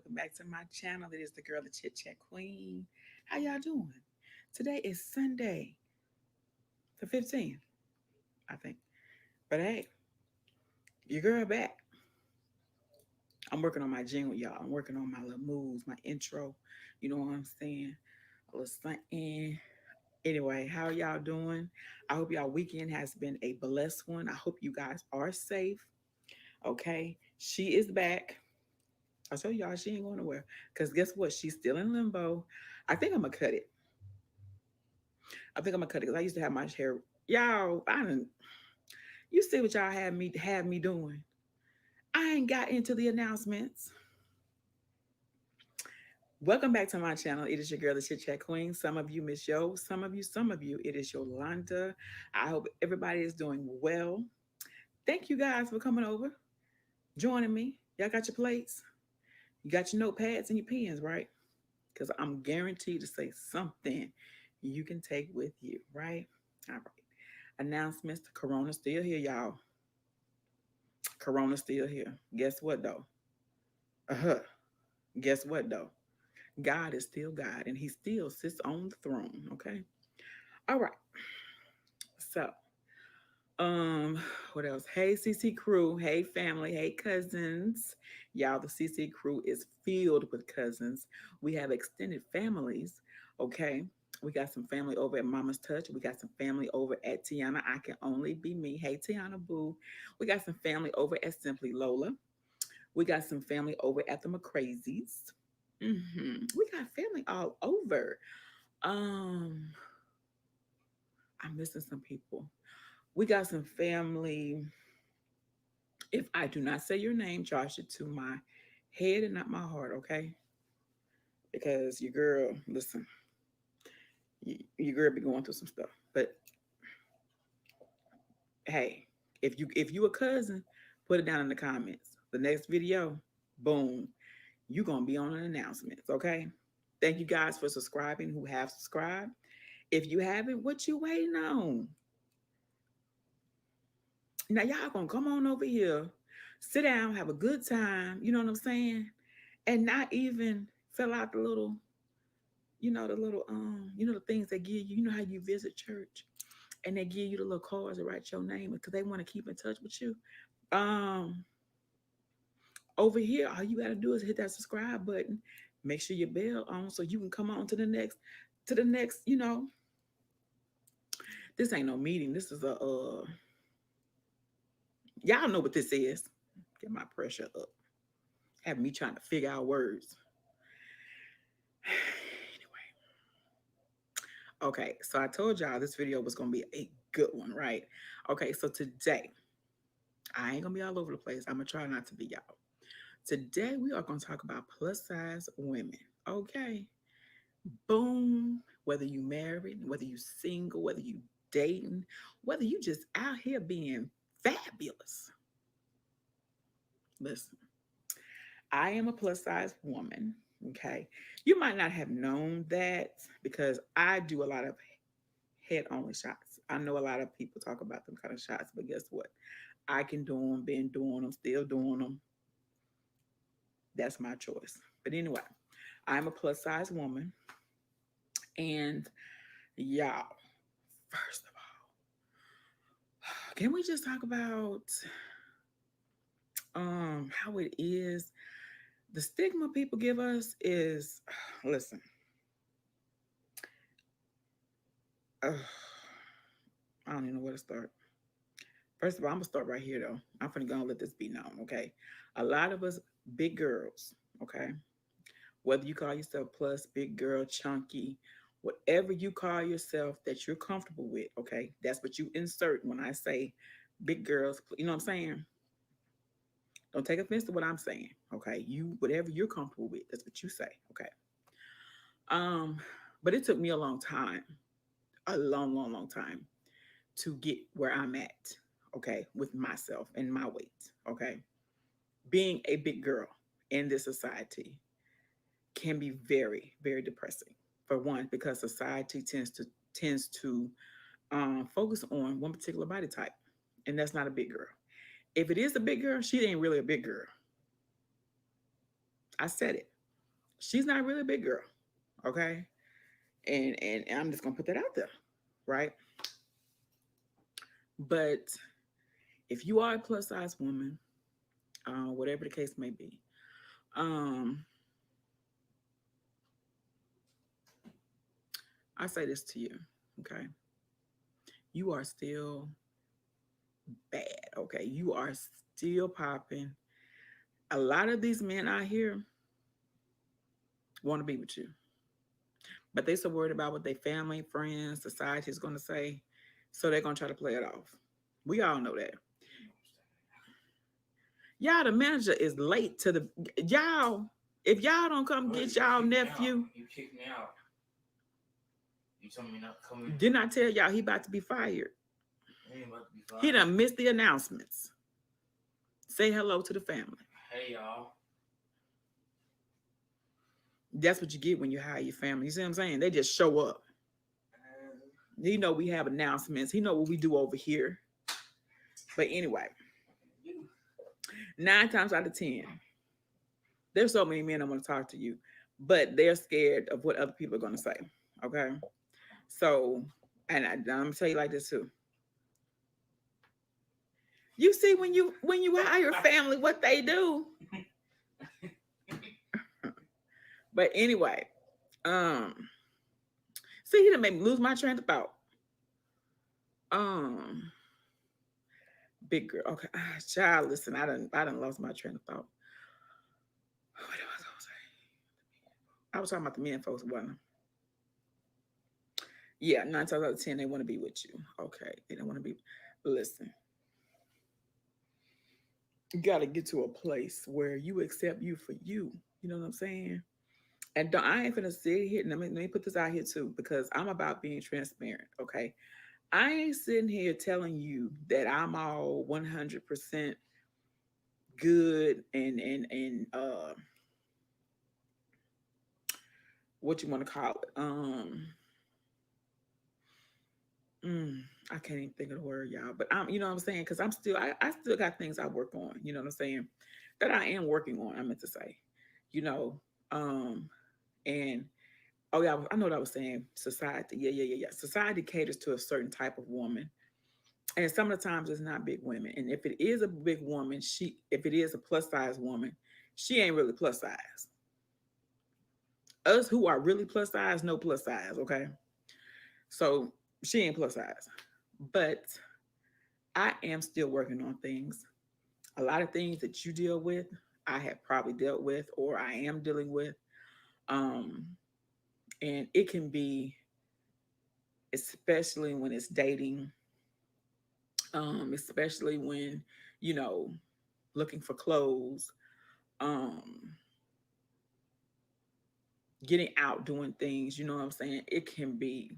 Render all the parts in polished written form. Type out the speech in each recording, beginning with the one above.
Welcome back to my channel. It is the girl, the Chit Chat Queen. How y'all doing? Today is Sunday, the 15th, I think. But hey, your girl back. I'm working on my jingle, y'all. I'm working on my little moves, my intro. You know what I'm saying? A little something. Anyway, how y'all doing? I hope y'all weekend has been a blessed one. I hope you guys are safe. Okay. She is back. I told y'all she ain't going nowhere. Because guess what? She's still in limbo. I think I'm gonna cut it. I think I'm gonna cut it because I used to have my hair. Y'all, I didn't. You see what y'all had me doing? I ain't got into the announcements. Welcome back to my channel. It is your girl, the Chit Chat Queen. Some of you Miss Yo. Some of you. It is Yolanda. I hope everybody is doing well. Thank you guys for coming over, joining me. Y'all got your plates. You got your notepads and your pens, right? Because I'm guaranteed to say something you can take with you, right? All right. Announcements. Corona still here, y'all. Corona still here. Guess what though? Uh-huh. Guess what though? God is still God and he still sits on the throne. Okay. All right. So, what else? Hey CC crew. Hey family. Hey cousins. Y'all, the CC crew is filled with cousins. We have extended families. Okay. We got some family over at Mama's Touch. We got some family over at Tiana. I Can Only Be Me. Hey Tiana Boo. We got some family over at Simply Lola. We got some family over at the McCrazies. We got family all over. Um, I'm missing some people. We got some family. If I do not say your name, charge it to my head and not my heart, okay? Because your girl, listen, your girl be going through some stuff. But hey, if you a cousin, put it down in the comments. The next video, boom, you gonna be on an announcements, okay? Thank you guys for subscribing who have subscribed. If you haven't, what you waiting on? Now y'all gonna come on over here, sit down, have a good time, you know what I'm saying? And not even fill out the little, the things they give you. You know how you visit church and they give you the little cards to write your name because they want to keep in touch with you. Um, Over here, all you gotta do is hit that subscribe button, make sure your bell on so you can come on to the next. This ain't no meeting. This is a y'all know what this is. Get my pressure up. Have me trying to figure out words. Anyway, okay, so I told y'all this video was gonna be a good one, right? Okay, so today I ain't gonna be all over the place. I'm gonna try not to be y'all. Today we are gonna talk about plus size women. Okay, boom. Whether you married, whether you single, whether you dating, whether you just out here being fabulous. Listen, I am a plus size woman. Okay. You might not have known that because I do a lot of head only shots. I know a lot of people talk about them kind of shots, but guess what? I can do them, been doing them, still doing them. That's my choice. But anyway, I'm a plus size woman. And y'all, first of all, can we just talk about how it is? The stigma people give us is listen, uh, I don't even know where to start. First of all, I'm gonna start right here though. I'm gonna let this be known, okay? A lot of us big girls, okay? Whether you call yourself plus, big girl, chunky, whatever you call yourself that you're comfortable with, okay? That's what you insert when I say big girls. You know what I'm saying? Don't take offense to what I'm saying, okay? You whatever you're comfortable with, that's what you say, okay? Um, but it took me a long time, a long, long, long time to get where I'm at, okay, with myself and my weight, okay? Being a big girl in this society can be very, very depressing. For one, because society tends to focus on one particular body type, and that's not a big girl. If it is a big girl, she ain't really a big girl. I said it. She's not really a big girl, okay? And I'm just gonna put that out there, right? But if you are a plus size woman, whatever the case may be, um, I say this to you, okay? You are still bad, okay? You are still popping. A lot of these men out here want to be with you, but they so worried about what their family, friends, society is going to say, so they're going to try to play it off. We all know that. Y'all, the manager is late to the y'all. If y'all don't come Bro, get you y'all kicked me out. nephew, You kicked me out. You told me not to come in. didn't I tell y'all he about to be fired? I ain't about to be He fired. done missed the announcements. Say hello to the family. Hey y'all. That's what you get when you hire your family. You see what I'm saying? They just show up. He know we have announcements. He know what we do over here. But anyway, 9 times out of 10, there's so many men that want to talk to you, but they're scared of what other people are going to say. Okay, so I'm gonna tell you like this too. You see, when you hire family, what they do. But anyway, um, see, he done made me lose my train of thought. Um, big girl. Okay, child, listen, I done lost my train of thought. What was I gonna say? I was talking about the men folks, wasn't I? Yeah, 9 times out of 10, they want to be with you. Okay, they don't want to be. Listen, you got to get to a place where you accept you for you. You know what I'm saying? And I ain't finna sit here. Let me put this out here too, because I'm about being transparent. Okay, I ain't sitting here telling you that I'm all 100% good and what you want to call it. Mm, I can't even think of the word, y'all. But you know what I'm saying? Because I still got things I work on. You know what I'm saying? That I am working on. I meant to say, you know, um, and oh yeah, I know what I was saying. Society, yeah. Society caters to a certain type of woman, and some of the times it's not big women. And if it is a big woman, if it is a plus size woman, she ain't really plus size. Us who are really plus size, no plus size. Okay, so she ain't plus size, but I am still working on things. A lot of things that you deal with, I have probably dealt with or I am dealing with. Um, and it can be, especially when it's dating, especially when, you know, looking for clothes, um, getting out doing things, you know what I'm saying? It can be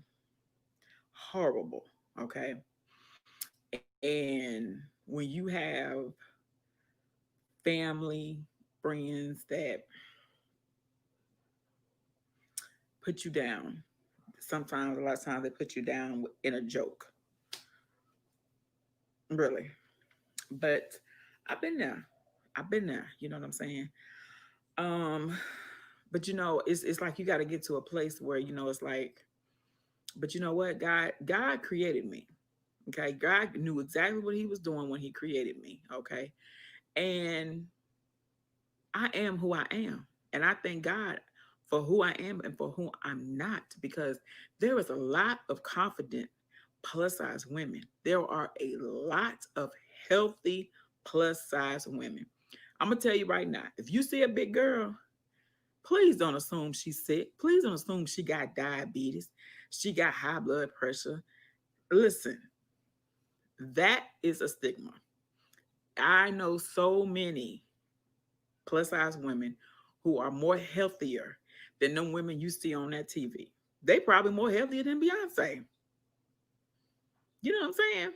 horrible. Okay. And when you have family, friends that put you down, sometimes, a lot of times, they put you down in a joke, really. But I've been there. I've been there. You know what I'm saying? Um, but it's like you got to get to a place where it's like, but you know what? God created me. Okay, God knew exactly what He was doing when He created me. Okay, and I am who I am, and I thank God for who I am and for who I'm not, because there is a lot of confident plus size women. There are a lot of healthy plus size women. I'm gonna tell you right now, if you see a big girl, please don't assume she's sick. Please don't assume she got diabetes. She got high blood pressure. Listen, that is a stigma. I know so many plus size women who are more healthier than them women you see on that TV. They probably more healthier than Beyonce. You know what I'm saying?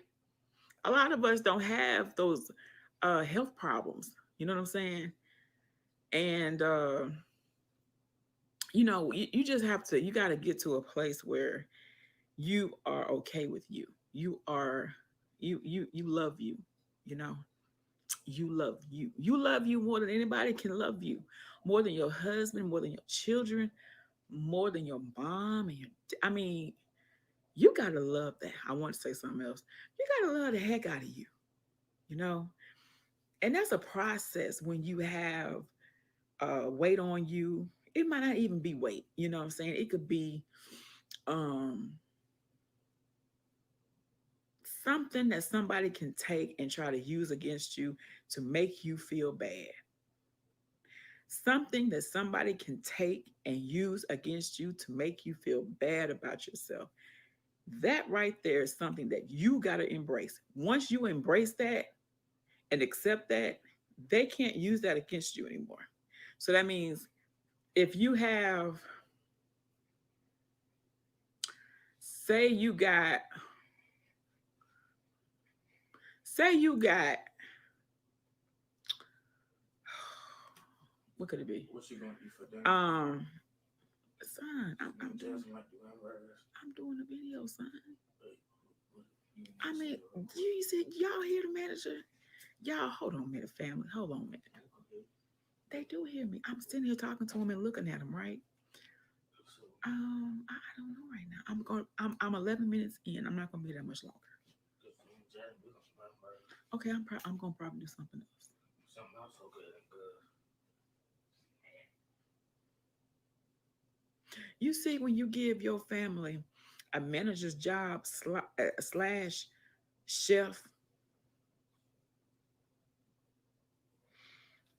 A lot of us don't have those health problems. You know what I'm saying? And you just have to. You got to get to a place where you are okay with you. You are you love you. You know. You love you. You love you more than anybody can love you, more than your husband, more than your children, more than your mom and your. I mean, you gotta love that. I want to say something else. You gotta love the heck out of you. You know, and that's a process when you have weight on you. It might not even be weight. You know what I'm saying? It could be um something that somebody can take and try to use against you to make you feel bad. Something that somebody can take and use against you to make you feel bad about yourself. That right there is something that you got to embrace. Once you embrace that and accept that, they can't use that against you anymore. So that means if you have, say you got, say you got, what could it be? What you gonna eat for dinner? Um, son, You gonna tell some like the hamburgers? I'm doing a video, son. Like, you I gonna mean, say real quick? you said y'all hear the manager? Y'all, hold on a minute, family. Hold on a minute. They do hear me. I'm sitting here talking to them and looking at them, right? So, I don't know right now. I'm 11 minutes in. I'm not gonna be that much longer. cause me and Jack, we gonna some hamburgers. Okay, I'm gonna probably do something else. Something else so good and good. You see, when you give your family a manager's job slash chef,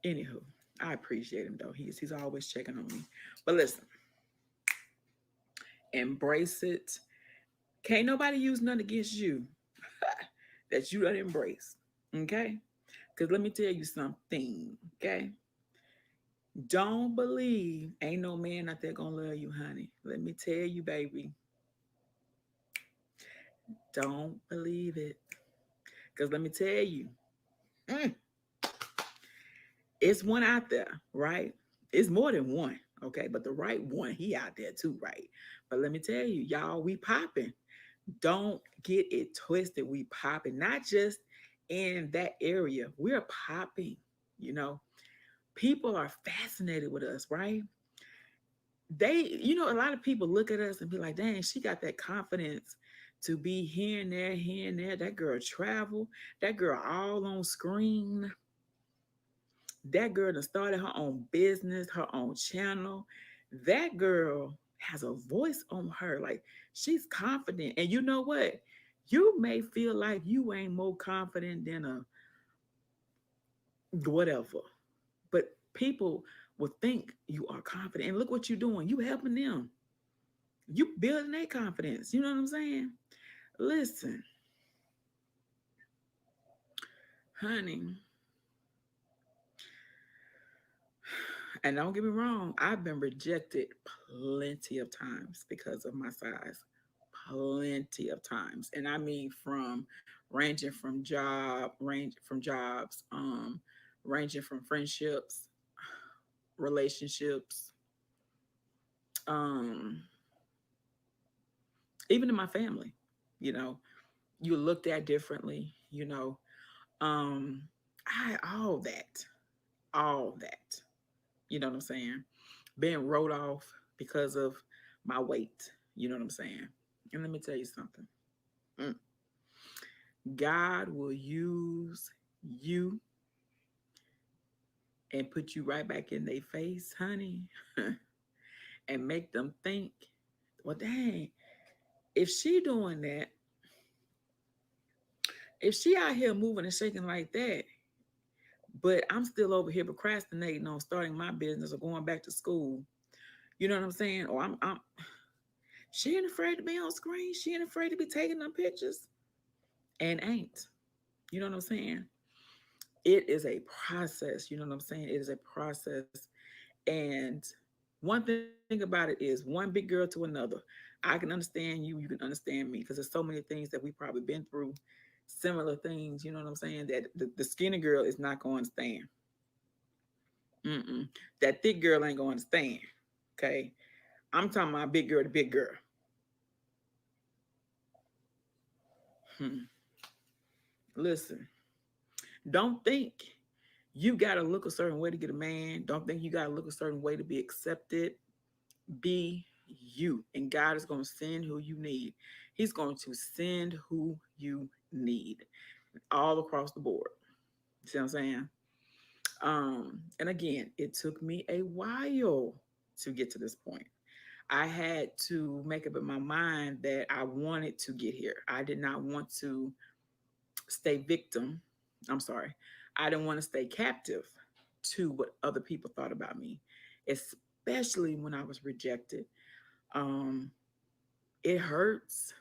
anywho, I appreciate him though. He's always checking on me. But listen, embrace it. Can't nobody use nothing against you that you don't embrace. Okay? Because let me tell you something. Okay? Don't believe ain't no man out there gonna love you, honey. Let me tell you, baby. Don't believe it. Because let me tell you, mm, it's one out there, right? It's more than one, okay? But the right one, he out there too, right? But let me tell you, y'all, we popping. Don't get it twisted. We popping, not just in that area. We're popping, you know. People are fascinated with us, right? A lot of people look at us and be like, dang, she got that confidence to be here and there, here and there. That girl travel, that girl all on screen. That girl done started her own business, her own channel. That girl has a voice on her. Like she's confident. And you know what? You may feel like you ain't more confident than a whatever. But people will think you are confident. And look what you're doing. You helping them. You building their confidence. You know what I'm saying? Listen, honey, and don't get me wrong, I've been rejected plenty of times because of my size. Plenty of times. And I mean range from jobs, ranging from friendships, relationships, um, even in my family, you know, you looked at differently, you know. Um, I all that. You know what I'm saying? Being wrote off because of my weight. You know what I'm saying? And let me tell you something. Mm. God will use you and put you right back in their face, honey, and make them think, well, dang, if she doing that, if she out here moving and shaking like that, but I'm still over here procrastinating on starting my business or going back to school, you know what I'm saying? Or I'm she ain't afraid to be on screen. She ain't afraid to be taking them pictures and ain't. You know what I'm saying? It is a process. You know what I'm saying? It is a process. And one thing about it is one big girl to another. I can understand you. You can understand me because there's so many things that we probably been through, similar things. You know what I'm saying? That the skinny girl is not going to stand. Mm-mm. That thick girl ain't going to stand. Okay. I'm talking about big girl to big girl. Hmm. Listen. Don't think you got to look a certain way to get a man. Don't think you got to look a certain way to be accepted. Be you, and God is going to send who you need. He's going to send who you need all across the board. See what I'm saying? And again, it took me a while to get to this point. I had to make up in my mind that I wanted to get here. I did not want to stay victim. I'm sorry. I didn't want to stay captive to what other people thought about me, especially when I was rejected. Um, it hurts.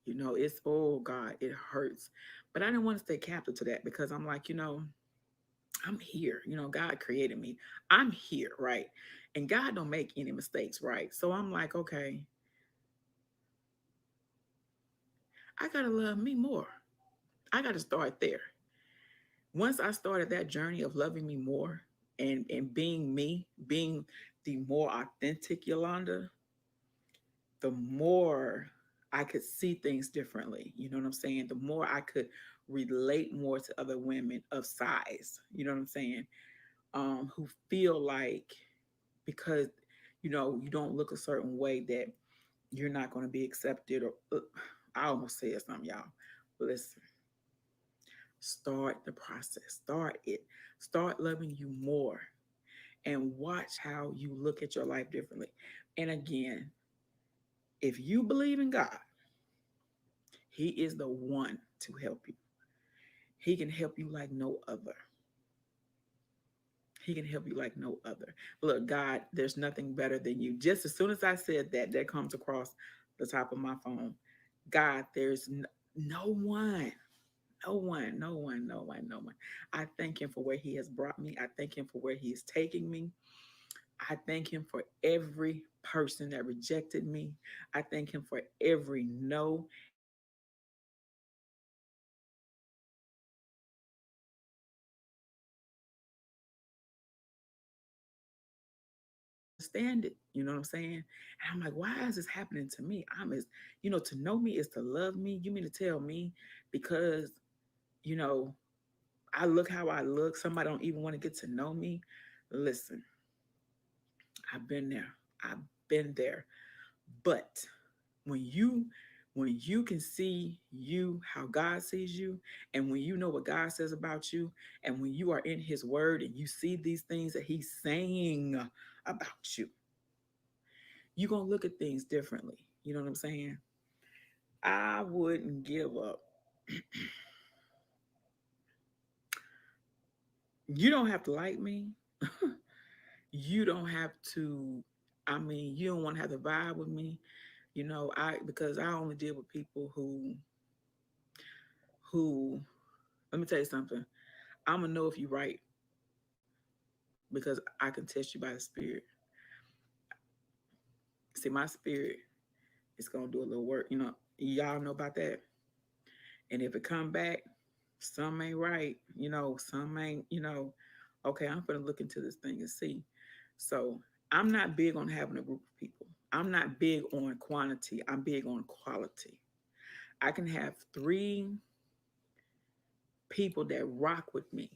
It's, oh God, it hurts. But I didn't want to stay captive to that because I'm like, I'm here. God created me. I'm here, right? And God don't make any mistakes, right? So I'm like, okay, I gotta love me more. I gotta start there. Once I started that journey of loving me more and being me, being the more authentic Yolanda, the more I could see things differently. You know what I'm saying? The more I could relate more to other women of size. You know what I'm saying? Who feel like because you don't look a certain way that you're not going to be accepted or I almost said something, y'all. But listen, start the process. Start it. Start loving you more and watch how you look at your life differently. And again, if you believe in God, He is the one to help you. He can help you like no other. He can help you like no other. Look, God, there's nothing better than you. Just as soon as I said that, that comes across the top of my phone. God, there's no one, no one, no one, no one, no one. I thank Him for where He has brought me. I thank Him for where He is taking me. I thank Him for every person that rejected me. I thank Him for every no. And I thank Him for every yes. And I don't understand it. You know what I'm saying? And I'm like, why is this happening to me? To know me is to love me. You mean to tell me because, you know, I look how I look, somebody don't even want to get to know me? Listen, I've been there. I've been there. But when you when you can see you how God sees you, and when you know what God says about you, and when you are in His Word and you see these things that He's saying about you, you're gonna look at things differently. You know what I'm saying? I wouldn't give up. You don't have to like me. You don't have to. I mean, you don't want to have to vibe with me. I because I only deal with people who. Let me tell you something. I'm gonna know if you're right because I can test you by the spirit. See, my spirit is gonna do a little work. Y'all know about that. And if it come back, some ain't right. Some ain't. Okay, I'm gonna look into this thing and see. So I'm not big on having a group of people. I'm not big on quantity. I'm big on quality. I can have 3 people that rock with me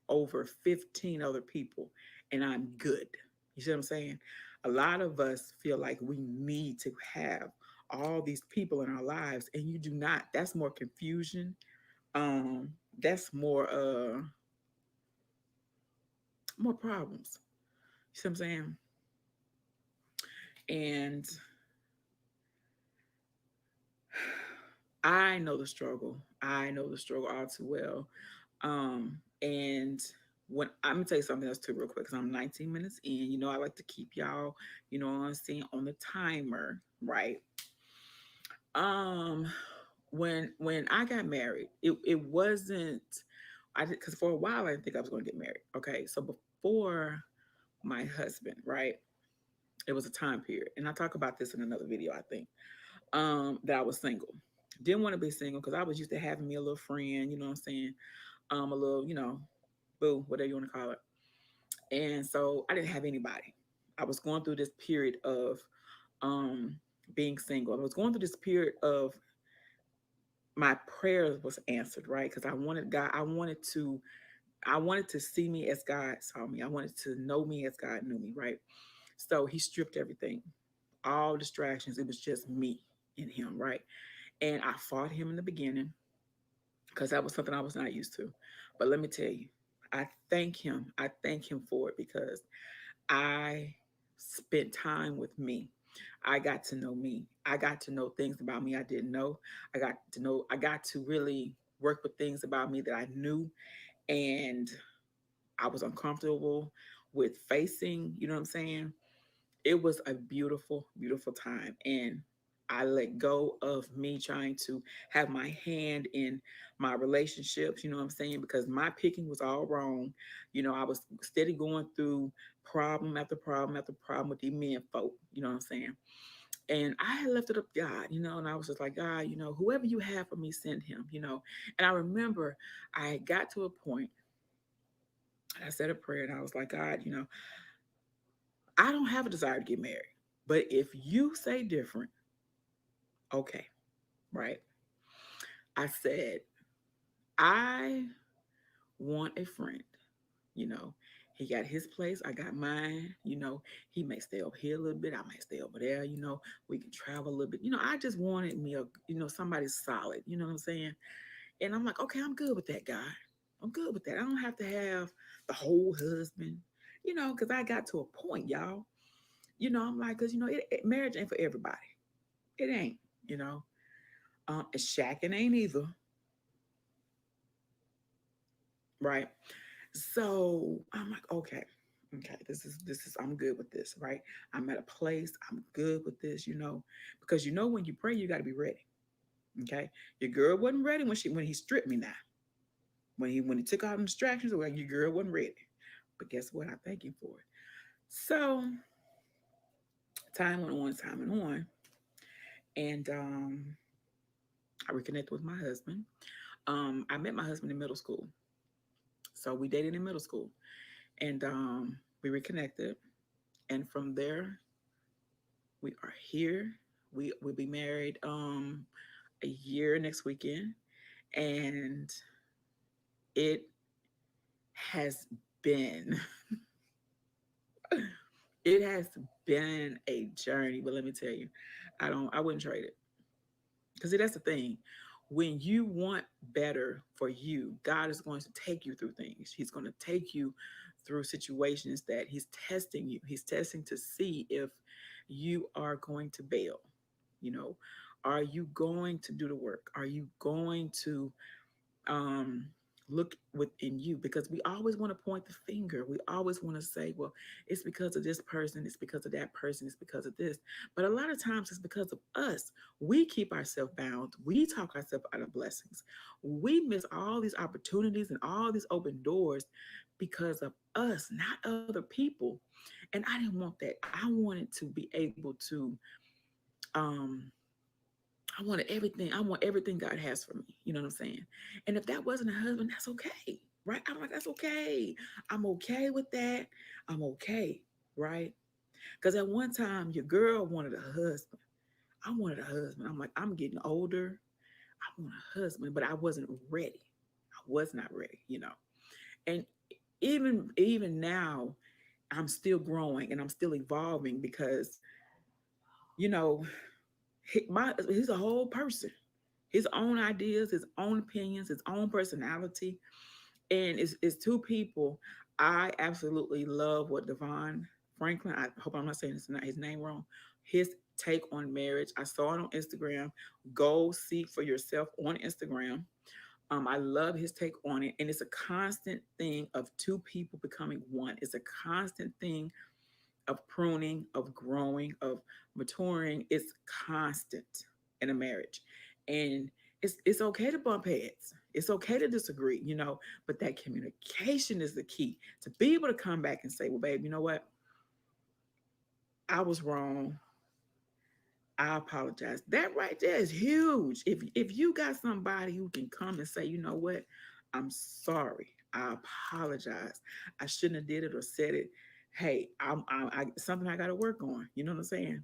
over 15 other people, and I'm good. You see what I'm saying? A lot of us feel like we need to have all these people in our lives, and you do not. That's more confusion. That's more problems. You see what I'm saying? And I know the struggle. I know the struggle all too well. And when I'm gonna tell you something else too, real quick, because I'm 19 minutes in. I like to keep y'all, I'm saying, on the timer, right? Um, when I got married, it wasn't. I did because for a while I didn't think I was going to get married. Okay, so before my husband, right? It was a time period, and I talk about this in another video, I think. That I was single. Didn't want to be single because I was used to having me a little friend, you know what I'm saying? A little, boo, whatever you want to call it. And so I didn't have anybody. I was going through this period of um being single. I was going through this period of my prayers was answered, right? Because I wanted God, I wanted to I wanted to see me as God saw me. I wanted to know me as God knew me, right? So he stripped everything, all distractions. It was just me and him, right? And I fought him in the beginning because that was something I was not used to. But let me tell you, I thank him. I thank him for it because I spent time with me. I got to know me. I got to know things about me I didn't know. I got to really work with things about me that I knew and I was uncomfortable with facing, you know what I'm saying? It was a beautiful, beautiful time. And I let go of me trying to have my hand in my relationships, you know what I'm saying? Because my picking was all wrong. You know, I was steady going through problem after problem after problem with these men folk, you know what I'm saying? And I had left it up to God, you know, and I was just like, God, you know, whoever you have for me, send him, you know. And I remember I got to a point, I said a prayer and I was like, God, you know, I don't have a desire to get married. But if you say different, okay, right? I said, I want a friend. You know, he got his place, I got mine. You know, he may stay over here a little bit, I might stay over there. You know, we can travel a little bit. You know, I just wanted me a, you know, somebody solid. You know what I'm saying? And I'm like, okay, I'm good with that guy. I'm good with that. I don't have to have the whole husband. You know, because I got to a point, y'all. You know, I'm like, because you know, marriage ain't for everybody. It ain't. You know, and shacking ain't either, right? So I'm like, okay, okay, this is I'm good with this, right? I'm at a place, I'm good with this, you know, because you know when you pray, you got to be ready. Okay, your girl wasn't ready when he stripped me now. When he took all the distractions away, your girl wasn't ready. But guess what? I thank him for it. So time went on, and I reconnected with my husband. I met my husband in middle school, so we dated in middle school, and we reconnected, and from there we are here. We will be married a year next weekend, and it has been it has been a journey. But let me tell you, I wouldn't trade it because that's the thing. When you want better for you, God is going to take you through things. He's going to take you through situations that He's testing you. He's testing to see if you are going to bail. You know, are you going to do the work? Are you going to um look within you? Because we always want to point the finger. We always want to say, well, it's because of this person, it's because of that person, it's because of this. But a lot of times it's because of us. We keep ourselves bound, we talk ourselves out of blessings, we miss all these opportunities and all these open doors because of us, not other people. And I didn't want that. I wanted to be able to um I want everything God has for me. You know what I'm saying? And if that wasn't a husband, that's okay. Right? I'm like, that's okay. I'm okay with that. I'm okay. Right? Because at one time, your girl wanted a husband. I wanted a husband. I'm like, I'm getting older. I want a husband, but I wasn't ready. I was not ready, you know. And even now, I'm still growing and I'm still evolving because, you know, he's a whole person, his own ideas, his own opinions, his own personality. And it's two people. I absolutely love what Devon Franklin, I hope I'm not saying his name wrong, his take on marriage. I saw it on Instagram. Go see for yourself on Instagram. I love his take on it. And it's a constant thing of two people becoming one. It's a constant thing of pruning, of growing, of maturing. It's constant in a marriage. And it's okay to bump heads. It's okay to disagree, you know, but that communication is the key to be able to come back and say, well, babe, you know what? I was wrong. I apologize. That right there is huge. If you got somebody who can come and say, you know what, I'm sorry. I apologize. I shouldn't have did it or said it. Hey, something I got to work on. You know what I'm saying?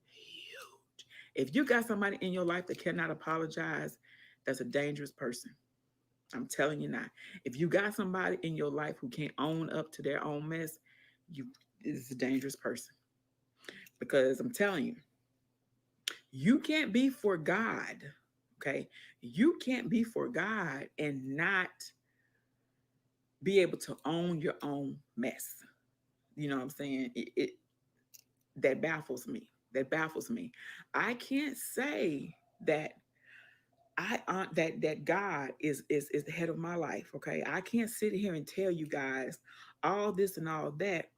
Huge. If you got somebody in your life that cannot apologize, that's a dangerous person. I'm telling you now. If you got somebody in your life who can't own up to their own mess, you is a dangerous person. Because I'm telling you, you can't be for God. Okay. You can't be for God and not be able to own your own mess. You know what I'm saying? It that baffles me. That baffles me. I can't say that that God is the head of my life. Okay. I can't sit here and tell you guys all this and all that.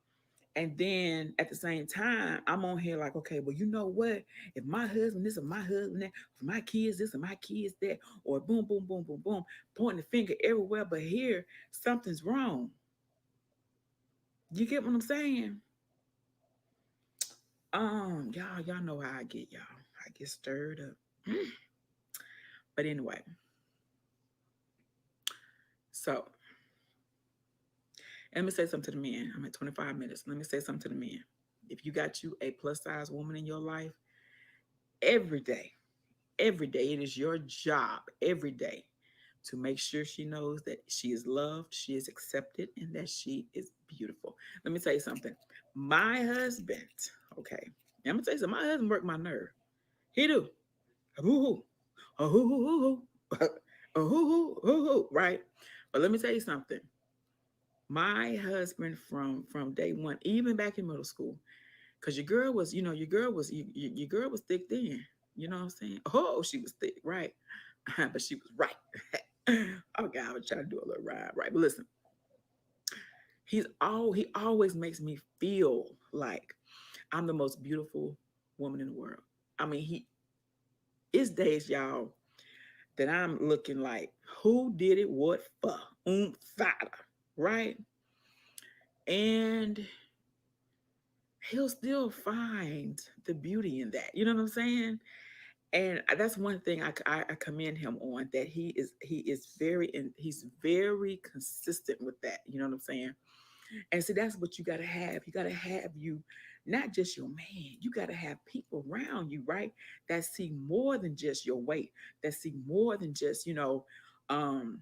And then at the same time, I'm on here like, okay, well, you know what? If my husband this and my husband that, if my kids this and my kids that, or boom, boom, boom, boom, boom, pointing the finger everywhere, but here something's wrong. You get what I'm saying? Y'all know how I get, y'all. I get stirred up. But anyway, so let me say something to the men. I'm at 25 minutes. Let me say something to the men. If you got you a plus size woman in your life, every day, every day, it is your job every day to make sure she knows that she is loved, she is accepted, and that she is beautiful. Let me tell you something. My husband, okay, I'm gonna tell you something. My husband worked my nerve. He do. Hoo hoo, hoo hoo hoo hoo, hoo, right? But let me tell you something. My husband from day one, even back in middle school, because your girl was, your girl was your girl was thick then. You know what I'm saying? Oh, she was thick, right? But she was right. Oh God, I was trying to do a little ride, right? But listen, he always makes me feel like I'm the most beautiful woman in the world. I mean, he it's days, y'all, that I'm looking like, who did it what for? Fada, right? And he'll still find the beauty in that. You know what I'm saying? And that's one thing I commend him on, that he is he's very consistent with that. You know what I'm saying? And see, that's what you got to have. You got to have you, not just your man. You got to have people around you, right? That see more than just your weight. That see more than just um,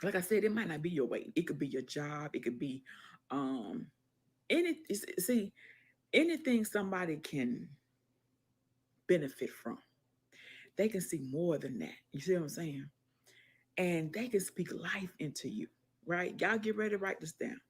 like I said, it might not be your weight. It could be your job. It could be um, see anything somebody can benefit from. They can see more than that. You see what I'm saying? And they can speak life into you, right? Y'all get ready to write this down.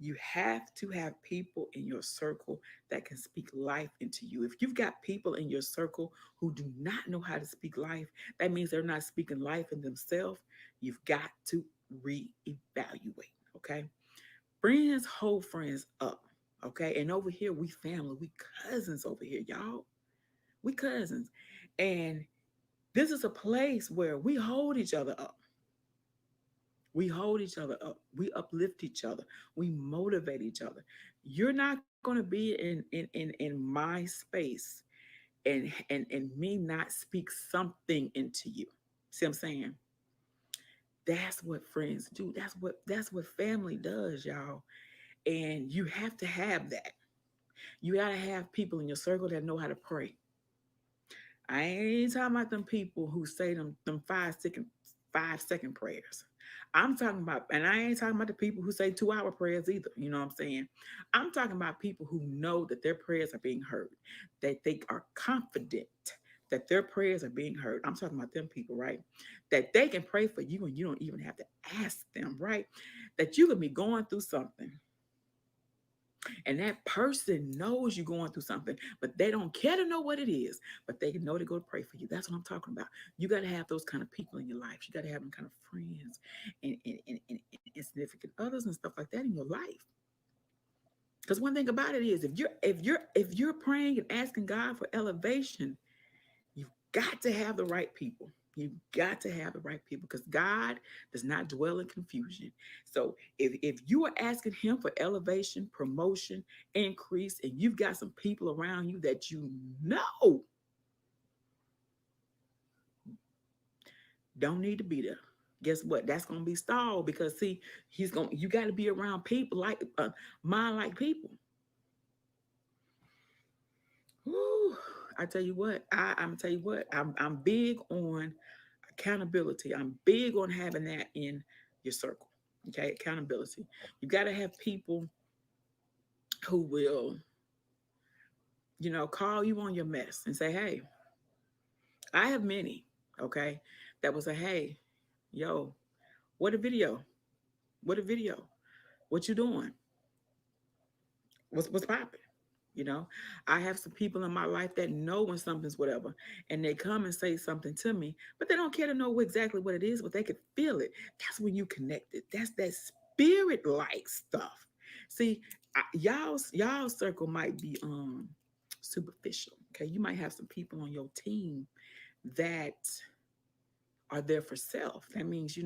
You have to have people in your circle that can speak life into you. If you've got people in your circle who do not know how to speak life, that means they're not speaking life in themselves. You've got to reevaluate, okay? Friends hold friends up, okay? And over here, we family, we cousins over here, y'all. We cousins. And this is a place where we hold each other up. We hold each other up. We uplift each other. We motivate each other. You're not going to be in my space and me not speak something into you. See what I'm saying? That's what friends do. That's what family does, y'all. And you have to have that. You got to have people in your circle that know how to pray. I ain't talking about them people who say them 5 second prayers. I'm talking about, and I ain't talking about the people who say 2 hour prayers either. You know what I'm saying? I'm talking about people who know that their prayers are being heard, that they are confident that their prayers are being heard. I'm talking about them people, right? That they can pray for you and you don't even have to ask them, right? That you can be going through something and that person knows you're going through something, but they don't care to know what it is, but they know to go to pray for you. That's what I'm talking about. You got to have those kind of people in your life. You got to have them kind of friends and significant others and stuff like that in your life. Because one thing about it is, if you're praying and asking God for elevation, you've got to have the right people. You've got to have the right people because God does not dwell in confusion. So if you are asking him for elevation, promotion, increase, and you've got some people around you that you know don't need to be there, guess what? That's gonna be stalled because see, you got to be around people like mind like people. Whew, I tell you what, I'm big on Accountability. I'm big on having that in your circle. Okay, accountability. You got to have people who will, call you on your mess and say, hey, I have many, okay, that was a hey, yo, what a video. What a video. What you doing? What's popping? You know, I have some people in my life that know when something's whatever, and they come and say something to me, but they don't care to know exactly what it is, but they could feel it. That's when you connect it. That's that spirit like stuff. See, y'all circle might be superficial. Okay, you might have some people on your team that are there for self. That means,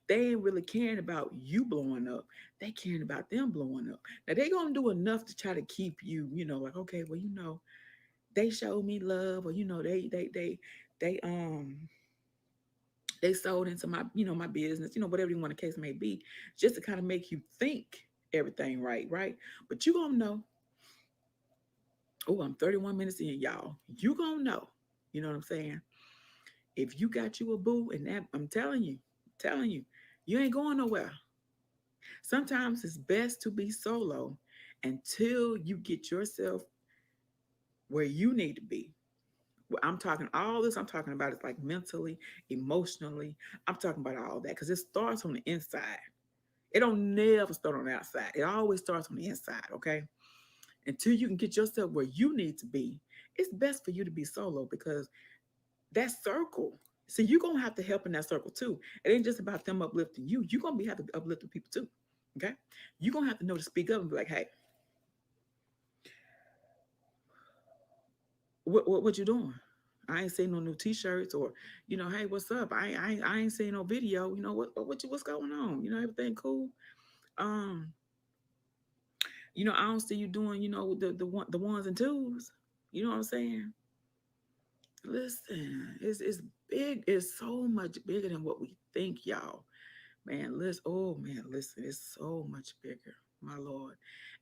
they ain't really caring about you blowing up. They caring about them blowing up. Now they gonna do enough to try to keep you, like, okay, well, they showed me love, or they they sold into my, my business, whatever you want the case may be, just to kind of make you think everything right, right? But you gonna know, oh, I'm 31 minutes in, y'all. You gonna know, you know what I'm saying? If you got you a boo, and that I'm telling you, you ain't going nowhere. Sometimes it's best to be solo until you get yourself where you need to be. I'm talking all this, I'm talking about is like mentally, emotionally. I'm talking about all that because it starts on the inside. It don't never start on the outside. It always starts on the inside, okay? Until you can get yourself where you need to be, it's best for you to be solo because that circle. See, you're gonna have to help in that circle too. It ain't just about them uplifting you. You're gonna be have to uplifting people too. Okay? You're gonna have to know to speak up and be like, hey, what you doing? I ain't seen no new t-shirts, or hey, what's up? I ain't seen no video. What's going on? Everything cool. Um, I don't see you doing, the ones and twos. You know what I'm saying? Listen, it's big. It's so much bigger than what we think, y'all. Man, listen. Oh man, listen. It's so much bigger, my lord.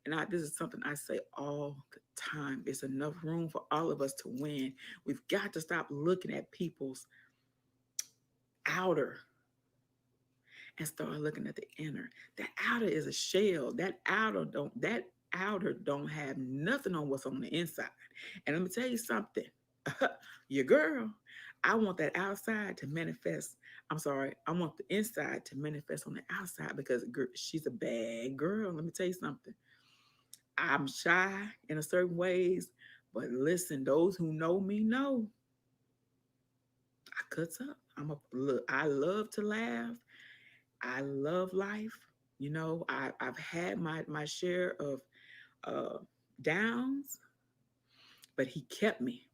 And this is something I say all the time. It's enough room for all of us to win. We've got to stop looking at people's outer and start looking at the inner. That outer is a shell. That outer don't have nothing on what's on the inside. And let me tell you something. Your girl, I want that outside to manifest. I'm sorry, I want the inside to manifest on the outside because she's a bad girl. Let me tell you something. I'm shy in a certain ways, but listen, those who know me know I cuts up. Look. I love to laugh. I love life. I've had my share of uh, downs, but he kept me.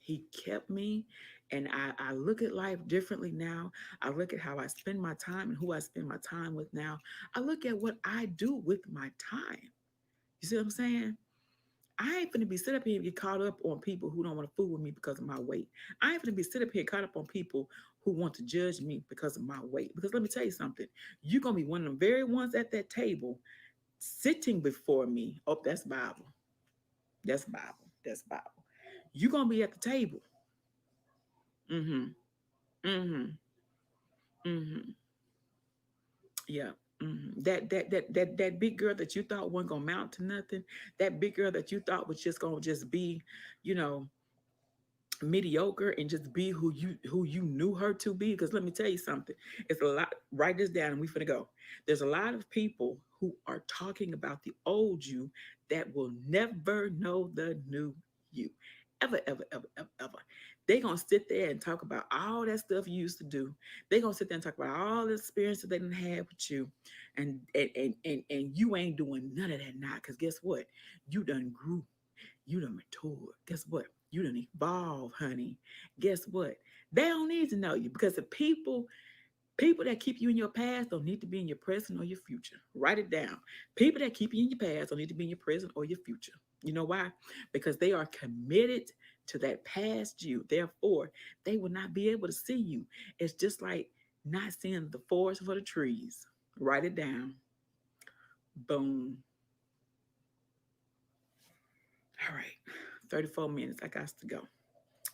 He kept me. And I look at life differently now. I look at how I spend my time and who I spend my time with now. I look at what I do with my time. You see what I'm saying? I ain't finna be sit up here and get caught up on people who don't want to fool with me because of my weight. I ain't finna be sit up here caught up on people who want to judge me because of my weight. Because let me tell you something. You're gonna be one of the very ones at that table sitting before me. Oh, that's Bible. That's Bible. That's Bible. You're gonna be at the table. Mm-hmm. Mm-hmm. Mm-hmm. Yeah. That big girl that you thought wasn't gonna mount to nothing, that big girl that you thought was just gonna just be, you know, mediocre and just be who you knew her to be. Because let me tell you something, it's a lot. Write this down and we finna go. There's a lot of people who are talking about the old you that will never know the new you, ever, ever, ever, ever, ever. They gonna sit there and talk about all that stuff you used to do. They gonna sit there and talk about all the experience that they didn't have with you, and you ain't doing none of that now. Because guess what, you done grew, you done matured. Guess what? You done evolved, honey. Guess what? They don't need to know you because the people that keep you in your past don't need to be in your present or your future. Write it down. People that keep you in your past don't need to be in your present or your future. You know why? Because they are committed to that past you. Therefore, they will not be able to see you. It's just like not seeing the forest for the trees. Write it down. Boom. All right. 34 minutes. I got to go.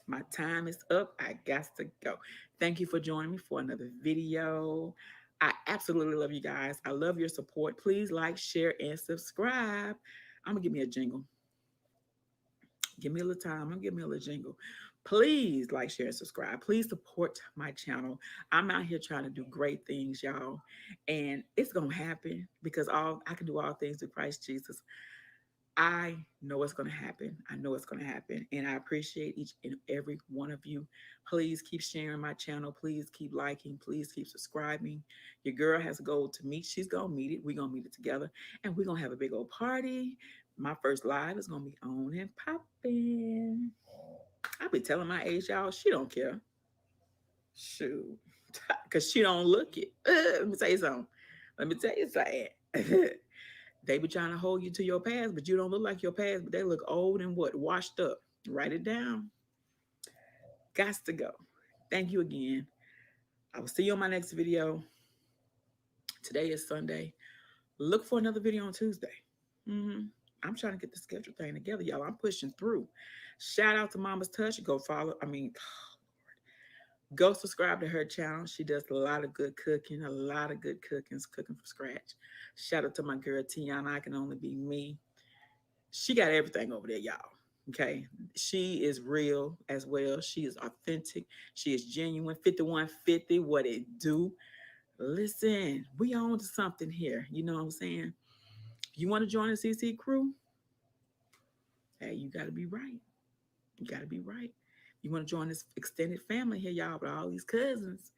My time is up. I got to go. Thank you for joining me for another video. I absolutely love you guys. I love your support. Please like, share, and subscribe. I'm gonna give me a jingle. Give me a little time. I'm gonna give me a little jingle. Please like, share, and subscribe. Please support my channel. I'm out here trying to do great things, y'all. And it's gonna happen because all I can do all things through Christ Jesus. I know it's going to happen. I know it's going to happen. And I appreciate each and every one of you. Please keep sharing my channel. Please keep liking. Please keep subscribing. Your girl has a goal to meet. She's going to meet it. We're going to meet it together. And we're going to have a big old party. My first live is going to be on and popping. I'll be telling my age, y'all. She don't care. Shoot. Because she don't look it. Let me tell you something. Let me tell you something. They be trying to hold you to your past, but you don't look like your past, but they look old and what? Washed up. Write it down. Got to go. Thank you again. I will see you on my next video. Today is Sunday. Look for another video on Tuesday. hmm I'm trying to get the schedule thing together, y'all. I'm pushing through. Shout out to Mama's Touch. Go follow. Go subscribe to her channel. She does a lot of good cooking, a lot of good cookings, cooking from scratch. Shout out to my girl Tiana. I can only be me. She got everything over there, y'all. Okay. She is real as well. She is authentic. She is genuine. 5150, what it do. Listen, we on to something here. You know what I'm saying? You want to join the CC crew? Hey, you got to be right. You got to be right. You want to join this extended family here, y'all, with all these cousins.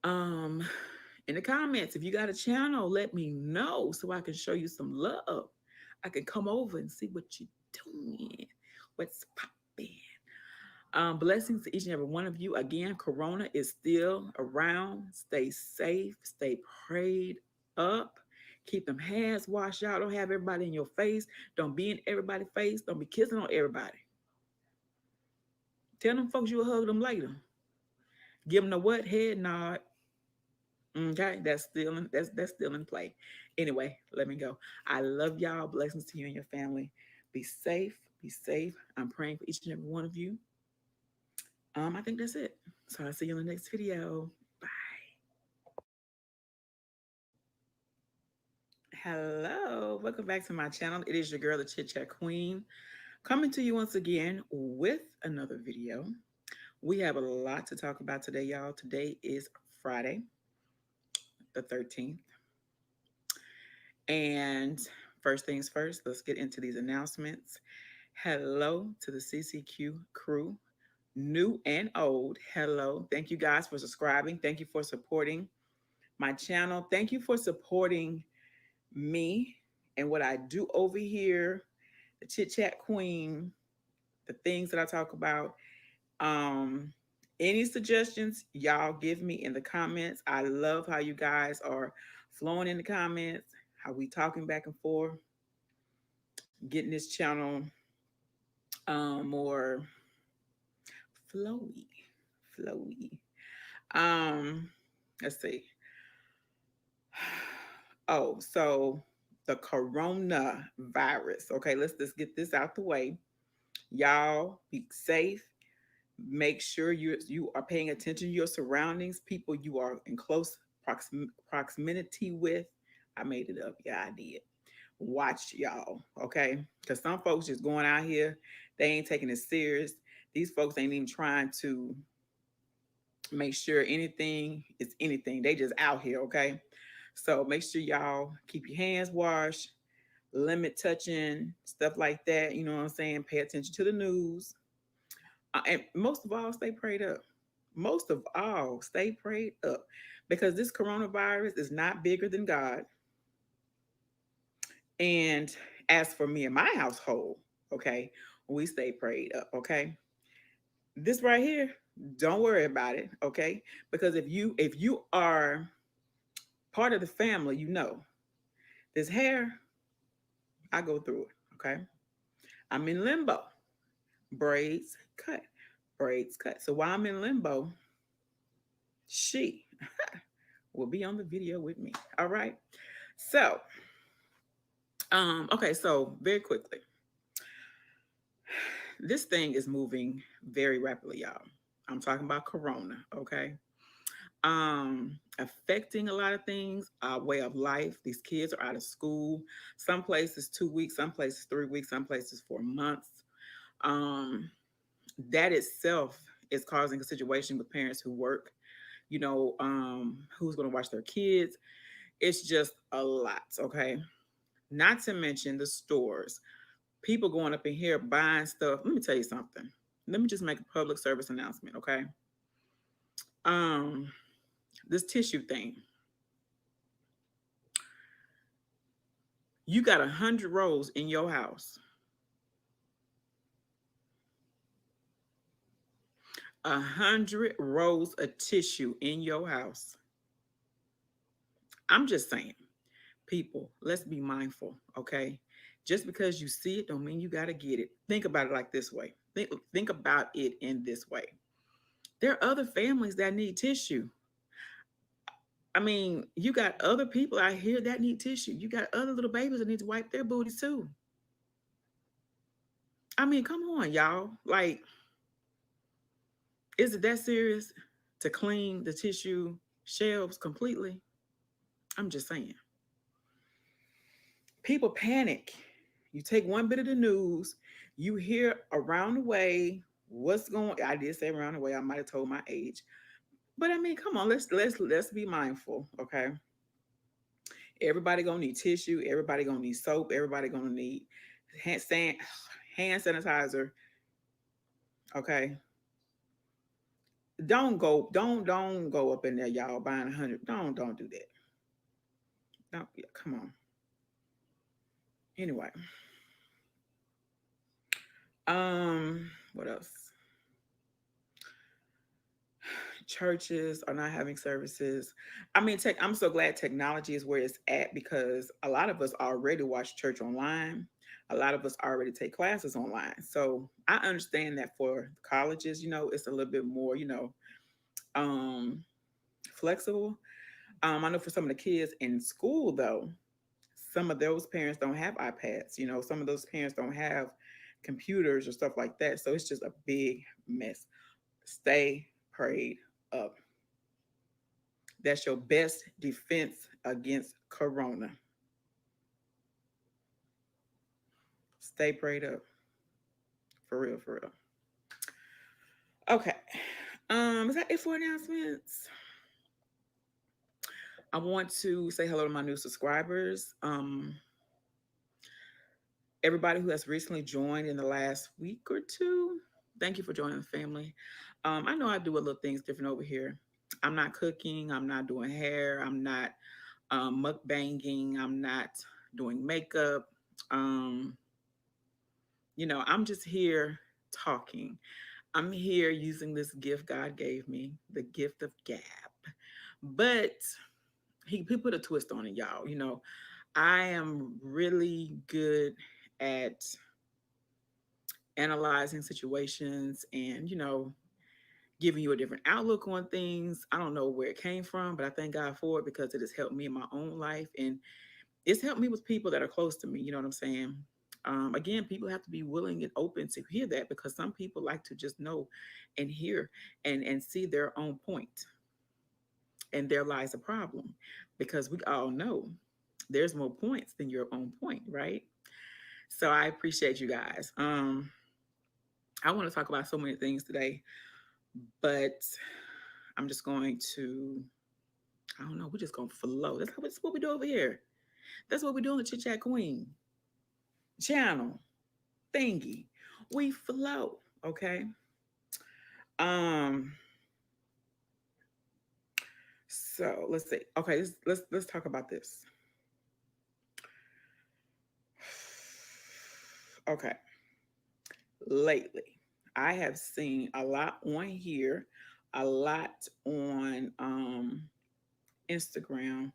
Um, in the comments, if you got a channel, let me know so I can show you some love. I can come over and see what you're doing. What's popping? Blessings to each and every one of you. Again, Corona is still around. Stay safe. Stay prayed up. Keep them hands washed out. Don't have everybody in your face. Don't be in everybody's face. Don't be kissing on everybody. Tell them folks you'll hug them later. Give them the what head nod. Okay, that's still in play. Anyway, let me go. I love y'all. Blessings to you and your family. Be safe. Be safe. I'm praying for each and every one of you. I think that's it. So I'll see you in the next video. Bye. Hello. Welcome back to my channel. It is your girl, the Chit Chat Queen, coming to you once again with another video. We have a lot to talk about today, y'all. Today is Friday, the 13th. And first things first, let's get into these announcements. Hello to the CCQ crew, new and old. Hello. Thank you guys for subscribing. Thank you for supporting my channel. Thank you for supporting me and what I do over here, the Chit Chat Queen, the things that I talk about. Um, any suggestions, y'all give me in the comments. I love how you guys are flowing in the comments, how we talking back and forth, getting this channel more flowy, flowy. Um, let's see. Oh, so the coronavirus. Okay, let's just get this out the way. Y'all be safe. Make sure you are paying attention to your surroundings, people you are in close proximity with. I made it up. Yeah, I did. Watch y'all, okay? Because some folks just going out here, they ain't taking it serious. These folks ain't even trying to make sure anything is anything. They just out here, okay? So make sure y'all keep your hands washed, limit touching, stuff like that. You know what I'm saying? Pay attention to the news. And most of all, stay prayed up. Most of all, stay prayed up because this coronavirus is not bigger than God. And as for me and my household, okay, we stay prayed up, okay? This right here, don't worry about it, okay? Because if you are part of the family, you know, this hair, I go through it, okay? I'm in limbo. Braids cut. Braids cut. So while I'm in limbo, she will be on the video with me. All right. So, okay, so very quickly. This thing is moving very rapidly, y'all. I'm talking about corona, okay? Affecting a lot of things, our way of life. These kids are out of school. Some places 2 weeks, some places 3 weeks, some places 4 months. Um, that itself is causing a situation with parents who work, who's going to watch their kids. It's just a lot, okay? Not to mention the stores. People going up in here buying stuff. Let me tell you something. Let me just make a public service announcement, okay? Um, this tissue thing. You got 100 rolls in your house. 100 rolls of tissue in your house. I'm just saying, people, let's be mindful, okay? Just because you see it don't mean you gotta get it. Think about it like this way. Think about it in this way. There are other families that need tissue. I mean, you got other people out here that need tissue. You got other little babies that need to wipe their booties too. I mean, come on, y'all. Like, is it that serious to clean the tissue shelves completely? I'm just saying. People panic. You take one bit of the news, you hear around the way what's going. I did say around the way. I might have told my age, but I mean, come on. Let's be mindful, okay? Everybody gonna need tissue. Everybody gonna need soap. Everybody gonna need hand, san- hand sanitizer. Okay, don't go up in there, y'all buying 100. Don't do that. No, yeah, come on. Anyway, what else? Churches are not having services. I mean, I'm so glad technology is where it's at because a lot of us already watch church online. A lot of us already take classes online. So I understand that for colleges, it's a little bit more, um, flexible. I know for some of the kids in school, though, some of those parents don't have iPads. Some of those parents don't have computers or stuff like that. So it's just a big mess. Stay prayed up. That's your best defense against corona. Stay prayed up. For real, for real. Okay. Is that it for announcements? I want to say hello to my new subscribers. Everybody who has recently joined in the last week or two. Thank you for joining the family. I know I do a little things different over here. I'm not cooking. I'm not doing hair. I'm not mukbanging. I'm not doing makeup. Um, I'm just here talking. I'm here using this gift God gave me, the gift of gab. But he put a twist on it, y'all. I am really good at analyzing situations and, giving you a different outlook on things. I don't know where it came from, but I thank God for it because it has helped me in my own life. And it's helped me with people that are close to me. You know what I'm saying? Again, people have to be willing and open to hear that because some people like to just know and hear and see their own point, and there lies a problem because we all know there's more points than your own point, right? So I appreciate you guys. I want to talk about so many things today, but I'm just going to, I don't know, we're just going to flow. That's what we do over here. That's what we do on the Chit Chat Queen channel thingy. We flow, okay? Um, so let's see. Okay, let's talk about this. Okay, lately I have seen a lot on here, a lot on Instagram,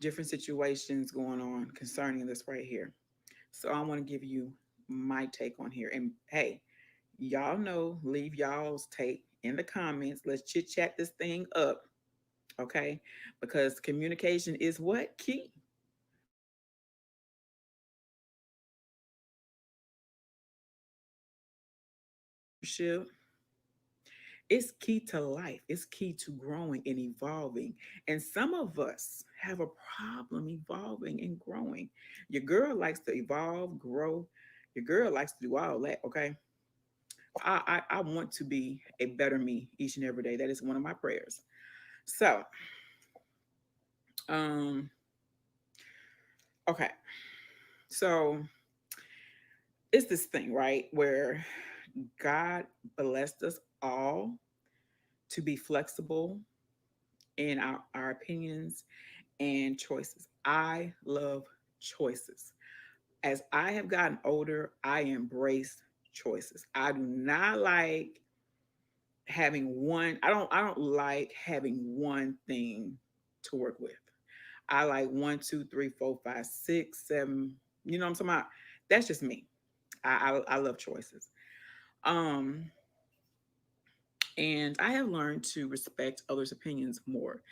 different situations going on concerning this right here. So I want to give you my take on here. And hey, y'all know, leave y'all's take in the comments. Let's chit chat this thing up, okay? Because communication is what? Key. It's key to life. It's key to growing and evolving. And some of us have a problem evolving and growing. Your girl likes to evolve, grow. Your girl likes to do all that. Okay. I want to be a better me each and every day. That is one of my prayers. So, um, okay. So it's this thing, right? Where God blessed us all to be flexible in our opinions and choices. I love choices. As I have gotten older, I embrace choices. I do not like having one, I don't like having one thing to work with. I like one, two, three, four, five, six, seven. You know what I'm talking about? That's just me. I love choices. Um, and I have learned to respect others' opinions more.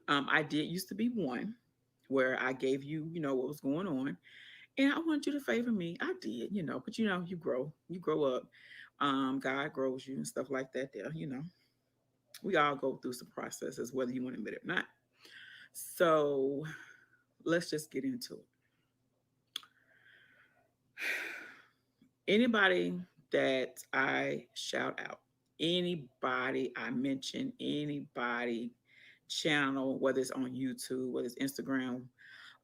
I did used to be one where I gave you, what was going on, and I wanted you to favor me. I did, but you grow up. God grows you and stuff like that. There, we all go through some processes, whether you want to admit it or not. So let's just get into it. Anybody that I shout out, anybody I mention, anybody channel, whether it's on YouTube, whether it's Instagram,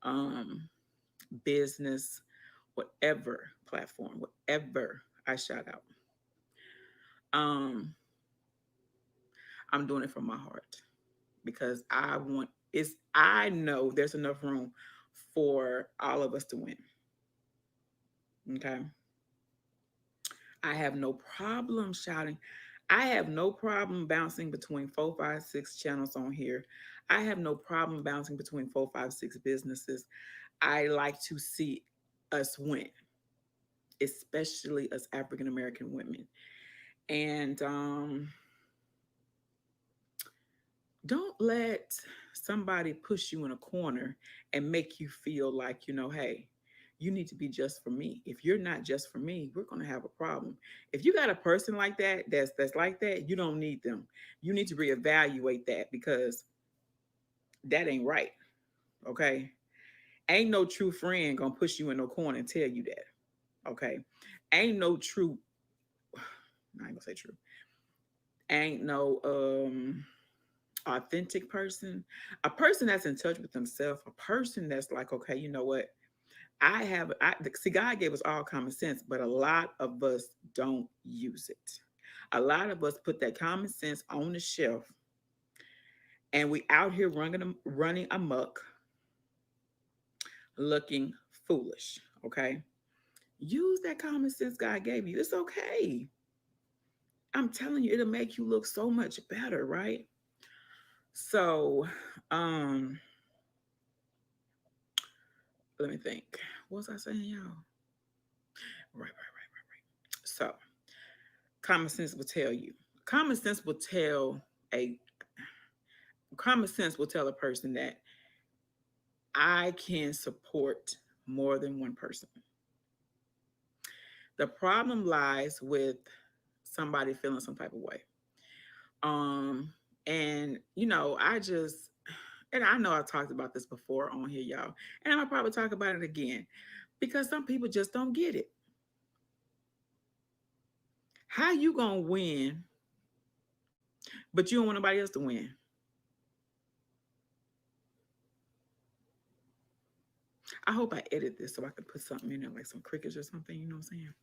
um, business, whatever platform, whatever I shout out, um, I'm doing it from my heart because I know there's enough room for all of us to win. Okay. I have no problem shouting. I have no problem bouncing between four, five, six channels on here. I have no problem bouncing between four, five, six businesses. I like to see us win, especially as African American women. And don't let somebody push you in a corner and make you feel like, hey, you need to be just for me. If you're not just for me, we're going to have a problem. If you got a person like that, that's like that, you don't need them. You need to reevaluate that because that ain't right. Okay. Ain't no true friend going to push you in no corner and tell you that. Okay. Ain't no true, I ain't going to say true. Ain't no authentic person, a person that's in touch with themselves, a person that's like, okay, you know what? See, God gave us all common sense, but a lot of us don't use it. A lot of us put that common sense on the shelf and we out here running amok, looking foolish. Okay. Use that common sense God gave you. It's okay. I'm telling you, it'll make you look so much better, right? So, um, let me think. What was I saying, y'all? Right. So, common sense will tell you. Common sense will tell a common sense will tell a person that I can support more than one person. The problem lies with somebody feeling some type of way. Um, and I know I've talked about this before on here, y'all, and I'll probably talk about it again because some people just don't get it. How you gonna win, but you don't want nobody else to win? I hope I edit this so I can put something in there, like some crickets or something. You know what I'm saying?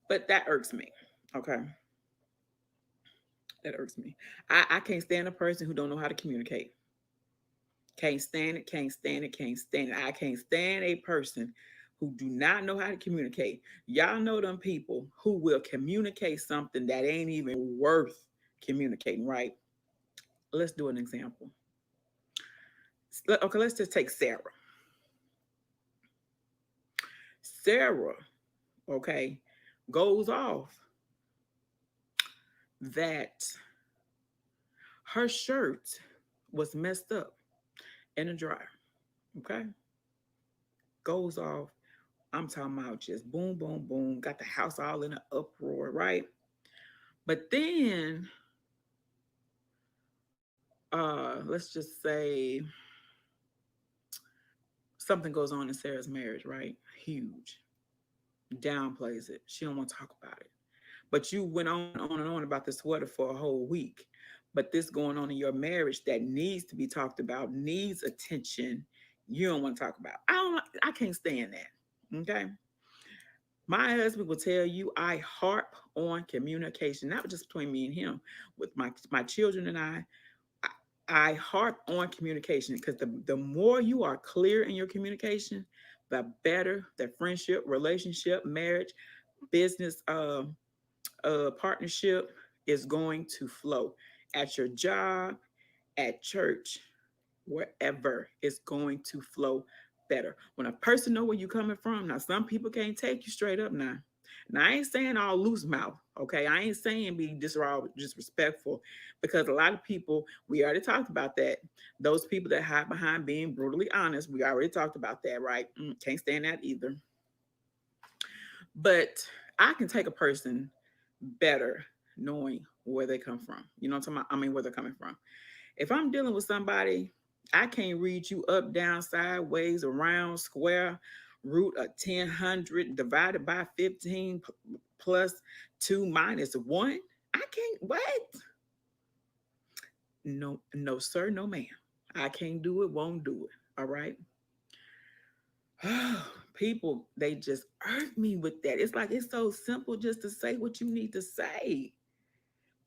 But that irks me. Okay, that irks me. I can't stand a person who don't know how to communicate. Can't stand it. Can't stand it. Can't stand it. I can't stand a person who do not know how to communicate. Y'all know them people who will communicate something that ain't even worth communicating. Right? Let's do an example. Okay, let's just take Sarah. Sarah, okay, goes off that her shirt was messed up in the dryer. Okay, goes off. I'm talking about just boom, boom, boom. Got the house all in an uproar, right? But then, let's just say something goes on in Sarah's marriage, right? Huge. Downplays it. She don't want to talk about it. But you went on and on about the sweater for a whole week. But this going on in your marriage that needs to be talked about, needs attention, you don't want to talk about. I can't stand that. Okay. My husband will tell you I harp on communication, not just between me and him, with my children and I, I harp on communication because the more you are clear in your communication, the better the friendship, relationship, marriage, business partnership is going to flow at your job, at church, wherever it's going to flow better. When a person know where you're coming from, now some people can't take you straight up now. Now I ain't saying all loose mouth, okay? I ain't saying be disrespectful because a lot of people, we already talked about that. Those people that hide behind being brutally honest, we already talked about that, right? Can't stand that either. But I can take a person better knowing where they come from. You know what I'm talking about? I mean, where they're coming from. If I'm dealing with somebody, I can't read you up, down, sideways, around, square, root of 1000 divided by 15 plus 2 minus 1. I can't, what? No, no, sir, no, ma'am. I can't do it, won't do it. All right. People, they just irk me with that. It's like it's so simple just to say what you need to say.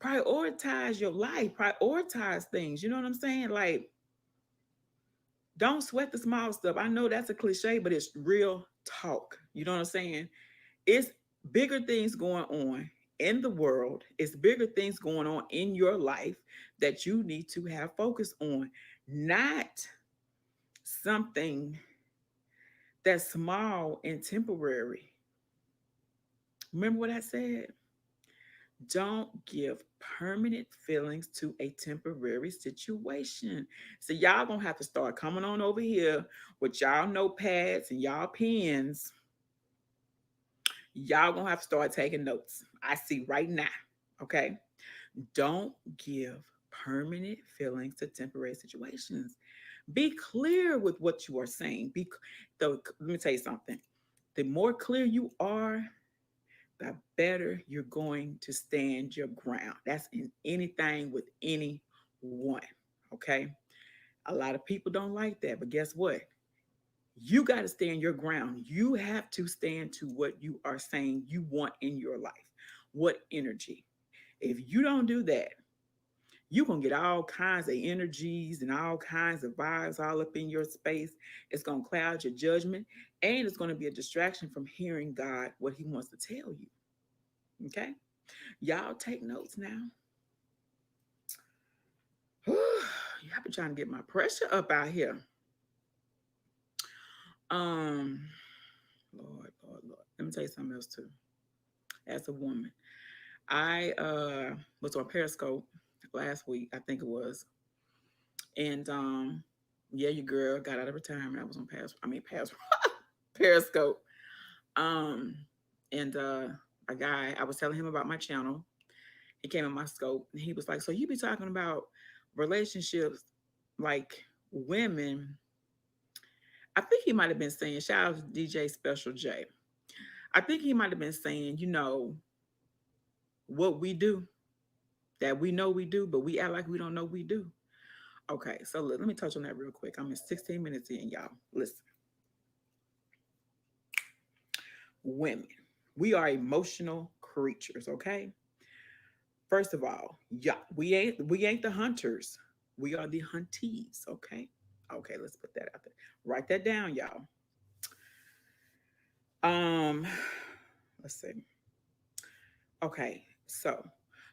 Prioritize your life, prioritize things. You know what I'm saying? Like, don't sweat the small stuff. I know that's a cliche, but it's real talk. You know what I'm saying? It's bigger things going on in the world. It's bigger things going on in your life that you need to have focus on, not something that's small and temporary. Remember what I said? Don't give permanent feelings to a temporary situation. So y'all gonna have to start coming on over here with y'all notepads and y'all pens. Y'all gonna have to start taking notes. I see right now. Okay. Don't give permanent feelings to temporary situations. Be clear with what you are saying. Let me tell you something. The more clear you are, the better you're going to stand your ground. That's in anything with anyone. Okay. A lot of people don't like that, but guess what? You got to stand your ground. You have to stand to what you are saying you want in your life. What energy? If you don't do that, you're going to get all kinds of energies and all kinds of vibes all up in your space. It's going to cloud your judgment and it's going to be a distraction from hearing God, what He wants to tell you. Okay? Y'all take notes now. Y'all be trying to get my pressure up out here. Um, Lord, Lord, Lord. Let me tell you something else too. As a woman, I was on Periscope last week, I think it was, and yeah, your girl got out of retirement. I was on Periscope. Um, and a guy, I was telling him about my channel. He came in my scope, and he was like, "So you be talking about relationships like women?" I think he might have been saying, shout out to DJ Special J. I think he might have been saying, what we do, that we know we do, but we act like we don't know we do. Okay, so let me touch on that real quick. I'm in 16 minutes in, y'all. Listen, women, we are emotional creatures, okay? First of all, yeah, we ain't the hunters. We are the huntees, okay? Okay, let's put that out there. Write that down, y'all. Um, let's see. Okay, so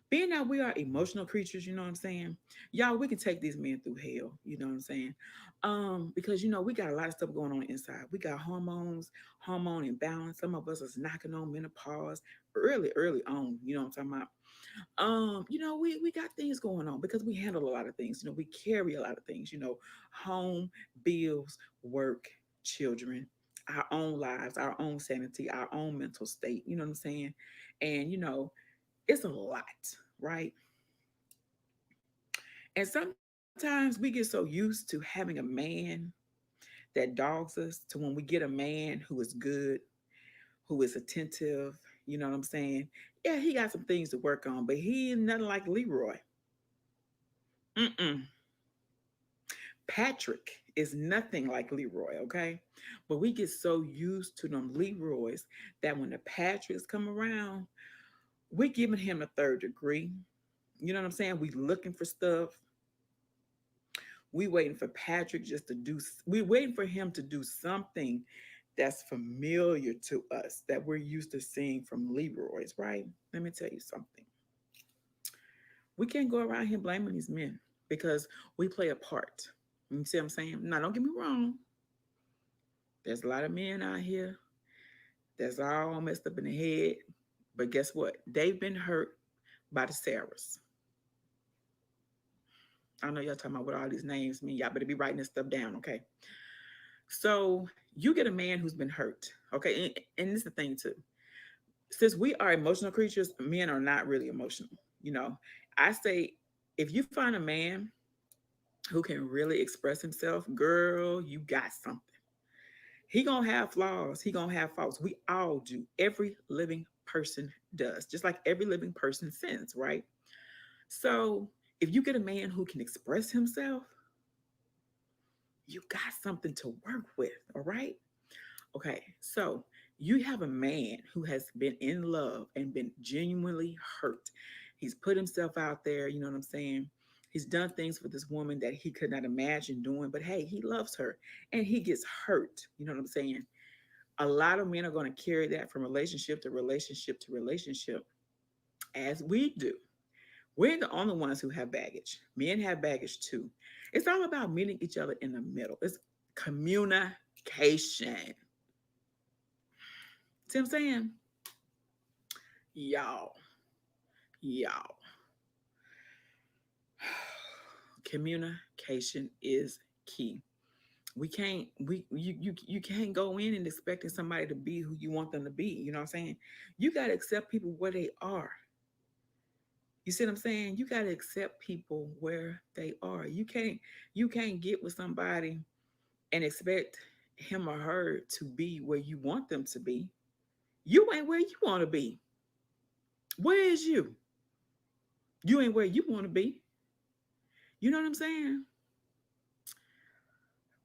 being that we are emotional creatures, you know what I'm saying? Y'all, we can take these men through hell, you know what I'm saying? Because we got a lot of stuff going on inside. We got hormone imbalance. Some of us is knocking on menopause early, early on, you know what I'm talking about? We got things going on because we handle a lot of things, we carry a lot of things, home, bills, work, children, our own lives, our own sanity, our own mental state, you know what I'm saying? And It's a lot, right? And sometimes we get so used to having a man that dogs us to when we get a man who is good, who is attentive, you know what I'm saying? Yeah, he got some things to work on, but he ain't nothing like Leroy. Mm-mm. Patrick is nothing like Leroy, okay? But we get so used to them Leroys that when the Patricks come around, we're giving him a third degree. You know what I'm saying? We looking for stuff. We waiting for Patrick just to do. We waiting for him to do something that's familiar to us that we're used to seeing from Leroy's, right? Let me tell you something. We can't go around here blaming these men because we play a part. You see what I'm saying? Now, don't get me wrong. There's a lot of men out here that's all messed up in the head. But guess what? They've been hurt by the Sarahs. I know y'all talking about what all these names mean. Y'all better be writing this stuff down, okay? So you get a man who's been hurt, okay? And this is the thing too. Since we are emotional creatures, men are not really emotional. You know, I say if you find a man who can really express himself, girl, you got something. He gonna have flaws. He gonna have faults. We all do. Every living person does, just like every living person sins, right? So if you get a man who can express himself, you got something to work with, all right? Okay, so you have a man who has been in love and been genuinely hurt. He's put himself out there, you know what I'm saying? He's done things for this woman that he could not imagine doing, but hey, he loves her and he gets hurt, you know what I'm saying? A lot of men are going to carry that from relationship to relationship to relationship, as we do. We're the only ones who have baggage. Men have baggage too. It's all about meeting each other in the middle. It's communication. See what I'm saying? Y'all, y'all. Communication is key. We can't you can't go in and expecting somebody to be who you want them to be. You know what I'm saying? You got to accept people where they are. You see what I'm saying? You got to accept people where they are. You can't get with somebody and expect him or her to be where you want them to be. You ain't where you want to be. Where is you? You ain't where you want to be. You know what I'm saying?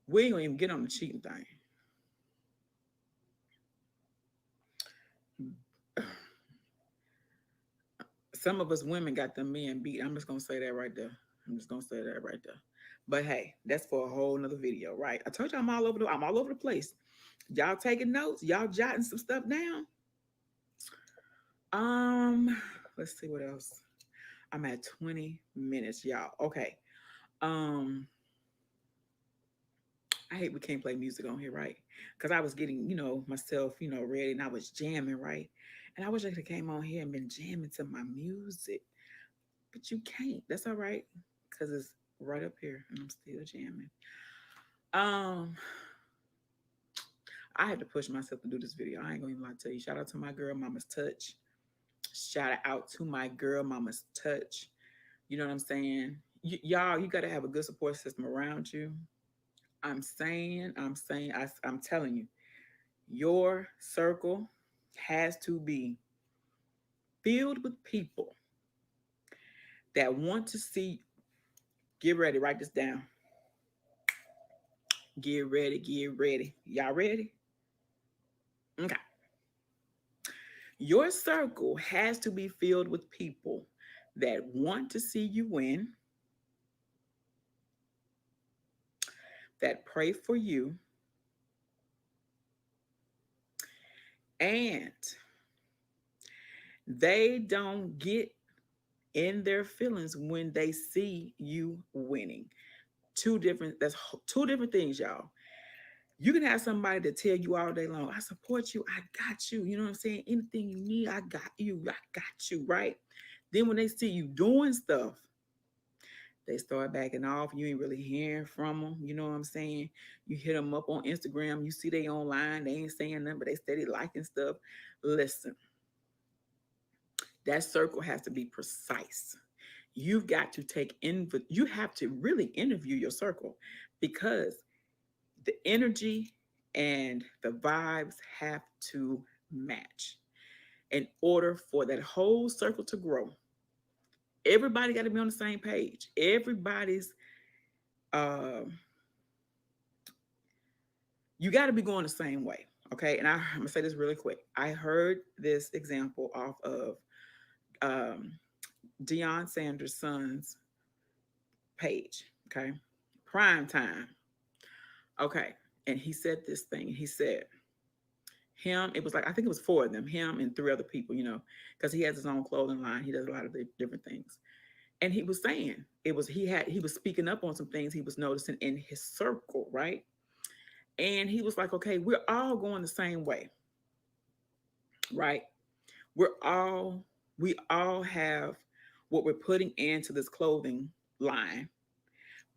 We ain't gonna even get on the cheating thing. Some of us women got them men beat. I'm just gonna say that right there. I'm just gonna say that right there. But hey, that's for a whole nother video, right? I told you I'm all over the place. Y'all taking notes, y'all jotting some stuff down. Um, let's see what else. I'm at 20 minutes, y'all. Okay. Um, I hate we can't play music on here, right? Because I was getting, myself, ready and I was jamming, right? And I wish I could have came on here and been jamming to my music. But you can't. That's all right. Because it's right up here and I'm still jamming. Um, I had to push myself to do this video. I ain't gonna even lie to you. Shout out to my girl, Mama's Touch. Shout out to my girl, Mama's Touch. You know what I'm saying? Y'all, you got to have a good support system around you. I'm telling you, your circle has to be filled with people that want to see. Get ready, write this down. Get ready, get ready. Y'all ready? Okay. Your circle has to be filled with people that want to see you win, that pray for you, and they don't get in their feelings when they see you winning. Two different things, y'all. You can have somebody to tell you all day long, I support you, I got you. You know what I'm saying? Anything you need, I got you, right? Then when they see you doing stuff, they start backing off. You ain't really hearing from them. You know what I'm saying? You hit them up on Instagram. You see they online. They ain't saying nothing, but they steady liking stuff. Listen, That circle has to be precise. You've got to you have to really interview your circle, because the energy and the vibes have to match in order for that whole circle to grow. Everybody got to be on the same page. Everybody's um you got to be going the same way. Okay. And I'm going to say this really quick. I heard this example off of um, Deion Sanders' son's page. Okay. Prime time. Okay. And he said this thing. He said, it was like, I think it was four of them, him and three other people, because he has his own clothing line. He does a lot of different things. And he was saying, he was speaking up on some things he was noticing in his circle, right? And he was like, okay, we're all going the same way, right? We're all we all have what we're putting into this clothing line,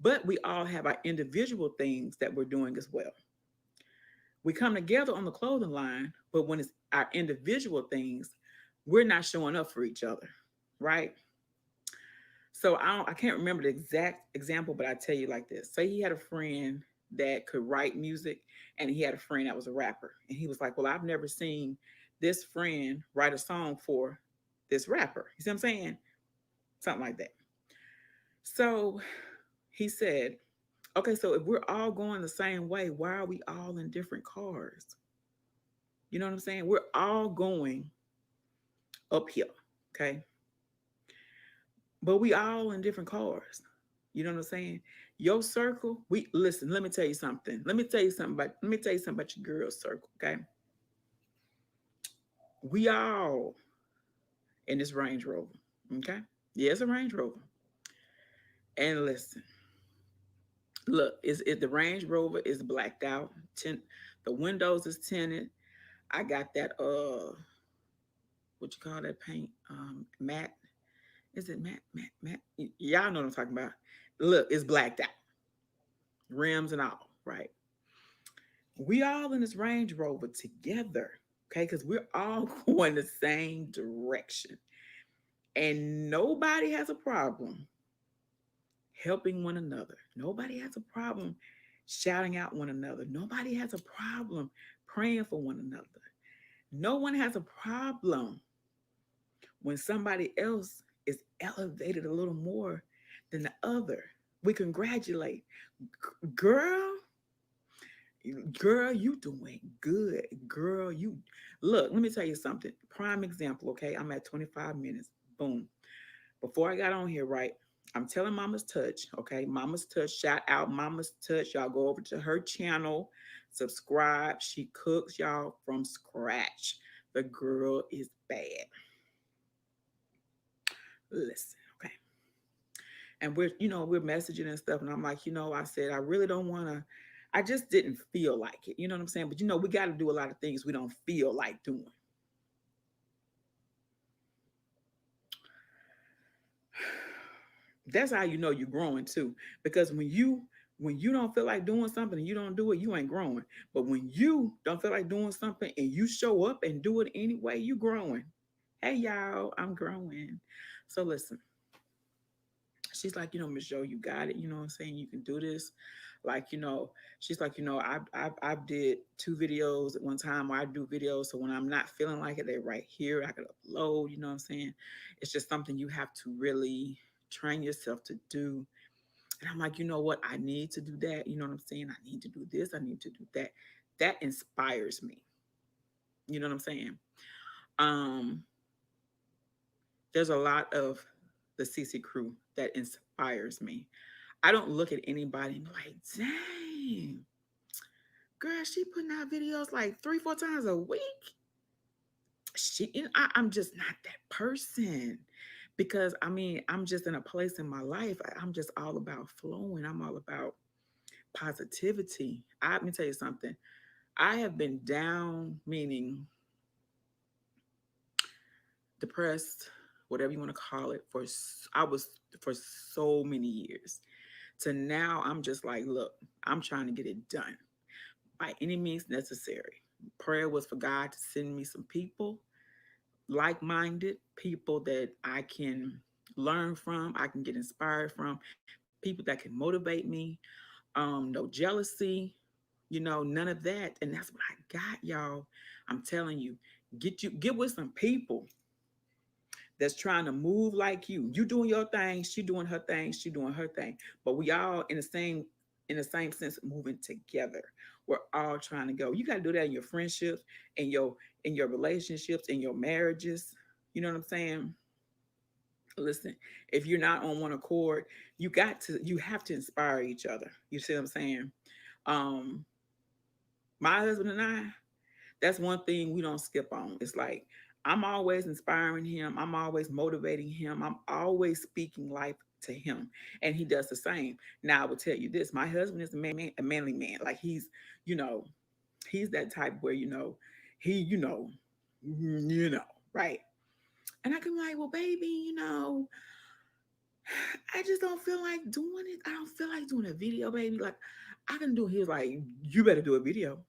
but we all have our individual things that we're doing as well. We come together on the clothing line, but when it's our individual things, we're not showing up for each other, right? So I can't remember the exact example, but I tell you like this. Say he had a friend that could write music, and he had a friend that was a rapper. And he was like, well, I've never seen this friend write a song for this rapper. You see what I'm saying? Something like that. So he said, okay, so if we're all going the same way, why are we all in different cars? You know what I'm saying? We're all going uphill, okay? But we all in different cars. You know what I'm saying? Your circle, we listen, let me tell you something. Let me tell you something about your girl's circle, okay? We all in this Range Rover, okay? Yeah, it's a Range Rover. And listen, look, the Range Rover is blacked out. The windows is tinted. I got that what you call that paint? Matte. Is it matte? Y'all know what I'm talking about. Look, it's blacked out. Rims and all, right? We all in this Range Rover together, okay? Because we're all going the same direction. And nobody has a problem helping one another. Nobody has a problem shouting out one another. Nobody has a problem praying for one another. No one has a problem when somebody else is elevated a little more than the other. We congratulate. Girl, girl, you doing good. Girl, you look, let me tell you something. Prime example, okay? I'm at 25 minutes. Boom. Before I got on here, right? I'm telling Mama's Touch, okay? Mama's Touch, shout out Mama's Touch. Y'all go over to her channel, subscribe. She cooks y'all from scratch. The girl is bad. Listen, okay. And we're messaging and stuff. And I'm like, I said, I really don't want to, I just didn't feel like it. You know what I'm saying? But we got to do a lot of things we don't feel like doing. That's how you know you're growing too. Because when you don't feel like doing something and you don't do it, you ain't growing. But when you don't feel like doing something and you show up and do it anyway, you growing. Hey y'all, I'm growing. So listen, she's like, Miss Joe, you got it. You know what I'm saying? You can do this. Like, she's like, I did 2 videos at one time where I do videos. So when I'm not feeling like it, they're right here. I could upload, you know what I'm saying? It's just something you have to really train yourself to do. And I'm like, you know what? I need to do that. You know what I'm saying? I need to do this. I need to do that. That inspires me. You know what I'm saying? Um, there's a lot of the CC crew that inspires me. I don't look at anybody and be like, dang, girl, she putting out videos like 3, 4 times a week. I'm just not that person, because I'm just in a place in my life. I'm just all about flowing. I'm all about positivity. Let me tell you something. I have been down, meaning depressed, whatever you want to call it, I was for so many years. To now, I'm just like, look, I'm trying to get it done by any means necessary. Prayer was for God to send me some people like-minded people that I can learn from, I can get inspired from, people that can motivate me. No jealousy, none of that. And that's what I got, y'all. I'm telling you, get with some people that's trying to move like you. You doing your thing, she doing her thing, she doing her thing. But we all in the same sense moving together. We're all trying to go. You got to do that in your friendships, in your relationships, in your marriages. You know what I'm saying? Listen, if you're not on one accord, you have to inspire each other. You see what I'm saying? Um, my husband and I, that's one thing we don't skip on. It's like I'm always inspiring him. I'm always motivating him. I'm always speaking life to him, and he does the same. Now, I will tell you this: my husband is a manly man. Like you know, he's that type where right. And I can be like, well, baby, I just don't feel like doing it. I don't feel like doing a video, baby. Like I can do. He was like, you better do a video.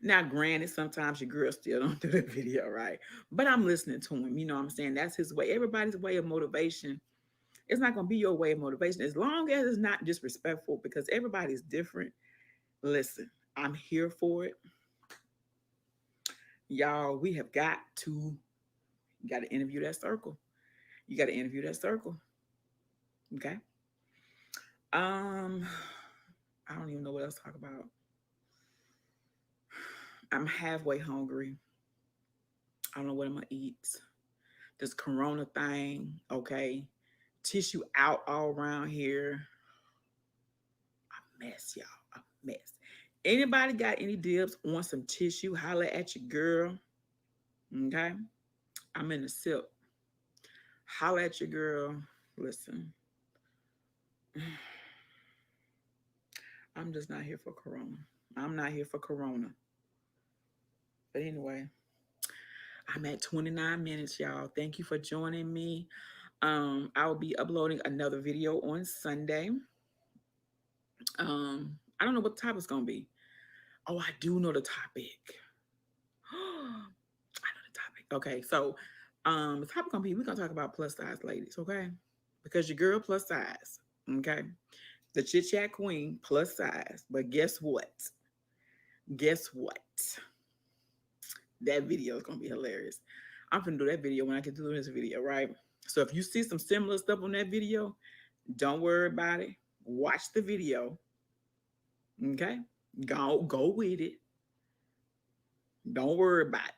Now, granted, sometimes your girl still don't do the video, right? But I'm listening to him. You know what I'm saying? That's his way. Everybody's way of motivation. It's not going to be your way of motivation as long as it's not disrespectful because everybody's different. Listen, I'm here for it. Y'all, we have got to interview that circle. You got to interview that circle. Okay. Um, I don't even know what else to talk about. I'm halfway hungry. I don't know what I'm going to eat. This corona thing, okay? Tissue out all around here. A mess, y'all. A mess. Anybody got any dibs on some tissue? Holla at your girl. Okay. I'm in the sip. Holla at your girl. Listen. I'm just not here for corona. I'm not here for corona. But anyway, I'm at 29 minutes, y'all. Thank you for joining me. I will be uploading another video on Sunday. I don't know what the topic's gonna be. Oh, I do know the topic. I know the topic. Okay, so the topic gonna be we're gonna talk about plus size ladies, okay? Because your girl plus size, okay? The chit chat queen plus size. But guess what? Guess what? That video is gonna be hilarious. I'm gonna do that video when I get through this video, right? So if you see some similar stuff on that video, don't worry about it. Watch the video, okay? Go with it. Don't worry about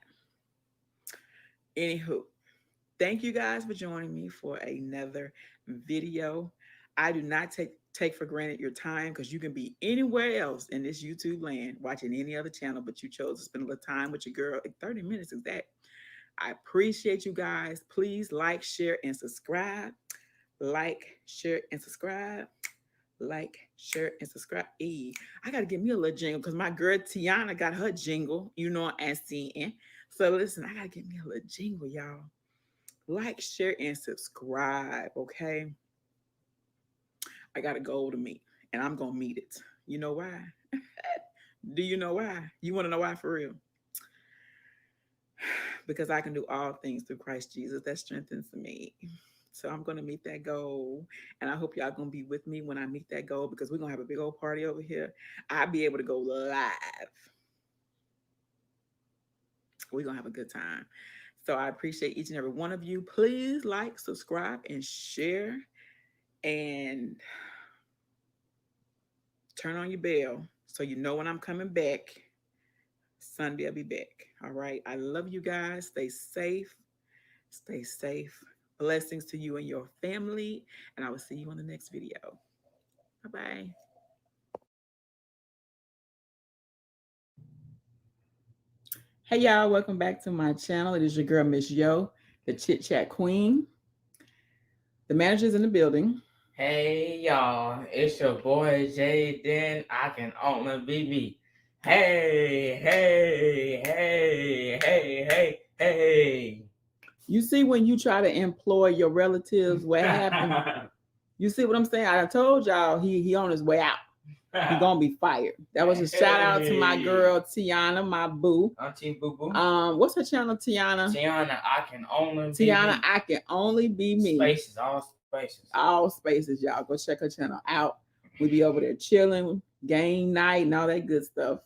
it. Anywho, thank you guys for joining me for another video. I do not take for granted your time because you can be anywhere else in this YouTube land watching any other channel, but you chose to spend a little time with your girl. 30 minutes is that. I appreciate you guys. Please like, share, and subscribe. Like, share, and subscribe. Like, share, and subscribe. I got to get me a little jingle because my girl Tiana got her jingle, and seeing. So listen, I got to get me a little jingle, y'all. Like, share, and subscribe, okay? I got a goal to meet, and I'm going to meet it. You know why? Do you know why? You want to know why for real? Because I can do all things through Christ Jesus that strengthens me. So I'm going to meet that goal. And I hope y'all going to be with me when I meet that goal because we're going to have a big old party over here. I'll be able to go live. We're going to have a good time. So I appreciate each and every one of you. Please like, subscribe, and share. And turn on your bell so you know when I'm coming back. Sunday, I'll be back. All right. I love you guys. Stay safe. Stay safe. Blessings to you and your family. And I will see you on the next video. Bye bye. Hey, y'all. Welcome back to my channel. It is your girl, Miss Yo, the Chit Chat Queen. The manager's in the building. Hey y'all, it's your boy Jaden. I can only be me. Hey, hey, hey, hey, hey, hey. You see when you try to employ your relatives, what happened? You see what I'm saying? I told y'all he on his way out. He gonna be fired. That was a shout out to my girl Tiana, my boo. Auntie Boo Boo. What's her channel, Tiana? Tiana, I can only be Tiana, me. I can only be me. Spaces, all spaces. All spaces, y'all. Go check her channel out. We be over there chilling, game night, and all that good stuff.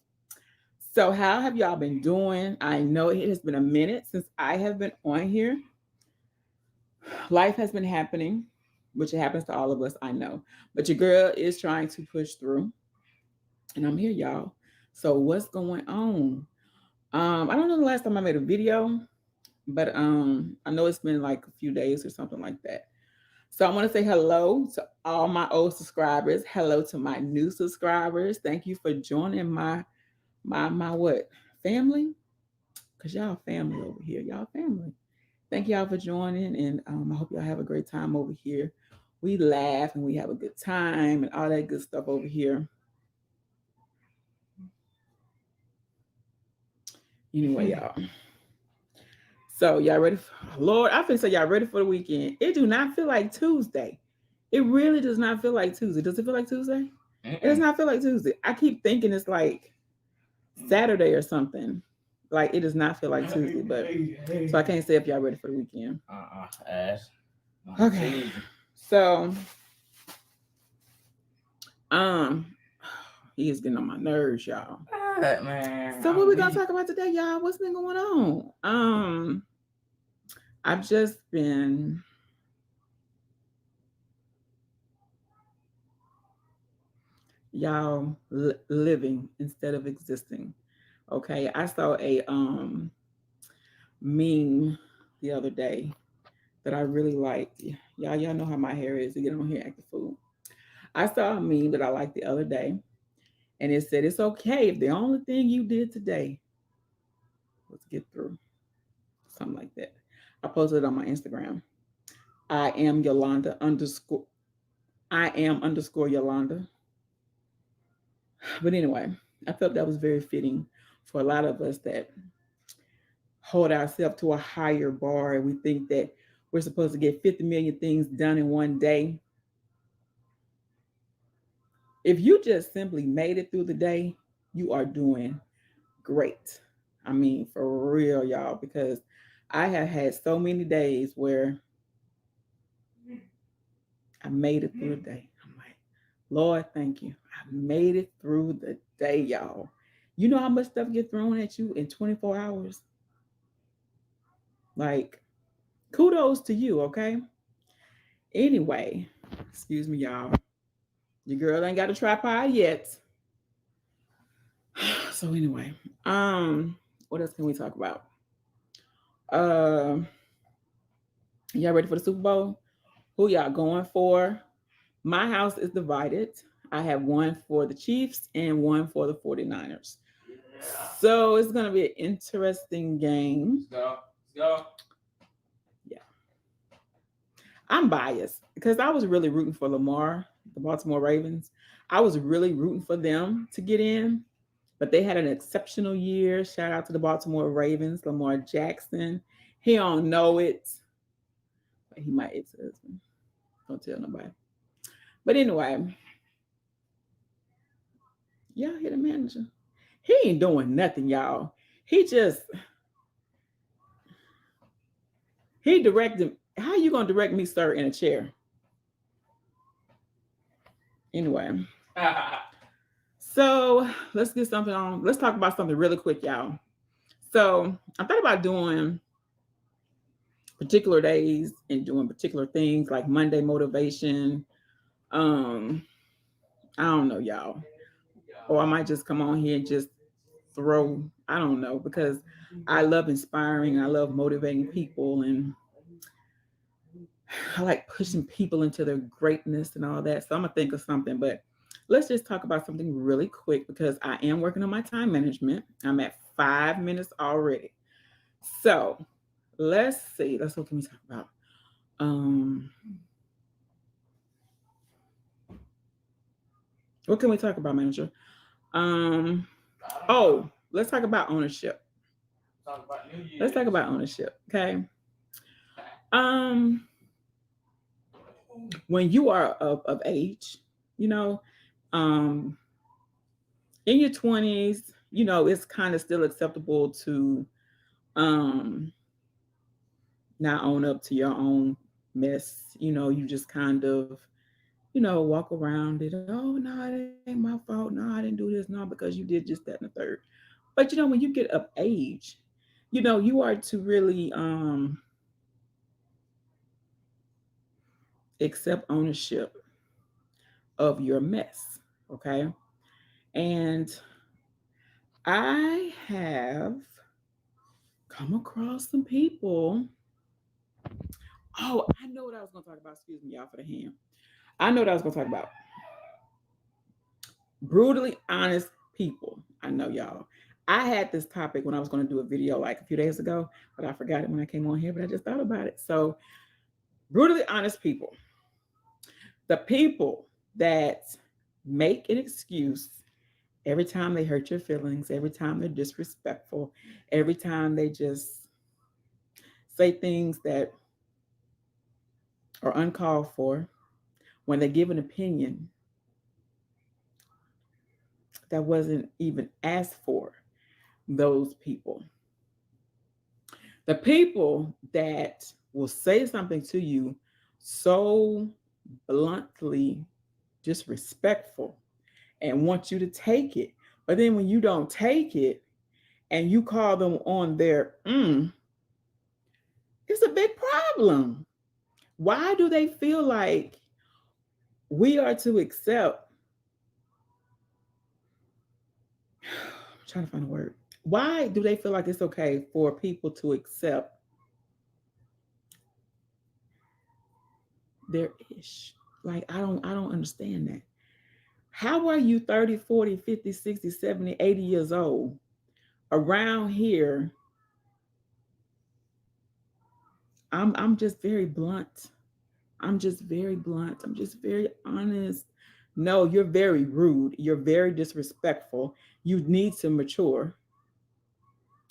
So, how have y'all been doing? I know it has been a minute since I have been on here. Life has been happening, which it happens to all of us, I know. But your girl is trying to push through, and I'm here, y'all. So, what's going on? I don't know the last time I made a video, but I know it's been like a few days or something like that. So I want to say hello to all my old subscribers. Hello to my new subscribers. Thank you for joining my what family? Cause y'all family over here. Y'all family. Thank y'all for joining, and I hope y'all have a great time over here. We laugh and we have a good time and all that good stuff over here. Anyway, y'all. So y'all ready? Lord, I feel so y'all ready for the weekend. It do not feel like Tuesday. It really does not feel like Tuesday. Does it feel like Tuesday? It does not feel like Tuesday. I keep thinking it's like Saturday or something. Like it does not feel like Tuesday, but so I can't say if y'all ready for the weekend. Ass. Okay. So he is getting on my nerves, y'all. Man. So what we gonna talk about today, y'all? What's been going on? I've just been y'all living instead of existing. Okay, I saw a meme the other day that I really liked. Y'all know how my hair is to get on here acting fool. I saw a meme that I liked the other day, and it said it's okay if the only thing you did today was get through. Something like that. I posted it on my Instagram. I am Yolanda underscore I am underscore Yolanda. But anyway, I felt that was very fitting for a lot of us that hold ourselves to a higher bar and we think that we're supposed to get 50 million things done in one day. If you just simply made it through the day, you are doing great. I mean, for real, y'all, because I have had so many days where I made it through the day. I'm like, Lord, thank you. I made it through the day, y'all. You know how much stuff get thrown at you in 24 hours? Like, kudos to you, okay? Anyway, excuse me, y'all. Your girl ain't got a tripod yet. So anyway, what else can we talk about? Um, y'all ready for the Super Bowl? Who y'all going for? My house is divided. I have one for the Chiefs and one for the 49ers. So it's gonna be an interesting game. Let's go. Yeah. I'm biased because I was really rooting for Lamar, the Baltimore Ravens. I was really rooting for them to get in, but they had an exceptional year. Shout out to the Baltimore Ravens, Lamar Jackson. He don't know it. But he might ex-husband. Don't tell nobody. But anyway, y'all hear the manager? He ain't doing nothing, y'all. He directed. How you gonna direct me, sir, in a chair? Anyway. So let's get something on. Let's talk about something really quick, y'all. So I thought about doing particular days and doing particular things like Monday motivation. Um, I don't know, y'all. Or I might just come on here and just throw, I don't know, because I love inspiring, I love motivating people, and I like pushing people into their greatness and all that. So I'm gonna think of something, but let's just talk about something really quick because I am working on my time management. I'm at 5 minutes already. So let's see. Let's what can we talk about? What can we talk about, manager? Let's talk about ownership. Let's talk about ownership. Okay. Um, when you are of age, you know, in your 20s, it's kind of still acceptable to um not own up to your own mess. You just kind of, walk around it. Oh no, it ain't my fault. No, I didn't do this. No, because you did just that and the third. But when you get of age, you are to really accept ownership of your mess. Okay. And I have come across some people. Oh, I know what I was going to talk about. Excuse me, y'all, for the hand. I know what I was going to talk about. Brutally honest people. I know, y'all. I had this topic when I was going to do a video like a few days ago, but I forgot it when I came on here, but I just thought about it. So, brutally honest people. The people that make an excuse every time they hurt your feelings, every time they're disrespectful, every time they just say things that are uncalled for, when they give an opinion that wasn't even asked for, those people. The people that will say something to you so bluntly disrespectful and want you to take it. But then when you don't take it and you call them on their it's a big problem. Why do they feel like we are to accept? I'm trying to find a word. Why do they feel like it's okay for people to accept their ish? Like I don't understand that. How are you 30, 40, 50, 60, 70, 80 years old around here? I'm just very blunt. I'm just very blunt. I'm just very honest. No, you're very rude. You're very disrespectful. You need to mature.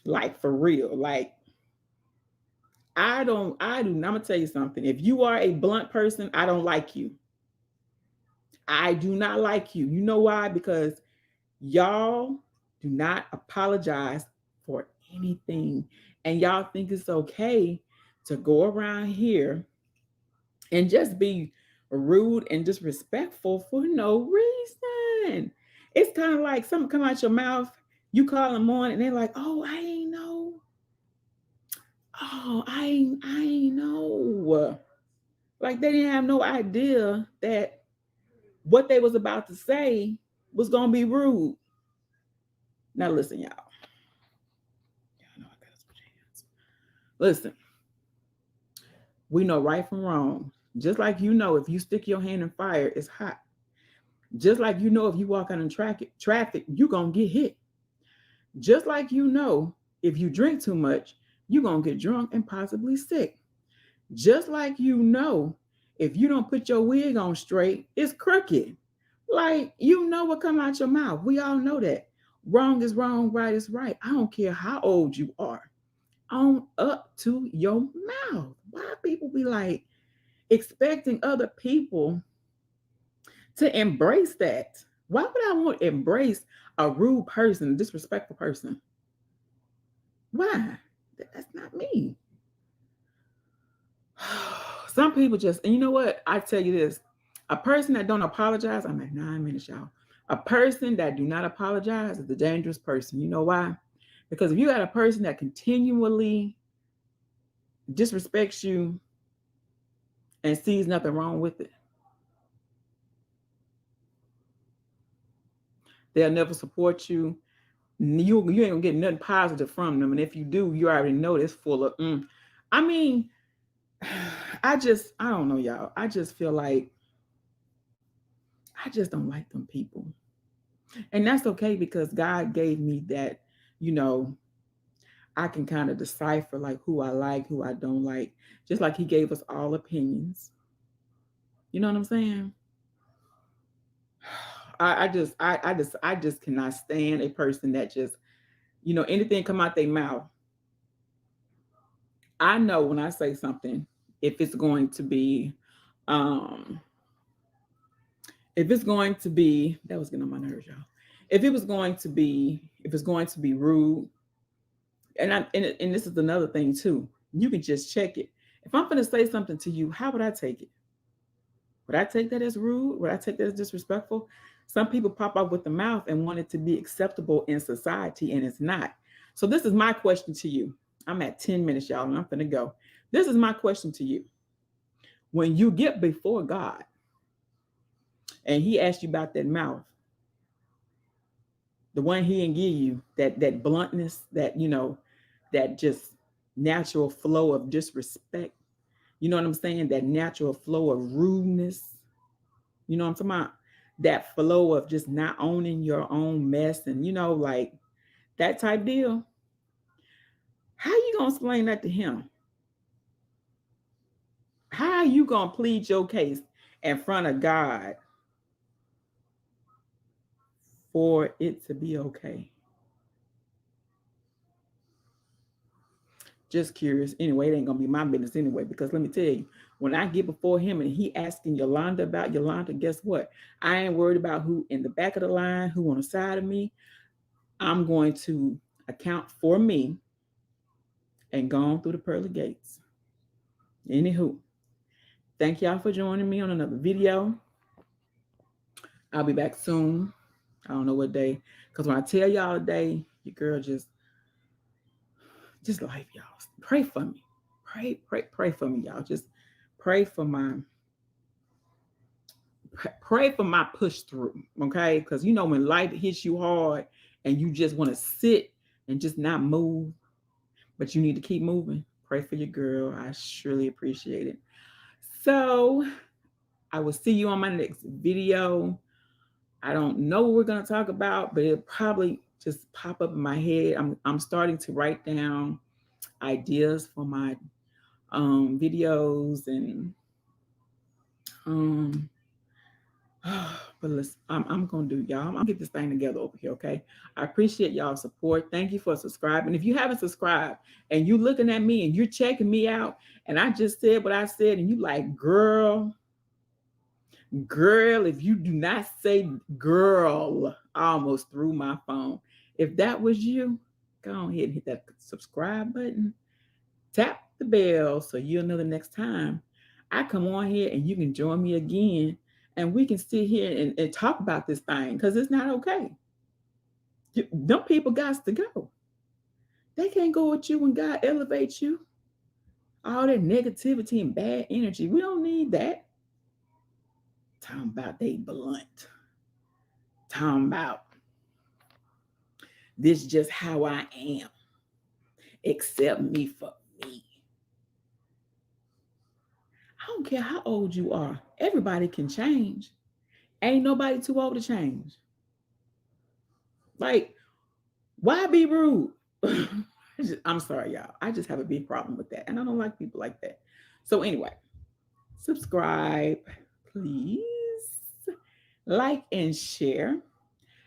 Like for real. Like I do. I'm gonna tell you something. If you are a blunt person, I don't like you. I do not like you. You know why? Because y'all do not apologize for anything. And y'all think it's okay to go around here and just be rude and disrespectful for no reason. It's kind of like something come out your mouth, you call them on, and they're like, "Oh, I ain't know. Oh, I ain't know." Like they didn't have no idea that what they was about to say was gonna be rude. Now listen, y'all. Y'all know I gotta switch hands. Listen, we know right from wrong. Just like if you stick your hand in fire, it's hot. Just like if you walk out in traffic, you're gonna get hit. Just like if you drink too much, you're gonna get drunk and possibly sick. Just like if you don't put your wig on straight, it's crooked. Like what come out your mouth. We all know that. Wrong is wrong, right is right. I don't care how old you are. On up to your mouth. Why people be like expecting other people to embrace that? Why would I want to embrace a rude person, a disrespectful person? Why? That's not me. Some people just, and you know what? I tell you this, a person that don't apologize, I'm at 9 minutes, y'all. A person that do not apologize is a dangerous person. You know why? Because if you got a person that continually disrespects you and sees nothing wrong with it, they'll never support you. You ain't gonna get nothing positive from them. And if you do, you already know it's full of I mean, I don't know, y'all. I just feel like I just don't like them people. And that's okay because God gave me that, you know, I can kind of decipher like who I like, who I don't like, just like He gave us all opinions. You know what I'm saying? I just cannot stand a person that just, anything come out their mouth. I know when I say something, if it's going to be, um, if it's going to be, that was getting on my nerves, y'all. If it was going to be, if it's going to be rude, and this is another thing too, you can just check it. If I'm going to say something to you, how would I take it? Would I take that as rude? Would I take that as disrespectful? Some people pop up with the mouth and want it to be acceptable in society, and it's not. So this is my question to you. I'm at 10 minutes, y'all, and I'm going to go. This is my question to you. When you get before God and He asks you about that mouth, the one He didn't give you, that bluntness, that that just natural flow of disrespect. You know what I'm saying? That natural flow of rudeness. You know what I'm talking about? That flow of just not owning your own mess, and like that type deal. How you gonna explain that to him? How are you gonna plead your case in front of God for it to be okay? Just curious. Anyway, it ain't gonna be my business anyway, because let me tell you, when I get before him and he asking Yolanda about Yolanda, guess what? I ain't worried about who in the back of the line, who on the side of me. I'm going to account for me and go on through the pearly gates. Anywho, thank y'all for joining me on another video. I'll be back soon. I don't know what day, because when I tell y'all a day, your girl just life, y'all. Pray for me. Pray for me, y'all. Just pray for my pray for my push through, okay? Because when life hits you hard and you just want to sit and just not move, but you need to keep moving. Pray for your girl. I surely appreciate it. So I will see you on my next video. I don't know what we're gonna talk about, but it'll probably just pop up in my head. I'm starting to write down ideas for my videos, and um but listen, I'm gonna do, y'all. I'm gonna get this thing together over here, okay? I appreciate y'all's support. Thank you for subscribing. If you haven't subscribed and you looking at me and you're checking me out, and I just said what I said, and you like, girl, if you do not say girl, I almost threw my phone. If that was you, go ahead and hit that subscribe button. Tap the bell so you'll know the next time I come on here, and you can join me again, and we can sit here and talk about this thing, because it's not okay. Them people got to go. They can't go with you when God elevates you. All that negativity and bad energy, we don't need that. Talking about they blunt. Talking about this just how I am. Accept me for me. I don't care how old you are. Everybody can change. Ain't nobody too old to change. Like, why be rude? I'm sorry, y'all. I just have a big problem with that. And I don't like people like that. So, anyway, subscribe, please. Like and share.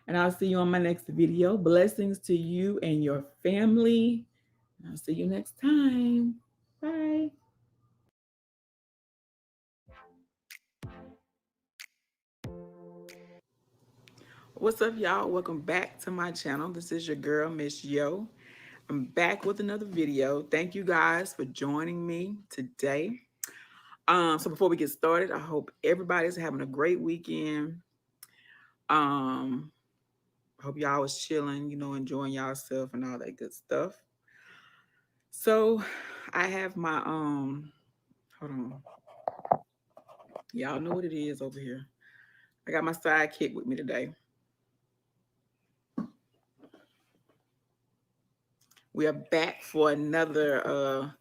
And I'll see you on my next video. Blessings to you and your family. I'll see you next time. Bye. What's up, y'all? Welcome back to my channel. This is your girl, Miss Yo. I'm back with another video. Thank you guys for joining me today. So before we get started, I hope everybody's having a great weekend. Hope y'all was chilling, enjoying yourself and all that good stuff. So I have my hold on. Y'all know what it is over here. I got my sidekick with me today. We are back for another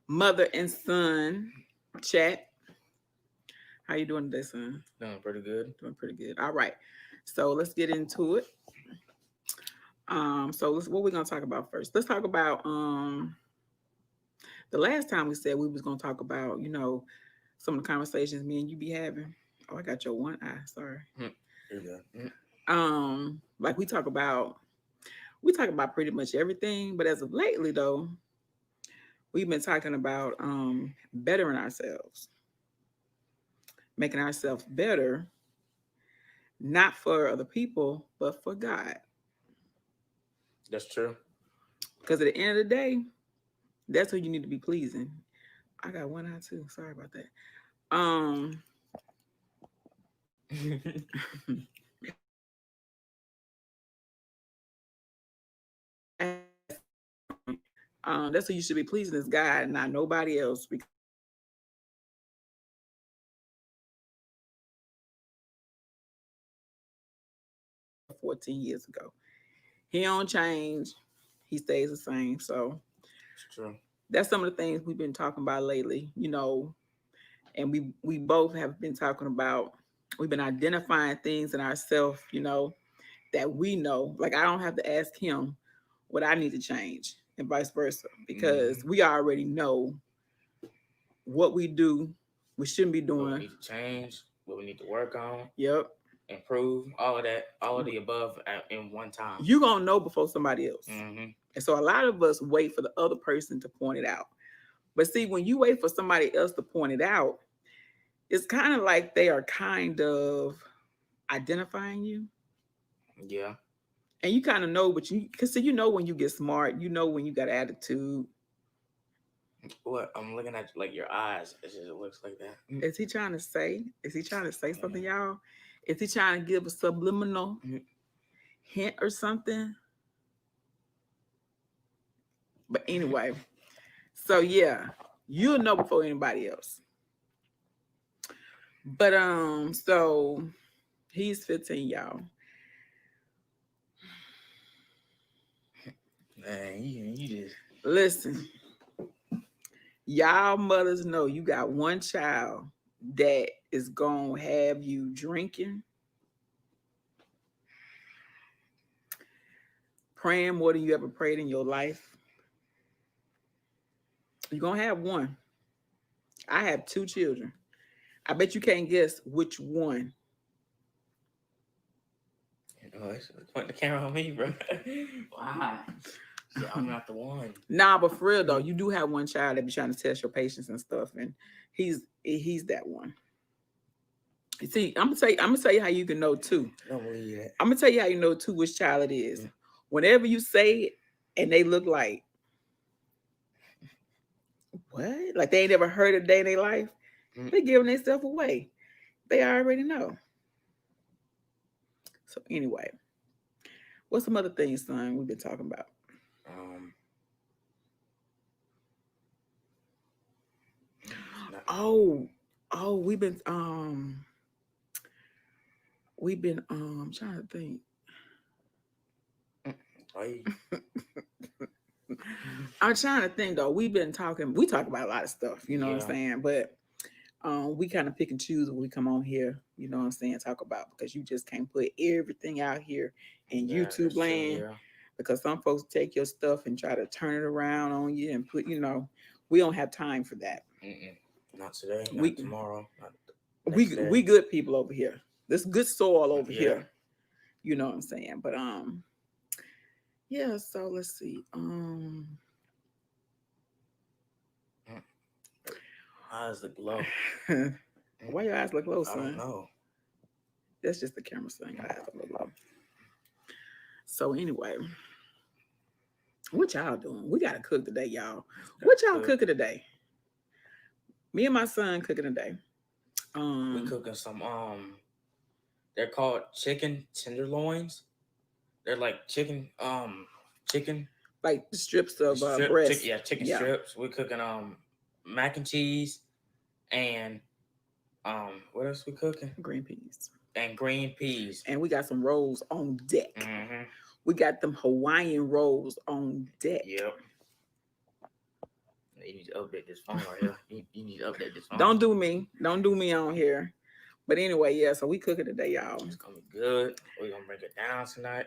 mother and son chat. How you doing today, son? Doing pretty good. Doing pretty good. All right. So let's get into it. So what we're gonna talk about first? Let's talk about the last time we said we was gonna talk about, some of the conversations me and you be having. Oh, I got your one eye. Sorry. Like we talk about pretty much everything, but as of lately though, we've been talking about bettering ourselves, making ourselves better, not for other people, but for God. That's true. Because at the end of the day, that's who you need to be pleasing. I got one eye too. Sorry about that. Um, that's who you should be pleasing is God, not nobody else. Because 14 years ago, he don't change. He stays the same. So It's true. that's some of the things we've been talking about lately. And we both have been talking about. We've been identifying things in ourselves. That we know. Like I don't have to ask him what I need to change, and vice versa, because Mm-hmm. we already know what we do, we shouldn't be What we doing. need to change, what we need to work on, Yep. improve, all of that, all of the above in one time. You gonna know before somebody else. Mm-hmm. And so a lot of us wait for the other person to point it out. But see, when you wait for somebody else to point it out, it's kind of like they are kind of identifying you. Yeah. And you kind of know, but because see, when you get smart, when you got attitude. What I'm looking at, like your eyes, it looks like that. Is he trying to say? Is he trying to say something, Yeah. y'all? Is he trying to give a subliminal Mhm. hint or something? But anyway, so yeah, you'll know before anybody else. But so he's 15, y'all. Man, you just Listen, y'all mothers know you got one child that is gonna have you drinking, praying more than you ever prayed in your life. You're gonna have one. I have two children. I bet you can't guess which one. it's point the camera on me, bro. Why? See, I'm not the one. Nah, but for real though, you do have one child that be trying to test your patience and stuff, and he's that one. See, I'm gonna tell you how you can know too. I don't believe that. I'm gonna tell you how you know too which child it is. Whenever you say it and they look like what? Like they ain't never heard a day in their life, Mm. they giving themselves away. They already know. So anyway, what's some other things, son, we've been talking about? Um, not, Oh, oh, we've been trying to think. why I'm trying to think though. We talk about a lot of stuff, you know what I'm yeah, saying? But we kind of pick and choose when we come on here, you know what I'm saying, talk about because you just can't put everything out here in yeah, YouTube that's true. land Yeah. because some folks take your stuff and try to turn it around on you and we don't have time for that. Mm-mm. Not today, not We tomorrow, not the next we day. good people over here. This good soil over Yeah. here. You know what I'm saying? But yeah, so let's see. Mm. Eyes look low. Why your eyes look low, I don't son? know. That's just the camera saying your eyes look low. So anyway, what y'all doing? We gotta cook today, y'all. Gotta What y'all cook. cooking today? Me and my son cooking today. We Um, cooking some they're called chicken tenderloins. They're like chicken like strips of strip chicken, breast. yeah, chicken Yeah, strips. We're cooking mac and cheese and what else we cooking? green peas. And green peas. And we got some rolls on deck. Mm-hmm. We got them Hawaiian rolls on deck. Yep. You need to update this phone right here. You need to update this phone. Don't do me. Don't do me on here. But anyway, yeah, so we cooking today, y'all. It's gonna be good. We're gonna break it down tonight.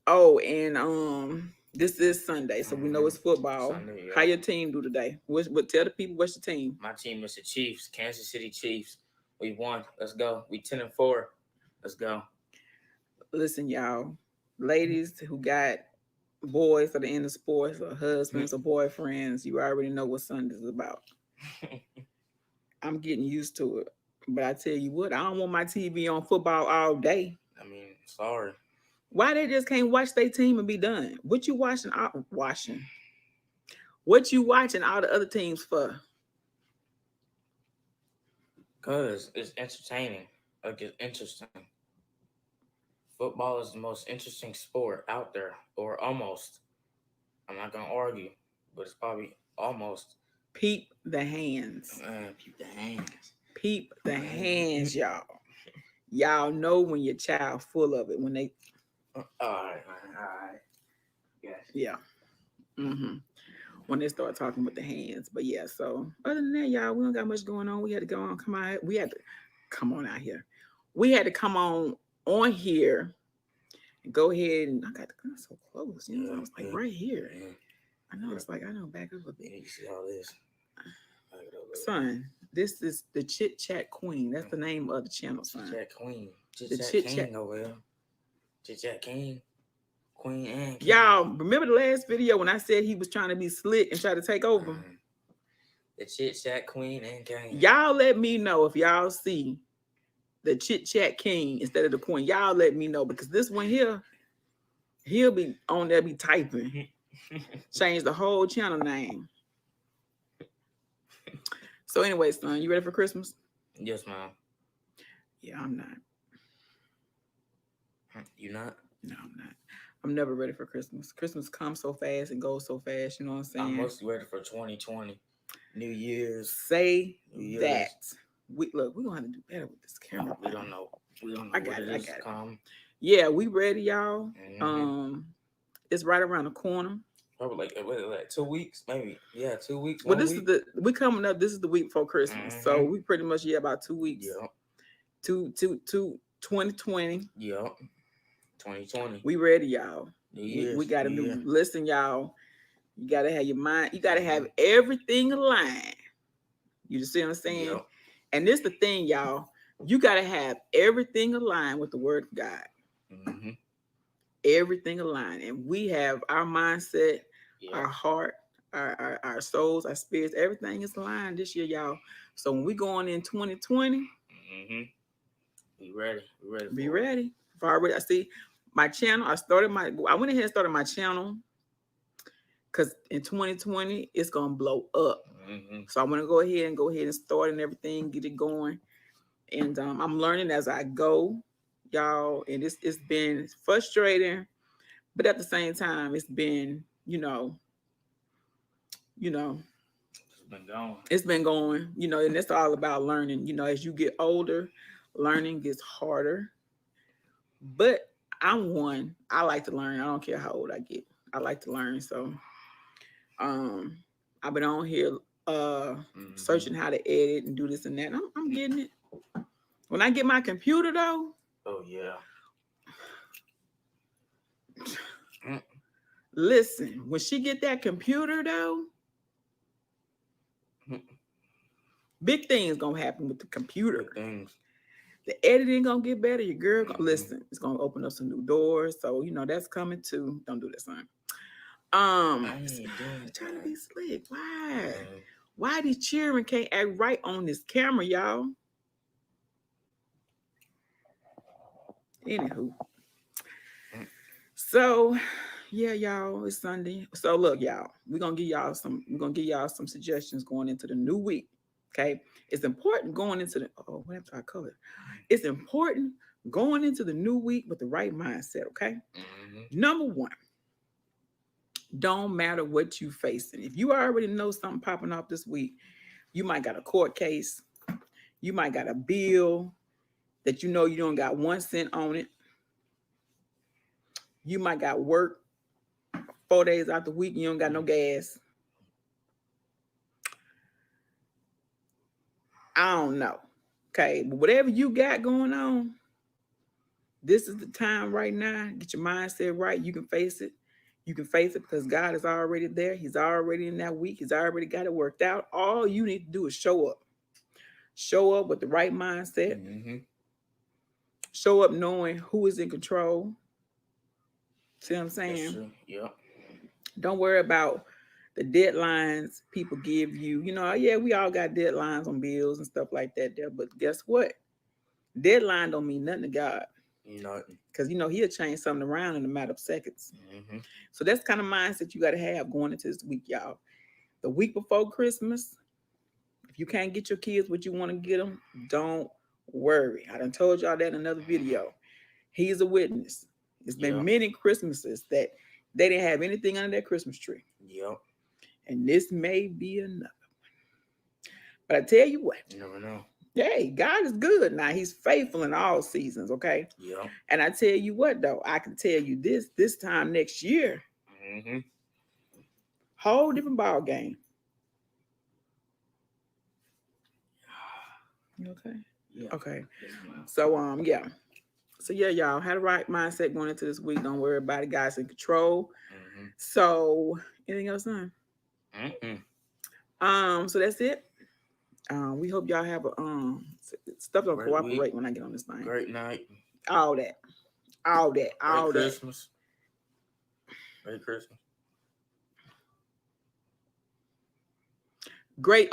Oh, and this is Sunday, so we know Mm-hmm. it's football. Sunday, How yeah. your team do today? What tell the people what's your team? My team is the Chiefs, Kansas City Chiefs. We won. Let's go. We 10-4. Let's go. Listen, y'all, ladies who got boys that are into sports or husbands or boyfriends, you already know what Sunday's about. I'm getting used to it. But I tell you what, I don't want my TV on football all day. I mean, sorry. Why they just can't watch their team and be done? What you watching? Watching. What you watching all the other teams for? Because it's entertaining. Like, it's interesting. Football is the most interesting sport out there, or almost. I'm not gonna argue, but it's probably almost. Peep the hands. Keep the hands. Peep the hands, y'all. Y'all know when your child full of it when they. All right. Yes. Yeah. When they start talking with the hands. But yeah, so other than that, y'all, we don't got much going on. We had to go on, come out. We had to come on out here. We had to come on here and go ahead and I got the gun so close. You know, I was like right here. Yeah. I know it's like I know back up a bit. You see all this. Son, this is the Chit Chat Queen. That's the name of the channel, son. Chit Chat Queen. The Chit Chit Chat Chat King over here. Chit Chat King. Queen and King. Y'all remember the last video when I said he was trying to be slick and try to take over? The Chit Chat Queen and King. Y'all let me know if y'all see the Chit Chat King instead of the Queen. Y'all let me know because this one here, he'll be on there be typing. Change the whole channel name. So anyway, son, you ready for Christmas? Yes, ma'am. Yeah, I'm not. You not? No, I'm not. I'm never ready for Christmas. Christmas comes so fast and goes so fast. You know what I'm saying? I'm mostly ready for 2020. New Year's. Say that. We're gonna have to do better with this camera. We don't know. I got it. Come. Yeah, we ready, y'all. It's right around the corner. Probably like 2 weeks, maybe. Yeah, 2 weeks. Well, we coming up. This is the week before Christmas, so we pretty much about 2 weeks. Yeah. 2020. Yeah. 2020. We ready, y'all. Yes, we got to do. Listen, y'all. You gotta have your mind. You gotta have everything aligned. You see what I'm saying? Yep. And this the thing, y'all. You gotta have everything aligned with the Word of God. Everything aligned, and we have our mindset, our heart, our souls, our spirits. Everything is aligned this year, y'all. So when we going in 2020, be ready. Be ready. I see my channel. I went ahead and started my channel because in 2020 it's gonna blow up. So I want to go ahead and start and everything, get it going. And I'm learning as I go, y'all. And it's been frustrating, but at the same time, it's been, it's been going, and it's all about learning. As you get older, learning gets harder. But I'm one. I like to learn. I don't care how old I get. I like to learn. So I've been on here searching how to edit and do this and that. I'm getting it. When I get my computer though. Oh yeah. Listen, when she get that computer though, big things gonna happen with the computer. Big things. The editing gonna get better. Your girl gonna listen. It's gonna open up some new doors. So that's coming too. Don't do that, son. Trying to be slick. Why? Why these children can't act right on this camera, y'all? Anywho. So yeah, y'all, it's Sunday. So look, y'all, we're gonna give y'all some suggestions going into the new week. Okay. It's important going into what happened to our color? It's important going into the new week with the right mindset. Okay. Number one, don't matter what you facing. If you already know something popping off this week, you might got a court case, you might got a bill that you don't got 1 cent on it. You might got work 4 days out the week, you don't got no gas. I don't know. Okay, but whatever you got going on, this is the time right now. Get your mindset right. You can face it. You can face it because God is already there. He's already in that week. He's already got it worked out. All you need to do is show up. Show up with the right mindset. Show up knowing who is in control. See what I'm saying? Yeah. Don't worry about the deadlines people give you. You know, yeah, we all got deadlines on bills and stuff like that there. But guess what? Deadline don't mean nothing to God. Nothing. Because you know he'll change something around in a matter of seconds. Mm-hmm. So that's kind of mindset you got to have going into this week, y'all. The week before Christmas, if you can't get your kids what you want to get them, don't worry. I done told y'all that in another video. He's a witness. It's been Yep. many Christmases that they didn't have anything under their Christmas tree. Yep. And this may be enough. But I tell you what, You never know. hey, God is good now. He's faithful in all seasons, okay? Yep. And I tell you what, though, I can tell you this time next year, Mm-hmm. whole different ball game. You okay? Yeah. Okay. Yes, ma'am. So yeah. So yeah, y'all had the right mindset going into this week. Don't worry about it. God's in control. Mm-hmm. So anything else on? Mm-mm. So that's it. We hope y'all have a stuff don't Great week. cooperate when I get on this thing. Great night. All that. All that. All Great that. Christmas. Merry Christmas. Great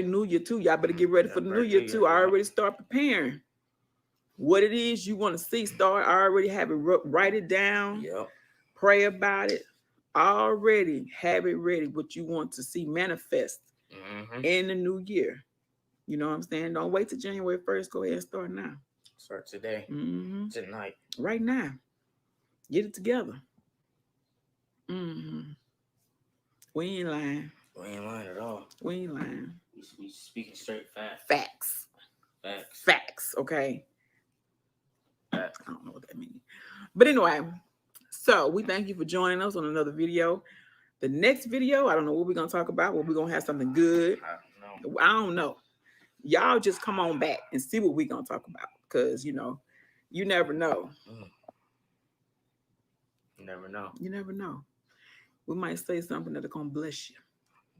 New Year too. Y'all better get ready Yeah, for the New great Year New too. Year, I yeah. already start preparing. What it is you want to see, start. I already have it. Write it down. Yep. Pray about it. Already have it ready. What you want to see manifest Mm-hmm. in the new year. You know what I'm saying? Don't wait till January 1st. Go ahead and start now. Start today. Mm-hmm. Tonight. Right now. Get it together. Mm-hmm. We ain't lying. We ain't lying at all. We ain't lying. We speaking straight facts. Facts. Facts. Facts. Okay. Facts. I don't know what that means. But anyway, so we thank you for joining us on another video. The next video, I don't know what we're going to talk about, but we're going to have something good. I don't know. Y'all just come on back and see what we're going to talk about. Because, you know, you never know. You never know. You never know. We might say something that'll going to bless you.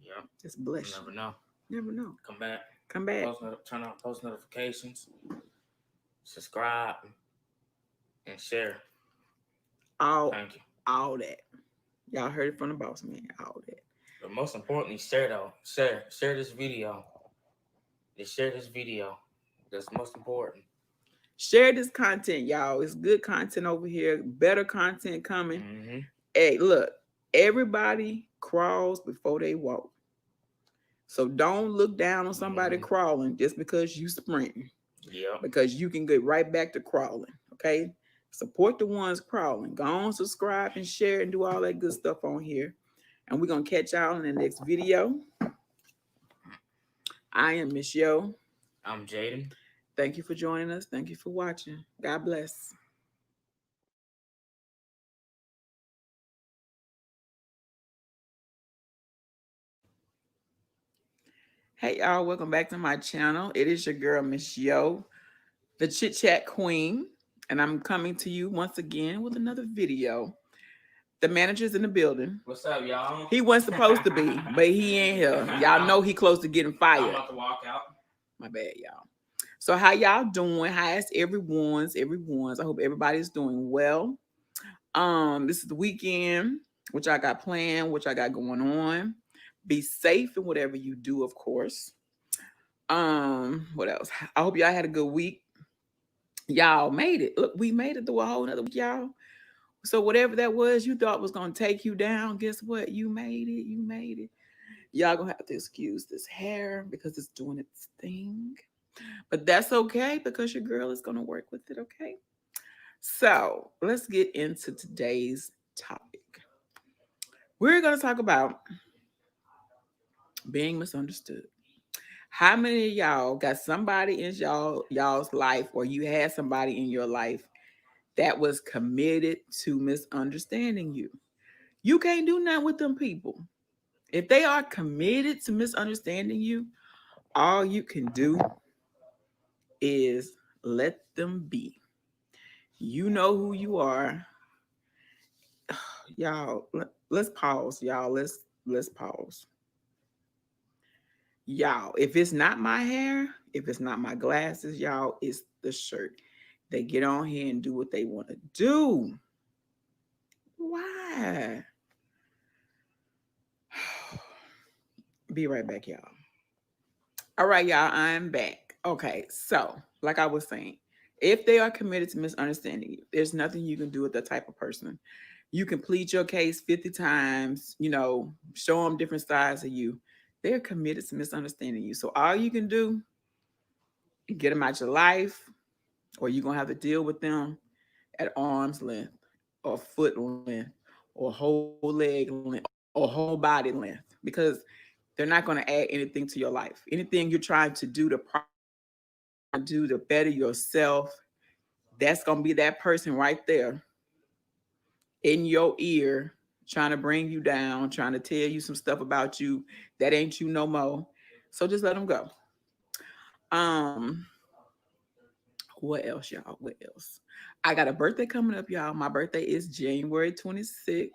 Yeah. Just bless You you. never know. Never know. Come back. Come back. Turn on post notifications. Subscribe. And share. Thank you. All that. Y'all heard it from the boss man. All that. But most importantly, share though. Share this video. Just share this video. That's most important. Share this content, y'all. It's good content over here. Better content coming. Mm-hmm. Hey, look, everybody crawls before they walk. So don't look down on somebody crawling just because you sprinting. Yeah. Because you can get right back to crawling. Okay. Support the ones crawling. Go on, subscribe and share and do all that good stuff on here. And we're going to catch y'all in the next video. I am Miss Yo. I'm Jaden. Thank you for joining us. Thank you for watching. God bless. Hey y'all, welcome back to my channel. It is your girl, Miss Yo, the Chit Chat Queen. And I'm coming to you once again with another video. The manager's in the building. What's up, y'all? He wasn't supposed to be, but he ain't here. Y'all know he close to getting fired. I'm about to walk out. My bad, y'all. So how y'all doing? How is everyone's? I hope everybody's doing well. This is the weekend, which I got planned, which I got going on. Be safe in whatever you do, of course. What else? I hope y'all had a good week. Y'all made it. Look, we made it through a whole nother week, y'all. So whatever that was you thought was gonna take you down, guess what? You made it. You made it. Y'all gonna have to excuse this hair because it's doing its thing. But that's okay because your girl is gonna work with it, okay? So let's get into today's topic. We're gonna talk about being misunderstood. How many of y'all got somebody in y'all's life, or you had somebody in your life that was committed to misunderstanding you? You can't do nothing with them people. If they are committed to misunderstanding you, all you can do is let them be. You know who you are. Y'all, let's pause. Y'all, let's pause. Y'all, if it's not my hair, if it's not my glasses, y'all, it's the shirt. They get on here and do what they want to do. Why? Be right back, y'all. All right, y'all, I'm back. Okay, so like I was saying, if they are committed to misunderstanding you, there's nothing you can do with that type of person. You can plead your case 50 times, show them different sides of you. They're committed to misunderstanding you. So all you can do, get them out your life, or you're going to have to deal with them at arm's length or foot length or whole leg length or whole body length because they're not going to add anything to your life. Anything you're trying to do to do to better yourself, that's going to be that person right there in your ear trying to bring you down, trying to tell you some stuff about you that ain't you no more. So just let them go. Um, what else, y'all? What else? I got a birthday coming up, y'all. My birthday is January 26th.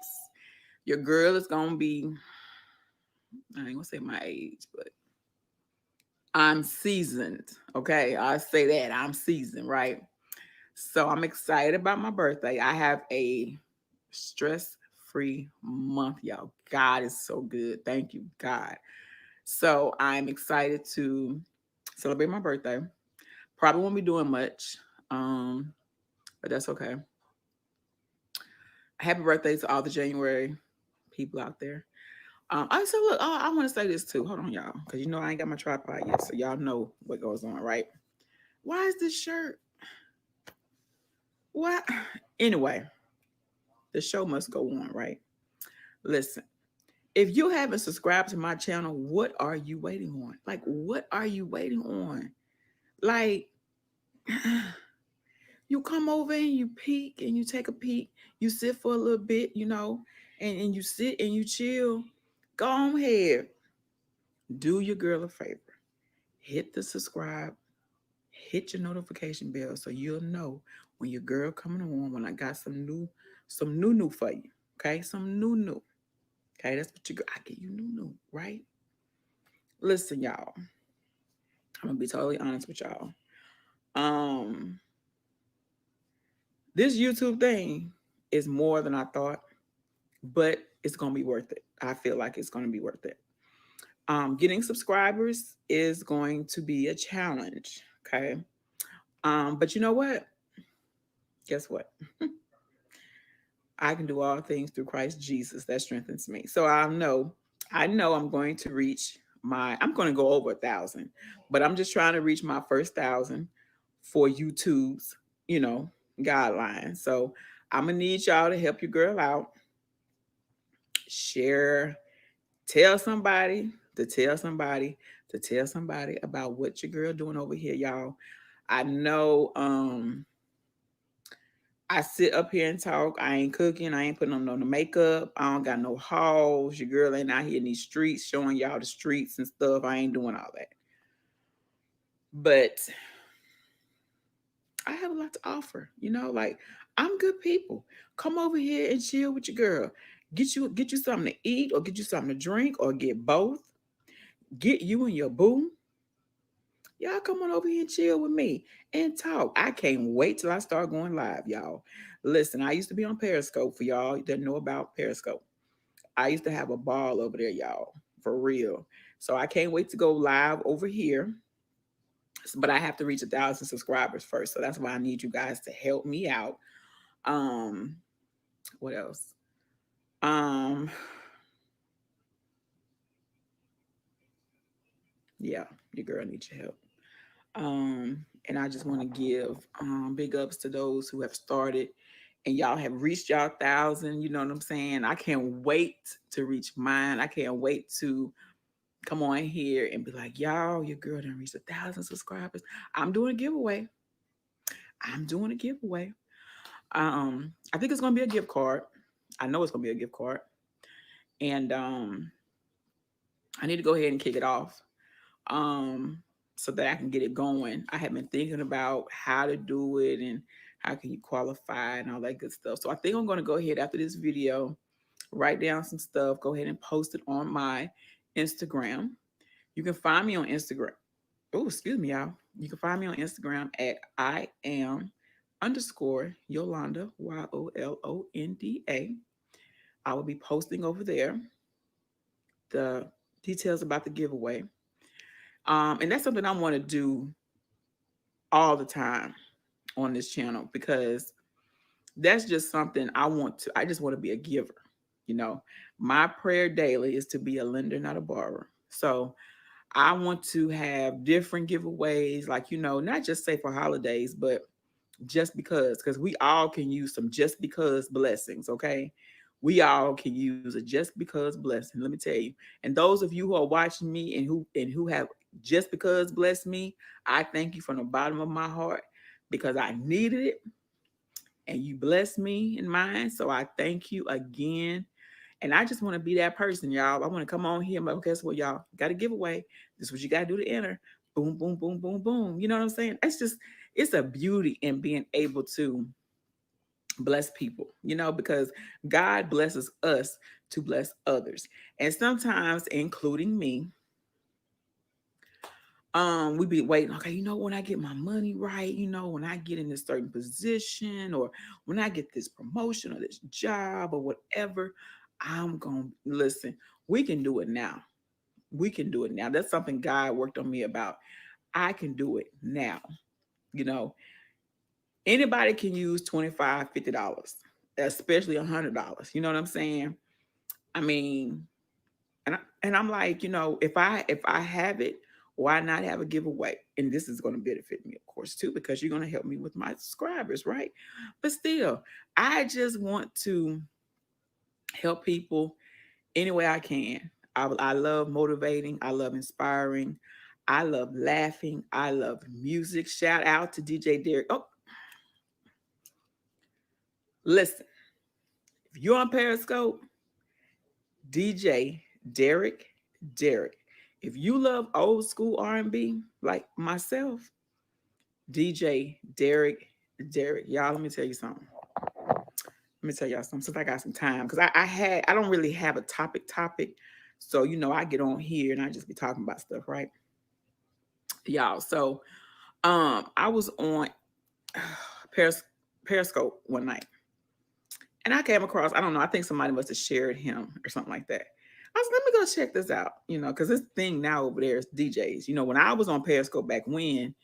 Your girl is gonna be, I ain't gonna say my age, but I'm seasoned. Okay. I say that. I'm seasoned, right? So I'm excited about my birthday. I have a stress-free month, y'all. God is so good. Thank you, God. So I'm excited to celebrate my birthday. Probably won't be doing much. But that's okay. Happy birthday to all the January people out there. I said, look, oh, I want to say this too. Hold on, y'all, because I ain't got my tripod yet, so y'all know what goes on, right? Why is this shirt? What? Anyway, the show must go on, right? Listen, if you haven't subscribed to my channel, what are you waiting on? Like, what are you waiting on? Like, you come over and you peek and you take a peek. You sit for a little bit, and you sit and you chill. Go on ahead. Do your girl a favor. Hit the subscribe, hit your notification bell so you'll know when your girl coming on, when I got some new for you. Okay, some new. Okay, that's what I get you new, right? Listen, y'all. I'm gonna be totally honest with y'all. Um, this YouTube thing is more than I thought, but it's gonna be worth it. I feel like it's gonna be worth it. Getting subscribers is going to be a challenge. Okay. But you know what? Guess what? I can do all things through Christ Jesus that strengthens me. So I know I'm going to reach I'm going to go over 1,000, but I'm just trying to reach my first 1,000 for YouTube's, you know, guidelines. So I'm gonna need y'all to help your girl out. Share, tell somebody to tell somebody to tell somebody about what your girl doing over here, y'all. I know I sit up here and talk. I ain't cooking. I ain't putting on no makeup. I don't got no hauls. Your girl ain't out here in these streets showing y'all the streets and stuff. I ain't doing all that. But I have a lot to offer. Like I'm good people. Come over here and chill with your girl. Get you something to eat or get you something to drink or get both. Get you and your boo. Y'all come on over here and chill with me and talk. I can't wait till I start going live, y'all. Listen, I used to be on Periscope for y'all that know about Periscope. I used to have a ball over there, y'all, for real. So I can't wait to go live over here. But I have to reach 1,000 subscribers first. So that's why I need you guys to help me out. Um, what else? Um, yeah, your girl needs your help. And I just want to give big ups to those who have started and y'all have reached y'all 1,000. You know what I'm saying? I can't wait to reach mine. I can't wait to come on here and be like, y'all, your girl done reached 1,000 subscribers. I'm doing a giveaway. I'm doing a giveaway. I think it's gonna be a gift card. I know it's gonna be a gift card. And I need to go ahead and kick it off. Um, so that I can get it going. I have been thinking about how to do it and how can you qualify and all that good stuff. So I think I'm gonna go ahead after this video, write down some stuff, go ahead and post it on my Instagram. You can find me on Instagram. Oh, excuse me, y'all. You can find me on Instagram at I am underscore Yolanda, Yolonda. I will be posting over there the details about the giveaway. And that's something I want to do all the time on this channel because that's just something I want to. I just want to be a giver. You know, my prayer daily is to be a lender, not a borrower. So I want to have different giveaways, like, not just say for holidays, but because we all can use some just because blessings, okay? We all can use a just because blessing. Let me tell you. And those of you who are watching me and who have just because blessed me, I thank you from the bottom of my heart because I needed it and you blessed me in mine. So I thank you again. And I just want to be that person, y'all. I want to come on here and be like, okay, guess what, y'all? Got a giveaway. This is what you got to do to enter. Boom, boom, boom, boom, boom. You know what I'm saying? It's a beauty in being able to bless people, because God blesses us to bless others. And sometimes, including me, we be waiting, okay, when I get my money right, when I get in this certain position or when I get this promotion or this job or whatever, I'm gonna listen. We can do it now. We can do it now. That's something God worked on me about. I can do it now. You know, Anybody can use 25, $50, especially $100. You know what I'm saying? I mean, and I'm like, if I have it, why not have a giveaway? And this is going to benefit me, of course, too, because you're going to help me with my subscribers, right? But still, I just want to help people any way I can. I love motivating. I love inspiring. I love laughing. I love music. Shout out to DJ Derek. Oh, listen, if you're on Periscope, DJ Derek. If you love old school R&B like myself, DJ Derek. Y'all, let me tell you something. Let me tell y'all something. Since I got some time, because I don't really have a topic. So I get on here and I just be talking about stuff, right? Y'all. So I was on Peris- Periscope one night. And I came across, I don't know, I think somebody must have shared him or something like that. I was, let me go check this out, because this thing now over there is DJs. When I was on Periscope back when,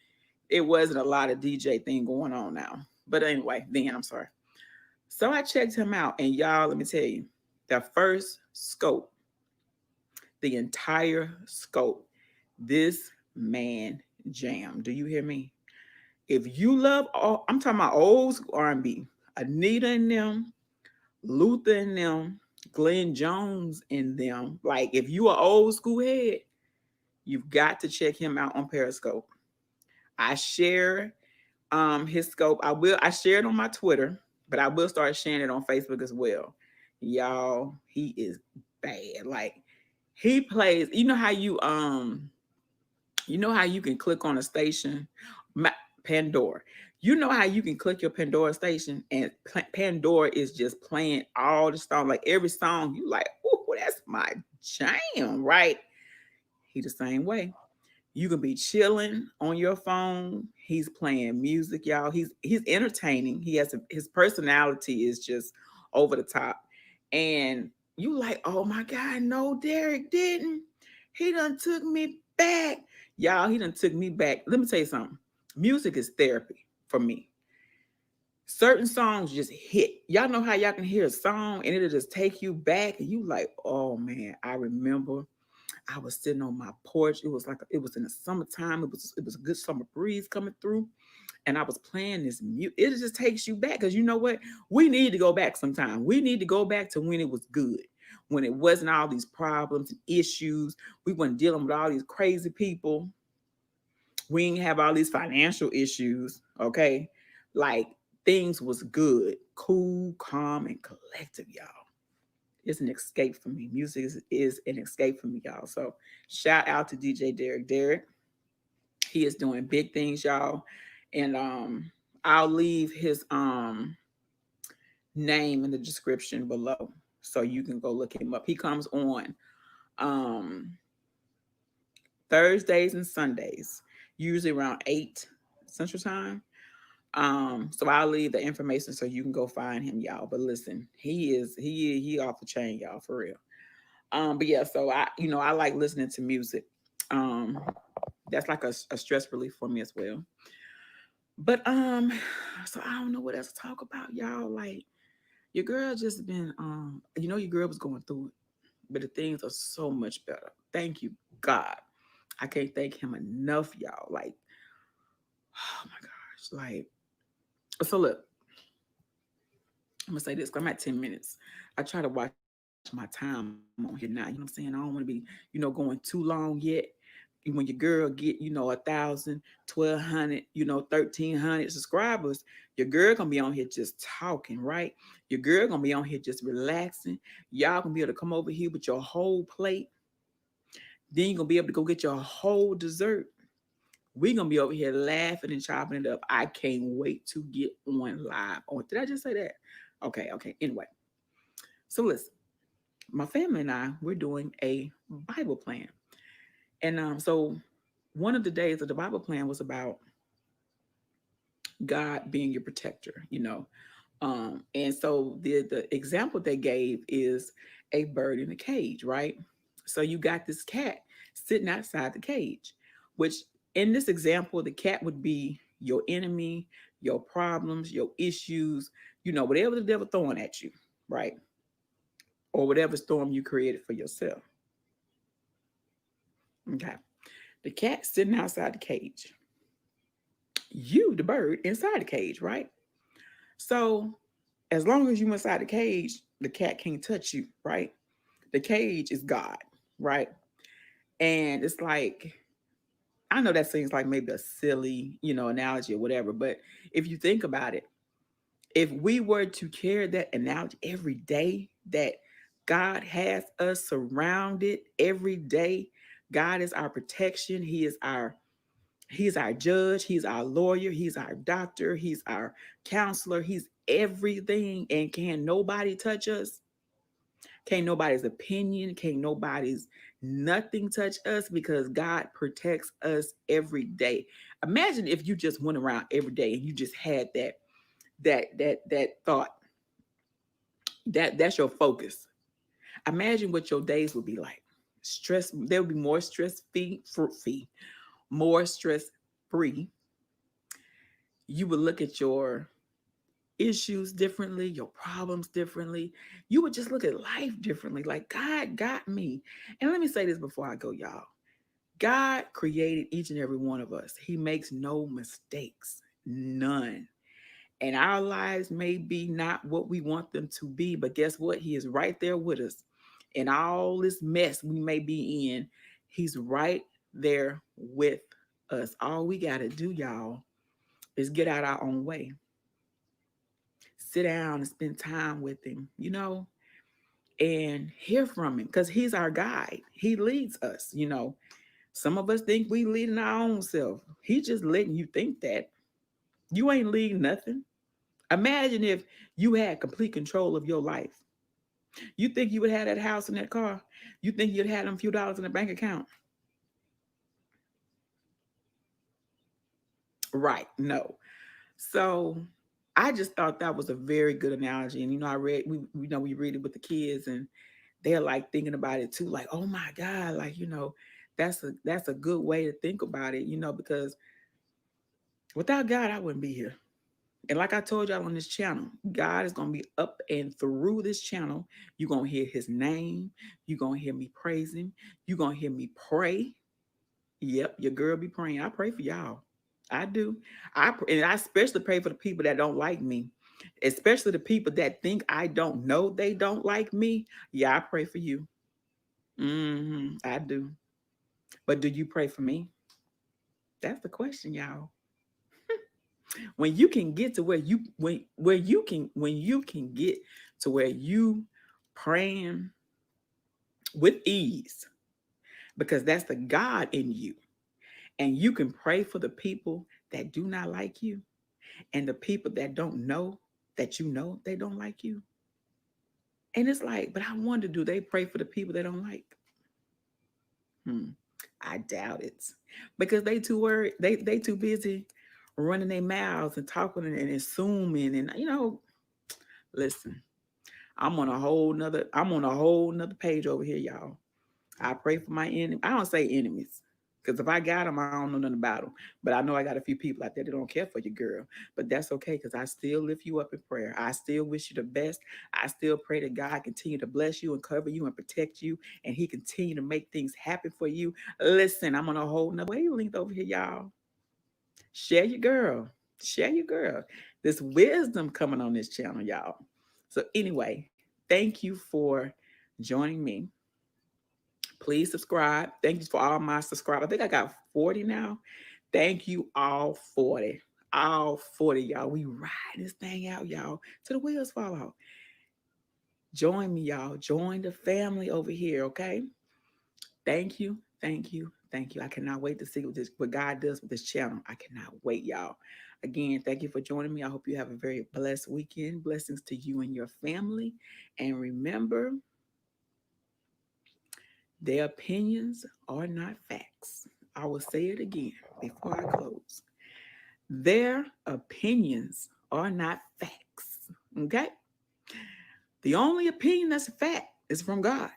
it wasn't a lot of DJ thing going on now. But anyway, then I'm sorry. So I checked him out, and y'all, let me tell you, the first scope, the entire scope, this man jam. Do you hear me? If you love all, I'm talking about old school R&B, Anita and them, Luther and them, Glenn Jones and them. Like, if you are old school head, you've got to check him out on Periscope. I share his scope. I share it on my Twitter, but I will start sharing it on Facebook as well. Y'all, he is bad. Like, he plays, you can click on a station, Pandora. You know how you can click your Pandora station and Pandora is just playing all the songs, like every song you like, oh, that's my jam, right? He the same way. You can be chilling on your phone. He's playing music, y'all. He's entertaining. His personality is just over the top. And you like, oh my God, no, Derek didn't. He done took me back. Y'all, he done took me back. Let me tell you something. Music is therapy for me. Certain songs just hit. Y'all know how y'all can hear a song and it'll just take you back. And you like, oh man, I remember I was sitting on my porch. It was in the summertime. It was a good summer breeze coming through, and I was playing this music. It just takes you back because you know what? We need to go back sometime. We need to go back to when it was good, when it wasn't all these problems and issues. We weren't dealing with all these crazy people. We didn't have all these financial issues. Okay, like things was good, cool, calm, and collective, y'all. It's an escape for me. Music is an escape for me, y'all. So shout out to DJ Derek. Derek, he is doing big things, y'all. And I'll leave his name in the description below so you can go look him up. He comes on um Thursdays and Sundays, usually around 8 Central Time. So I'll leave the information so you can go find him, y'all. But listen, he off the chain, y'all, for real. But yeah, so I like listening to music. Um, that's like a stress relief for me as well. But so I don't know what else to talk about, y'all. Like your girl just been your girl was going through it, but the things are so much better. Thank you, God. I can't thank him enough, y'all. Like, oh my gosh. Like, so look, I'm gonna say this 'cause I'm at 10 minutes. I try to watch my time on here now. You know what I'm saying? I don't want to be, going too long yet. When your girl get, 1,000, 1,200, 1,300 subscribers, your girl gonna be on here just talking, right? Your girl gonna be on here just relaxing. Y'all gonna be able to come over here with your whole plate. Then you're gonna be able to go get your whole dessert. We're gonna be over here laughing and chopping it up. I can't wait to get on live. Oh, did I just say that? Okay, okay. Anyway, so listen, my family and I, we're doing a Bible plan. And so one of the days of the Bible plan was about God being your protector. And so the example they gave is a bird in a cage, right? So you got this cat sitting outside the cage, which in this example, the cat would be your enemy, your problems, your issues, whatever the devil throwing at you, right? Or whatever storm you created for yourself. Okay. The cat sitting outside the cage. You, the bird, inside the cage, right? So as long as you inside the cage, the cat can't touch you, right? The cage is God, right? And it's like, I know that seems like maybe a silly, analogy or whatever, but if you think about it, if we were to carry that analogy every day, that God has us surrounded every day, God is our protection. He's our judge, he's our lawyer, he's our doctor, he's our counselor, he's everything. And can nobody touch us? Can't nobody's opinion, can't nobody's nothing touch us because God protects us every day. Imagine if you just went around every day and you just had that thought. That's your focus. Imagine what your days would be like. There would be more free, more stress free. You would look at your issues differently, your problems differently. You would just look at life differently. Like, God got me. And let me say this before I go, y'all. God created each and every one of us. He makes no mistakes, none. And our lives may be not what we want them to be, but guess what? He is right there with us. And all this mess we may be in, he's right there with us. All we got to do, y'all, is get out our own way. Sit down and spend time with him, and hear from him because he's our guide. He leads us. Some of us think we leading our own self. He's just letting you think that. You ain't leading nothing. Imagine if you had complete control of your life. You think you would have that house and that car? You think you'd have them few dollars in the bank account? Right. No. So I just thought that was a very good analogy. And I read we read it with the kids and they're like thinking about it too, like, oh my God, like, that's a good way to think about it, because without God, I wouldn't be here. And like I told y'all on this channel, God is going to be up and through this channel. You're going to hear his name. You're going to hear me praise him. You're going to hear me pray. Yep, your girl be praying. I pray for y'all. I do. And I especially pray for the people that don't like me, especially the people that think I don't know they don't like me. Yeah, I pray for you. I do. But do you pray for me? That's the question, y'all. When you can get to where you can get to where you praying with ease, because that's the God in you, and you can pray for the people that do not like you and the people that don't know that they don't like you. And it's like, but I wonder, do they pray for the people they don't like? Hmm. I doubt it, because they too worried. They too busy running their mouths and talking and assuming. And listen, I'm on a whole nother page over here, y'all. I pray for my enemy. I don't say enemies. Because if I got them, I don't know nothing about them. But I know I got a few people out there that don't care for you, girl. But that's okay because I still lift you up in prayer. I still wish you the best. I still pray that God continue to bless you and cover you and protect you. And he continue to make things happen for you. Listen, I'm on a whole nother wavelength over here, y'all. Share your girl. Share your girl. This wisdom coming on this channel, y'all. So anyway, thank you for joining me. Please subscribe. Thank you for all my subscribers. I think I got 40 now. Thank you all 40. All 40, y'all. We ride this thing out, y'all, till the wheels fall off. Join me, y'all. Join the family over here, okay? Thank you. Thank you. Thank you. I cannot wait to see what God does with this channel. I cannot wait, y'all. Again, thank you for joining me. I hope you have a very blessed weekend. Blessings to you and your family. And remember, their opinions are not facts. I will say it again before I close. Their opinions are not facts. Okay? The only opinion that's a fact is from God.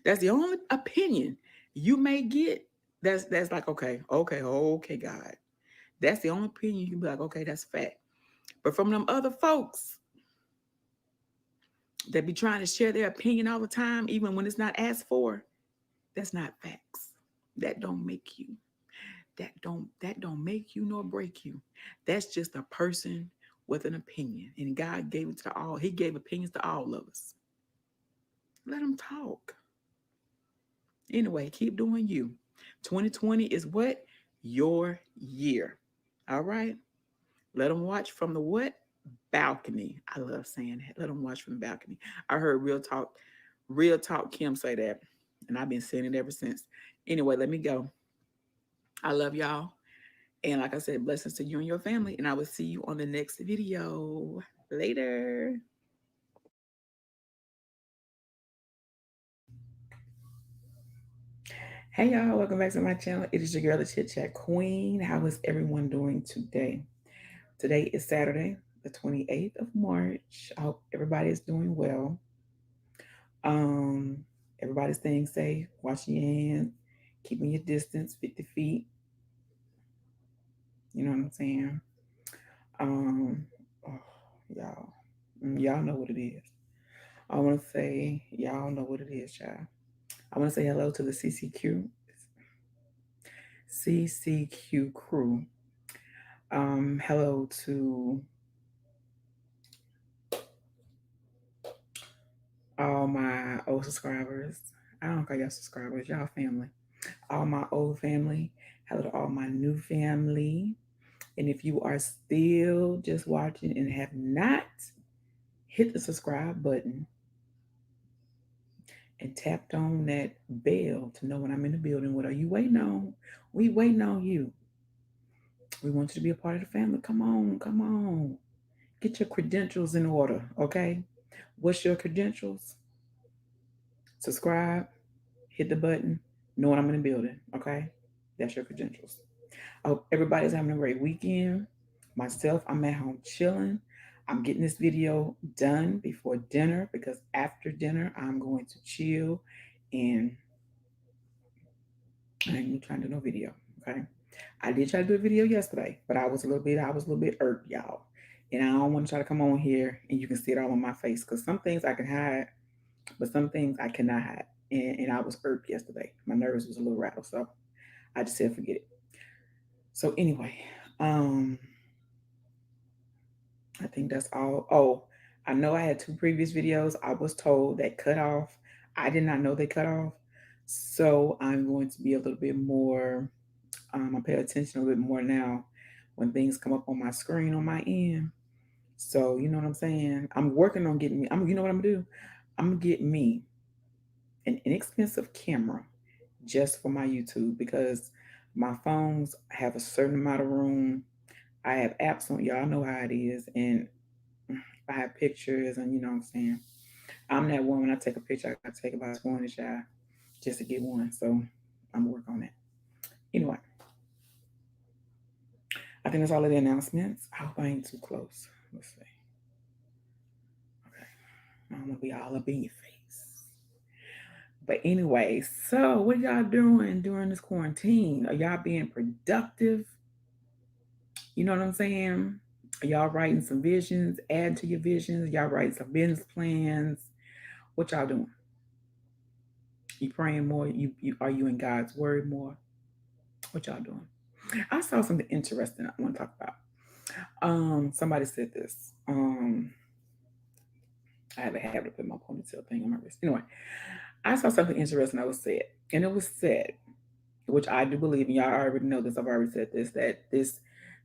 That's the only opinion you may get that's like, okay, God. That's the only opinion you can be like, okay, that's fact. But from them other folks that be trying to share their opinion all the time, even when it's not asked for, that's not facts. That don't make you. That don't make you nor break you. That's just a person with an opinion. And God gave it to all. He gave opinions to all of us. Let them talk. Anyway, keep doing you. 2020 is what? Your year. All right? Let them watch from the what? Balcony. I love saying that. Let them watch from the balcony. I heard Real Talk Kim say that. And I've been saying it ever since. Anyway, let me go. I love y'all. And like I said, blessings to you and your family. And I will see you on the next video. Later. Hey y'all, welcome back to my channel. It is your girl, the Chit Chat Queen. How is everyone doing today? Today is Saturday, the 28th of March. I hope everybody is doing well. Um, Everybody's staying safe, washing your hands, keeping your distance, 50 feet. You know what I'm saying? Um, oh, y'all, y'all know what it is. I want to say, y'all know what it is, y'all. I want to say hello to the CCQ crew. Hello to all my old subscribers. I don't call y'all subscribers, y'all family. All my old family. Hello to all my new family. And if you are still just watching and have not hit the subscribe button and tapped on that bell to know when I'm in the building, what are you waiting on? We waiting on you. We want you to be a part of the family. Come on, come on. Get your credentials in order, okay? What's your credentials? Subscribe, hit the button, know when I'm in the building, okay? That's your credentials. I hope everybody's having a great weekend. Myself, I'm at home chilling. I'm getting this video done before dinner because after dinner, I'm going to chill and I ain't trying to do no video, okay? I did try to do a video yesterday, but I was a little bit irked, y'all. And I don't want to try to come on here and you can see it all on my face because some things I can hide, but some things I cannot hide. And I was irked yesterday. My nerves was a little rattled, so I just said forget it. So anyway, um, I think that's all. Oh, I know I had two previous videos. I was told that cut off. I did not know they cut off. So I'm going to be a little bit more, I pay attention a little bit more now when things come up on my screen on my end. So you know what I'm saying? I'm working on getting me, you know what I'm gonna do? I'm gonna get me an inexpensive camera just for my YouTube because my phones have a certain amount of room. I have apps on, y'all know how it is, and I have pictures, and you know what I'm saying. I'm that one when I take a picture, I gotta take about 20 shots just to get one. So I'm gonna work on that. Anyway, I think that's all of the announcements. I hope I ain't too close. Let's see. Okay. I don't want to be all up in your face. But anyway, so what y'all doing during this quarantine? Are y'all being productive? You know what I'm saying? Are y'all writing some visions, add to your visions? Y'all writing some business plans? What y'all doing? You praying more? You are you in God's word more? What y'all doing? I saw something interesting I want to talk about. Somebody said this. I have a habit of putting my ponytail thing on my wrist. Anyway, I saw something interesting that was said, and it was said, which I do believe, and y'all already know this. I've already said this, that this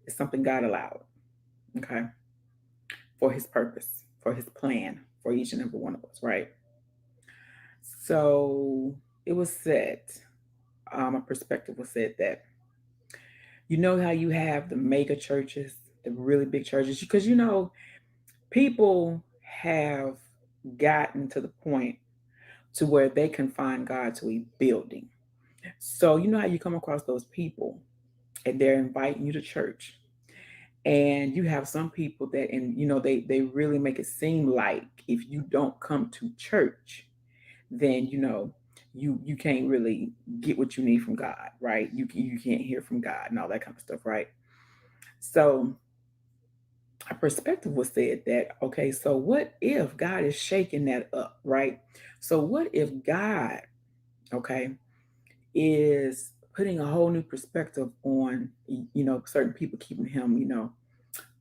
is something God allowed, okay, for His purpose, for His plan, for each and every one of us, right? So it was said, a perspective was said that you know how you have the mega churches, the really big churches, because you know people have gotten to the point to where they confine God to a building. So you know how you come across those people and they're inviting you to church. And you have some people that, and you know, they really make it seem like if you don't come to church, then you know you can't really get what you need from God, right? You can't hear from God and all that kind of stuff, right? So a perspective was said that, okay, so what if God is shaking that up, right? So what if God, okay, is putting a whole new perspective on, you know, certain people, keeping him, you know,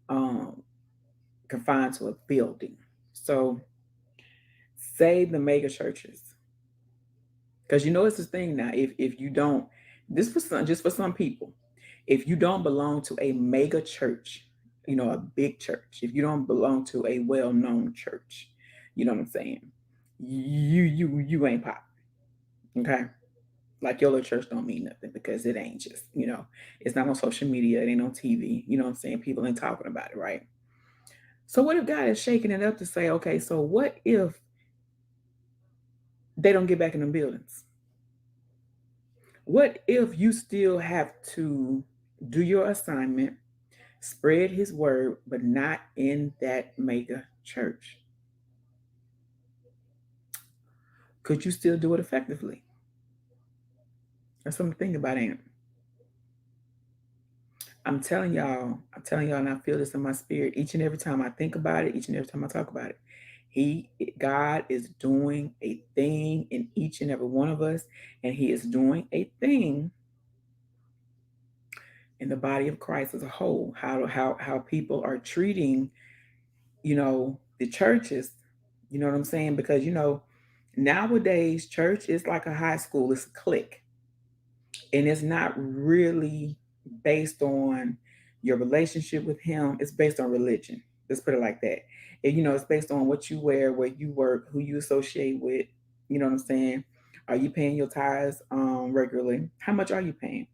um confined to a building. So say the mega churches, because you know it's this thing now. If you don't, this for some, just for some people, if you don't belong to a mega church, you know, a big church, if you don't belong to a well-known church, you know what I'm saying, you ain't pop. Okay, like your little church don't mean nothing because it ain't just, you know, it's not on social media, it ain't on TV, you know what I'm saying, people ain't talking about it, right? So what if God is shaking it up to say, okay, so what if they don't get back in the buildings? What if you still have to do your assignment, spread his word, but not in that mega church? Could you still do it effectively? That's something to think about, ain't it? I'm telling y'all, and I feel this in my spirit each and every time I think about it, each and every time I talk about it. He, God is doing a thing in each and every one of us, and He is doing a thing in the body of Christ as a whole. How people are treating, you know, the churches. You know what I'm saying? Because you know, nowadays church is like a high school. It's a clique, and it's not really based on your relationship with Him. It's based on religion. Let's put it like that. And you know, it's based on what you wear, where you work, who you associate with. You know what I'm saying? Are you paying your tithes regularly? How much are you paying?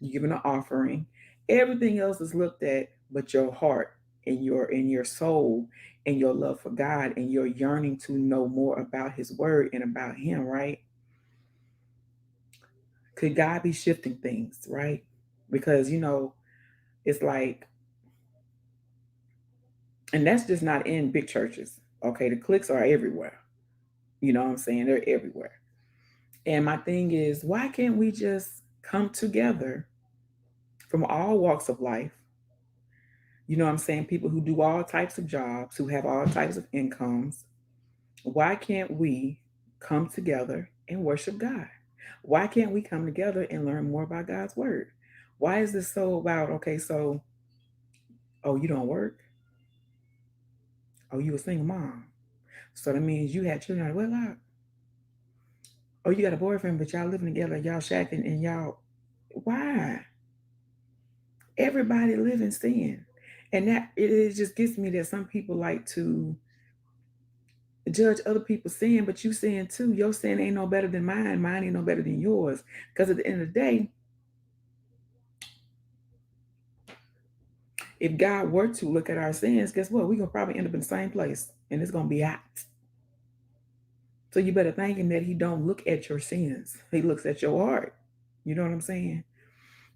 You giving an offering. Everything else is looked at, but your heart and your soul and your love for God and your yearning to know more about His Word and about Him, right? Could God be shifting things, right? Because you know, it's like, and that's just not in big churches. Okay, the cliques are everywhere. You know what I'm saying? They're everywhere. And my thing is, why can't we just come together from all walks of life? You know what I'm saying? People who do all types of jobs, who have all types of incomes. Why can't we come together and worship God? Why can't we come together and learn more about God's word? Why is this so about, okay, so, oh, you don't work? Oh, you a single mom. So that means you had children out of wedlock. Oh, you got a boyfriend, but y'all living together, y'all shacking, and y'all, why? Everybody live in sin. And that it just gets me that some people like to judge other people's sin, but you sin too. Your sin ain't no better than mine. Mine ain't no better than yours. Because at the end of the day, if God were to look at our sins, guess what? We're gonna probably end up in the same place, and it's gonna be hot. So you better thank Him that He don't look at your sins. He looks at your heart. You know what I'm saying?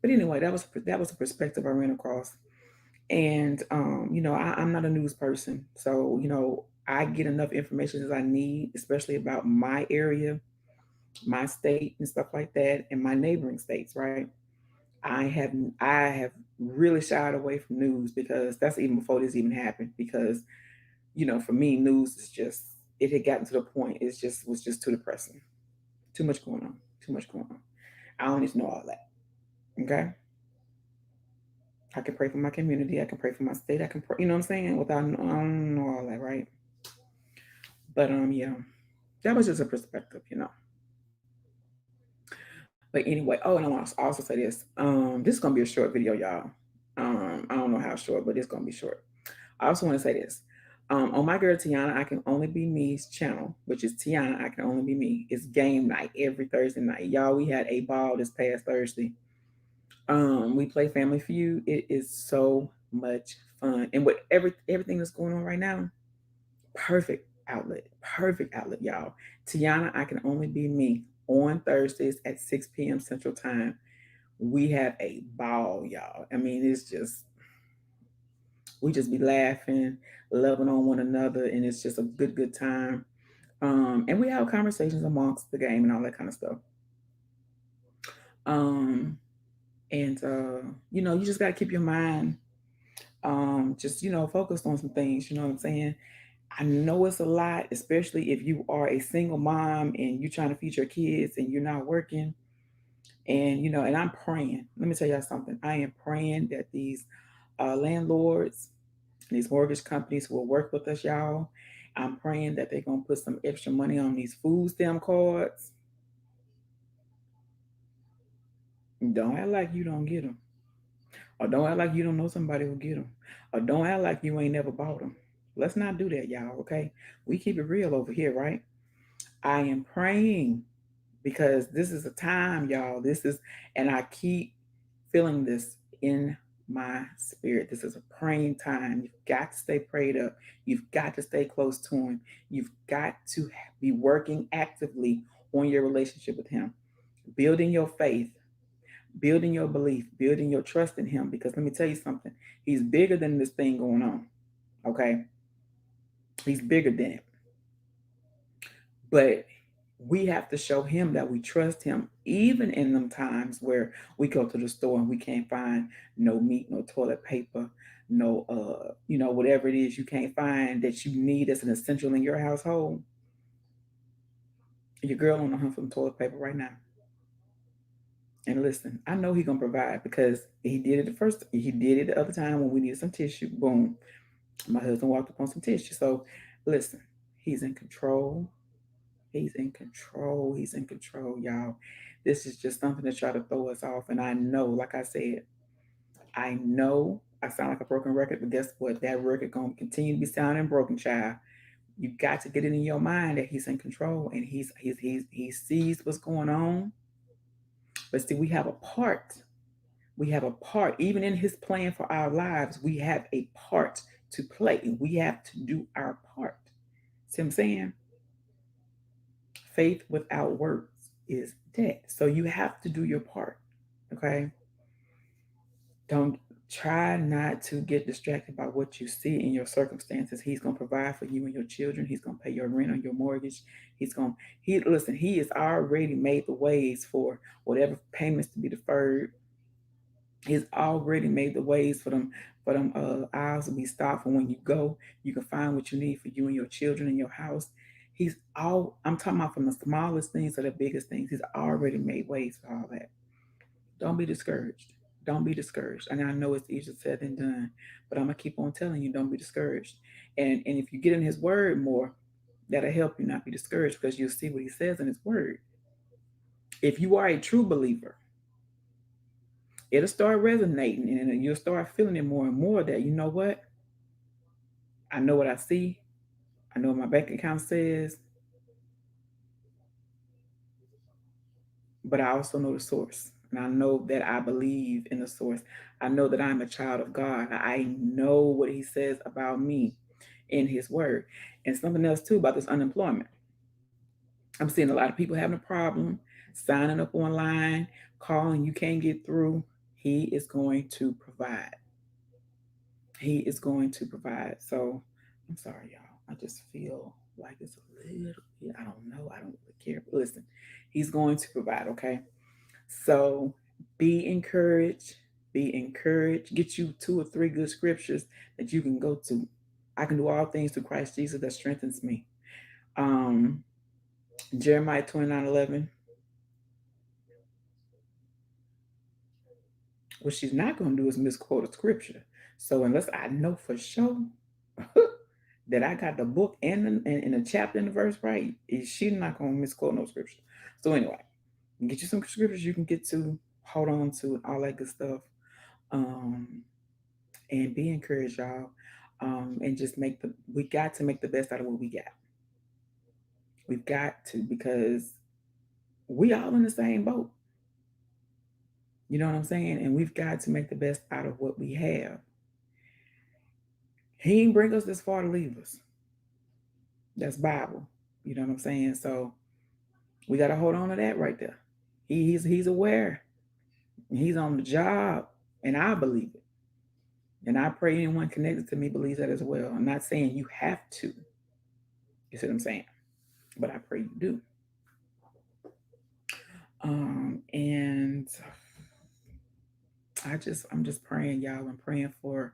But anyway, that was a perspective I ran across, and you know, I'm not a news person, so you know, I get enough information as I need, especially about my area, my state, and stuff like that, and my neighboring states. Right? I have really shied away from news because that's even before this even happened. Because for me, news is just it had gotten to the point. It's just was just too depressing. Too much going on. Too much going on. I don't need to know all that. Okay. I can pray for my community. I can pray for my state. I can pray. You know what I'm saying? Without I don't know all that, right? But yeah, that was just a perspective. But anyway, oh, and I want to also say this. This is gonna be a short video, y'all. I don't know how short, but it's gonna be short. I also want to say this. On my girl Tiana, I Can Only Be Me's channel, which is Tiana, I Can Only Be Me. It's game night every Thursday night. Y'all, we had a ball this past Thursday. We play Family Feud. It is so much fun. And with everything that's going on right now, perfect outlet. Perfect outlet, y'all. Tiana, I Can Only Be Me on Thursdays at 6 p.m. Central Time. We have a ball, y'all. I mean, it's just we just be laughing, loving on one another, and it's just a good time. And we have conversations amongst the game and all that kind of stuff. Um, and you just gotta keep your mind just focused on some things. You know what I'm saying? I know it's a lot, especially if you are a single mom and you're trying to feed your kids and you're not working. And and I'm praying. Let me tell y'all something. I am praying that these landlords, these mortgage companies will work with us, y'all. I'm praying that they're gonna put some extra money on these food stamp cards. Don't act like you don't get them, or don't act like you don't know somebody who get them, or don't act like you ain't never bought them. Let's not do that, y'all. Okay, we keep it real over here, right? I am praying because this is a time, y'all. This is, and I keep feeling this in my spirit. This is a praying time. You've got to stay prayed up. You've got to stay close to Him. You've got to be working actively on your relationship with Him, building your faith, building your belief, building your trust in Him. Because let me tell you something, He's bigger than this thing going on. Okay? He's bigger than it. But we have to show Him that we trust Him, even in them times where we go to the store and we can't find no meat, no toilet paper, no whatever it is you can't find that you need as an essential in your household. Your girl on the hunt for toilet paper right now. And listen, I know He gonna provide because He did it the first. He did it the other time when we needed some tissue. Boom, my husband walked up on some tissue. So listen, He's in control. He's in control. He's in control, y'all. This is just something to try to throw us off. And I know, like I said, I know I sound like a broken record, but guess what? That record gonna continue to be sounding broken, child. You got to get it in your mind that He's in control and he sees what's going on. But see, we have a part. We have a part, even in His plan for our lives. We have a part to play. We have to do our part. See what I'm saying? Faith without works is dead. So you have to do your part. Okay. Don't try not to get distracted by what you see in your circumstances. He's gonna provide for you and your children. He's gonna pay your rent on your mortgage. He has already made the ways for whatever payments to be deferred. He's already made the ways for them aisles to be stocked for when you go. You can find what you need for you and your children in your house. I'm talking about from the smallest things to the biggest things. He's already made ways for all that. Don't be discouraged. Don't be discouraged. And I know it's easier said than done, but I'm gonna keep on telling you, don't be discouraged. And if you get in His Word more, that'll help you not be discouraged because you'll see what He says in His Word. If you are a true believer, it'll start resonating and you'll start feeling it more and more that you know what? I know what I see. I know what my bank account says, but I also know the source. And I know that I believe in the source. I know that I'm a child of God. I know what He says about me in His Word. And something else too about this unemployment. I'm seeing a lot of people having a problem signing up online, calling, you can't get through. He is going to provide. He is going to provide. So I'm sorry, y'all. I just feel like it's a little bit, I don't know, I don't really care. But listen, he's going to provide, okay? So be encouraged, be encouraged. Get you two or three good scriptures that you can go to. I can do all things through Christ Jesus that strengthens me. Um, Jeremiah 29:11. What she's not going to do is misquote a scripture. So unless I know for sure that I got the book and the chapter and the verse right, she's not going to misquote no scripture. So anyway, get you some scriptures you can get to, hold on to, all that good stuff. Um, and be encouraged, y'all. And just we got to make the best out of what we got. We've got to, because we all in the same boat. You know what I'm saying? And we've got to make the best out of what we have. He ain't bring us this far to leave us. That's Bible. You know what I'm saying? So we got to hold on to that right there. He's aware. He's on the job, and I believe it. And I pray anyone connected to me believes that as well. I'm not saying you have to. You see what I'm saying? But I pray you do. And I'm just praying, y'all. I'm praying for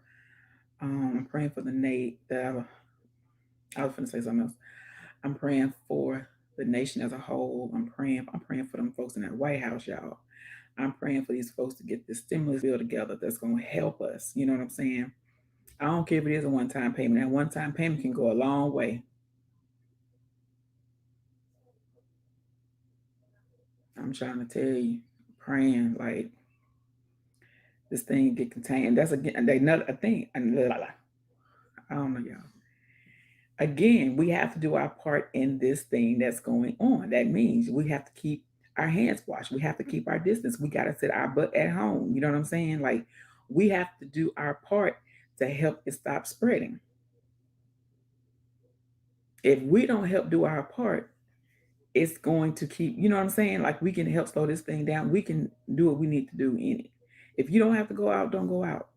the Nate that I was gonna say something else. I'm praying for the nation as a whole. I'm praying for them folks in that White House, y'all. I'm praying for these folks to get this stimulus bill together that's gonna help us. You know what I'm saying? I don't care if it is a one-time payment. That one-time payment can go a long way. I'm trying to tell you, praying like this thing get contained. That's again another thing. I don't know, y'all. Again, we have to do our part in this thing that's going on. That means we have to keep our hands washed. We have to keep our distance. We got to sit our butt at home. You know what I'm saying? Like, we have to do our part to help it stop spreading. If we don't help do our part, it's going to keep, you know what I'm saying? Like, we can help slow this thing down. We can do what we need to do in it. If you don't have to go out, don't go out.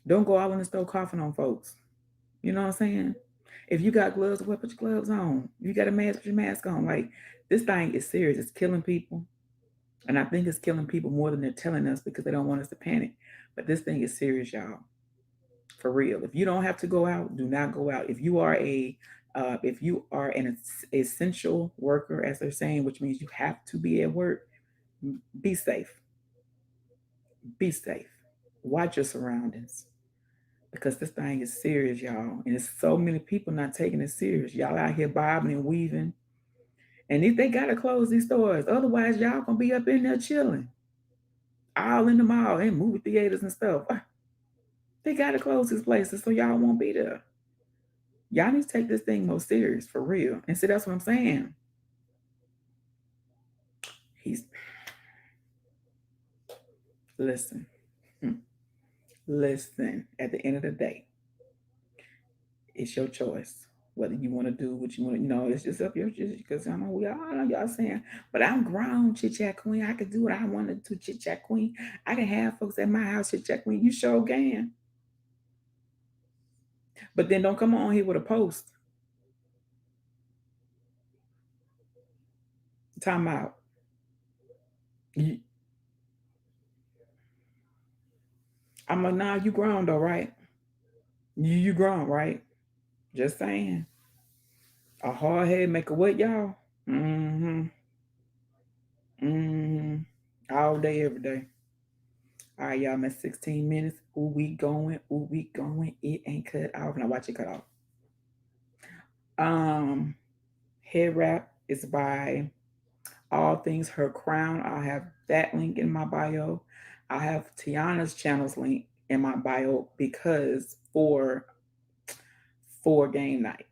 Don't go out in the store coughing on folks. You know what I'm saying? If you got gloves, well, put your gloves on. If you got a mask, put your mask on. Like, this thing is serious. It's killing people. And I think it's killing people more than they're telling us because they don't want us to panic. But this thing is serious, y'all. For real. If you don't have to go out, do not go out. If you are an essential worker, as they're saying, which means you have to be at work, be safe. Be safe. Watch your surroundings because this thing is serious, y'all. And there's so many people not taking it serious. Y'all out here bobbing and weaving. And if they gotta close these stores, otherwise y'all gonna be up in there chilling, all in the mall and movie theaters and stuff. They gotta close these places so y'all won't be there. Y'all need to take this thing more serious for real. And see, that's what I'm saying. He's listen, hmm, listen. At the end of the day, it's your choice whether you want to do what you want. You know, it's just up your because I know we all know y'all saying, but I'm grown, chit chat queen. I can do what I want to do, chit chat queen. I can have folks at my house, chit chat queen. You sure can. But then don't come on here with a post talking about you, I'm like, nah, you grown though, right? You grown, right? Just saying. A hard head make a what, y'all? Mm-hmm. Mm-hmm. All day, every day. All right, y'all, I'm at 16 minutes. Ooh, we going. Ooh, we going. It ain't cut off. Now watch it cut off. Um, Head wrap is by All Things Her Crown. I'll have that link in my bio. I have Tiana's channel's link in my bio because for game night.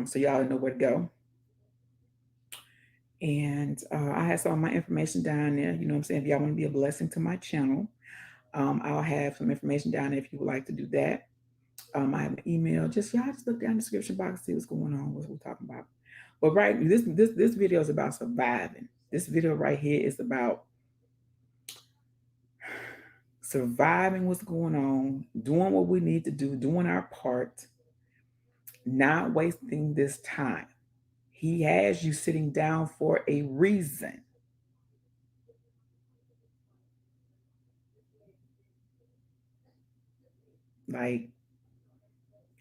So y'all know where to go. And I have some of my information down there. You know what I'm saying? If y'all want to be a blessing to my channel, I'll have some information down there if you would like to do that. I have an email. Just look down the description box, see what's going on, what we're talking about. But right, this video is about surviving. This video right here is about surviving what's going on, doing what we need to do, doing our part, not wasting this time. He has you sitting down for a reason. Like,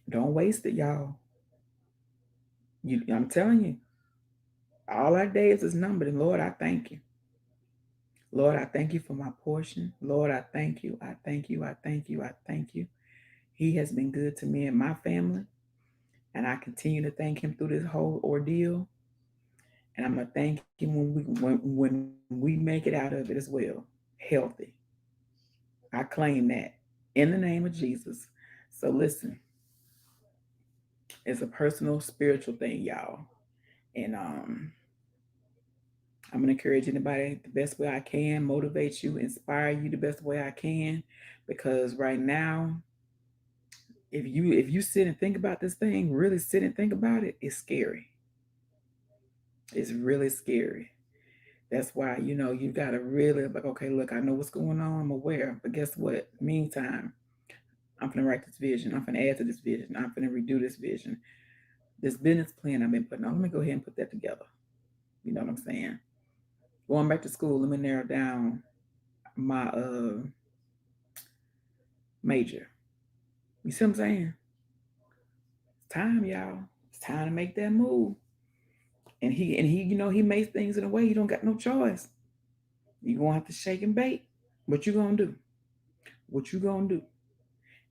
don't waste it, y'all. I'm telling you, all our days is numbered. And Lord, I thank you. Lord, I thank you for my portion. Lord, I thank you. I thank you. I thank you. I thank you. He has been good to me and my family. And I continue to thank him through this whole ordeal. And I'm gonna thank him when we make it out of it as well, healthy. I claim that in the name of Jesus. So listen, it's a personal spiritual thing, y'all. And I'm gonna encourage anybody the best way I can, motivate you, inspire you the best way I can, because right now, if you sit and think about this thing, really sit and think about it, it's scary. It's really scary. That's why, you gotta really like, okay, look, I know what's going on, I'm aware. But guess what? Meantime, I'm gonna write this vision, I'm gonna add to this vision, I'm gonna redo this vision. This business plan I've been putting on, let me go ahead and put that together. You know what I'm saying? Going back to school, let me narrow down my major. You see what I'm saying? It's time, y'all. It's time to make that move. And he, he makes things in a way you don't got no choice. You gonna have to shake and bake. What you gonna do? What you gonna do?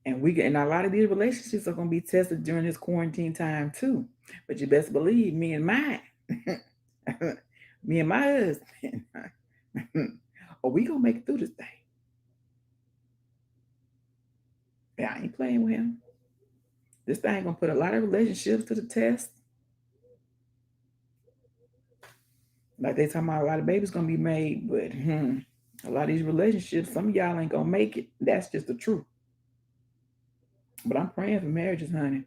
And a lot of these relationships are gonna be tested during this quarantine time too. But you best believe me and mine, me and my husband, are we gonna make it through this thing? Yeah, I ain't playing with him. This thing gonna put a lot of relationships to the test. Like they talking about a lot of babies gonna be made, but a lot of these relationships, some of y'all ain't gonna make it. That's just the truth. But I'm praying for marriages, honey.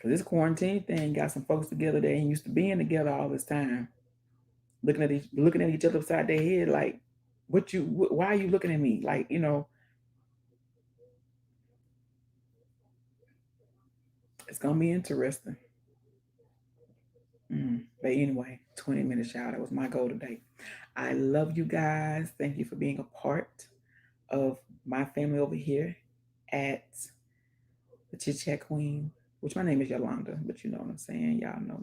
Cause this quarantine thing got some folks together that ain't used to being together all this time. Looking at each other upside their head like, why are you looking at me? Like, it's gonna be interesting. But anyway, 20 minutes, y'all. That was my goal today. I love you guys. Thank you for being a part of my family over here at the Chit Chat Queen, which my name is Yolanda, but you know what I'm saying. Y'all know.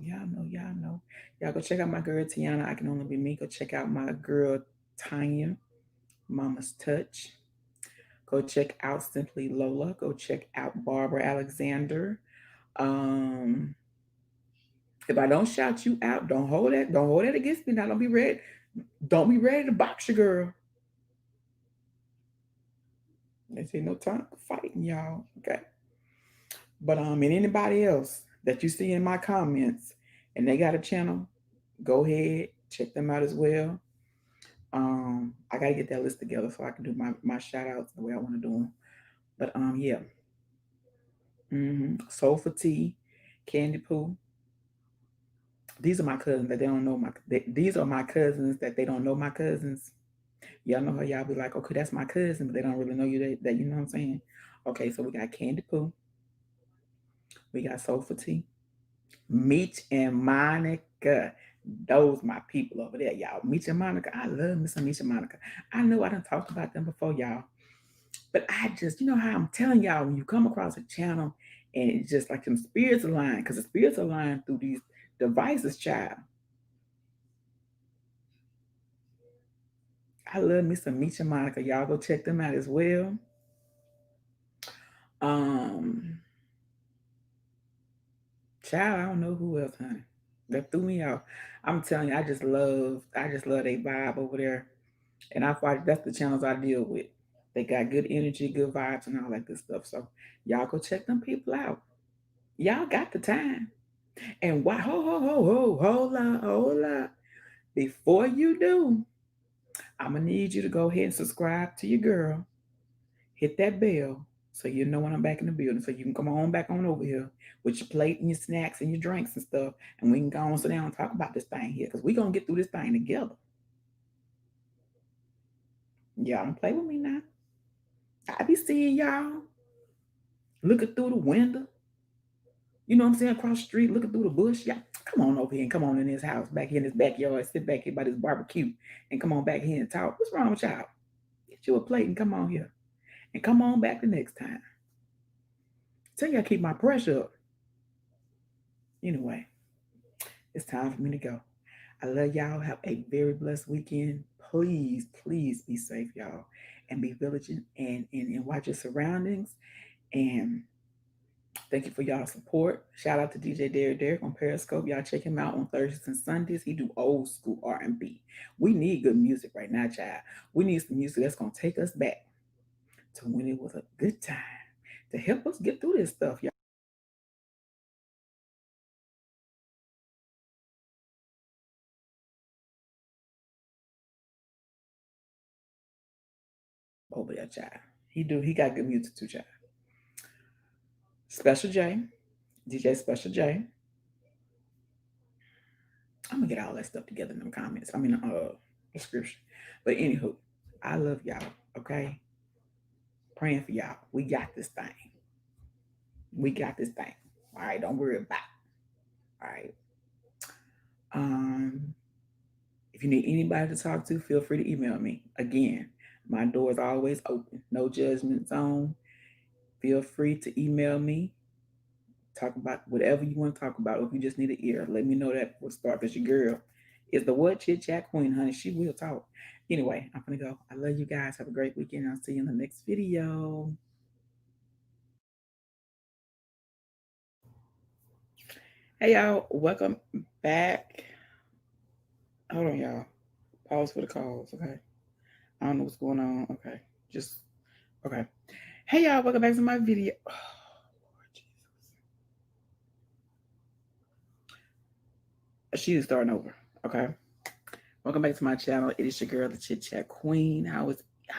Y'all go check out my girl Tiana. I can only be me. Go check out my girl Tanya, Mama's Touch. Go check out Simply Lola. Go check out Barbara Alexander. Um, if I don't shout you out, don't hold that against me. Now don't be ready. Don't be ready to box your girl. There's ain't no time for fighting, y'all. Okay. But and anybody else that you see in my comments and they got a channel, go ahead, check them out as well. I gotta get that list together so I can do my shout outs the way I want to do them. But yeah. Soul for Tea, Candy Poo. These are my cousins that they don't know these are my cousins that they don't know my cousins. Y'all know how y'all be like, okay, that's my cousin, but they don't really know you that you know what I'm saying? Okay, so we got Candy Poo, we got Soul for Tea, Meech and Monica. Those my people over there, y'all. Meech and Monica. I love Miss Meech and Monica. I know I done talked about them before, y'all. But I just, you know how I'm telling y'all, when you come across a channel and it's just like some spirits align, because the spirits align through these devices, child. I love me some Meech and Monica. Y'all go check them out as well. Um, Child, I don't know who else, honey. That threw me off. I'm telling you, I just love their vibe over there. And I find that's the channels I deal with. They got good energy, good vibes, and all that good stuff. So y'all go check them people out. Y'all got the time. And why hold up. Before you do, I'm gonna need you to go ahead and subscribe to your girl. Hit that bell so you know when I'm back in the building. So you can come on back on over here with your plate and your snacks and your drinks and stuff. And we can go on sit down and talk about this thing here. Because we're gonna get through this thing together. Y'all don't play with me now. I be seeing y'all looking through the window. You know what I'm saying? Across the street, looking through the bush. Yeah, come on over here and come on in his house, back here in his backyard, sit back here by this barbecue and come on back here and talk. What's wrong with y'all? Get you a plate and come on here. And come on back the next time. Tell you I keep my pressure up. Anyway, it's time for me to go. I love y'all. Have a very blessed weekend. Please, please be safe, y'all. And be vigilant and watch your surroundings. And thank you for y'all support. Shout out to DJ Derek on Periscope. Y'all check him out on Thursdays and Sundays. He do old school R&B. We need good music right now, child. We need some music that's gonna take us back to when it was a good time to help us get through this stuff, y'all. Over there, child. He got good music too, child. Special J, DJ Special J. I'm gonna get all that stuff together in the comments. Description. But anywho, I love y'all. Okay, praying for y'all. We got this thing. We got this thing. All right, don't worry about it. All right. Um, if you need anybody to talk to, feel free to email me. Again, my door is always open. No judgment zone. Feel free to email me. Talk about whatever you want to talk about. Or if you just need an ear, let me know that we'll start. Because your girl is the what chit chat queen, honey. She will talk. Anyway, I'm gonna go. I love you guys. Have a great weekend. I'll see you in the next video. Hey y'all, welcome back. Hold on, y'all. Pause for the calls, okay? I don't know what's going on. Okay, just okay. Hey y'all, welcome back to my video. Oh, Lord Jesus. She is starting over. Okay. Welcome back to my channel. It is your girl, the Chit Chat Queen. How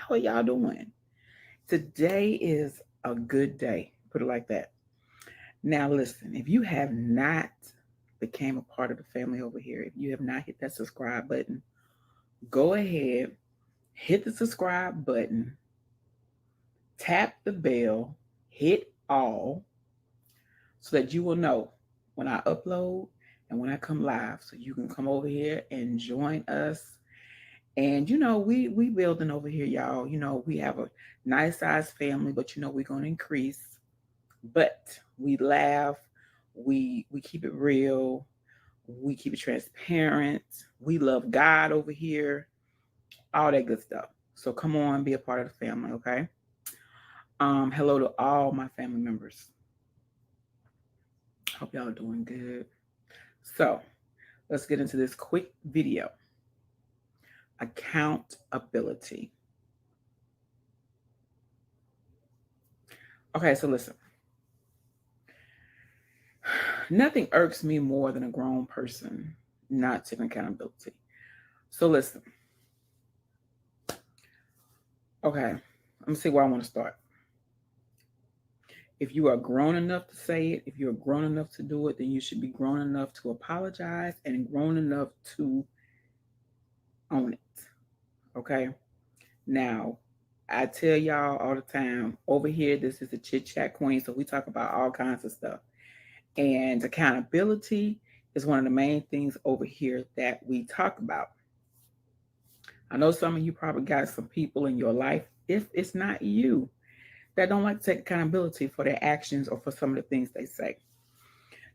are y'all doing? Today is a good day. Put it like that. Now listen, if you have not became a part of the family over here, if you have not hit that subscribe button, go ahead, hit the subscribe button, tap the bell, hit all, so that you will know when I upload and when I come live. So you can come over here and join us. And we building over here, y'all. We have a nice size family, but we're gonna increase. But we laugh, we keep it real, we keep it transparent, we love God over here, all that good stuff. So come on, be a part of the family, okay? Hello to all my family members. Hope y'all are doing good. So let's get into this quick video. Accountability. Okay, so listen. Nothing irks me more than a grown person not taking accountability. So listen. Okay, let me see where I want to start. If you are grown enough to say it, if you're grown enough to do it, then you should be grown enough to apologize and grown enough to own it. Okay. Now, I tell y'all all the time over here, this is the Chit Chat Queen. So we talk about all kinds of stuff. And accountability is one of the main things over here that we talk about. I know some of you probably got some people in your life, if it's not you, that don't like to take accountability for their actions or for some of the things they say.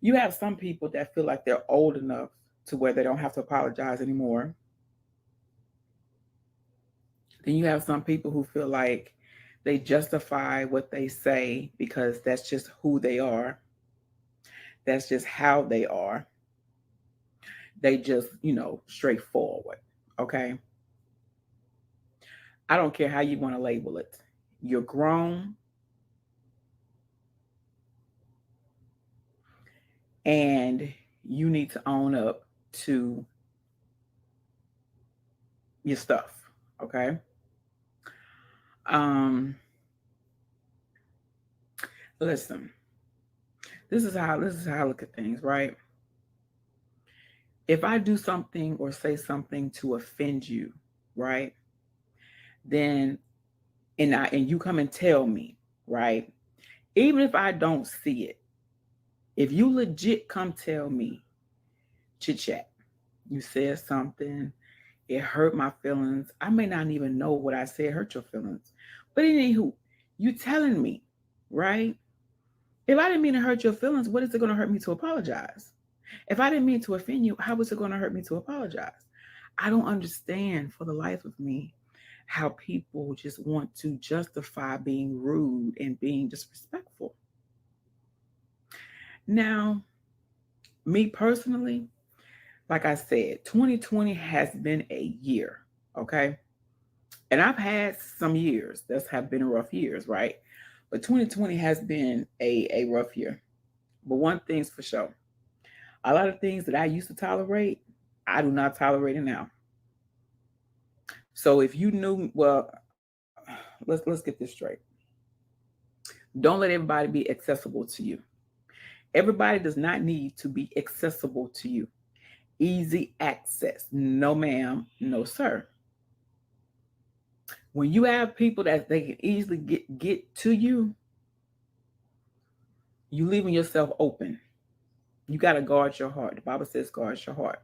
You have some people that feel like they're old enough to where they don't have to apologize anymore. Then you have some people who feel like they justify what they say because that's just who they are. That's just how they are. They just, straightforward. Okay. I don't care how you want to label it. You're grown and you need to own up to your stuff. Okay. Um, Listen, this is how I look at things, right? If I do something or say something to offend you, right? Then and you come and tell me, right? Even if I don't see it, If you legit come tell me, chit chat, you said something, it hurt my feelings. I may not even know what I said hurt your feelings. But anywho, you telling me, right? If I didn't mean to hurt your feelings, what is it going to hurt me to apologize? If I didn't mean to offend you, how is it going to hurt me to apologize? I don't understand for the life of me how people just want to justify being rude and being disrespectful. Now, me personally, like I said, 2020 has been a year, okay? And I've had some years that have been rough years, right? But 2020 has been a rough year. But one thing's for sure, a lot of things that I used to tolerate, I do not tolerate it now. So if you knew, well, let's get this straight. Don't let everybody be accessible to you. Everybody does not need to be accessible to you. Easy access. No, ma'am. No, sir. When you have people that they can easily get to you, you leaving yourself open. You got to guard your heart. The Bible says guard your heart.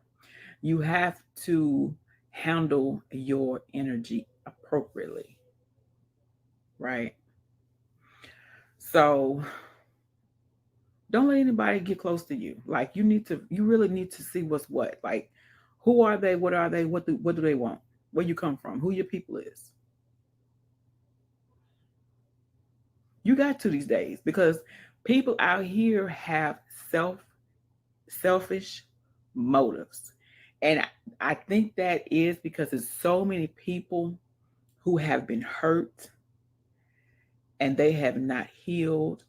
You have to handle your energy appropriately, right? So don't let anybody get close to you. Like you really need to see what's what. Like, who are they? What are they? What do they want? Where you come from? Who your people is? You got to these days because people out here have selfish motives, and I think that is because there's so many people who have been hurt and they have not healed.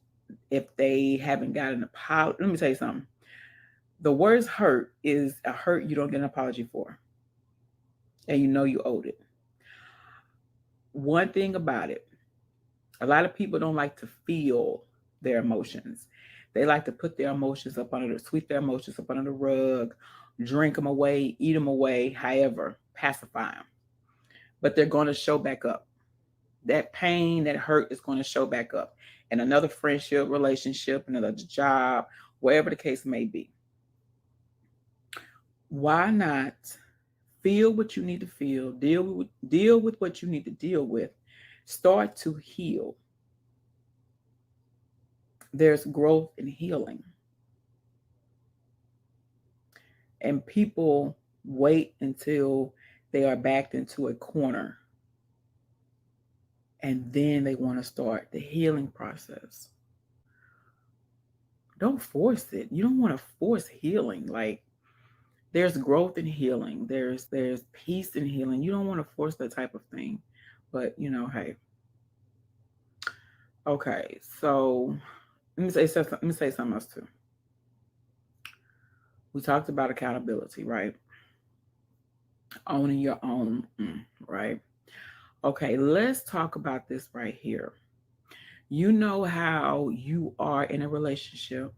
If they haven't got an apology, let me tell you something. The worst hurt is a hurt you don't get an apology for, and you know you owed it. One thing about it, a lot of people don't like to feel their emotions. They like to put their emotions up under sweep their emotions up under the rug, drink them away, eat them away, however, pacify them. But they're going to show back up. That pain, that hurt is going to show back up in another friendship, relationship, another job, wherever the case may be. Why not feel what you need to feel, deal with what you need to deal with, start to heal. There's growth and healing. And people wait until they are backed into a corner and then they want to start the healing process. Don't force it. You don't want to force healing. Like, there's growth in healing. There's peace in healing. You don't want to force that type of thing. But hey. Okay, so let me say something else too. We talked about accountability, right? Owning your own, right? Okay, let's talk about this right here. You know how you are in a relationship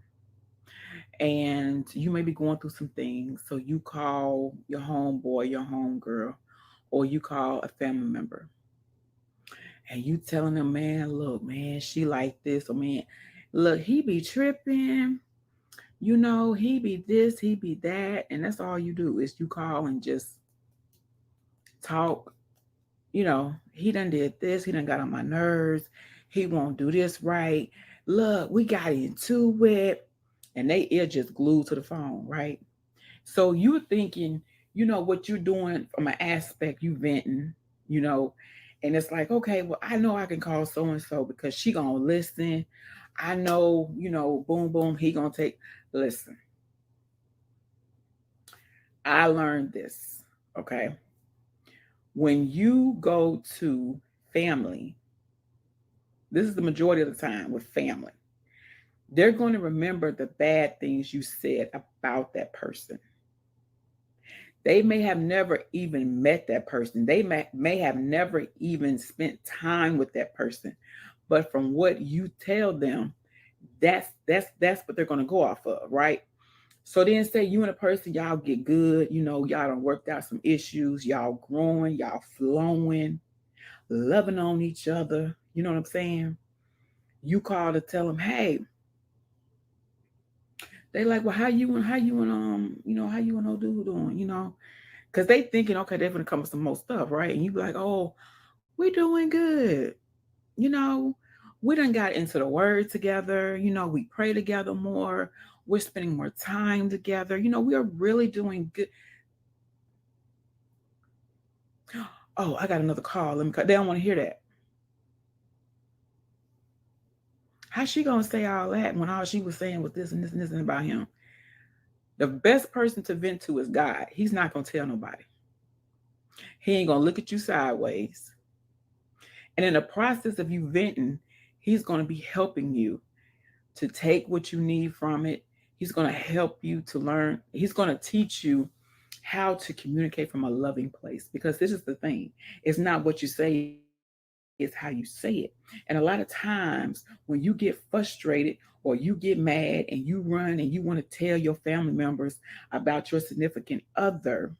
and you may be going through some things. So you call your homeboy, your homegirl, or you call a family member and you telling them, man, look, man, she like this, or man, look, he be tripping, he be this, he be that, and that's all you do is you call and just talk. He done did this, he done got on my nerves, he won't do this right. Look, we got into it, and they ear just glued to the phone, right? So you're thinking, what you're doing from an aspect, you venting, you know, and it's like, okay, well, I know I can call so and so because she gonna listen. I know, boom, boom, he gonna take. Listen, I learned this. Okay, when you go to family, this is the majority of the time with family. They're going to remember the bad things you said about that person. They may have never even met that person. They may have never even spent time with that person. But from what you tell them, that's what they're gonna go off of, right? So then say you and a person, y'all get good, y'all done worked out some issues, y'all growing, y'all flowing, loving on each other. You know what I'm saying? You call to tell them, hey, They like, well, how you and how you and old dude doing, because they thinking, okay, they're gonna come with some more stuff, right? And you be like, oh, we doing good, you know, we done got into the word together, we pray together more, we're spending more time together, we are really doing good. Oh, I got another call. Let me cut. They don't want to hear that. How's she gonna say all that when all she was saying was this and this and this and about him? The best person to vent to is God. He's not gonna tell nobody. He ain't gonna look at you sideways. And in the process of you venting, he's gonna be helping you to take what you need from it. He's gonna help you to learn. He's gonna teach you how to communicate from a loving place. Because this is the thing. It's not what you say, it's how you say it. And a lot of times when you get frustrated or you get mad and you run and you want to tell your family members about your significant other,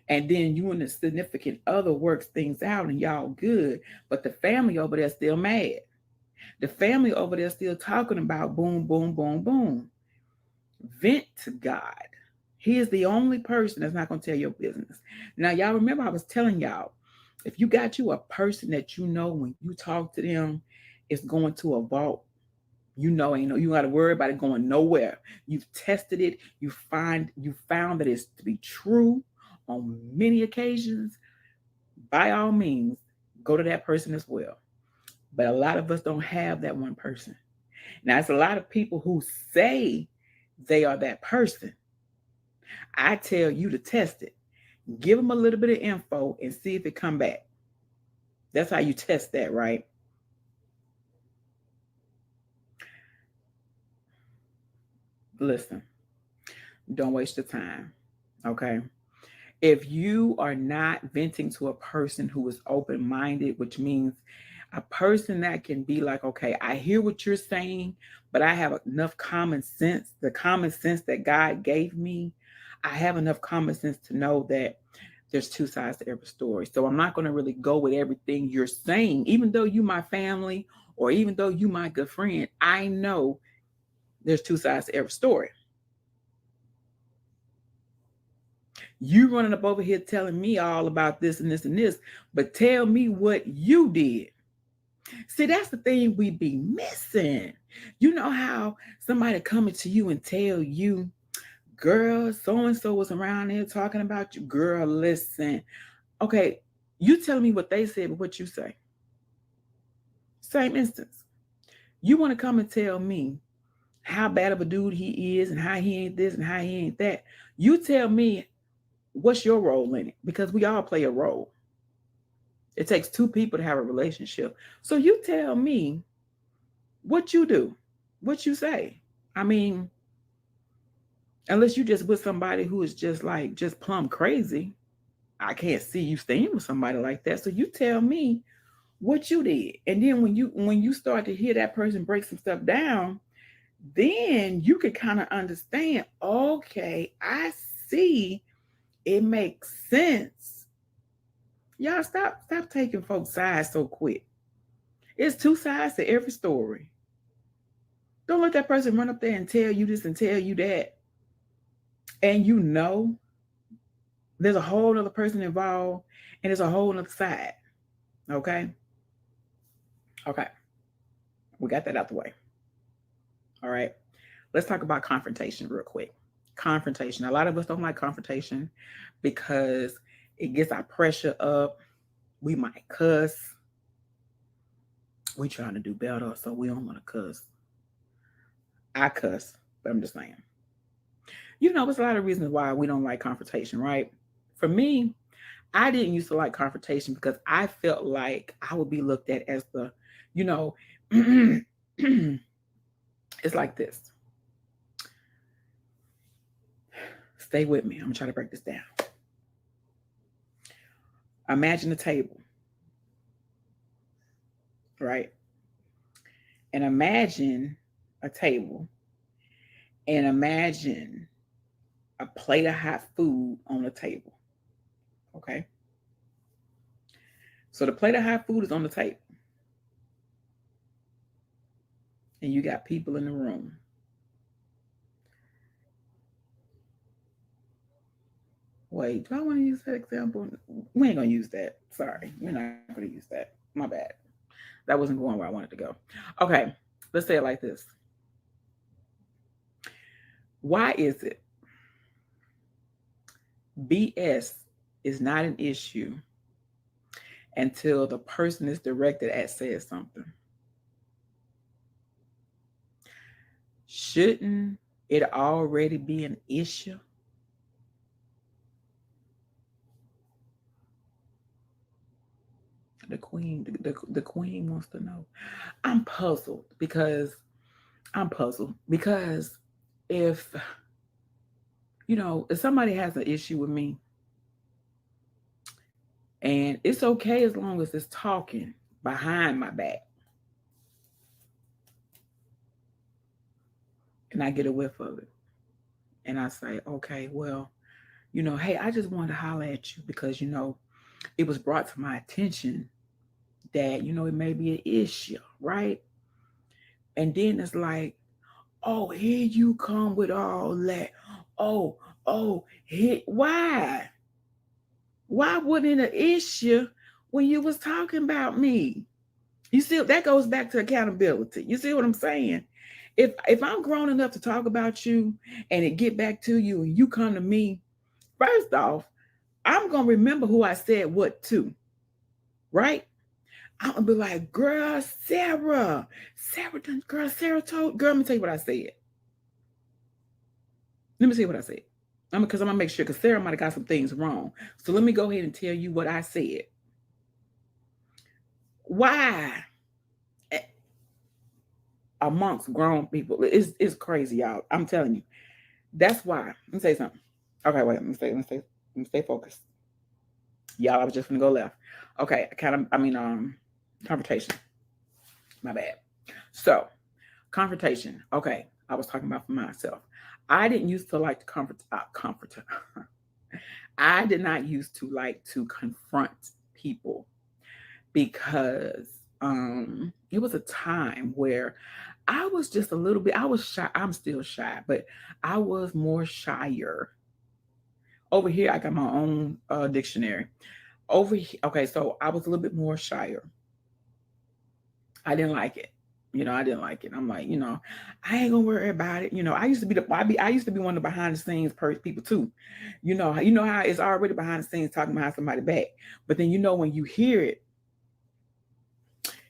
and then you and the significant other works things out and y'all good, but the family over there still mad. The family over there still talking about boom, boom, boom, boom. Vent to God. He is the only person that's not going to tell your business. Now, y'all remember I was telling y'all, if you got you a person that you know when you talk to them, it's going to a vault. Ain't no, you got to worry about it going nowhere. You've tested it. You found that it's to be true on many occasions. By all means, go to that person as well. But a lot of us don't have that one person. Now, it's a lot of people who say they are that person. I tell you to test it. Give them a little bit of info and see if it come back. That's how you test that, right? Listen, don't waste your time. Okay. If you are not venting to a person who is open minded, which means a person that can be like, okay, I hear what you're saying, but I have enough common sense, the common sense that God gave me. I have enough common sense to know that there's two sides to every story. So I'm not going to really go with everything you're saying, even though you my family or even though you my good friend. I know there's two sides to every story. You running up over here telling me all about this and this and this, but tell me what you did. See, that's the thing we be missing. You know how somebody coming to you and tell you, girl, so and so was around here talking about you. Girl, listen. Okay, you telling me what they said, but what you say. Same instance. You want to come and tell me how bad of a dude he is and how he ain't this and how he ain't that. You tell me what's your role in it because we all play a role. It takes two people to have a relationship. So you tell me what you do, what you say. I mean, unless you just with somebody who is just like just plumb crazy, I can't see you staying with somebody like that. So you tell me what you did. And then when you start to hear that person break some stuff down, then you can kind of understand, okay, I see it makes sense. Y'all stop taking folks' sides so quick. It's two sides to every story. Don't let that person run up there and tell you this and tell you that. And there's a whole other person involved and there's a whole other side. Okay? Okay. We got that out the way. All right. Let's talk about confrontation real quick. Confrontation. A lot of us don't like confrontation because it gets our pressure up. We might cuss. We trying to do better, so we don't want to cuss. I cuss, but I'm just saying. There's a lot of reasons why we don't like confrontation, right? For me, I didn't used to like confrontation because I felt like I would be looked at as you know, it's like this. Stay with me. I'm gonna try to break this down. Imagine a table, right? And imagine a table and imagine a plate of hot food on the table. Okay. So the plate of hot food is on the table. And you got people in the room. Wait, do I want to use that example? We ain't gonna use that. Sorry, we're not gonna use that. My bad. That wasn't going where I wanted to go. Okay, let's say it like this. Why is it BS is not an issue until the person is directed at says something? Shouldn't it already be an issue? The queen wants to know. I'm puzzled because I'm puzzled because if if somebody has an issue with me, and it's okay as long as it's talking behind my back, and I get a whiff of it, and I say, okay, well, hey, I just wanted to holler at you because it was brought to my attention that it may be an issue, right? And then it's like, oh, here you come with all that. Oh, here, why? Why wasn't it an issue when you was talking about me? You see, that goes back to accountability. You see what I'm saying? If I'm grown enough to talk about you and it get back to you and you come to me, first off, I'm gonna remember who I said what to, right? I'm gonna be like, girl, Sarah told, girl, let me tell you what I said. Let me see what I said. Because I'm gonna make sure because Sarah might have got some things wrong. So let me go ahead and tell you what I said. Why? Amongst grown people, it's crazy, y'all. I'm telling you. That's why. Let me say something. Okay, wait. Let me stay focused. Y'all, I was just gonna go left. Okay, confrontation. My bad. So, confrontation. Okay, I was talking about for myself. I didn't used to like to comfort. I did not used to like to confront people because it was a time where I was just a little bit, I was shy. I'm still shy, but I was more shyer. Over here, I got my own dictionary. Over here, okay, so I was a little bit more shyer. I didn't like it. I didn't like it. I'm like, I ain't gonna worry about it. I used to be I used to be one of the behind the scenes people too. You know how it's already behind the scenes talking behind somebody back. But then when you hear it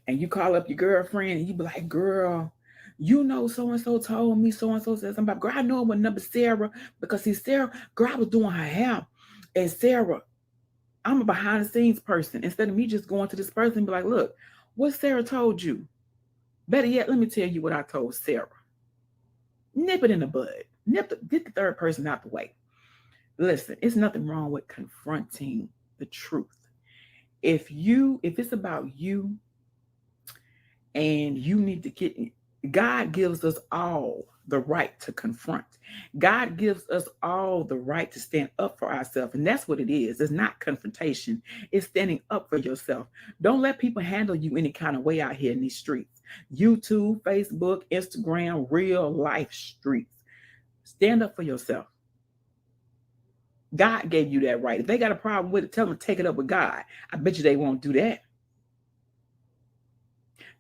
and you call up your girlfriend and you be like, girl, so and so told me so and so said something about girl. I know it was number Sarah because see Sarah, girl, I was doing her hair. And Sarah, I'm a behind the scenes person. Instead of me just going to this person and be like, look, what Sarah told you? Better yet, let me tell you what I told Sarah. Nip it in the bud. Get the third person out the way. Listen, it's nothing wrong with confronting the truth. If it's about you and you need to get, God gives us all the right to confront. God gives us all the right to stand up for ourselves. And that's what it is. It's not confrontation. It's standing up for yourself. Don't let people handle you any kind of way out here in these streets. YouTube, Facebook, Instagram, real life streets. Stand up for yourself. God gave you that right. If they got a problem with it, tell them to take it up with God. I bet you they won't do that.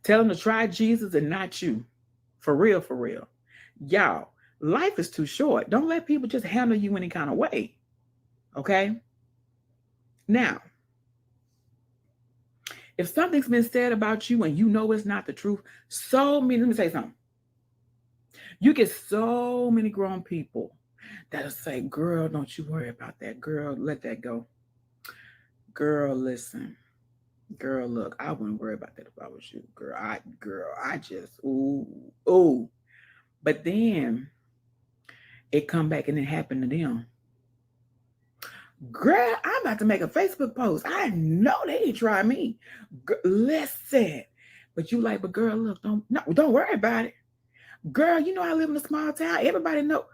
Tell them to try Jesus and not you. For real, for real. Y'all, life is too short. Don't let people just handle you any kind of way. Okay? Now, if something's been said about you and you know it's not the truth, let me say something. You get so many grown people that'll say, girl, don't you worry about that. Girl, let that go. Girl, listen. Girl, look, I wouldn't worry about that if I was you. I just, ooh. But then it come back and it happened to them. Girl, I'm about to make a Facebook post. I know they didn't try me. Listen. But you like, but girl, look, don't worry about it. Girl, I live in a small town. Everybody know.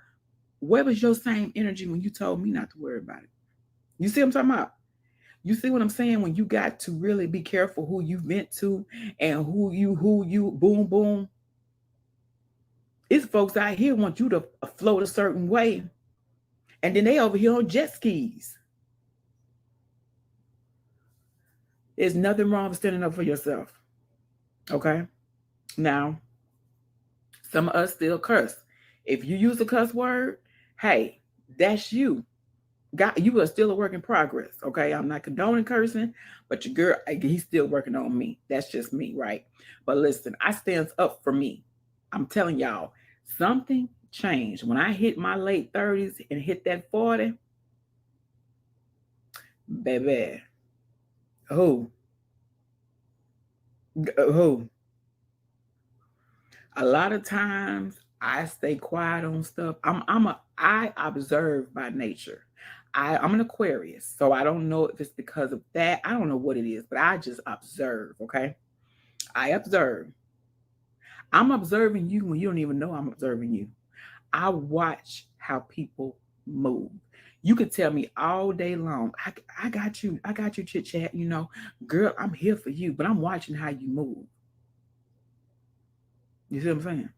Where was your same energy when you told me not to worry about it? You see what I'm talking about? You see what I'm saying? When you got to really be careful who you vent to and who you boom boom. It's folks out here want you to float a certain way. And then they over here on jet skis. There's nothing wrong with standing up for yourself. Okay? Now, some of us still curse. If you use a cuss word, hey, that's you. God, you are still a work in progress. Okay, I'm not condoning cursing, but your girl, he's still working on me. That's just me, right? But listen, I stands up for me. I'm telling y'all, something changed when I hit my late 30s and hit that 40, baby. Who, who? A lot of times I stay quiet on stuff. I observe by nature. I'm an Aquarius, so I don't know if it's because of that. I don't know what it is, but I just observe. Okay, I observe. I'm observing you when you don't even know I'm observing you. I watch how people move. You could tell me all day long, I got you, chit chat, girl, I'm here for you, but I'm watching how you move. You see what I'm saying?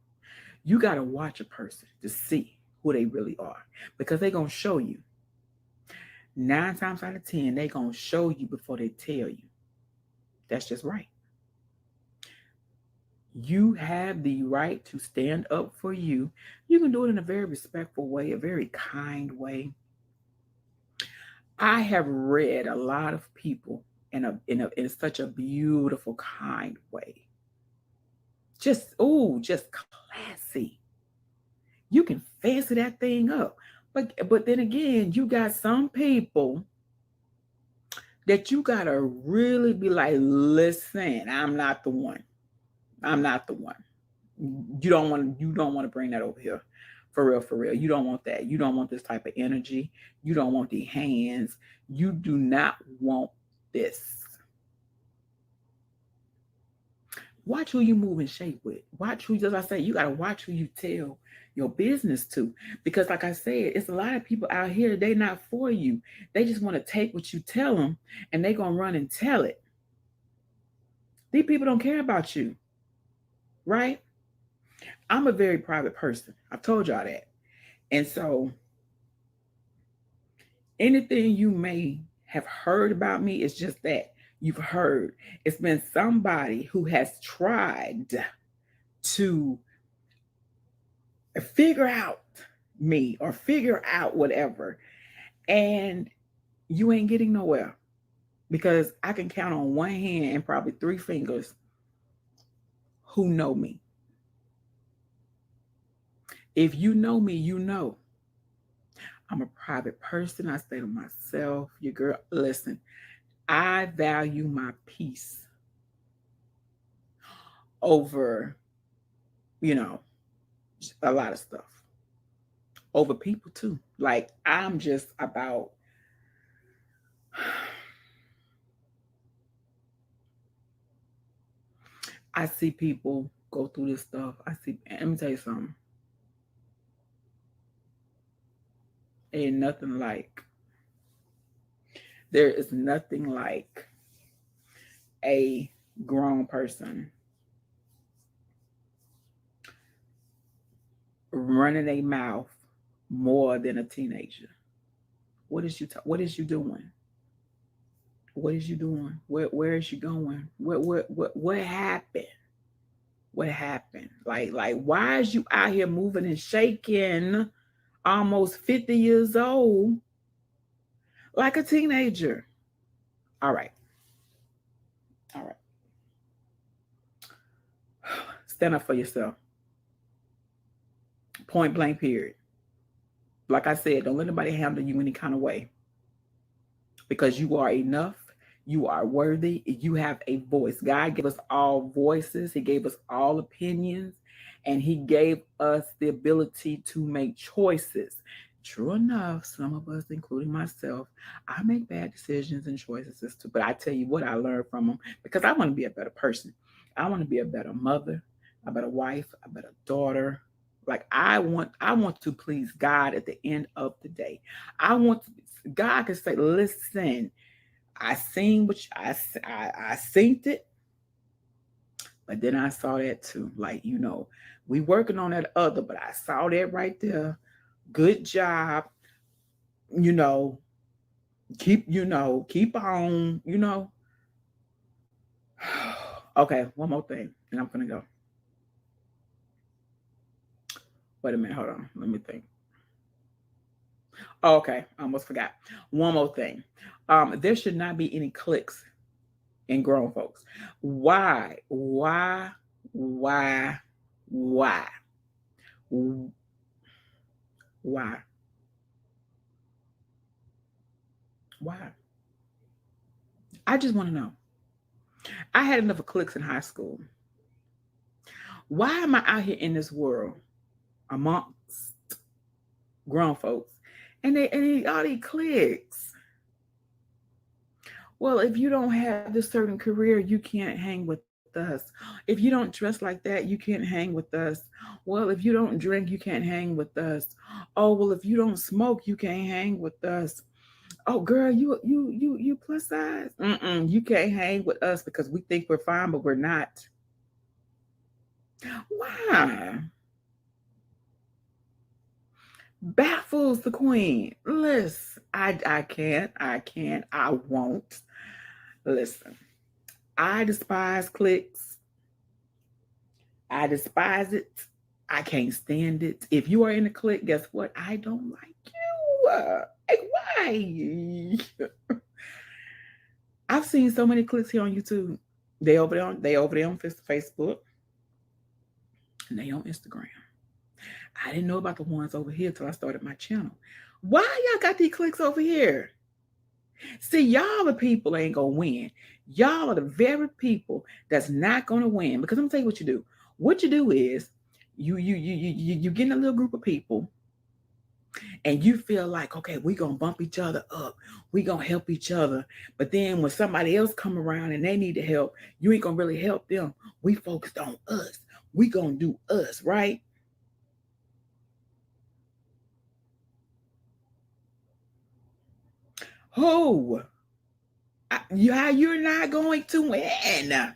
You got to watch a person to see who they really are because they're going to show you. 9 times out of 10, they're going to show you before they tell you. That's just right. You have the right to stand up for you. You can do it in a very respectful way, a very kind way. I have read a lot of people in such a beautiful, kind way. Just classy. You can fancy that thing up. But then again, you got some people that you gotta really be like, listen, I'm not the one. I'm not the one. You don't want to bring that over here. For real, for real. You don't want that. You don't want this type of energy. You don't want the hands. You do not want this. Watch who you move and shape with. Watch who, as I say, you gotta watch who you tell your business to. Because like I said, it's a lot of people out here, they not for you. They just want to take what you tell them and they gonna run and tell it. These people don't care about you, right? I'm a very private person. I've told y'all that. And so anything you may have heard about me is just that. You've heard. It's been somebody who has tried to figure out me or figure out whatever. And you ain't getting nowhere because I can count on one hand and probably three fingers who know me. If you know me, you know I'm a private person. I stay to myself. Your girl, listen, I value my peace over, you know, a lot of stuff, over people too. Like, I'm just about, I see people go through this stuff. Let me tell you something. Ain't nothing like, there is nothing like a grown person running a mouth more than a teenager. What is you doing? What is you doing? Where is you going? What happened? What happened? Like why is you out here moving and shaking almost 50 years old like a teenager? All right. All right. Stand up for yourself. Point blank period. Like I said, don't let anybody handle you any kind of way because you are enough. You are worthy. You have a voice. God gave us all voices, He gave us all opinions, and He gave us the ability to make choices. True enough, some of us, including myself, I make bad decisions and choices too. But I tell you what, I learned from them because I want to be a better person. I want to be a better mother, a better wife, a better daughter. Like I want to please God at the end of the day. I want God to say, listen, I seen I seen it, but then I saw that too. Like, we working on that other, but I saw that right there. Good job. You know, keep on. Okay, one more thing, and I'm gonna go. Wait a minute, hold on. Let me think. Oh, okay, I almost forgot. One more thing. There should not be any clicks in grown folks. Why? Why? Why? Why? Why? Why? I just want to know. I had enough of clicks in high school. Why am I out here in this world amongst grown folks and all these clicks? Well, if you don't have this certain career, you can't hang with us. If you don't dress like that, you can't hang with us. Well, if you don't drink, you can't hang with us. Oh, well, if you don't smoke, you can't hang with us. Oh, girl, you plus size. Mm-mm, you can't hang with us because we think we're fine, but we're not. Why? Baffles the queen. Listen, I won't. Listen, I despise clicks. I despise it. I can't stand it. If you are in a clique, guess what? I don't like you. Like, why? I've seen so many cliques here on YouTube. They over there on Facebook and they on Instagram. I didn't know about the ones over here till I started my channel. Why y'all got these clicks over here? See, y'all the people ain't gonna win. Y'all are the very people that's not gonna win. Because I'm gonna tell you what you do. What you do is you get in a little group of people and you feel like, okay, we gonna bump each other up. We gonna help each other. But then when somebody else come around and they need the help, you ain't gonna really help them. We focused on us. We gonna do us, right? Who? You're not going to win.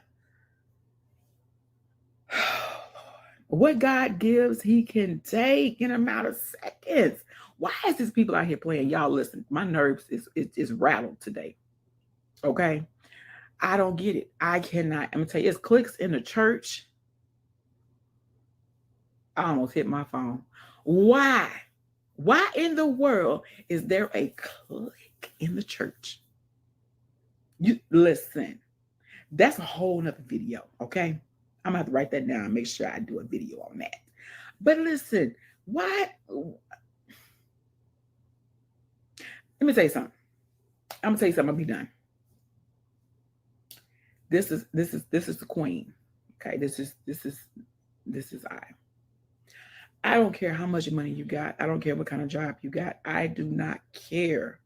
What God gives, He can take in a matter of seconds. Why is these people out here playing? Y'all listen, my nerves is rattled today. Okay, I don't get it. I cannot. I'm gonna tell you, it's clicks in the church. I almost hit my phone. Why? Why in the world is there a click in the church? You listen. That's a whole nother video. Okay, I'm gonna have to write that down and make sure I do a video on that. But listen, why? Let me tell you something. I'm gonna tell you something. I'll be done. This is the queen. Okay, this is I. I don't care how much money you got. I don't care what kind of job you got. I do not care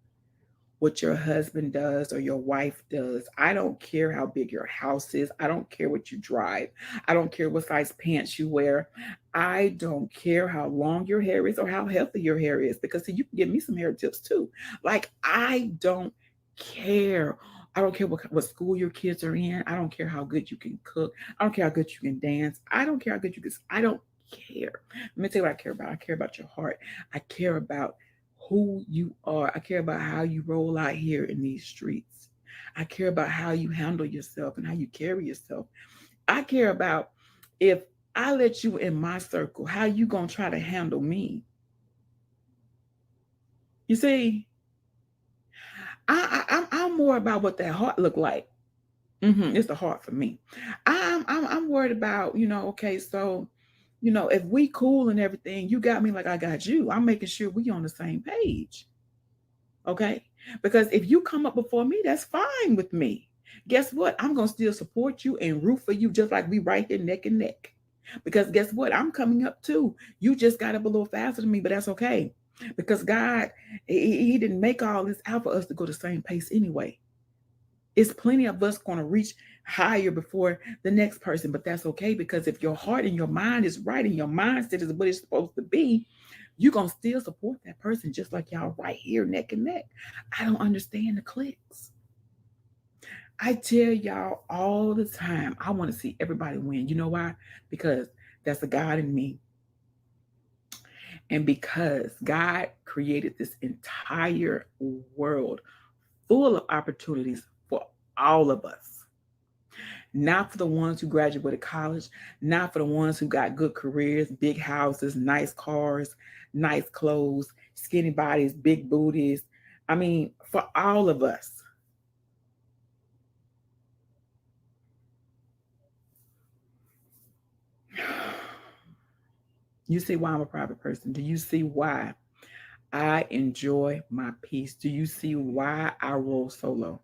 what your husband does or your wife does. I don't care how big your house is. I don't care what you drive. I don't care what size pants you wear. I don't care how long your hair is or how healthy your hair is because see, you can give me some hair tips too. Like I don't care. I don't care what school your kids are in. I don't care how good you can cook. I don't care how good you can dance. I don't care how good you can. I don't care. Let me tell you what I care about. I care about your heart. I care about who you are. I care about how you roll out here in these streets. I care about how you handle yourself and how you carry yourself. I care about if I let you in my circle, how you gonna try to handle me. You see, I'm more about what that heart look like. It's the heart for me. I'm worried about okay, so if we cool and everything, you got me like I got you. I'm making sure we on the same page. Okay? Because if you come up before me, that's fine with me. Guess what? I'm going to still support you and root for you just like we right here neck and neck. Because guess what? I'm coming up too. You just got up a little faster than me, but that's okay. Because God, He didn't make all this out for us to go the same pace anyway. It's plenty of us going to reach higher before the next person, but that's okay because if your heart and your mind is right and your mindset is what it's supposed to be, you're going to still support that person just like y'all right here neck and neck. I don't understand the clicks. I tell y'all all the time, I want to see everybody win. You know why? Because that's the God in me. And because God created this entire world full of opportunities for all of us. not for the ones who graduated college, not for the ones who got good careers, big houses, nice cars, nice clothes, skinny bodies, big booties. I mean, for all of us. You see why I'm a private person? Do you see why I enjoy my peace? Do you see why I roll solo?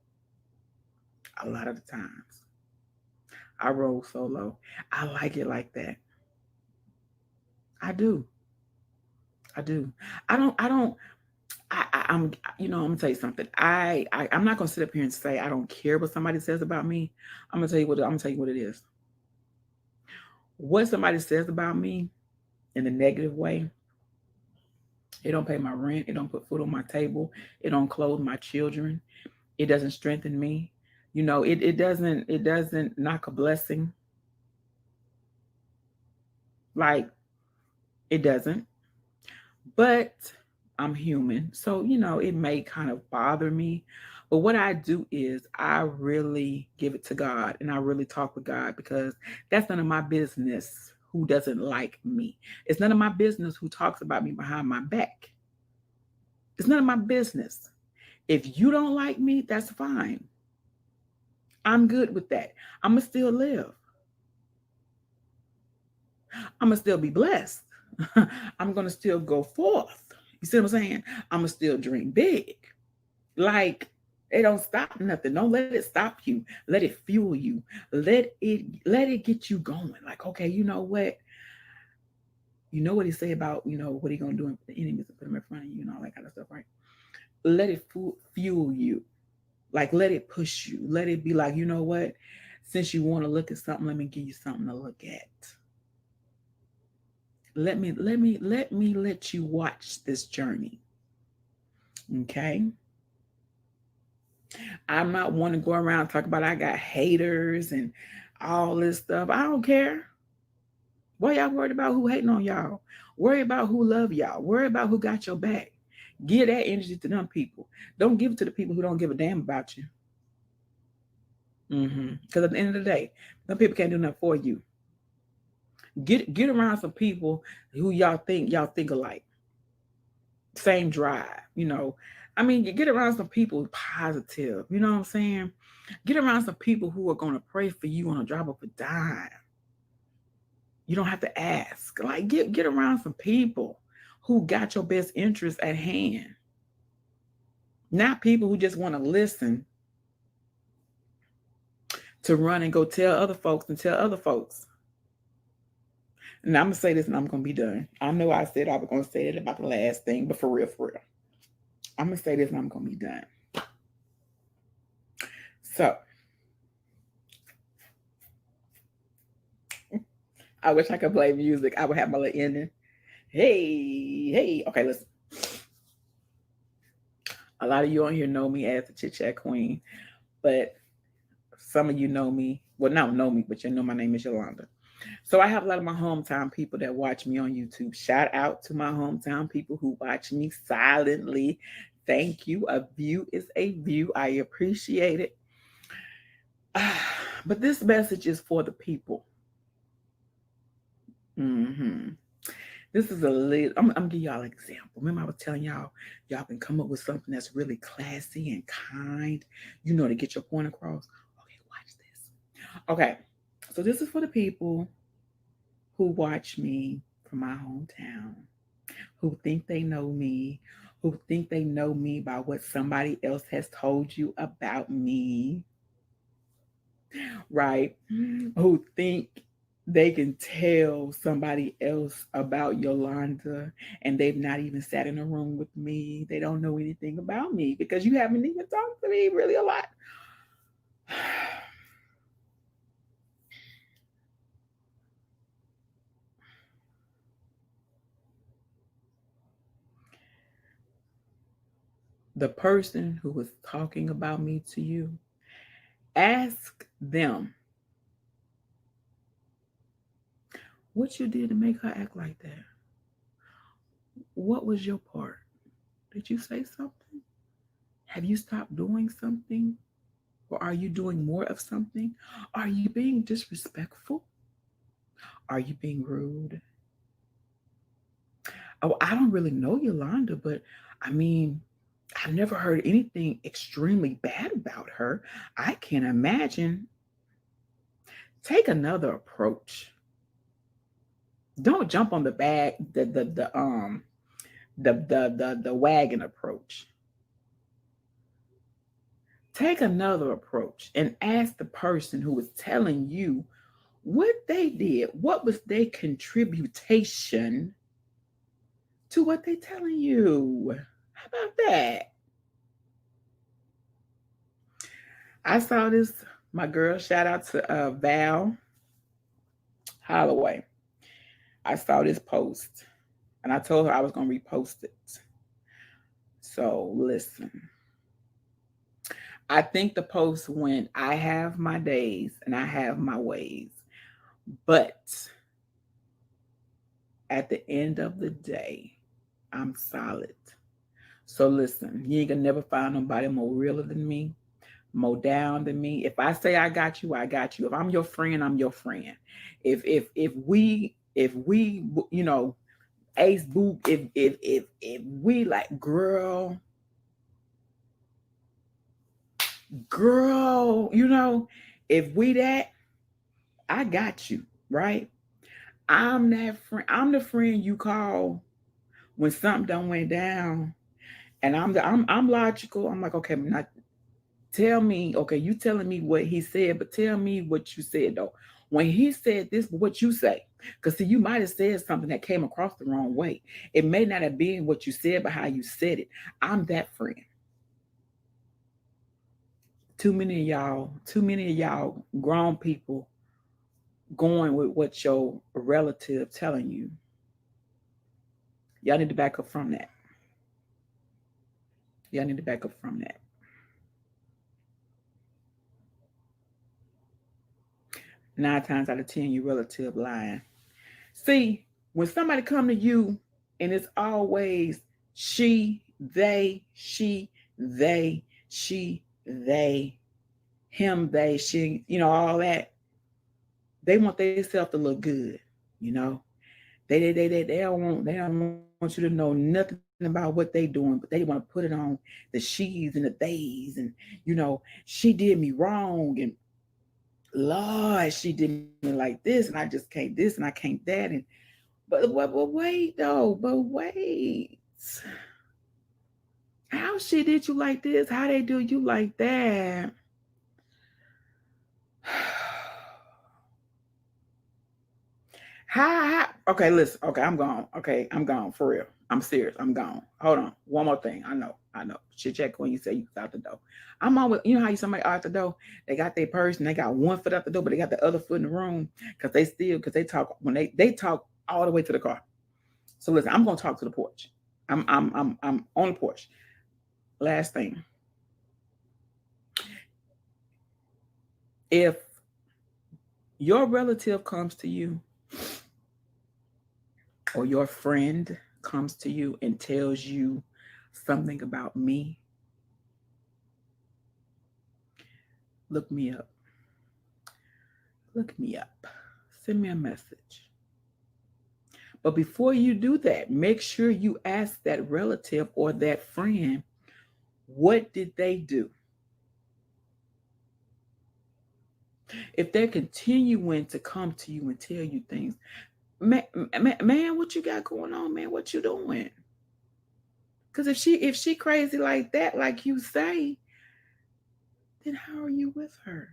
A lot of the times, I roll solo. I like it like that. I do. I do. I don't. I'm. You know. I'm gonna tell you something. I'm not gonna sit up here and say I don't care what somebody says about me. I'm gonna tell you what. I'm gonna tell you what it is. What somebody says about me in a negative way, it don't pay my rent. It don't put food on my table. It don't clothe my children. It doesn't strengthen me. You know. It doesn't knock a blessing. Like it doesn't. But I'm human. So, it may kind of bother me. But what I do is I really give it to God and I really talk with God because that's none of my business who doesn't like me. It's none of my business who talks about me behind my back. It's none of my business. If you don't like me, that's fine. I'm good with that. I'm going to still live. I'm going to still be blessed. I'm going to still go forth. You see what I'm saying? I'm going to still dream big. Like it don't stop nothing. Don't let it stop you. Let it fuel you. Let it get you going. Like, okay, you know what? You know what he say about, what he gonna do for the enemies and put them in front of you and all that kind of stuff, right? Let it fuel you. Like let it push you. Let it be like, you know what? Since you want to look at something, let me give you something to look at. Let me let you watch this journey. Okay. I'm not one to go around talk about I got haters and all this stuff. I don't care. Why y'all worried about who hating on y'all? Worry about who love y'all. Worry about who got your back. Give that energy to them people. Don't give it to the people who don't give a damn about you. Because at the end of the day, them people can't do nothing for you. Get around some people who y'all think alike. Same drive, you know. I mean, you get around some people positive, you know what I'm saying? Get around some people who are gonna pray for you on a drop of a dime. You don't have to ask. Like get around some people who got your best interest at hand. Not people who just want to listen to run and go tell other folks and tell other folks. And I'm gonna say this and I'm gonna be done. I know I said I was gonna say it about the last thing, but for real, for real. I'm gonna say this and I'm gonna be done. So I wish I could play music. I would have my little ending. Hey, hey. Okay, listen. A lot of you on here know me as the Chit Chat Queen, but some of you know me. Well, not know me, but you know my name is Yolanda. So I have a lot of my hometown people that watch me on YouTube. Shout out to my hometown people who watch me silently. Thank you. A view is a view. I appreciate it. But this message is for the people. hmm This is a little, I'm gonna give y'all an example. Remember, I was telling y'all can come up with something that's really classy and kind, to get your point across. Okay, watch this. Okay, so this is for the people who watch me from my hometown, who think they know me, who think they know me by what somebody else has told you about me, right? Who think they can tell somebody else about Yolanda and they've not even sat in a room with me. They don't know anything about me because you haven't even talked to me really a lot. The person who was talking about me to you, ask them what you did to make her act like that. What was your part? Did you say something? Have you stopped doing something? Or are you doing more of something? Are you being disrespectful? Are you being rude? Oh, I don't really know Yolanda, but I mean, I've never heard anything extremely bad about her. I can't imagine. Take another approach. Don't jump on the bag, the wagon approach. Take another approach and ask the person who was telling you what they did. What was their contribution to what they telling you? How about that? I saw this. My girl, shout out to Val Holloway. I saw this post and I told her I was going to repost it. So listen, I think the post went, I have my days and I have my ways. But at the end of the day, I'm solid. So listen, you ain't gonna never find nobody more realer than me, more down than me. If I say I got you, I got you. If I'm your friend, I'm your friend. If we ace boot, if we like girl, if we that, I got you, right? I'm that friend. I'm the friend you call when something don't went down, and I'm logical. I'm like, okay, not tell me, okay, you telling me what he said, but tell me what you said though. When he said this, what you say? Because see, you might have said something that came across the wrong way. It may not have been what you said, but how you said it. I'm that friend. Too many of y'all grown people going with what your relative telling you. Y'all need to back up from that. Y'all need to back up from that. 9 times out of 10, you relative lying. See, when somebody come to you and it's always she, they, she, they, him, they, she, all that, they want themselves to look good, you know. They don't want you to know nothing about what they doing, but they want to put it on the she's and the theys, and she did me wrong, and Lord, she did me like this, and I just can't this and I can't that, and but wait though, but wait. How she did you like this? How they do you like that? Okay, listen. Okay, I'm gone. Okay, I'm gone for real. I'm serious. I'm gone. Hold on. One more thing. I know. Shit check when you say you out the door. I'm always, how you somebody out the door, they got their purse and they got one foot out the door, but they got the other foot in the room because they talk when they talk all the way to the car. So listen, I'm gonna talk to the porch. I'm on the porch. Last thing. If your relative comes to you or your friend comes to you and tells you something about me, look me up. Look me up. Send me a message. But before you do that, make sure you ask that relative or that friend, what did they do? If they're continuing to come to you and tell you things, man, what you got going on, man? What you doing? Because if she crazy like that, like you say, then how are you with her?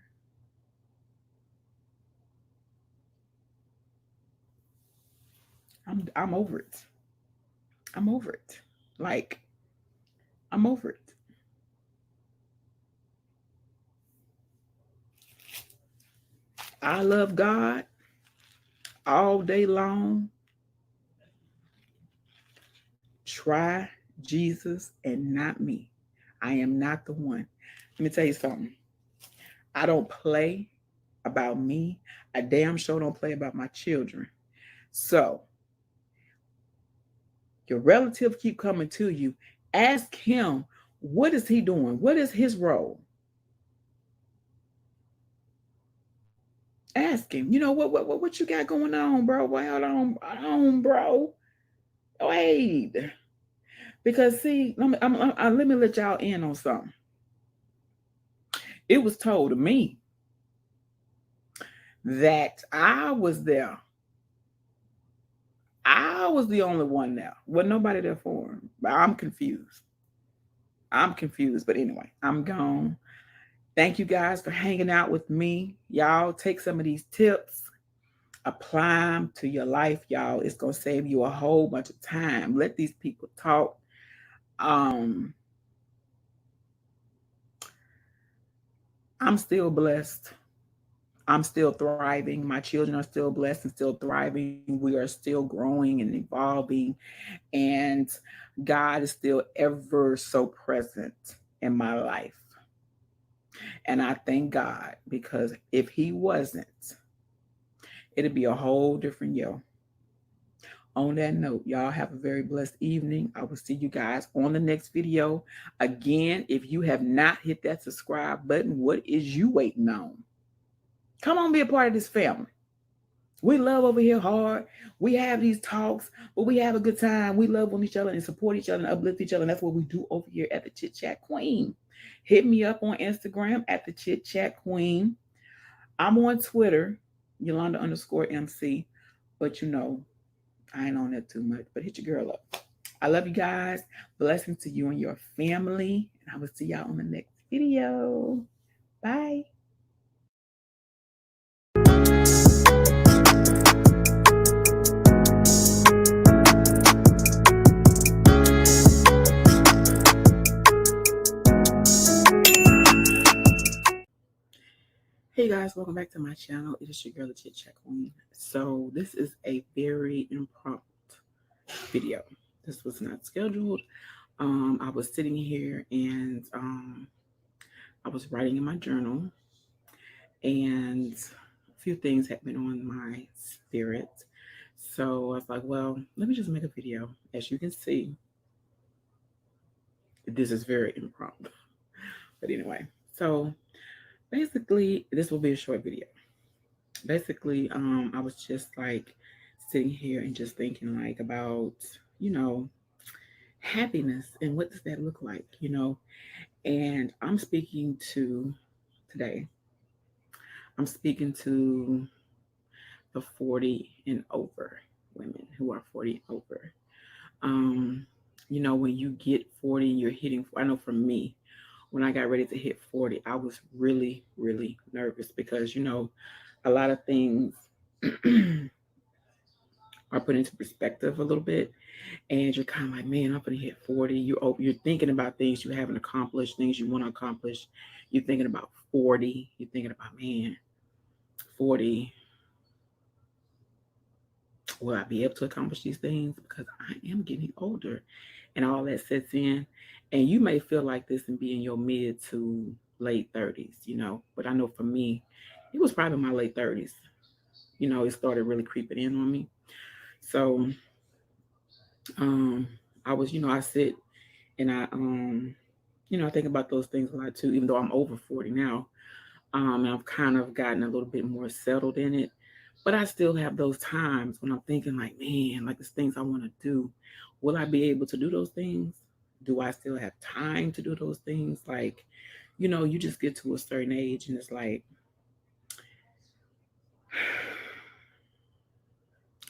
I'm over it. I'm over it. Like I'm over it. I love God all day long. Try Jesus and not me. I am not the one. Let me tell you something. I don't play about me. I damn sure don't play about my children. So your relative keep coming to you. Ask him, what is he doing? What is his role? Ask him. You know what you got going on, bro? Well, hold on, bro. Wait, because see, let me let y'all in on something. It was told to me that I was there. I was the only one there. Wasn't nobody there for him. But I'm confused. I'm confused. But anyway, I'm gone. Thank you guys for hanging out with me. Y'all take some of these tips, apply them to your life, y'all. It's gonna save you a whole bunch of time. Let these people talk. Um, I'm still blessed. I'm still thriving. My children are still blessed and still thriving. We are still growing and evolving. And God is still ever so present in my life. And I thank God because if He wasn't, it'd be a whole different year. On that note, y'all have a very blessed evening. I will see you guys on the next video. Again, if you have not hit that subscribe button, what is you waiting on? Come on, be a part of this family. We love over here hard. We have these talks, but we have a good time. We love on each other and support each other and uplift each other. And that's what we do over here at the Chit Chat Queen. Hit me up on Instagram at the Chit Chat Queen. I'm on Twitter, Yolanda_MC. But you know, I ain't on that too much. But hit your girl up. I love you guys. Blessings to you and your family. And I will see y'all on the next video. Bye. Hey guys, welcome back to my channel. It is your girl, the Chit Chat Queen. So this is a very impromptu video. This was not scheduled. I was sitting here and I was writing in my journal, and a few things had been on my spirit. So I was like, well, let me just make a video. As you can see, this is very impromptu. But anyway, so basically, this will be a short video. Basically, I was just like sitting here and just thinking like about, you know, happiness and what does that look like, And I'm speaking to today, I'm speaking to the 40 and over women who are 40 and over. Um, when you get 40 and you're hitting, I know for me, when I got ready to hit 40, I was really, really nervous because, a lot of things are put into perspective a little bit, and you're kind of like, man, I'm gonna hit 40. You're thinking about things you haven't accomplished, things you want to accomplish. You're thinking about 40. You're thinking about, man, 40. Will I be able to accomplish these things? Because I am getting older, and all that sets in. And you may feel like this and be in your mid to late 30s, But I know for me, it was probably my late 30s. It started really creeping in on me. So um, I was, I sit and I think about those things a lot too, even though I'm over 40 now. And I've kind of gotten a little bit more settled in it. But I still have those times when I'm thinking like, man, like there's things I want to do. Will I be able to do those things? Do I still have time to do those things? Like, you just get to a certain age and it's like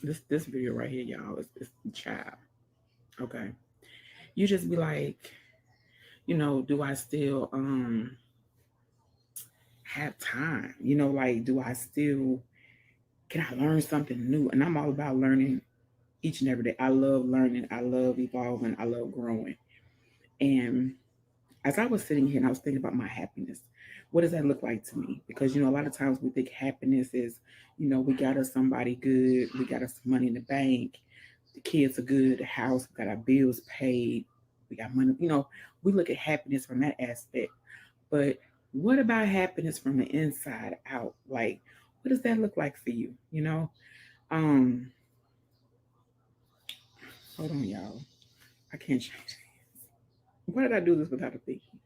this video right here, y'all, is child. Okay. You just be like, do I still have time? Like, do I still, can I learn something new? And I'm all about learning each and every day. I love learning. I love evolving. I love growing. And as I was sitting here and I was thinking about my happiness, what does that look like to me? Because, a lot of times we think happiness is, we got us somebody good. We got us money in the bank. The kids are good. The house, we got our bills paid. We got money. We look at happiness from that aspect. But what about happiness from the inside out? Like, what does that look like for you? Um, hold on, y'all. I can't change it. Why did I do this without a thinking?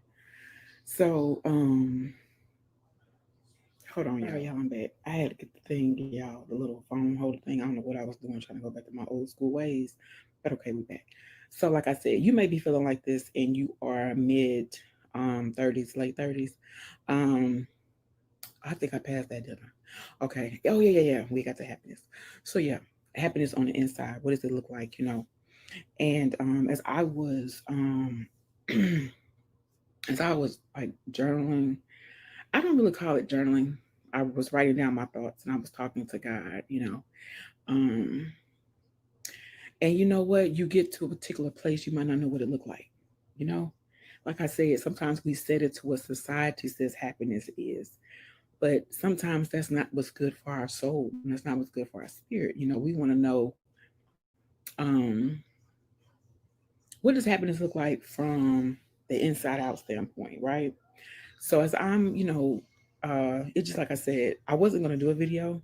So, Hold on, y'all. Y'all, I'm back. I had to get the thing, y'all, the little phone holder thing. I don't know what I was doing, trying to go back to my old school ways. But okay, we back. So, like I said, you may be feeling like this, and you are mid 30s, late 30s. Um, I think I passed that dinner. Okay. Oh yeah. We got the happiness. So yeah, happiness on the inside. What does it look like? And as I was as I was like journaling, I don't really call it journaling. I was writing down my thoughts and I was talking to God. Um, and you know what? You get to a particular place, you might not know what it looked like. You know, like I said, sometimes we set it to what society says happiness is, but sometimes that's not what's good for our soul, and that's not what's good for our spirit. We want to know, um, what does happiness look like from the inside out standpoint, right? So as it's just like I said, I wasn't gonna do a video.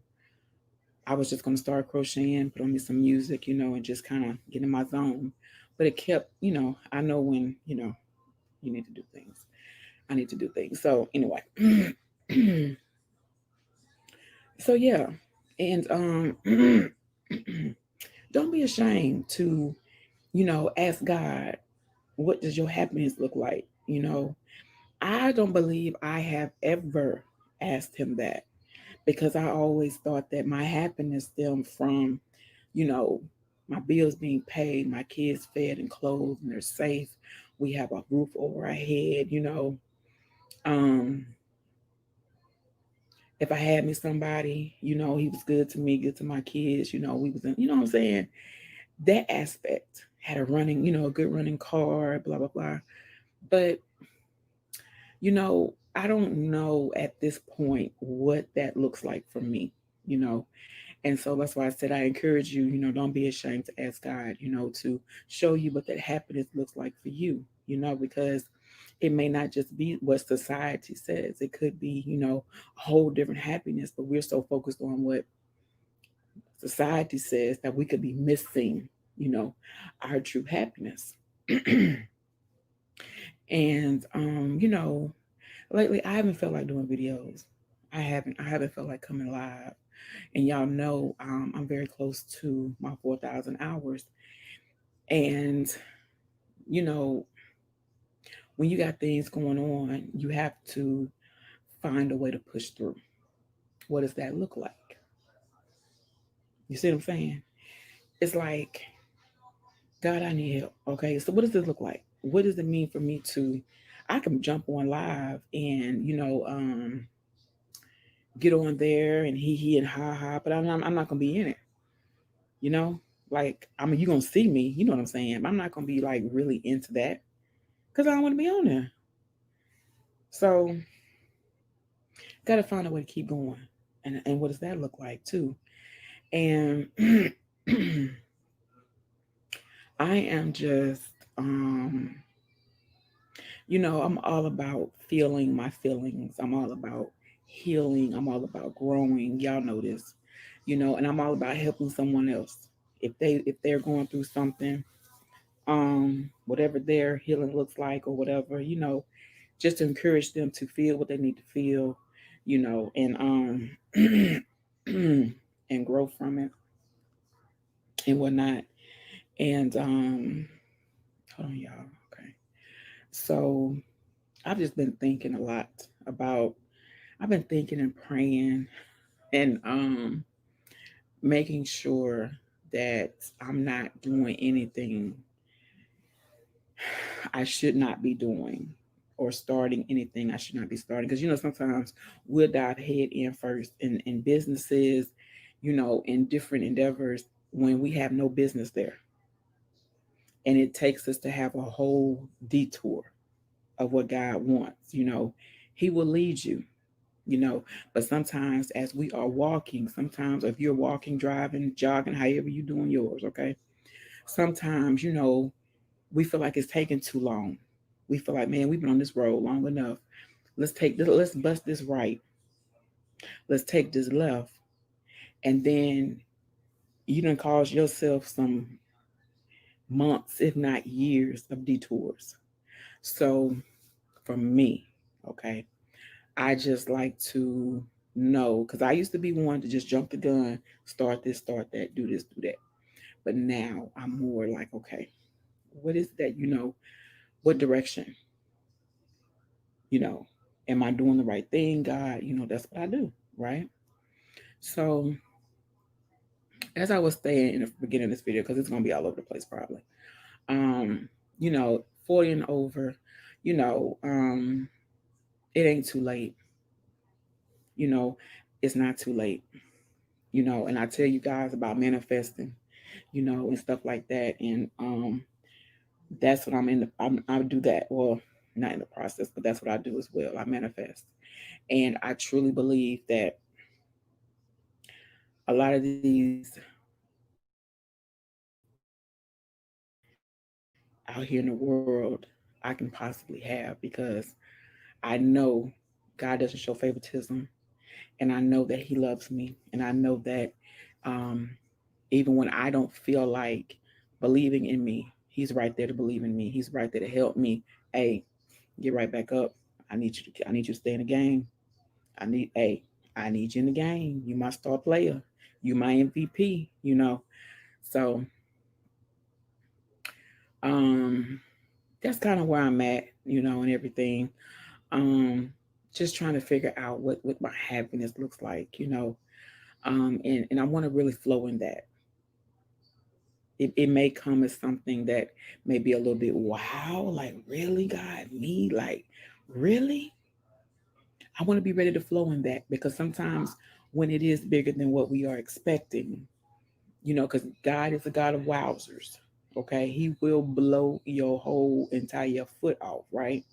I was just gonna start crocheting, put on me some music, and just kind of get in my zone. But it kept, I know when, you need to do things. I need to do things. So anyway, so yeah, and don't be ashamed to, ask God, what does your happiness look like? I don't believe I have ever asked him that because I always thought that my happiness stemmed from, you know, my bills being paid, my kids fed and clothed and they're safe. We have a roof over our head. Um, if I had me somebody, he was good to me, good to my kids, we was in, what I'm saying? That aspect had a good running car, blah, blah, blah. But, I don't know at this point what that looks like for me, you know. And so that's why I said I encourage you, don't be ashamed to ask God, to show you what that happiness looks like for you, because it may not just be what society says. It could be, a whole different happiness, but we're so focused on what society says that we could be missing, you know, our true happiness. And lately I haven't felt like doing videos. I haven't felt like coming live. And y'all know I'm very close to my 4,000 hours. And, you know, when you got things going on, you have to find a way to push through. What does that look like? You see what I'm saying? It's like, God, I need help. Okay, so what does this look like? What does it mean for me to? I can jump on live and get on there and he and ha ha, but I'm not gonna be in it. You know, like I mean, you're gonna see me. You know what I'm saying? But I'm not gonna be like really into that because I don't want to be on there. So, gotta find a way to keep going, and what does that look like too? And I am just I'm all about feeling my feelings. I'm all about healing. I'm all about growing. Y'all know this, and I'm all about helping someone else. If they're going through something, whatever their healing looks like or whatever, just to encourage them to feel what they need to feel, and and grow from it and whatnot. And hold on, y'all. Okay. So I've just been thinking a lot about I've been thinking and praying and making sure that I'm not doing anything I should not be doing or starting anything I should not be starting. Because sometimes we'll dive head in first in businesses, in different endeavors when we have no business there. And it takes us to have a whole detour of what God wants. He will lead you, you know. But sometimes, as we are walking, sometimes if you're walking, driving, jogging, however you're doing yours, okay. Sometimes, we feel like it's taking too long. We feel like, man, we've been on this road long enough. Let's bust this right. Let's take this left, and then you done cause yourself some months, if not years, of detours. So for me, okay, I just like to. No, because I used to be one to just jump the gun, start this, start that, do this, do that. But now I'm more like, okay, what is that? What direction? You know, am I doing the right thing, God? That's what I do, right? So as I was saying in the beginning of this video, because it's gonna be all over the place probably. Um, 40 and over, you know, um, it ain't too late. You know, it's not too late. And I tell you guys about manifesting, and stuff like that. And that's what I do that. Well, not in the process, but that's what I do as well. I manifest. And I truly believe that a lot of these out here in the world I can possibly have because I know God doesn't show favoritism, and I know that He loves me, and I know that um, even when I don't feel like believing in me, He's right there to believe in me. He's right there to help me. Hey, get right back up. I need you to stay in the game. Hey, I need you in the game. You my star player. You my MVP. So um, that's kind of where I'm at. And everything. Um, just trying to figure out what my happiness looks like. And I want to really flow in that. It may come as something that may be a little bit wow, like really, God, me, like really. I want to be ready to flow in that because sometimes when it is bigger than what we are expecting, because God is a God of wowzers. Okay, He will blow your whole entire foot off, right?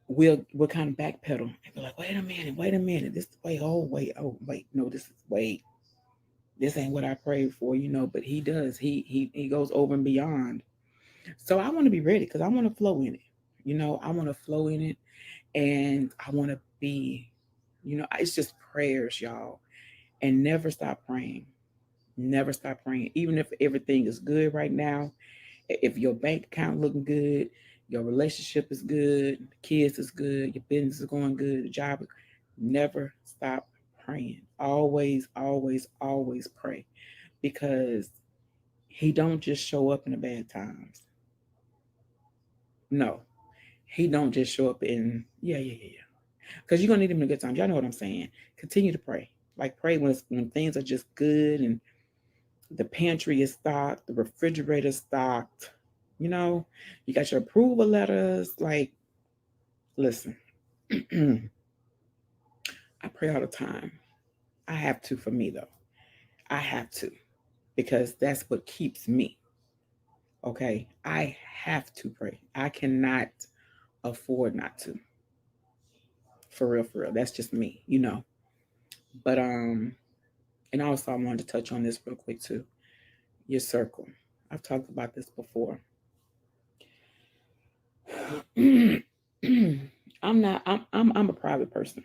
We'll kind of backpedal and be like, wait a minute, wait, no, this ain't what I prayed for, but He does. He goes over and beyond. So I want to be ready because I want to flow in it. I want to flow in it, and I want to be, it's just prayers, y'all, and never stop praying. Never stop praying. Even if everything is good right now, if your bank account looking good, your relationship is good, kids is good, your business is going good, the job, never stop praying. Always, always, always pray because He don't just show up in the bad times. No, He don't just show up in yeah. Because you're gonna need Him in the good times. Y'all know what I'm saying. Continue to pray. Like pray when things are just good and the pantry is stocked, the refrigerator is stocked. You know, you got your approval letters. Like, listen, I pray all the time. I have to for me though. I have to because that's what keeps me. Okay, I have to pray. I cannot afford not to. For real, for real. That's just me. But and also I wanted to touch on this real quick too. Your circle. I've talked about this before. I'm a private person.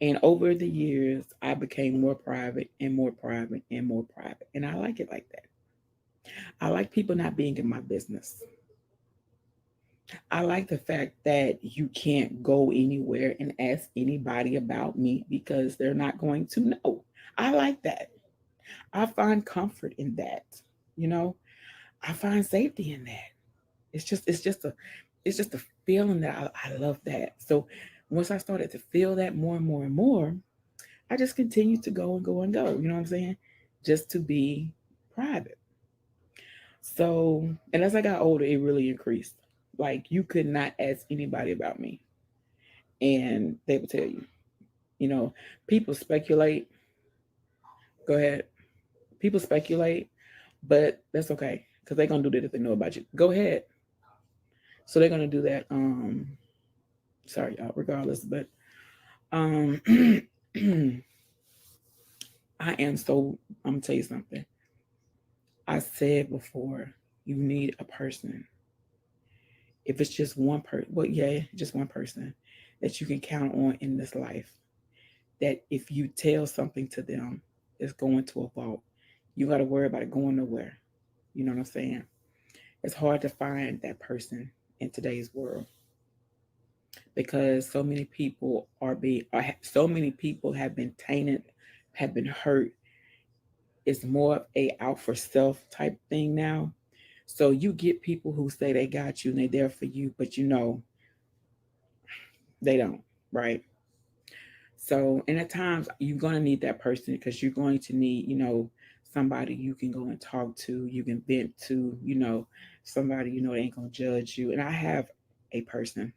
And over the years I became more private and more private and more private. And I like it like that. I like people not being in my business. I like the fact that you can't go anywhere and ask anybody about me because they're not going to know. I like that. I find comfort in that. You know, I find safety in that. It's just a feeling that I love that. So once I started to feel that more and more and more, I just continued to go and go and go. You know what I'm saying? Just to be private. So, and as I got older, it really increased. Like you could not ask anybody about me, and they would tell you. You know, people speculate. Go ahead. People speculate, but that's okay because they're gonna do that if they know about you. Go ahead. So they're gonna do that. Sorry, y'all. Regardless, but um, I am so. I'm gonna tell you something. I said before, you need a person. If it's just one person, well, yeah, just one person that you can count on in this life. That if you tell something to them, it's going to a vault. You got to worry about it going nowhere. You know what I'm saying? It's hard to find that person in today's world because so many people so many people have been tainted, have been hurt. It's more of a out for self type thing now. So you get people who say they got you and they're there for you, but they don't, right? So, and at times you're going to need that person because you're going to need, somebody you can go and talk to, you can vent to, somebody, they ain't going to judge you. And I have a person,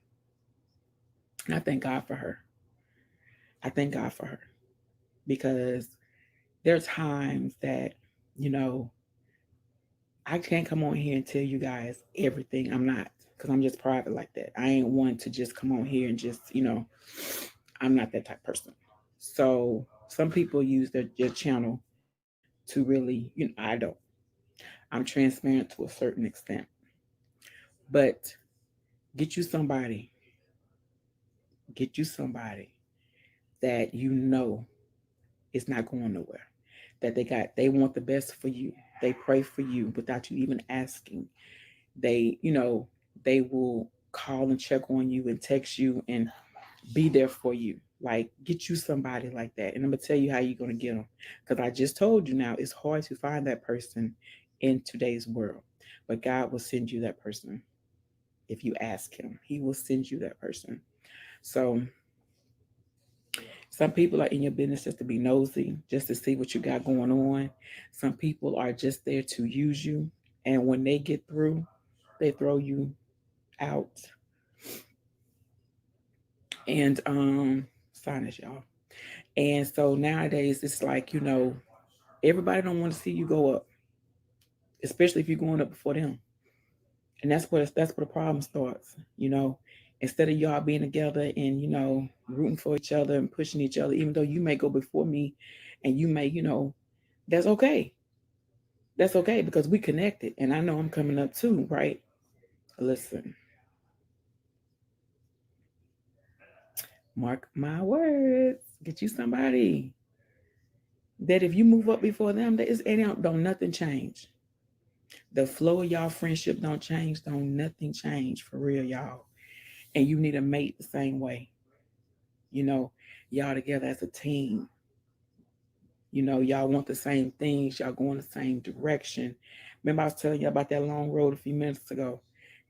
and I thank God for her. I thank God for her because there are times that, you know, I can't come on here and tell you guys everything. I'm not, because I'm just private like that. I ain't one to just come on here and just, I'm not that type person. So some people use their channel to really, I don't. I'm transparent to a certain extent. But get you somebody, get you somebody that is not going nowhere. That they want the best for you. They pray for you without you even asking. They, they will call and check on you and text you and be there for you. Like, get you somebody like that. And I'm going to tell you how you're going to get them. Because I just told you now, it's hard to find that person in today's world. But God will send you that person if you ask Him. He will send you that person. So, some people are in your business just to be nosy, just to see what you got going on. Some people are just there to use you. And when they get through, they throw you out. And sinus, y'all. And so nowadays it's like, everybody don't want to see you go up, especially if you're going up before them. And that's where the problem starts, you know. Instead of y'all being together and, rooting for each other and pushing each other, even though you may go before me and you may, that's okay. That's okay because we connected and I know I'm coming up too, right? Listen, mark my words. Get you somebody that if you move up before them, that is and don't nothing change. The flow of y'all friendship don't change, don't nothing change for real, y'all. And you need a mate the same way. You know, y'all together as a team. Y'all want the same things, y'all going the same direction. Remember, I was telling you about that long road a few minutes ago.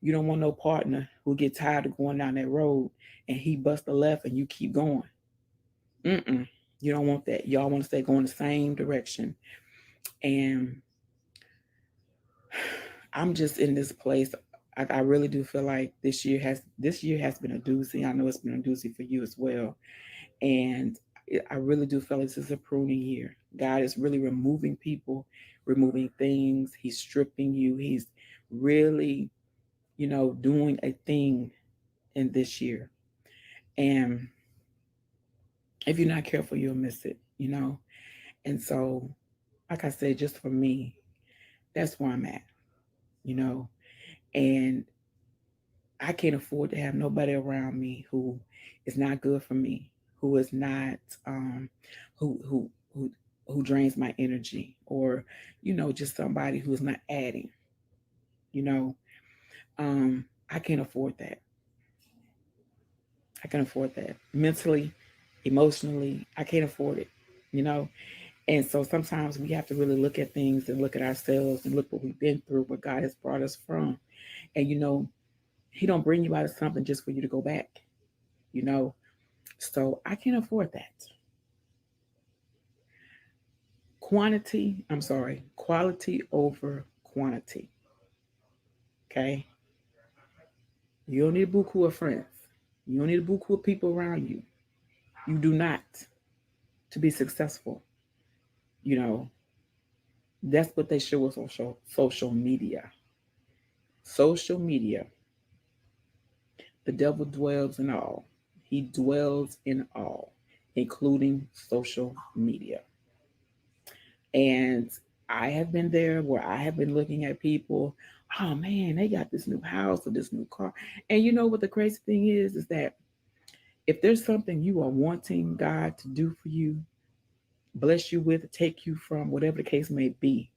You don't want no partner who get tired of going down that road and he bust a left and you keep going. Mm-mm. You don't want that. Y'all want to stay going the same direction. And I'm just in this place. I really do feel like this year has been a doozy. I know it's been a doozy for you as well. And I really do feel like this is a pruning year. God is really removing people, removing things. He's stripping you. He's really, doing a thing in this year. And if you're not careful, you'll miss it. And so, like I said, just for me, that's where I'm at, you know. And I can't afford to have nobody around me who is not good for me, who is not, um, who who who drains my energy, or just somebody who is not adding. You know, I can't afford that. I can afford that mentally, emotionally. I can't afford it. You know, and so sometimes we have to really look at things and look at ourselves and look what we've been through, where God has brought us from, and He don't bring you out of something just for you to go back. You know, so I can't afford that. Quality over quantity. Okay. You don't need a buku of friends. You don't need a buku of people around you. You do not to be successful. You know, that's what they show us on social media. Social media. The devil dwells in all. He dwells in all, including social media. And I have been there where I have been looking at people, oh man, they got this new house or this new car. And you know what the crazy thing is that if there's something you are wanting God to do for you, bless you with, take you from, whatever the case may be,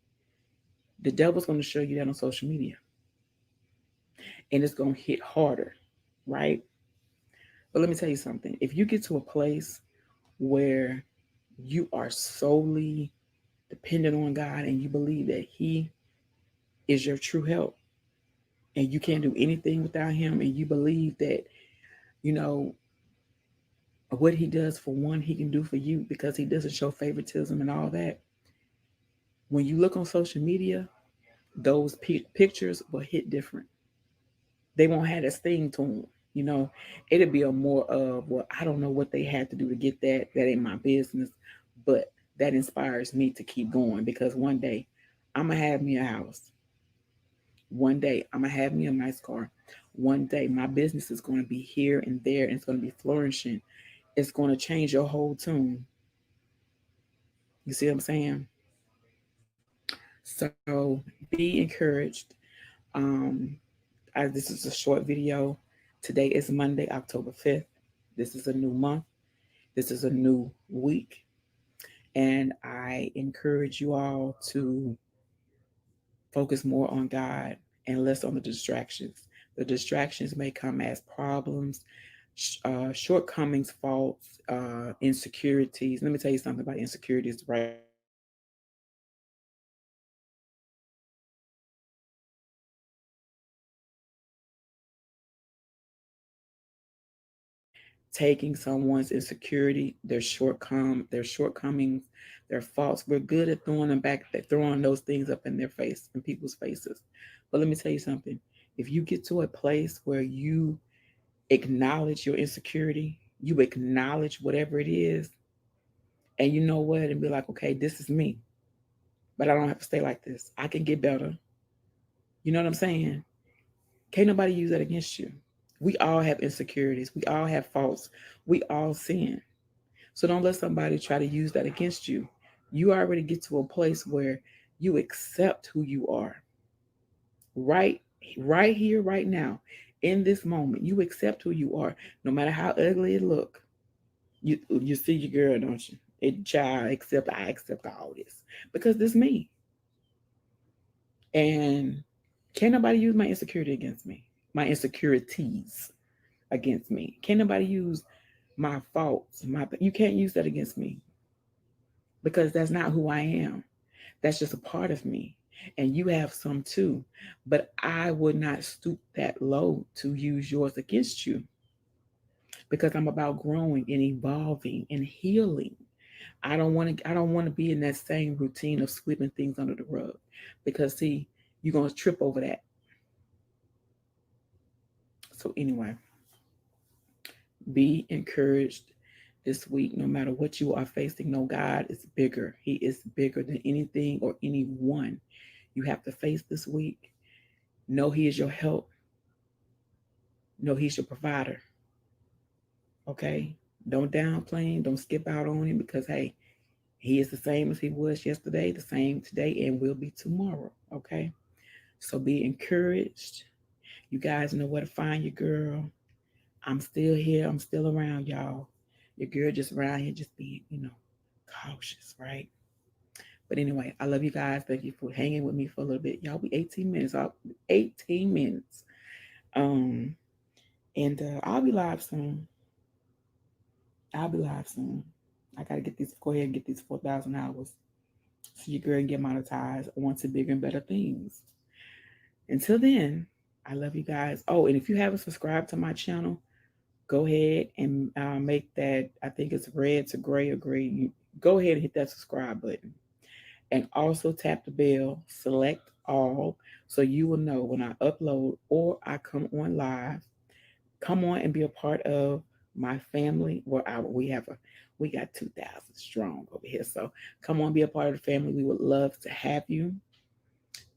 the devil's going to show you that on social media. And it's going to hit harder, right? But let me tell you something. If you get to a place where you are solely dependent on God and you believe that He is your true help and you can't do anything without Him, and you believe that, you know, what He does for one, He can do for you because He doesn't show favoritism and all that. When you look on social media, those pictures will hit different. They won't have that sting to them. You know, it'll be a more of, well, I don't know what they had to do to get that. That ain't my business. But that inspires me to keep going because one day I'm going to have me a house. One day I'm going to have me a nice car. One day my business is going to be here and there and it's going to be flourishing. It's going to change your whole tune. You see what I'm saying? So be encouraged. Um, this is a short video. Today is Monday, October 5th. This is a new month. This is a new week. And I encourage you all to focus more on God and less on the distractions. The distractions may come as problems, shortcomings, faults, insecurities. Let me tell you something about insecurities right now. Taking someone's insecurities and taking someone's insecurity, their shortcomings, their faults. We're good at throwing them back, throwing those things up in their face, in people's faces. But let me tell you something. If you get to a place where you acknowledge your insecurity, you acknowledge whatever it is, and you know what, and be like, okay, this is me, but I don't have to stay like this. I can get better. You know what I'm saying? Can't nobody use that against you. We all have insecurities. We all have faults. We all sin. So don't let somebody try to use that against you. You already get to a place where you accept who you are. Right right here, right now, in this moment. You accept who you are, no matter how ugly it look. You see your girl, don't you? It child, accept I accept all this. Because this me. And can't nobody use my insecurity against me. My insecurities against me. Can't nobody use my faults. You can't use that against me because that's not who I am. That's just a part of me. And you have some too. But I would not stoop that low to use yours against you because I'm about growing and evolving and healing. I don't want to be in that same routine of sweeping things under the rug because see, you're going to trip over that. So anyway, be encouraged this week. No matter what you are facing, no, God is bigger. He is bigger than anything or anyone you have to face this week. Know He is your help. Know He's your provider. Okay? Don't downplay him. Don't skip out on him because, hey, He is the same as He was yesterday, the same today, and will be tomorrow. Okay? So be encouraged. You guys know where to find your girl. I'm still here. I'm still around, y'all. Your girl just around here, just being, cautious, right? But anyway, I love you guys. Thank you for hanging with me for a little bit. Y'all be 18 minutes. 18 minutes. Um, and I'll be live soon. I'll be live soon. I gotta go ahead and get these 4,000 hours so your girl can get monetized on to bigger and better things. Until then, I love you guys. Oh, and if you haven't subscribed to my channel, go ahead and make that. I think it's red to gray or gray. You go ahead and hit that subscribe button, and also tap the bell. Select all so you will know when I upload or I come on live. Come on and be a part of my family. We got 2,000 strong over here. So come on, be a part of the family. We would love to have you.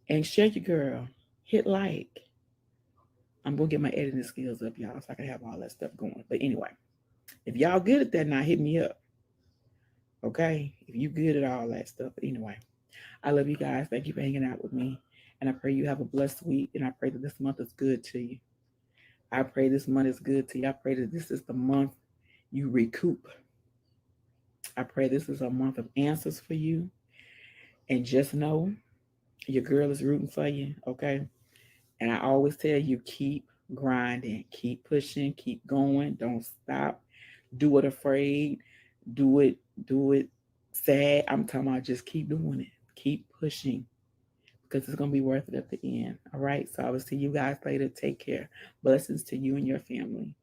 And share your girl. Hit like. I'm gonna get my editing skills up, y'all, so I can have all that stuff going. But anyway, if y'all good at that now, hit me up. Okay? If you good at all that stuff. But anyway, I love you guys. Thank you for hanging out with me. And I pray you have a blessed week. And I pray that this month is good to you. I pray this month is good to you. I pray that this is the month you recoup. I pray this is a month of answers for you. And just know your girl is rooting for you. Okay? And I always tell you, keep grinding, keep pushing, keep going, don't stop. Do it afraid, do it, do it sad. I'm talking about just keep doing it, keep pushing because it's gonna be worth it at the end. All right. So I will see you guys later. Take care. Blessings to you and your family.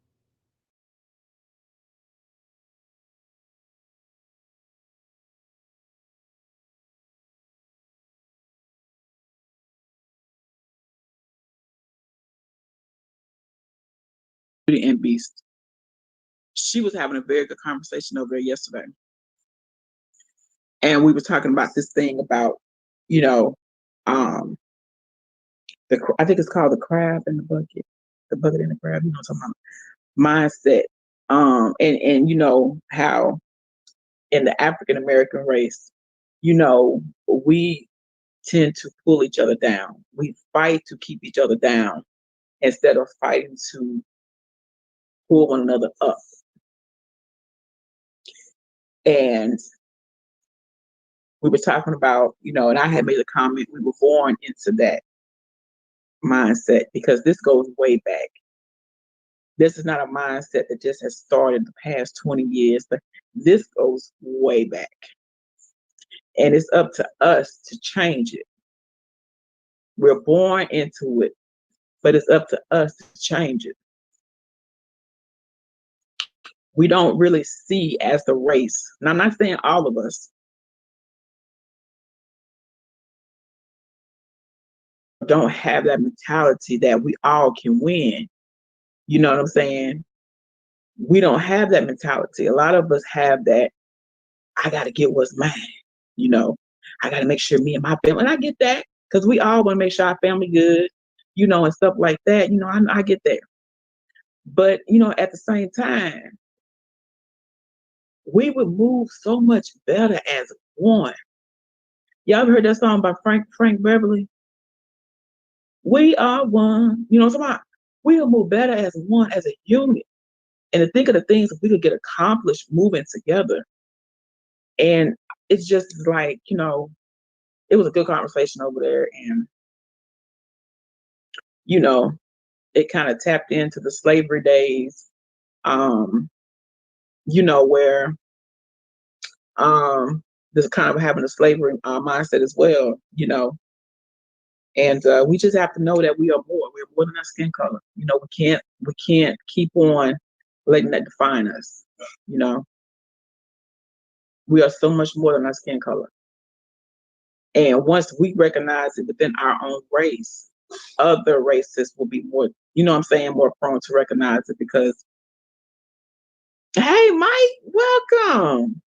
Beauty and Beast. She was having a very good conversation over there yesterday, and we were talking about this thing about, you know, um, I think it's called the crab in the bucket and the crab. You know, what I'm talking about mindset. And you know how in the African American race, you know, we tend to pull each other down. We fight to keep each other down instead of fighting to pull one another up. And we were talking about, you know, and I had made a comment, we were born into that mindset because this goes way back. This is not a mindset that just has started the past 20 years, but this goes way back. And it's up to us to change it. We're born into it, but it's up to us to change it. We don't really see as the race. And I'm not saying all of us don't have that mentality that we all can win. You know what I'm saying? We don't have that mentality. A lot of us have that, I got to get what's mine. You know, I got to make sure me and my family, and I get that because we all want to make sure our family good, you know, and stuff like that. You know, I get that. But, you know, at the same time, we would move so much better as one. Y'all ever heard that song by Frank Beverly? We are one. You know what I'm talking about? We'll move better as one, as a unit. And to think of the things that we could get accomplished moving together. And it's just like, you know, it was a good conversation over there. And, you know, it kind of tapped into the slavery days, um, you know, where this kind of having a slavery mindset as well, you know. And we just have to know that we are more. We're more than our skin color. You know, we can't keep on letting that define us. You know, we are so much more than our skin color. And once we recognize it within our own race, other races will be more, you know what I'm saying, more prone to recognize it because, hey, Mike, welcome.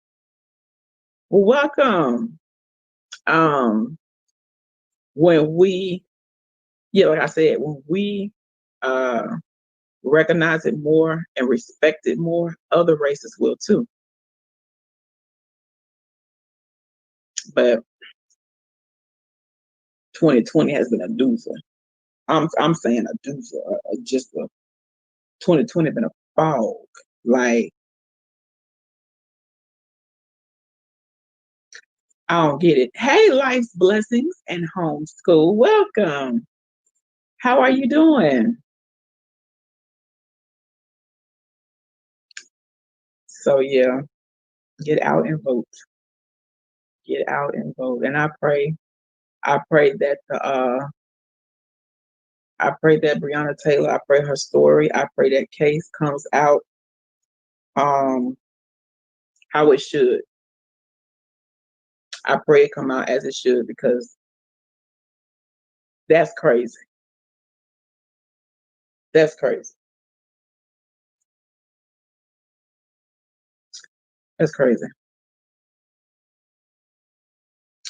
Welcome. Um, when we, yeah, like I said, when we uh, recognize it more and respect it more, other races will too. But 2020 has been a doozer. I'm saying a doozer, just a 2020 been a fog. Like I don't get it. Hey, life's blessings and homeschool. Welcome. How are you doing? So yeah, get out and vote. Get out and vote. And I pray that I pray that Breonna Taylor, I pray her story, I pray that case comes out um how it should. I pray it come out as it should because that's crazy. That's crazy. That's crazy.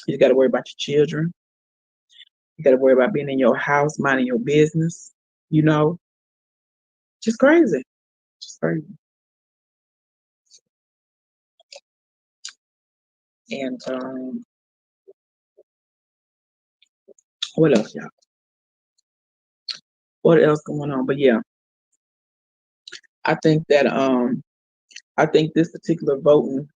You got to worry about your children. You got to worry about being in your house, minding your business. You know, just crazy. Just crazy. And what else, y'all? What else going on? But yeah, I think that I think this particular voting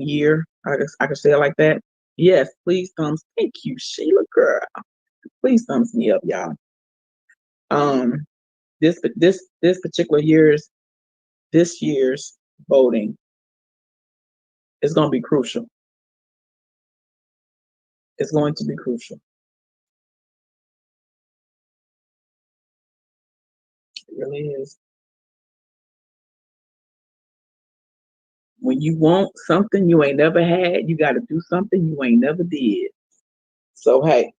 year, I could say it like that. Yes, please thumbs. Thank you, Sheila girl. Please thumbs me up, y'all. Um, this particular this year's voting is going to be crucial. It's going to be crucial. It really is. When you want something you ain't never had, you got to do something you ain't never did. So hey,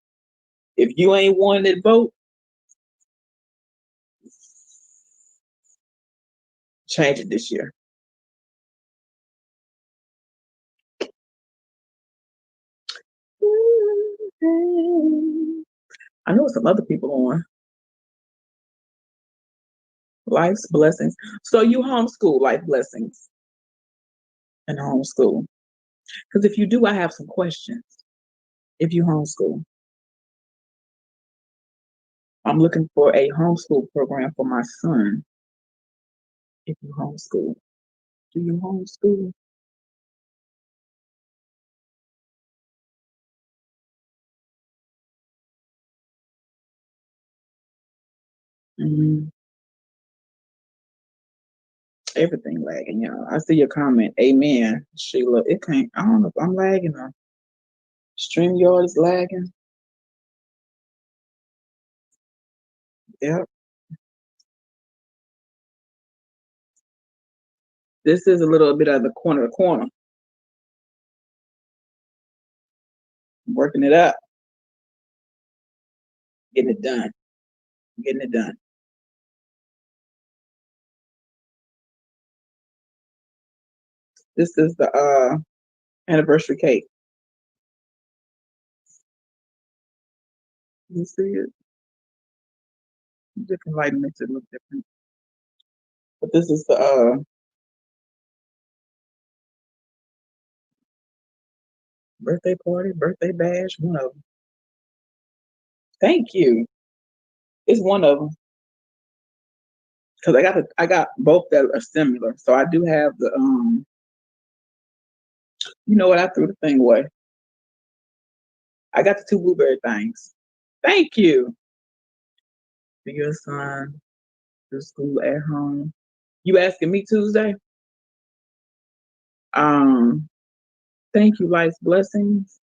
if you ain't one that vote, change it this year. I know some other people on life's blessings. So you homeschool life blessings and homeschool. Because if you do, I have some questions. If you homeschool, I'm looking for a homeschool program for my son. If you homeschool, do you homeschool? Mm, everything lagging, y'all. I see your comment. Amen, Sheila. It can't. I don't know if I'm lagging or StreamYard is lagging. Yep. This is a little bit of the corner to corner, working it up, getting it done, getting it done. This is the anniversary cake. You see it? Different lighting makes it look different. But this is the birthday party, birthday bash, one of them. Thank you. It's one of them because I got both that are similar. So I do have the you know what? I threw the thing away. I got the two blueberry things. Thank you. For your son, to school at home. You asking me Tuesday? Um, thank you, life's blessings.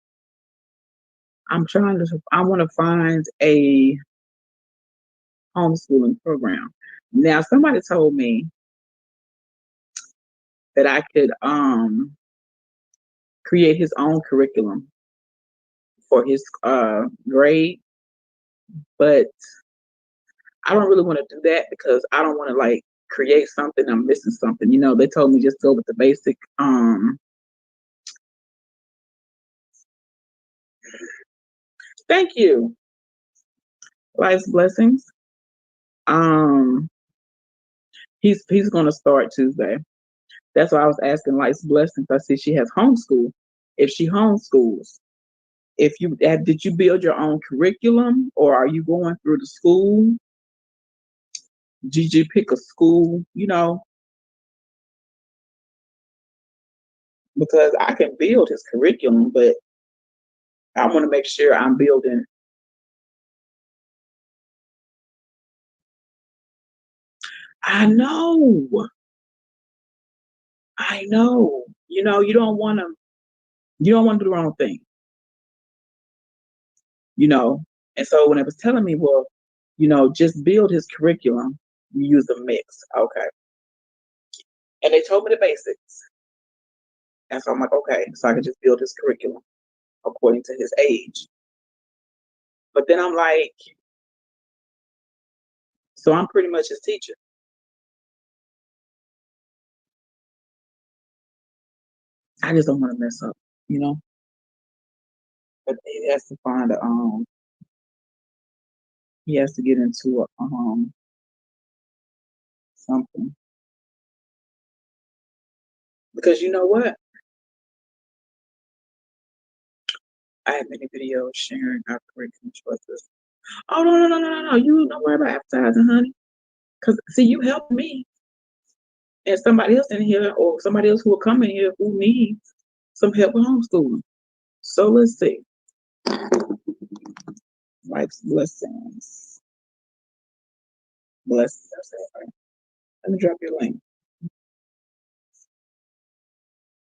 I want to find a homeschooling program. Now, somebody told me that I could create his own curriculum for his grade, but I don't really want to do that because I don't want to like create something I'm missing something. You know, they told me just go with the basic. Thank you, life's blessings. Um, he's going to start Tuesday. That's why I was asking life's blessings. I see she has homeschool. If she homeschools, if you did you build your own curriculum or are you going through the school? Did you pick a school? You know, because I can build his curriculum, but I want to make sure I'm building. I know, I know. You know, you don't want to do the wrong thing. You know, and so when it was telling me, well, you know, just build his curriculum, you use a mix, okay. And they told me the basics, and so I'm like, okay, so I can just build his curriculum according to his age. But then I'm like, so I'm pretty much his teacher. I just don't want to mess up, you know. But he has to find a he has to get into a something because you know what? I have many videos sharing our curriculum choices. Oh no! You don't worry about advertising, honey. Cause see, you help me and somebody else in here, or somebody else who will come in here who needs some help with homeschooling. So let's see. Life's blessings. Bless. Let me drop your link.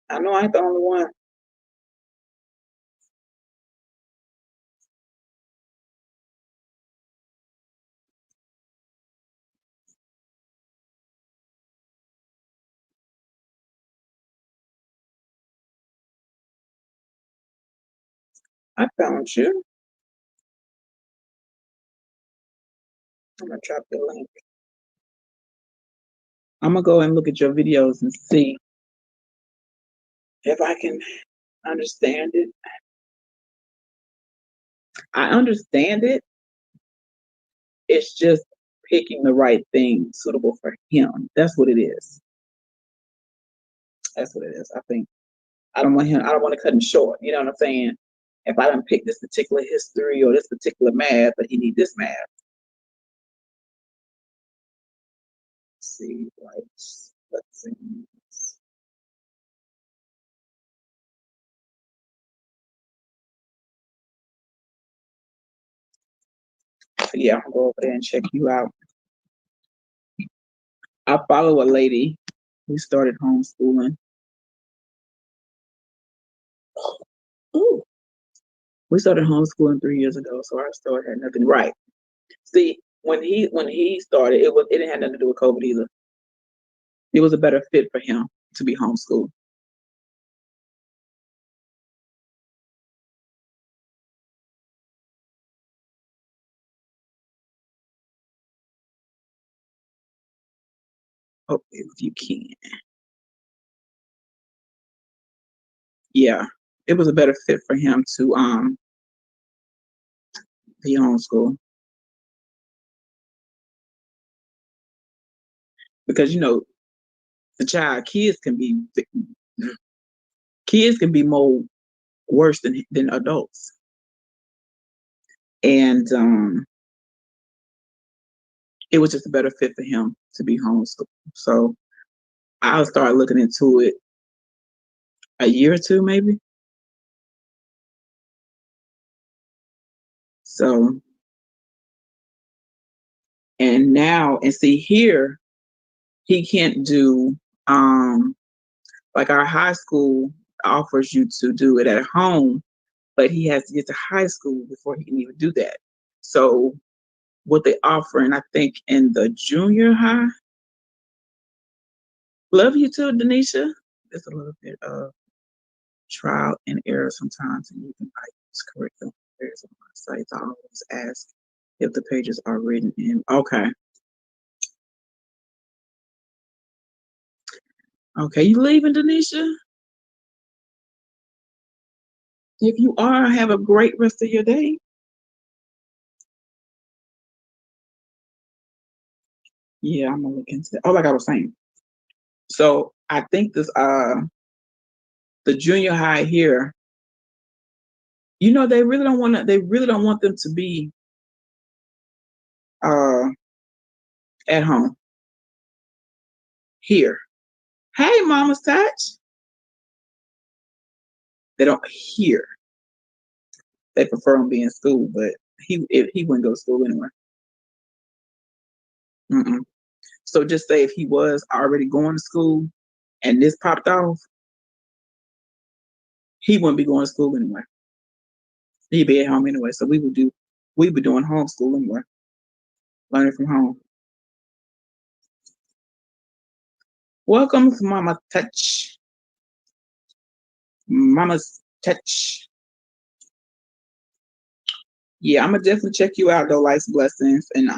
I know I ain't the only one. I found you. I'm gonna drop your link. I'm gonna go and look at your videos and see if I can understand it. I understand it. It's just picking the right thing suitable for him. That's what it is. That's what it is. I think I don't want him. I don't want to cut him short. You know what I'm saying? If I don't pick this particular history or this particular math, but he need this math. Let's see, like, let's see. Yeah, I'm gonna go over there and check you out. I follow a lady who started homeschooling. Ooh, we started homeschooling 3 years ago, so our story had nothing right. See, when he started, it didn't have nothing to do with COVID either. It was a better fit for him to be homeschooled. Oh, if you can, yeah, it was a better fit for him to be homeschooled because the child kids can be more worse than adults, and it was just a better fit for him to be homeschooled. So I'll start looking into it a year or two, maybe. So, and now, and see here, he can't do, like our high school offers you to do it at home, but he has to get to high school before he can even do that. So, what they offer, and I think in the junior high, love you too, Denisha. There's a little bit of trial and error sometimes, and you can use curriculum errors on my sites. I always ask if the pages are written in. Okay. Okay, you leaving, Denisha? If you are, have a great rest of your day. Yeah, I'm gonna look into it. Oh, like I was saying. So I think this the junior high here, they really don't want them to be uh at home here. Hey, Mama's Touch. They don't hear. They prefer him being in school, but he wouldn't go to school anyway. Mm-mm. So just say if he was already going to school and this popped off, he wouldn't be going to school anyway. He'd be at home anyway. So we'd be doing homeschool anyway, learning from home. Welcome to Mama Touch. Mama's Touch. Yeah, I'm gonna definitely check you out though, Life's Blessings. And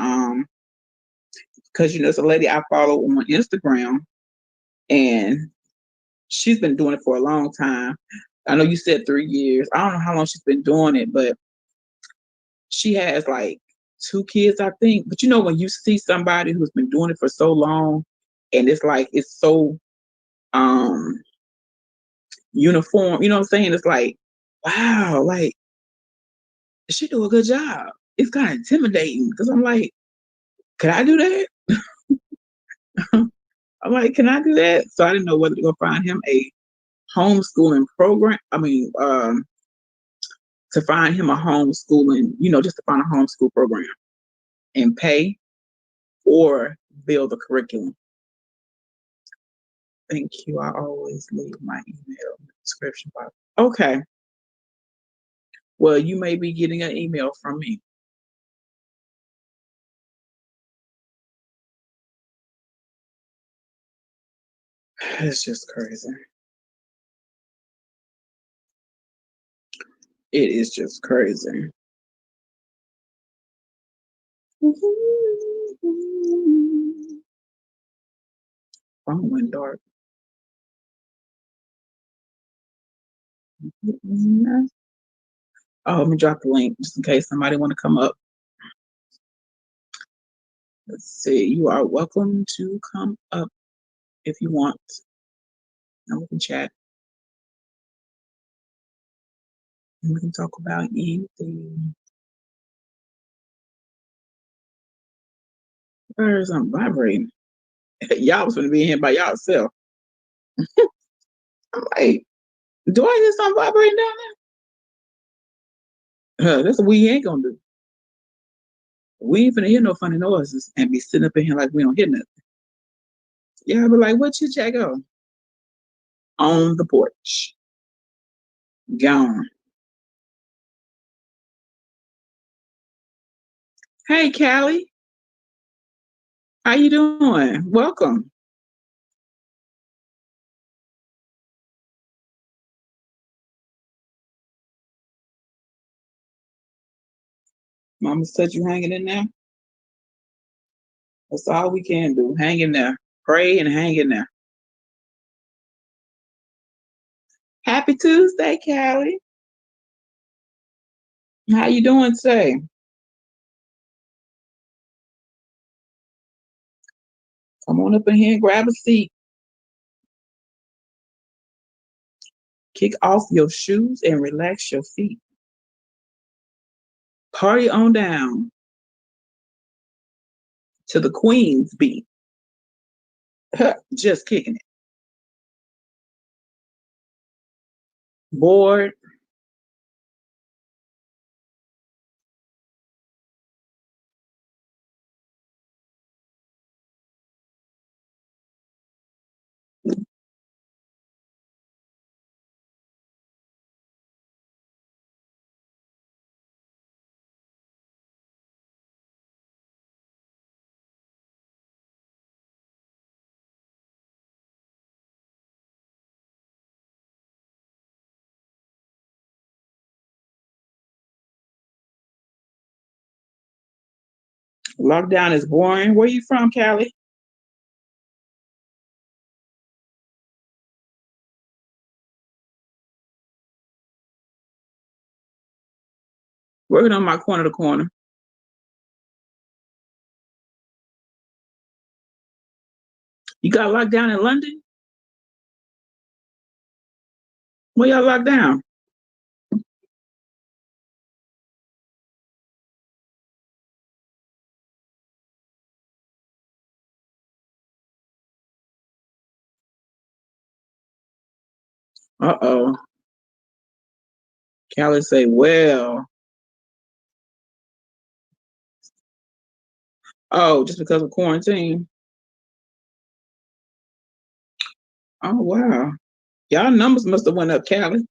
because it's a lady I follow on Instagram and she's been doing it for a long time. I know you said 3 years. I don't know how long she's been doing it, but she has like two kids, I think. But when you see somebody who's been doing it for so long and it's like it's so um uniform, you know what I'm saying? It's like, wow, like she do a good job. It's kind of intimidating because I'm like, could I do that? I'm like, can I do that? So I didn't know whether to go find him a homeschooling program. I mean, to find him a homeschooling, just to find a homeschool program and pay, or build a curriculum. Thank you. I always leave my email in the description box. Okay. Well, you may be getting an email from me. It's just crazy. It is just crazy. Phone went dark. Oh, let me drop the link just in case somebody want to come up. Let's see. You are welcome to come up if you want, and we can chat and we can talk about anything. Where's I'm vibrating? Y'all was gonna be in here by yourself. I'm like, do I hear something vibrating down there? That's what we ain't gonna do. We ain't finna hear no funny noises and be sitting up in here like we don't hear nothing. Y'all be like, what chit chat go? On the porch. Gone. Hey, Callie. How you doing? Welcome. Mama said you hanging in there. That's all we can do. Hang in there. Pray and hang in there. Happy Tuesday, Callie. How you doing today? Come on up in here and grab a seat. Kick off your shoes and relax your feet. Party on down to the Queen's beat. Just kicking it. Bored. Lockdown is boring. Where you from, Callie? Working on my corner to corner. You got locked down in London? Where y'all locked down? Uh-oh. Callie say, well, oh, just because of quarantine. Oh wow. Y'all numbers must have went up, Callie.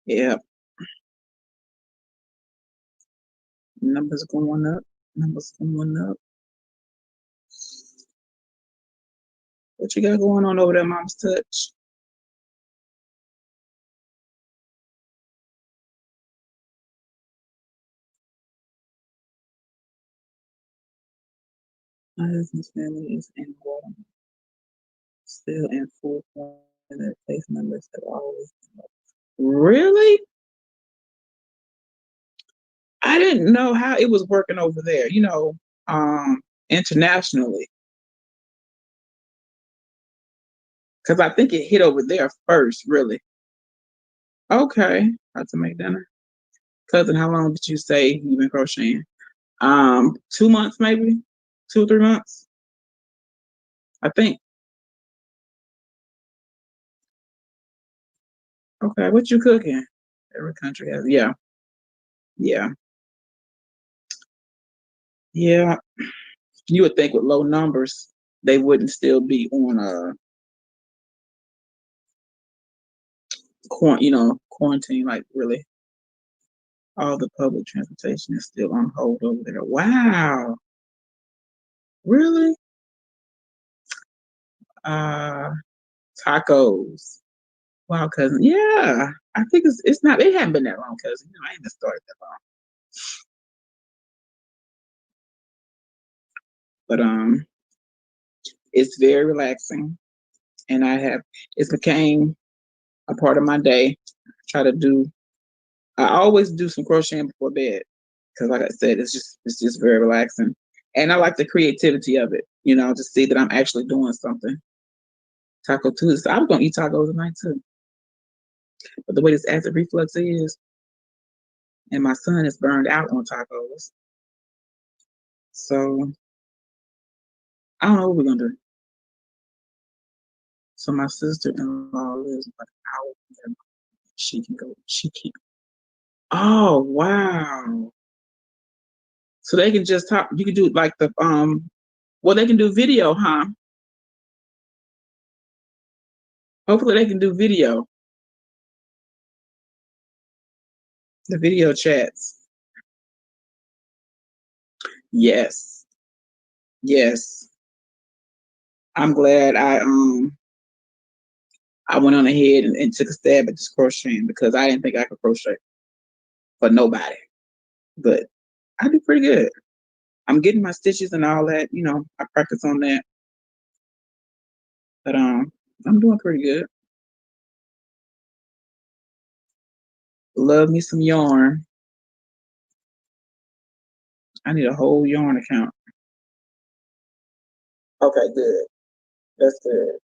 Yeah, numbers going up. Numbers going up. What you got going on over there, Mom's Touch? My husband's family is in Guatemala, still in full quarantine. Their case numbers have always been low. Really? I didn't know how it was working over there, internationally. Because I think it hit over there first, really. Okay. About to make dinner. Cousin, how long did you say you've been crocheting? 2 months maybe? 2 or 3 months, I think. Okay, what you cooking? Every country has, yeah, yeah, yeah. You would think with low numbers, they wouldn't still be on quarantine. Like really, all the public transportation is still on hold over there. Wow, really? Uh, Tacos. Wow, cousin. Yeah, I think it's not. It hadn't been that long, cousin. I ain't been started that long. But it's very relaxing, and it's became a part of my day. Try to do. I always do some crocheting before bed because, like I said, it's just very relaxing, and I like the creativity of it. To see that I'm actually doing something. Taco Tuesday. I was gonna eat tacos tonight too, but the way this acid reflux is, and my son is burned out on tacos, so I don't know what we're gonna do. So my sister-in-law lives like an hour from there. She can go. She can. Oh wow! So they can just talk. You can do like the. Well, they can do video, huh? Hopefully, they can do video. The video chats. Yes, yes. I'm glad I went on ahead and took a stab at this crocheting because I didn't think I could crochet for nobody. But I do pretty good. I'm getting my stitches and all that. I practice on that. But I'm doing pretty good. Love me some yarn. I need a whole yarn account. Okay, good. That's good.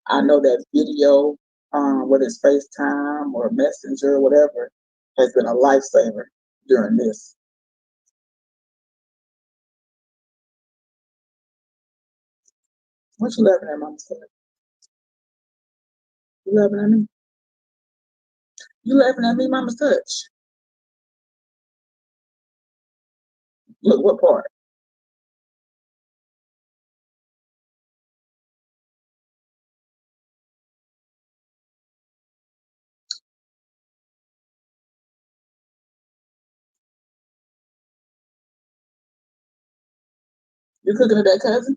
I know that video, whether it's FaceTime or Messenger or whatever, has been a lifesaver during this. What you laughing at, Mama? You laughing at me? You laughing at me, Mama's touch? Look, what part? You cooking at that, cousin?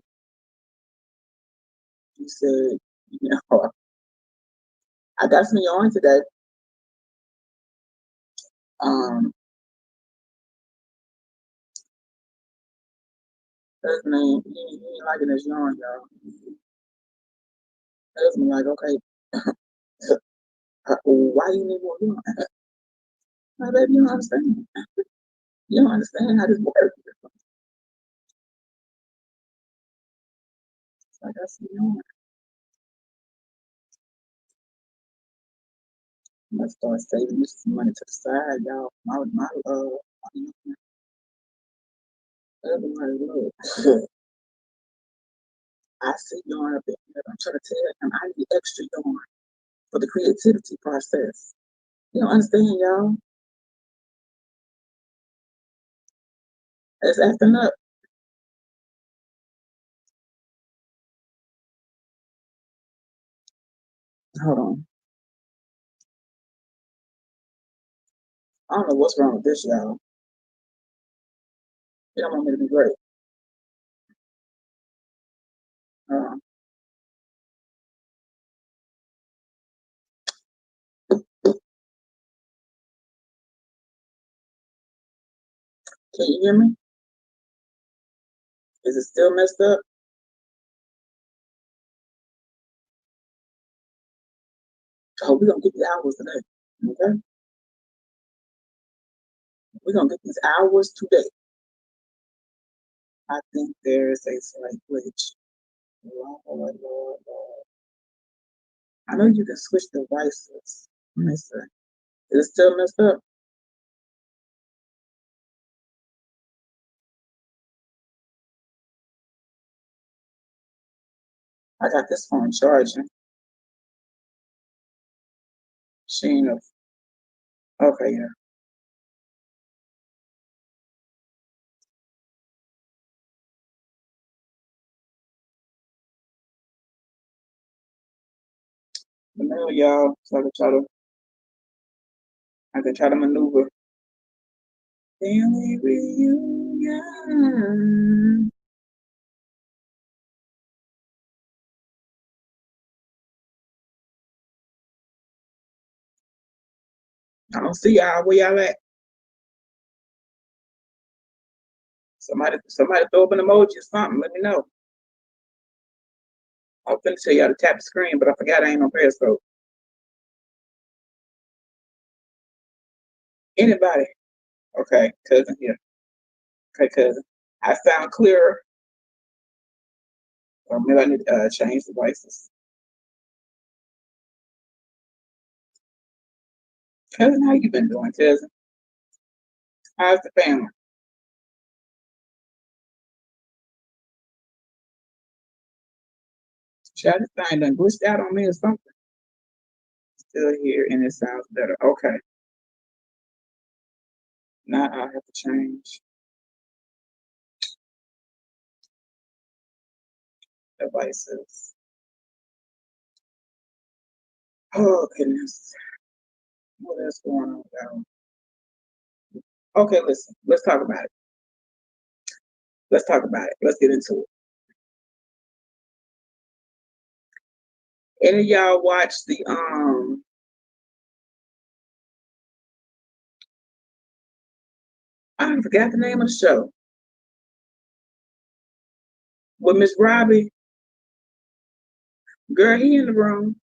You said, you know, I got some yarn today. Um, husband he ain't liking this yarn, y'all. Husband like, okay, why you need more yarn? My baby, you don't understand. You don't understand how this works. So I got some yarn. I'm gonna start saving this some money to the side, y'all. My other money, look. I see yarn up in here. I'm trying to tell him I need extra yarn for the creativity process. You don't understand, y'all. It's acting up. Hold on. I don't know what's wrong with this, y'all. You don't want me to be great. Uh, can you hear me? Is it still messed up? Oh, we're gonna get the hours today. Okay? We're gonna get these hours today. I think there's a slight glitch. Lord, Lord, Lord. I know you can switch devices. Let me see. Is it still messed up? I got this phone charging. She ain't no. Okay, yeah. But now, y'all, so I can try to maneuver. Family reunion. I don't see y'all. Where y'all at? Somebody throw up an emoji or something. Let me know. I was finna tell y'all to tap the screen, but I forgot I ain't on Periscope. Anybody? Okay, cousin here. Okay, cousin. I sound clearer. Or maybe I need to change devices. Cousin, how you been doing, cousin? How's the family? Child, this thing done glitched out on me or something. Still here, and it sounds better. Okay. Now I have to change devices. Oh goodness. What else going on, y'all? Okay, listen. Let's talk about it. Let's talk about it. Let's get into it. Any of y'all watch the I forgot the name of the show with Miss Robbie. Girl, he in the room.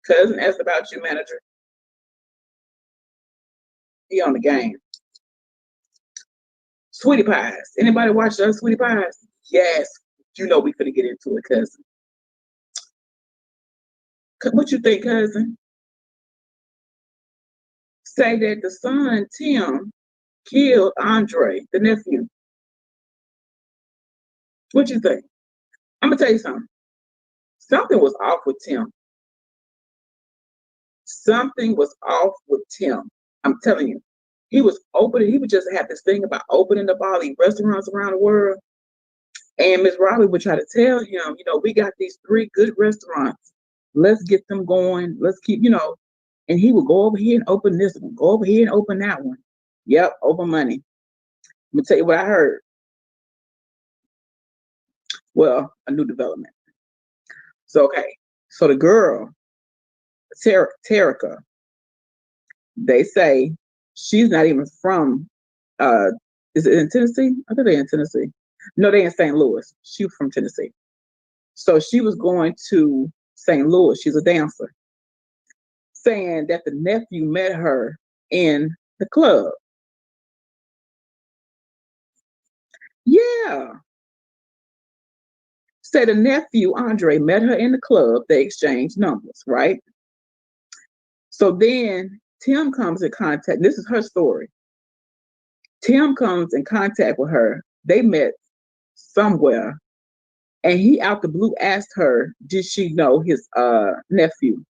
Cousin asked about you, manager. He on the game. Sweetie Pies. Anybody watch those Sweetie Pies? Yes. You know we finna get into it, cousin. What you think, cousin? Say that the son, Tim, killed Andre, the nephew. What you think? I'm gonna tell you something. Something was off with Tim. Something was off with Tim. I'm telling you. He was opening, he would just have this thing about opening up all these restaurants around the world. And Miss Robbie would try to tell him, we got these three good restaurants. Let's get them going. Let's keep, and he would go over here and open this one, go over here and open that one. Yep, open money. Let me tell you what I heard. Well, a new development. So, okay. So the girl, Terica, they say she's not even from, uh, is it in Tennessee? I think they're in Tennessee. No, they're in St. Louis. She's from Tennessee. So she was going to St. Louis. She's a dancer, saying that the nephew met her in the club. Yeah. Say the nephew, Andre, met her in the club. They exchanged numbers, right? So then Tim comes in contact. This is her story. Tim comes in contact with her. They met somewhere. And he out the blue asked her, did she know his nephew?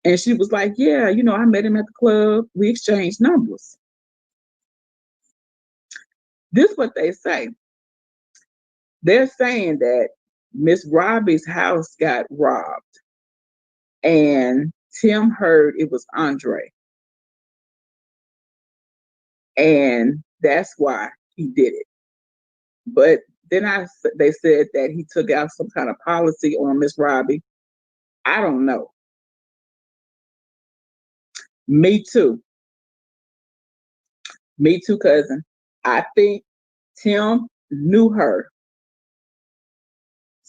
And she was like, yeah, I met him at the club. We exchanged numbers. This is what they say. They're saying that Miss Robbie's house got robbed, and Tim heard it was Andre, and that's why he did it. But then they said that he took out some kind of policy on Miss Robbie. I don't know. Me too. Me too, cousin. I think Tim knew her.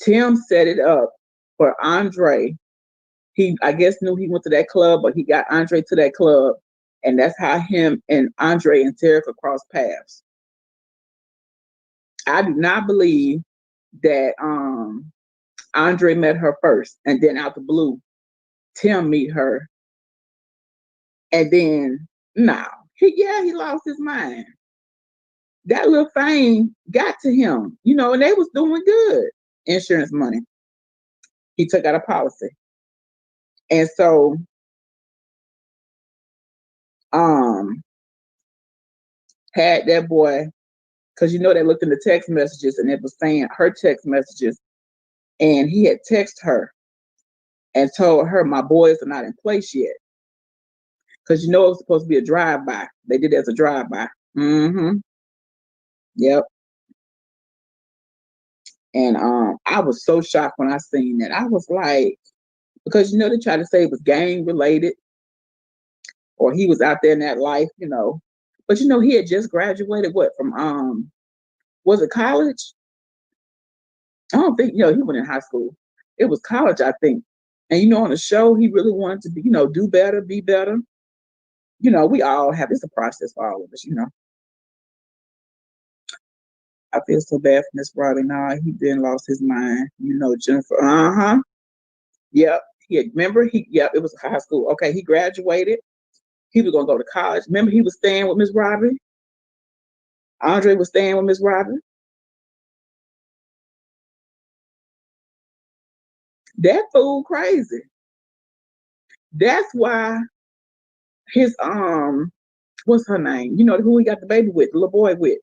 Tim set it up for Andre. He, I guess, knew he went to that club, but he got Andre to that club, and that's how him and Andre and Terica crossed paths. I do not believe that Andre met her first, and then out the blue, Tim meet her, and then no, he lost his mind. That little fame got to him, and they was doing good. Insurance money. He took out a policy, and so um had that boy, because they looked in the text messages and it was saying her text messages, and he had texted her and told her my boys are not in place yet, because it was supposed to be a drive by. They did it as a drive by. Mm-hmm. Yep. And I was so shocked when I seen that. I was like, because they tried to say it was gang related or he was out there in that life. But he had just graduated what from was it college? I don't think he went in high school. It was college, I think. And on the show, he really wanted to be, do better, be better. We all have it's a process for all of us. I feel so bad for Miss Roddy now. He then lost his mind. Jennifer. Uh-huh. Yep. Remember yep, it was high school. Okay, he graduated. He was gonna go to college. Remember he was staying with Miss Robin? Andre was staying with Miss Robin. That fool crazy. That's why his what's her name? Who he got the baby with, the little boy with.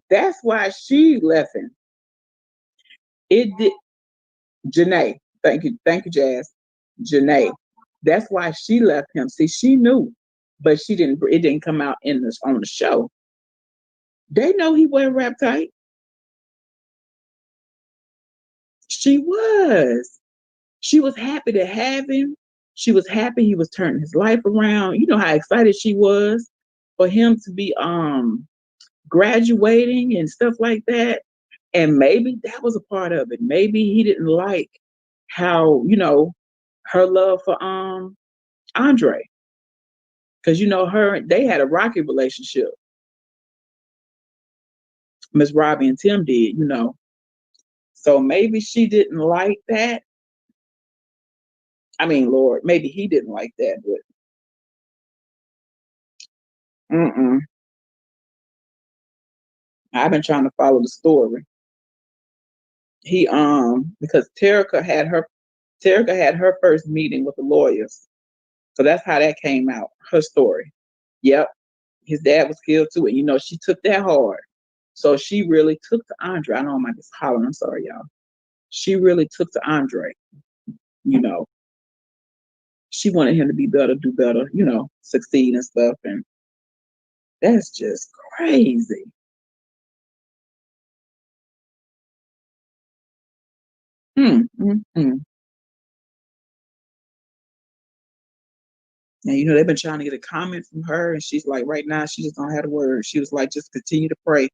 That's why she left him. It did Janae. Thank you, Jazz. Janae. That's why she left him. See, she knew, but she didn't. It didn't come out on the show. They know he wasn't rap tight. She was. She was happy to have him. She was happy he was turning his life around. You know how excited she was for him to be graduating and stuff like that. And maybe that was a part of it. Maybe he didn't like how, her love for Andre. Because her they had a rocky relationship. Miss Robbie and Tim did. So maybe she didn't like that. I mean, Lord, maybe he didn't like that, but mm-mm. I've been trying to follow the story. He because Terica had her first meeting with the lawyers. So that's how that came out, her story. Yep. His dad was killed too. And she took that hard. So she really took to Andre. I know I'm just hollering, I'm sorry, y'all. She really took to Andre, you know. She wanted him to be better, do better, succeed and stuff. And that's just crazy. Mm. And they've been trying to get a comment from her, and she's like, right now, she just don't have the words. She was like, just continue to pray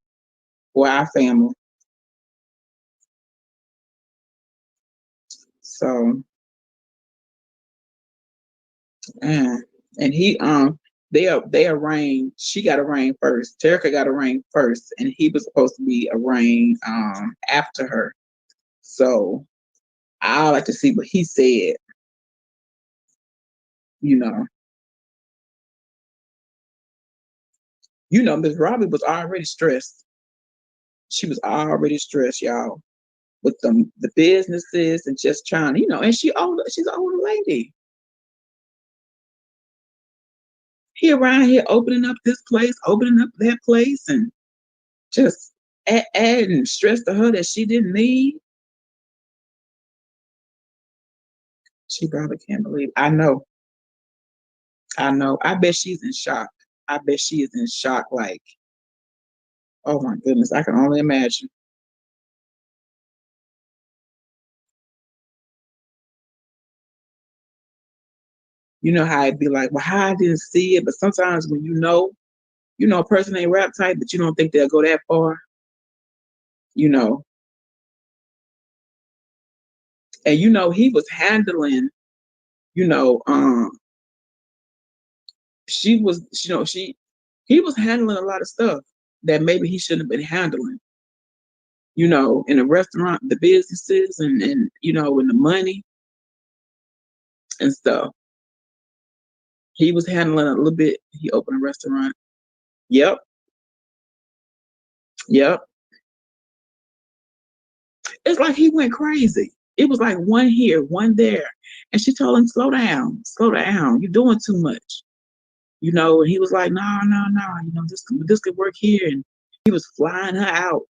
for our family. So, and he they arranged. She got arraigned first. Terica got arraigned first, and he was supposed to be arraigned after her. So I like to see what he said. You know, Miss Robbie was already stressed. She was already stressed, y'all, with the businesses and just trying, and she's an older lady. He around here opening up this place, opening up that place, and just adding stress to her that she didn't need. She probably can't believe. I know. I know. I bet she's in shock. I bet she is in shock. Like, oh my goodness, I can only imagine. You know how it'd be like, well, how I didn't see it, but sometimes when a person ain't rap type, but you don't think they'll go that far, you know. And he was handling, you know, she was, he was handling a lot of stuff that maybe he shouldn't have been handling. in the restaurant, the businesses and and the money and stuff. He was handling it a little bit. He opened a restaurant. Yep, yep. It's like he went crazy. It was like one here, one there. And she told him, slow down. You're doing too much. And he was like, no, no, no, this could work here. And he was flying her out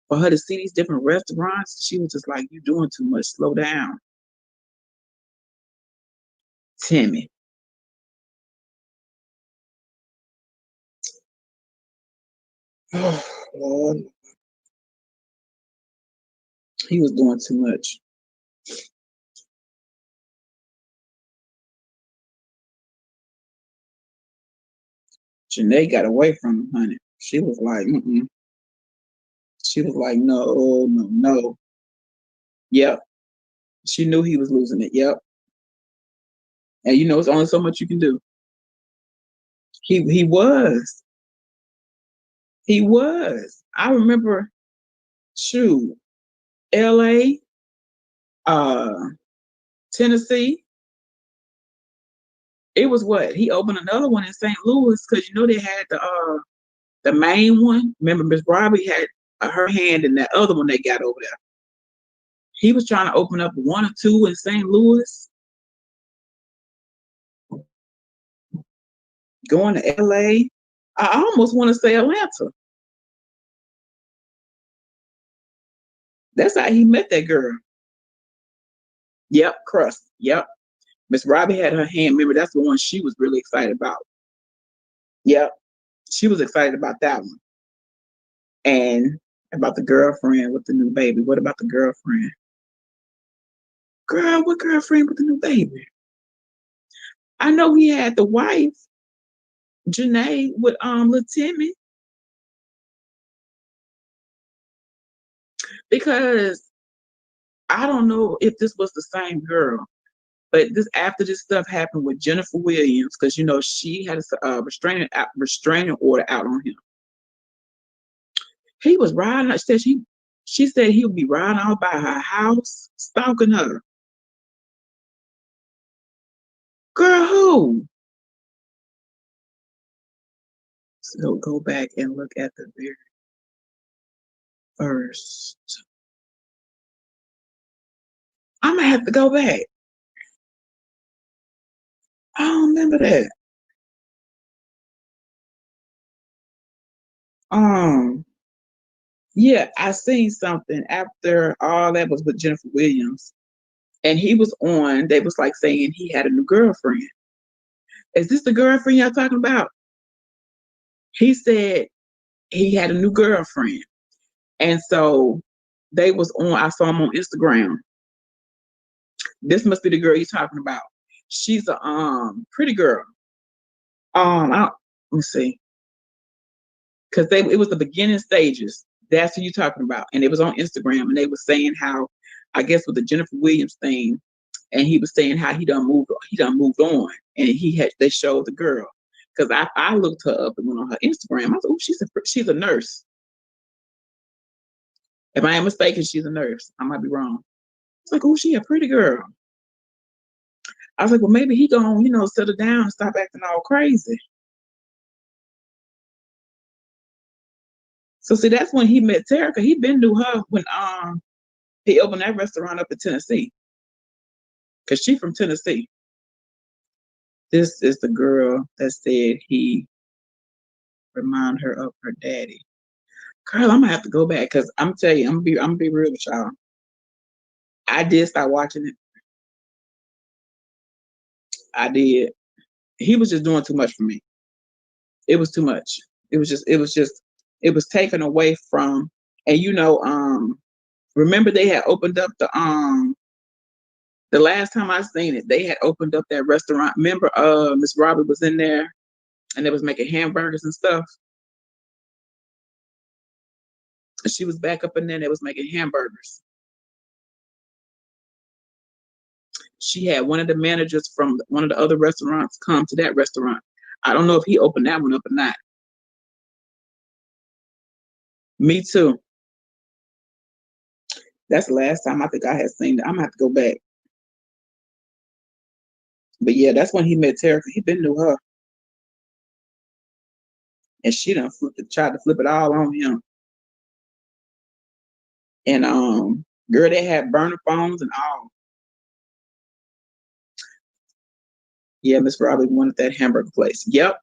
for her to see these different restaurants. She was just like, you're doing too much. Slow down. Timmy. Oh, Lord. He was doing too much. Janae got away from him, honey. She was like, mm-mm. She was like, no, no, no. Yep. She knew he was losing it. Yep. And it's only so much you can do. He was. He was. I remember, shoot, LA, uh, Tennessee. It was what? He opened another one in St. Louis because they had the main one. Remember, Miss Robbie had her hand in that other one they got over there. He was trying to open up one or two in St. Louis, going to LA. I almost want to say Atlanta. That's how he met that girl. Yep, Crust. Yep. Miss Robbie had her hand. Remember, that's the one she was really excited about. Yep. She was excited about that one. And about the girlfriend with the new baby. What about the girlfriend? Girl, what girlfriend with the new baby? I know he had the wife, Janae, with little Timmy. Because I don't know if this was the same girl, but this after this stuff happened with Jennifer Williams, because she had a restraining order out on him. He was riding. She said he would be riding out by her house, stalking her. Girl, who? So go back and look at the very first. I'm gonna have to go back. I don't remember that. Um, yeah, I seen something after all that was with Jennifer Williams, and he was on. They was like saying he had a new girlfriend. Is this the girlfriend y'all talking about? He said he had a new girlfriend, and so they was on. I saw him on Instagram. This must be the girl you're talking about. She's a pretty girl. Let me see, because it was the beginning stages. That's who you're talking about, and it was on Instagram, and they were saying how, I guess, with the Jennifer Williams thing, and he was saying how he done moved on, and they showed the girl, because I looked her up and went on her Instagram. I was like, oh, she's a nurse. If I am mistaken, she's a nurse. I might be wrong. It's like, oh, she a pretty girl. I was like, well, maybe he gonna, settle down and stop acting all crazy. So see, that's when he met Terica. He been knew her when he opened that restaurant up in Tennessee. Cause she from Tennessee. This is the girl that said he remind her of her daddy. Girl, I'm gonna have to go back because I'm telling you, I'm gonna be real with y'all. I did start watching it. I did. He was just doing too much for me. It was too much. It was taken away from, and remember they had opened up the last time I seen it, they had opened up that restaurant. Remember, Miss Robbie was in there and they was making hamburgers and stuff. And she was back up in there and they was making hamburgers. She had one of the managers from one of the other restaurants come to that restaurant. I don't know if he opened that one up or not. Me too. That's the last time I think I had seen it. I'm gonna have to go back. But yeah, that's when he met Terica. He been knew her, and she done tried to flip it all on him. And girl, they had burner phones and all. Yeah, Miss Robbie wanted that hamburger place. Yep,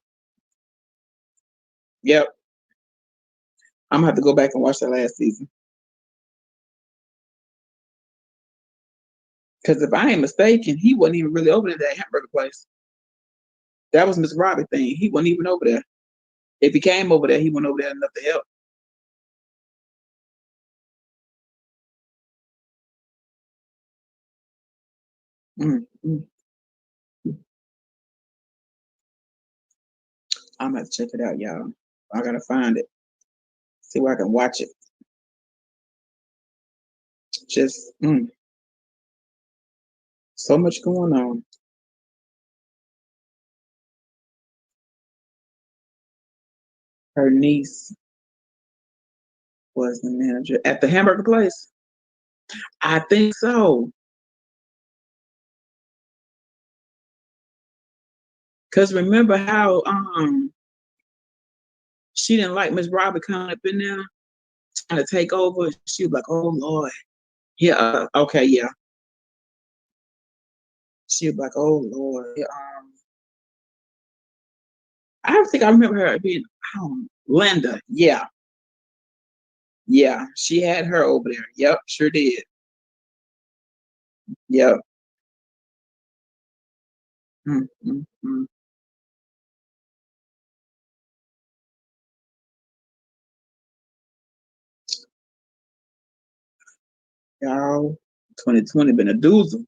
yep. I'm gonna have to go back and watch that last season. Because if I ain't mistaken, he wasn't even really over at that hamburger place. That was Miss Robbie thing. He wasn't even over there. If he came over there, he went over there enough to help. Mm, mm. I'm gonna have to check it out, y'all. I gotta find it. See where I can watch it. Just so much going on. Her niece was the manager at the hamburger place. I think so. Cause remember how she didn't like Miss Robbie coming up in there trying to take over. She was like, "Oh Lord, yeah, okay, yeah." She was like, "Oh Lord." Yeah, I think I remember her being Linda. Yeah, yeah, she had her over there. Yep, sure did. Yep. Mm, mm, mm. Y'all, 2020 been a doozy.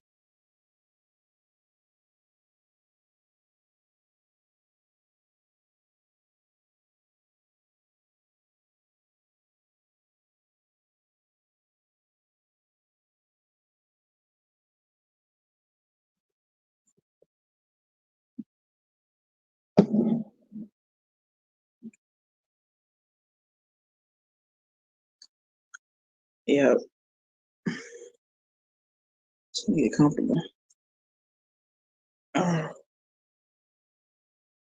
Yeah, she get comfortable. Oh,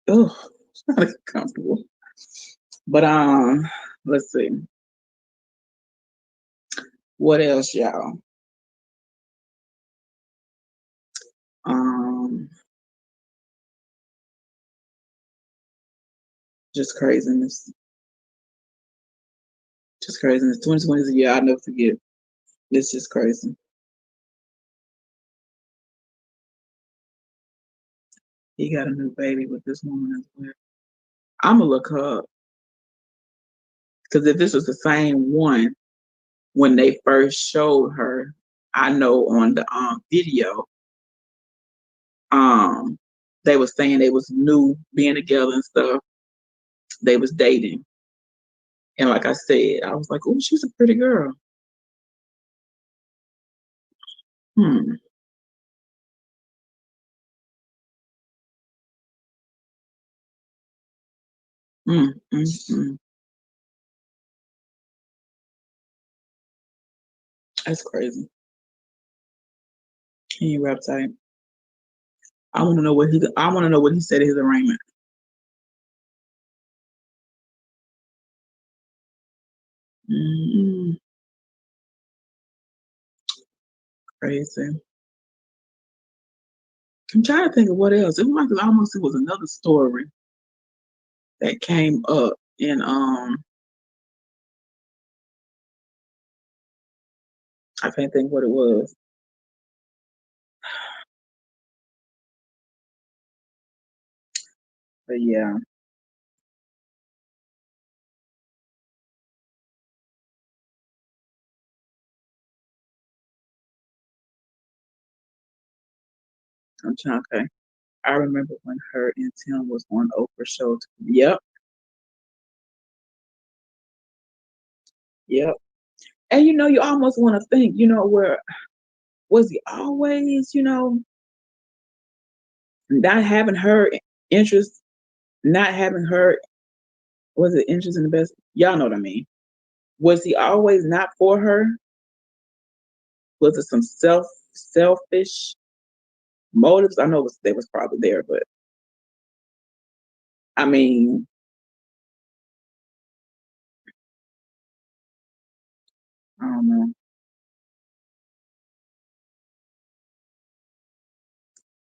oh, it's not comfortable. But let's see what else, y'all. Um, just craziness. Just craziness. 2020 is a year I'll never forget. It's just crazy. He got a new baby with this woman as well. I'm gonna look her up because if this was the same one when they first showed her, I know on the video, um, they was saying they was new being together and stuff. They was dating, and like I said, I was like, "Oh, she's a pretty girl." Hmm. Mm, mm, mm. That's crazy. He ain't rap type. I want to know what he. I want to know what he said in his arraignment. Mm, crazy. I'm trying to think of what else. It was like almost it was another story that came up, and I can't think what it was. But yeah, I'm trying. Okay, I remember when her and Tim was on Oprah show. Yep, yep. And you almost want to think, where was he always, not having her interest, not having her was it interest in the best? Y'all know what I mean. Was he always not for her? Was it some selfish motives? I know they was probably there, but I mean, I don't know.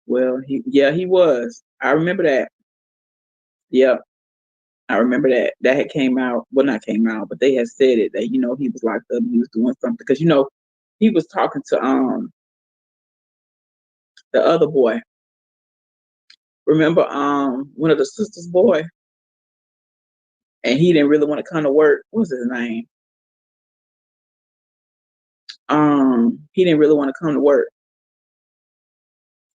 Well, he was. I remember that. Yep, I remember that. That had came out. Well, not came out, but they had said it that he was locked up. He was doing something because he was talking to the other boy. Remember one of the sisters' boy, and he didn't really want to come to work. What was his name? He didn't really want to come to work.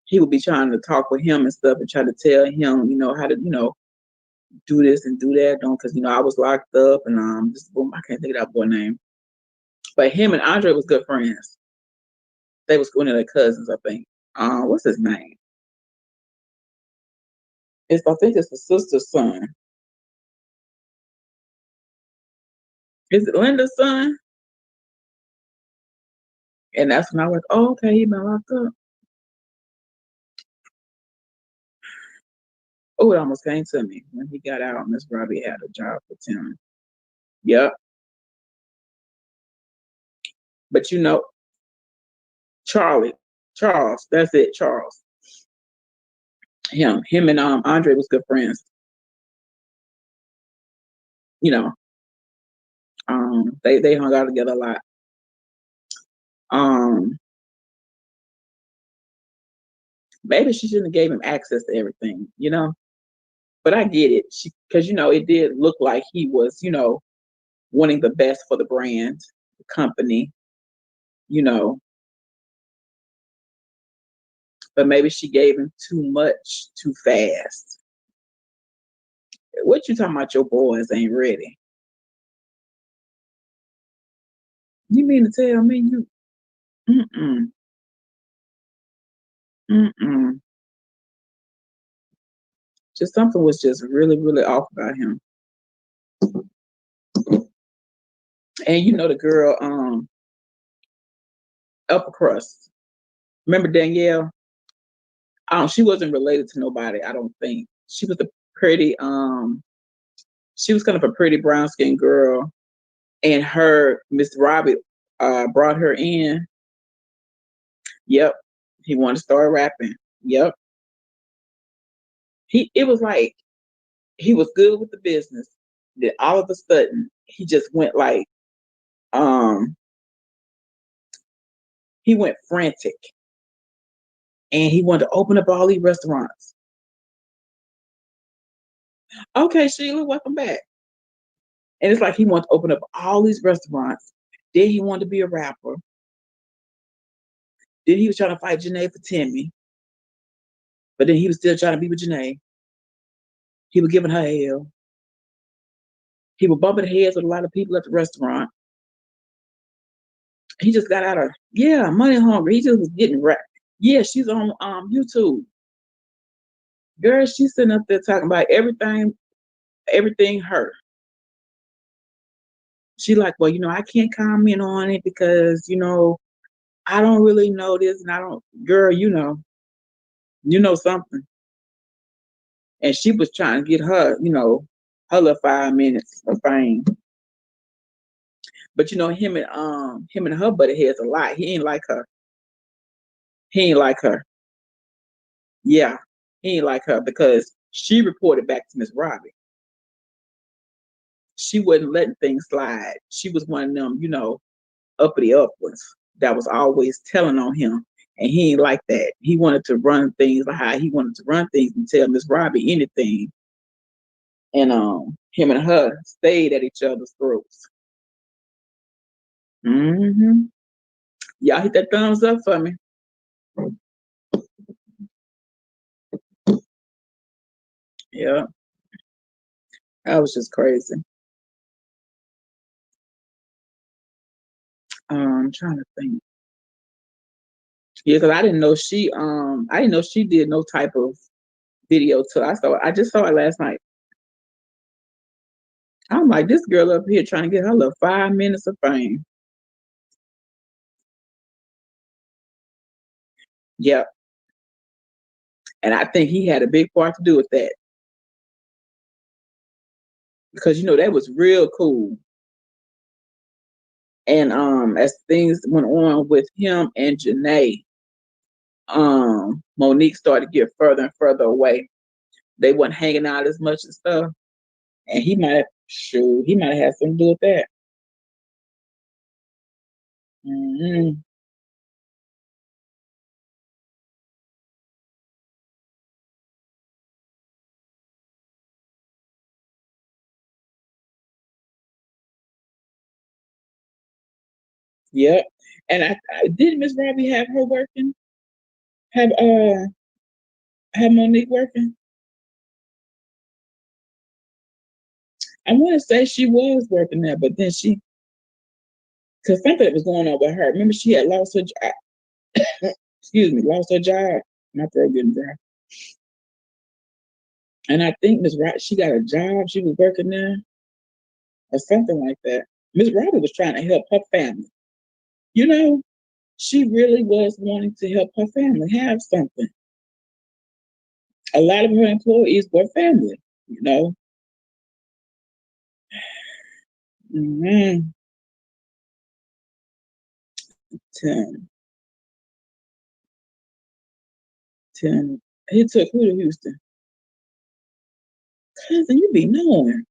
He would be trying to talk with him and stuff and try to tell him, how to, do this and do that. Don't because I was locked up and this boom, I can't think of that boy name. But him and Andre was good friends. They was one of their cousins, I think. What's his name? I think it's the sister's son. Is it Linda's son? And that's when I was, oh, okay, he been locked up. Oh, it almost came to me when he got out. Miss Robbie had a job for Tim. Yep. But Charlie, Charles, that's it, Charles. Him and Andre was good friends. You know, they hung out together a lot. Um, Maybe she shouldn't have gave him access to everything. But I get it. Because it did look like he was, wanting the best for the brand, the company, you know. But maybe she gave him too much too fast. What you talking about? Your boys ain't ready? You mean to tell me you? Mm-mm, mm-mm. Just something was just really, really off about him. And the girl, upper crust. Remember Danielle? She wasn't related to nobody. I don't think she was a pretty. She was kind of a pretty brown skinned girl, and her Miss Robbie brought her in. Yep, he wanted to start rapping. Yep, it was like he was good with the business. Then all of a sudden he just went like um he went frantic and he wanted to open up all these restaurants. Okay, Sheila, welcome back. And it's like he wanted to open up all these restaurants. Then he wanted to be a rapper. Then he was trying to fight Janae for Timmy. But then he was still trying to be with Janae. He was giving her hell. He was bumping heads with a lot of people at the restaurant. He just got out of money hungry. He just was getting wrecked. Yeah, she's on YouTube. Girl, she's sitting up there talking about everything her. She like, well, I can't comment on it because, I don't really know this and I don't girl, you know something. And she was trying to get her, her little 5 minutes of fame. But him and her buddy heads a lot. He ain't like her. He ain't like her. Yeah. He ain't like her because she reported back to Miss Robbie. She wasn't letting things slide. She was one of them, uppity upwards that was always telling on him. And he ain't like that. He wanted to run things like how he wanted to run things and tell Miss Robbie anything. And him and her stayed at each other's throats. Mm-hmm. Y'all hit that thumbs up for me. Yeah, that was just crazy. I'm trying to think. Yeah, because I didn't know she did no type of video till I just saw it last night. I'm like, this girl up here trying to get her little 5 minutes of fame. Yep. And I think he had a big part to do with that because that was real cool. And as things went on with him and Janae, Monique started to get further and further away. They weren't hanging out as much and stuff. And he might have had something to do with that. Hmm. Yep. And I did Miss Robbie have her working? Have have Monique working? I want to say she was working there, but then because something was going on with her. Remember, she had lost her job. Excuse me, lost her job. My throat getting dry. And I think Miss Robbie, she got a job. She was working there or something like that. Miss Robbie was trying to help her family. You know, she really was wanting to help her family have something. A lot of her employees were family. You know. Mm-hmm. Tim, Tim, he took who to Houston? Cousin, you be knowing.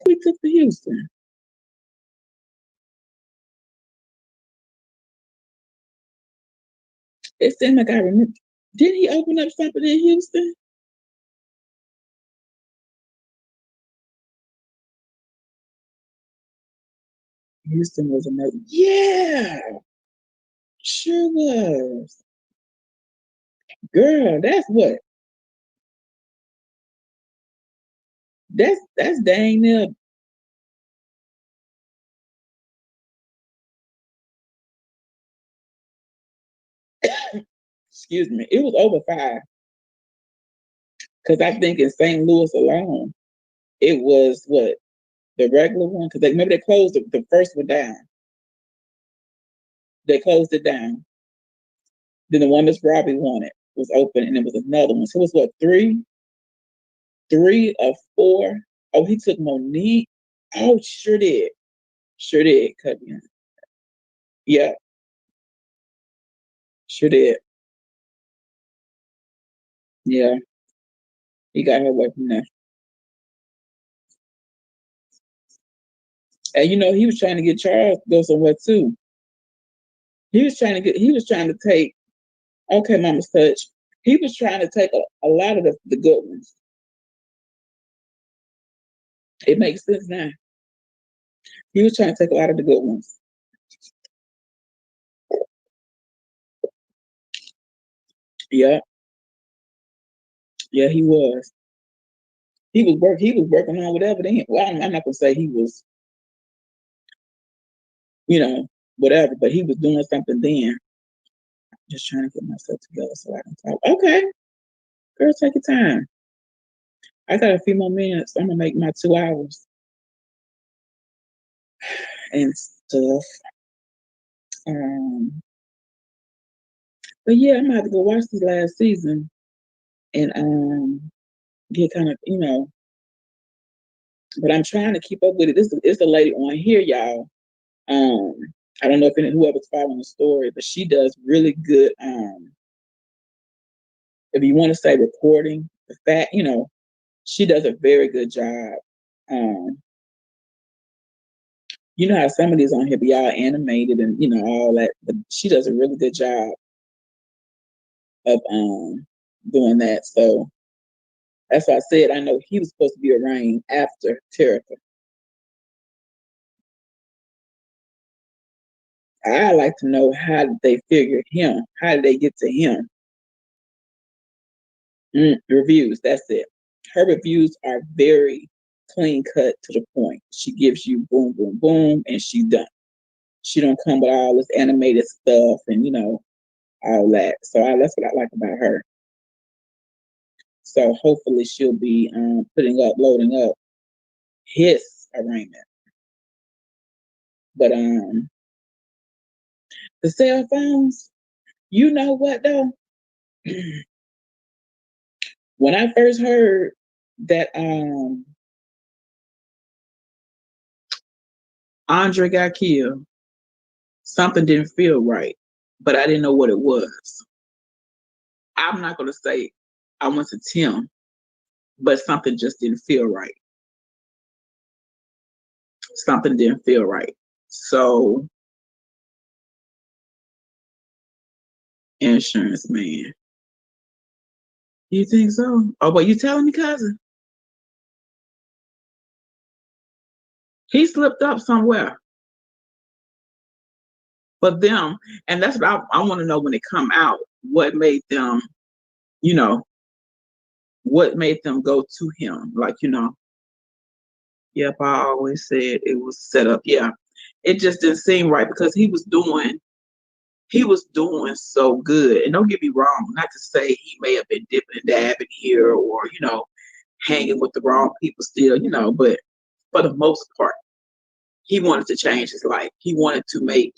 Who he took to Houston? It seemed like I remember. Did he open up something in Houston? Houston was another. Yeah, sure was. Girl, that's what. That's dang near. Excuse me. It was over 5 because I think in St. Louis alone, it was what the regular one because remember they closed the first one down. They closed it down. Then the one Miss Robbie wanted was open, and it was another one. So it was what 3 or 4. Oh, he took Monique. Oh, sure did. Sure did. Cut me. Yeah, sure did. Yeah, he got her away from there. And he was trying to get Charles to go somewhere too. He was trying to take, okay, Mama's touch. He was trying to take a lot of the good ones. It makes sense now. He was trying to take a lot of the good ones. Yeah, yeah, he was. He was working on whatever then. Well, I'm not gonna say he was, you know, whatever, but he was doing something then. Just trying to get myself together so I can talk. Okay, girl, take your time. I got a few more minutes. I'm gonna make my 2 hours and stuff. Um, but yeah, I'm gonna have to go watch this last season and get kind of But I'm trying to keep up with it. This is a lady on here, y'all. Um, I don't know if whoever's following the story, but she does really good. If you want to say reporting, the fact, she does a very good job. Um, you know how some of these on here be all animated and all that, but she does a really good job of doing that. So that's why I said I know he was supposed to be arraigned after Terica. I like to know how did they figure him? How did they get to him? Reviews, that's it. Her reviews are very clean cut to the point. She gives you boom, boom, boom, and she's done. She don't come with all this animated stuff and all that. So that's what I like about her. So hopefully she'll be loading up his arraignment. But the cell phones, You know what though? When I first heard that Andre got killed, something didn't feel right, but I didn't know what it was. I'm not gonna say I went to Tim, but something just didn't feel right. Something didn't feel right. So, insurance man. You think so? Oh, but you telling me, cousin? He slipped up somewhere for them, and that's what I want to know when it come out. What made them, you know, what made them go to him? Like, yep, I always said it was set up. Yeah, it just didn't seem right because he was doing so good. And don't get me wrong, not to say he may have been dipping and dabbing here or hanging with the wrong people still, but for the most part, he wanted to change his life. He wanted to make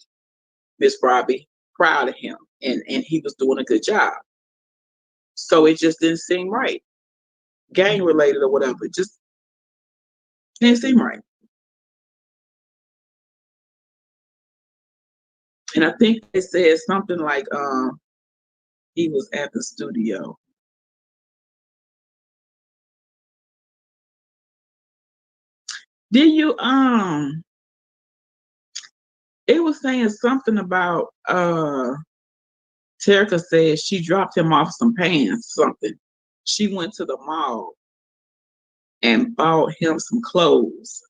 Miss Robbie proud of him, and he was doing a good job. So it just didn't seem right, gang related or whatever. It just didn't seem right. And I think they said something like he was at the studio. Did you it was saying something about Terica said she dropped him off some pants, something. She went to the mall and bought him some clothes.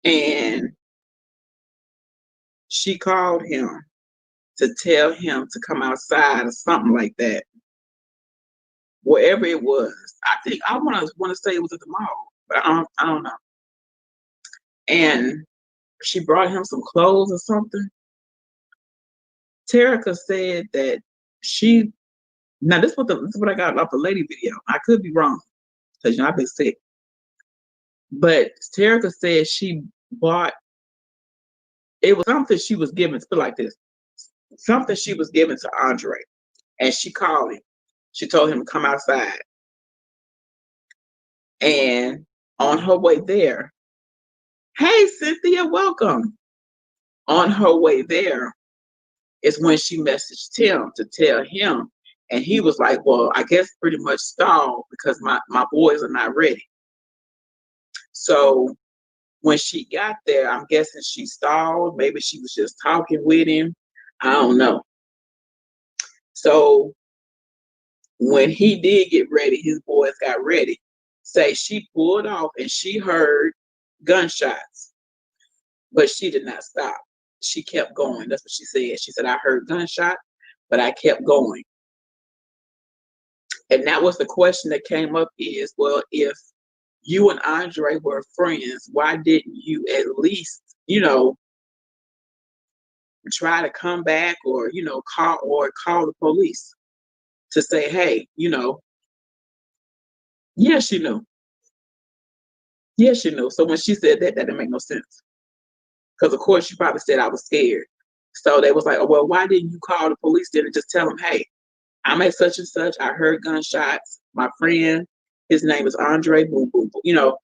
And she called him to tell him to come outside or something like that. Wherever it was. I think I wanna say it was at the mall, but I don't know. And she brought him some clothes or something. Terica said that she now this is what I got off the lady video. I could be wrong because I've been sick. But Terica said she bought it was something she was given to like this. Something she was given to Andre. And she called him. She told him to come outside. And on her way there, hey Cynthia, welcome. On her way there is when she messaged Tim to tell him. And he was like, well, I guess pretty much stalled because my boys are not ready. So when she got there, I'm guessing she stalled. Maybe she was just talking with him. I don't know. So when he did get ready, his boys got ready. Say she pulled off and she heard gunshots, but she did not stop. She kept going. That's what she said. She said, I heard gunshot, but I kept going. And that was the question that came up is, well, if you and Andre were friends, why didn't you at least, try to come back or, call the police to say, hey, yes, you know. Yes, you know. So when she said that didn't make no sense. Because of course she probably said I was scared. So they was like, oh, well, why didn't you call the police then and just tell them, hey, I'm at such and such. I heard gunshots. My friend, his name is Andre. Boom, boom, boom.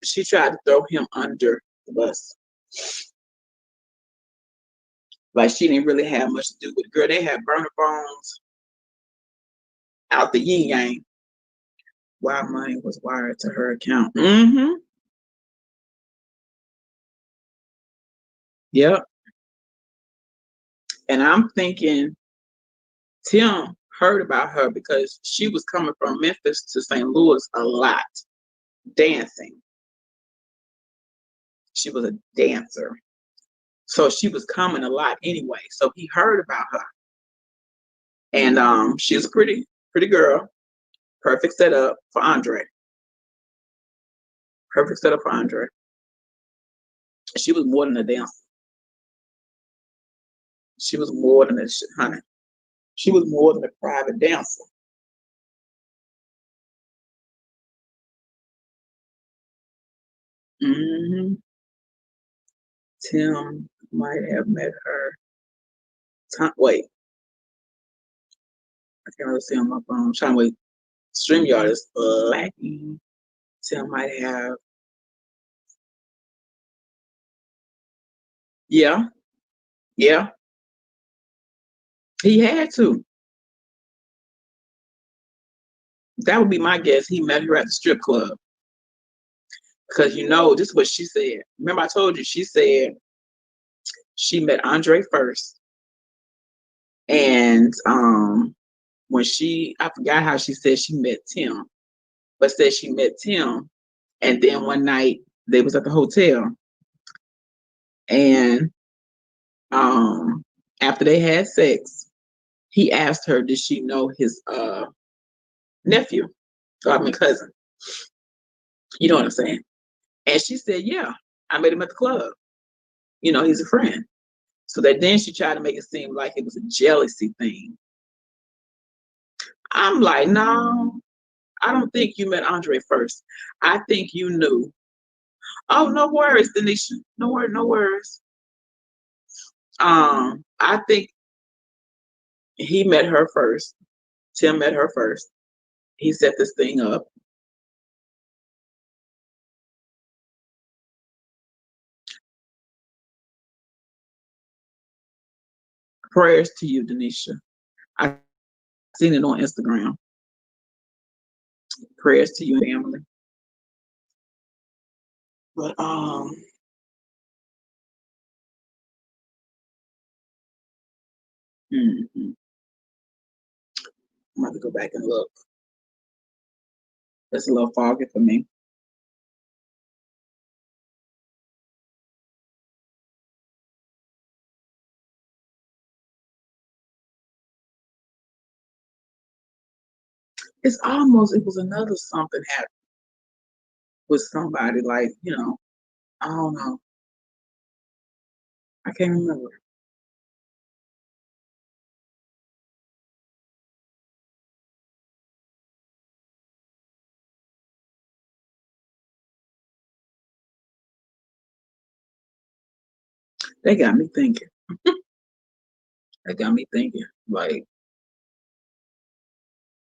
She tried to throw him under the bus. Like she didn't really have much to do with it. Girl, they had burner phones out the yin yang. Why money was wired to her account. Mm-hmm. Yep. And I'm thinking Tim heard about her because she was coming from Memphis to St. Louis a lot, dancing. She was a dancer. So she was coming a lot anyway. So he heard about her. And she's a pretty girl. Perfect setup for Andre. Perfect setup for Andre. She was more than a dancer. She was more than a honey. She was more than a private dancer. Hmm. Tim might have met her. Wait, I can't really see on my phone. I'm trying to wait. StreamYard is lacking. Tim might have. Yeah, yeah. He had to. That would be my guess. He met her at the strip club. Because this is what she said. Remember, I told you she said she met Andre first. And when I forgot how she said she met Tim, but said she met Tim. And then one night they was at the hotel. And after they had sex, he asked her, did she know his nephew? I mean cousin. You know what I'm saying? And she said, yeah, I met him at the club. He's a friend. So that then she tried to make it seem like it was a jealousy thing. I'm like, no, I don't think you met Andre first. I think you knew. Oh, no worries, Denisha. No worries, no worries. I think he met her first. Tim met her first. He set this thing up. Prayers to you, Denisha. I seen it on Instagram. Prayers to you and family. But I'm gonna have to go back and look. It's a little foggy for me. It was another something happened with somebody, like, I don't know. I can't remember. They got me thinking. They got me thinking. Like,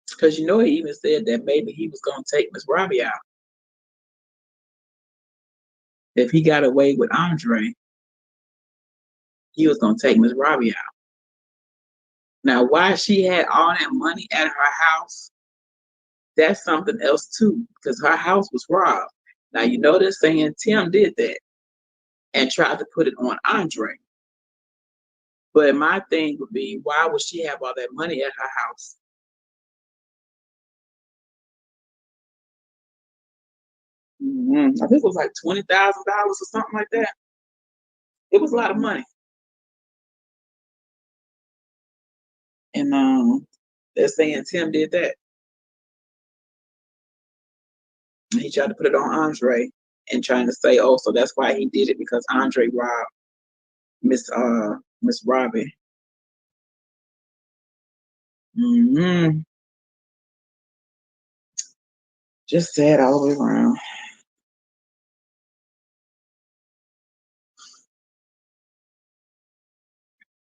because he even said that maybe he was gonna take Miss Robbie out. If he got away with Andre, he was gonna take Miss Robbie out. Now, why she had all that money at her house, that's something else too, because her house was robbed. Now they're saying Tim did that and tried to put it on Andre. But my thing would be, why would she have all that money at her house? I think it was like $20,000 or something like that. It was a lot of money. And they're saying Tim did that. He tried to put it on Andre and trying to say, oh, so that's why he did it because Andre robbed Miss Robbie. Mm-hmm. Just sad all the way around.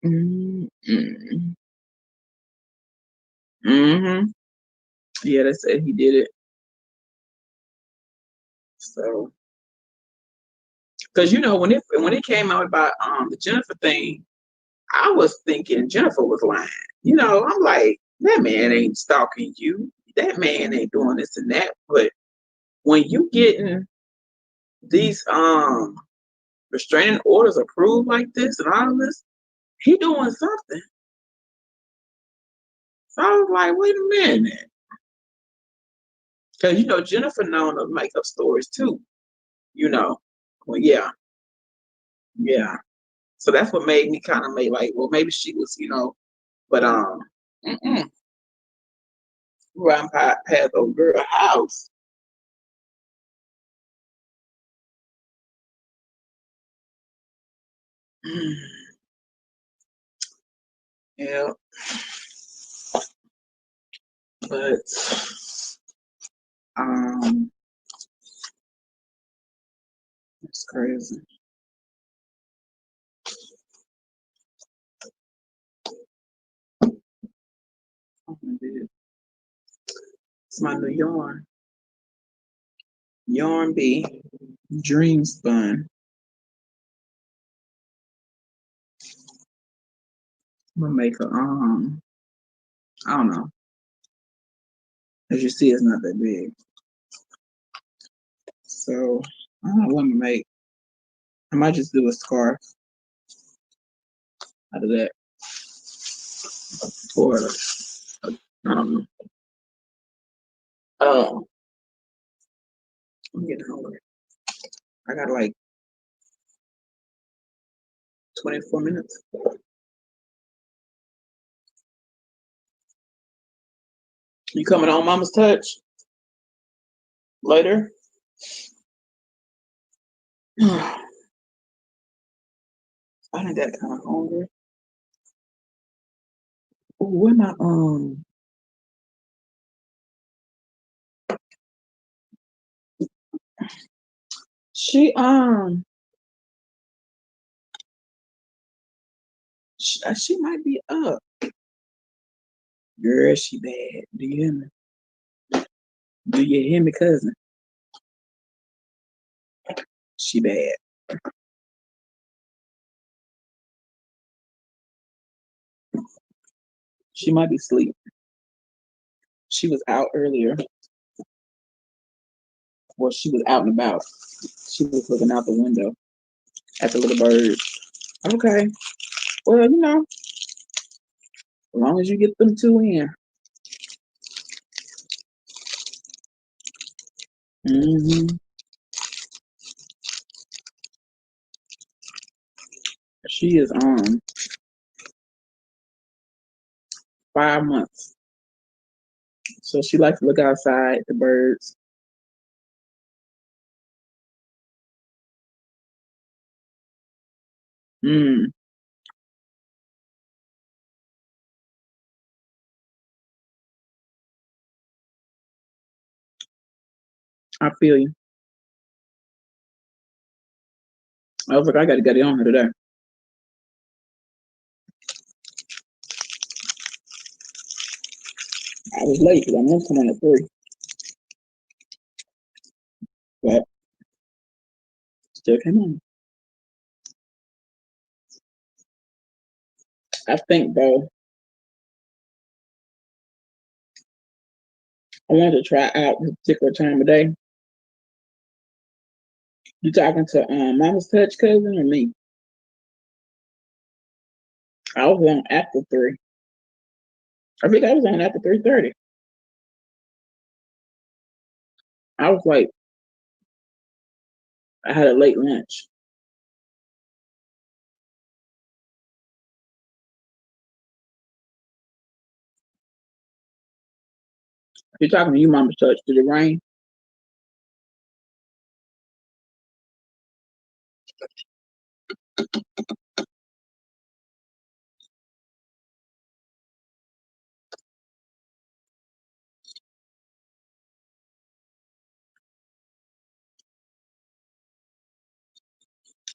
Mm-hmm. Mm-hmm. Yeah, they said he did it. So, because when it came out about the Jennifer thing, I was thinking Jennifer was lying. I'm like, that man ain't stalking you. That man ain't doing this and that. But when you getting these restraining orders approved like this and all of this, he doing something. So I was like, wait a minute. Because Jennifer known to make up stories too. Well, yeah, yeah. So that's what made me kind of make like, well, maybe she was, but mm-mm. Riding past old girl house. Yeah, but um, it's crazy. It's my new yarn. Yarn Bee Dream Spun. I'm gonna make a I don't know. As you see, it's not that big. So I don't know what I'm gonna make. I might just do a scarf out of that. Or I don't know. Oh, I'm getting hungry. I got like 24 minutes. You coming on Mama's Touch later? I didn't got kind of hungry. Ooh, where my she she might be up. Girl, she bad. Do you hear me? Do you hear me, cousin? She bad. She might be asleep. She was out earlier. Well, she was out and about. She was looking out the window at the little birds. Okay. Well, as long as you get them two in. hmm She is 5 months. So she likes to look outside, the birds. Mm, I feel you. I was like, I gotta get it on her today. I was late because I meant to come on at 3, but still came on. I think though, I wanted to try out this particular time of day. You talking to Mama's Touch cousin or me? I was on after 3. I think I was on after 3:30. I was like, I had a late lunch. If you're talking to you, Mama's Touch, did it rain?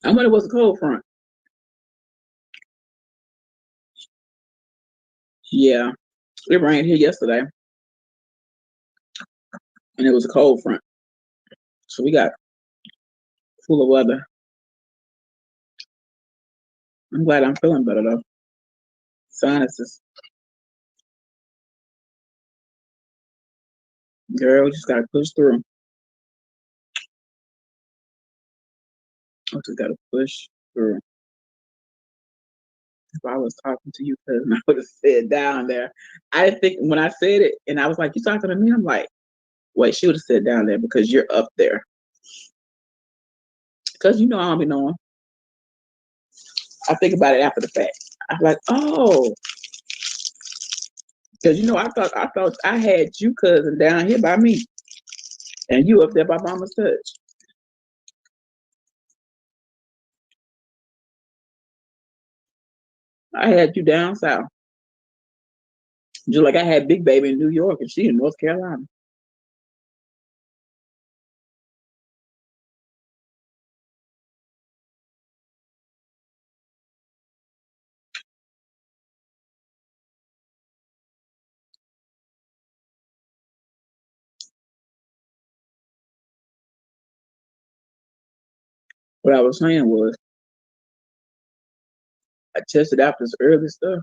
I wonder it was a cold front. Yeah, it rained here yesterday, and it was a cold front. So we got cooler weather. I'm glad I'm feeling better though. Sinuses, girl, we just gotta push through. I just gotta push through. If I was talking to you, cousin, I would have said down there. I didn't think when I said it, and I was like, "You talking to me?" I'm like, "Wait," she would have said down there because you're up there. Because I don't be knowing. I think about it after the fact. I'm like, oh, because I thought I had you cousin down here by me, and you up there by Mama's Touch. I had you down south, just like I had Big Baby in New York, and she in North Carolina. What I was saying was, I tested out this early stuff.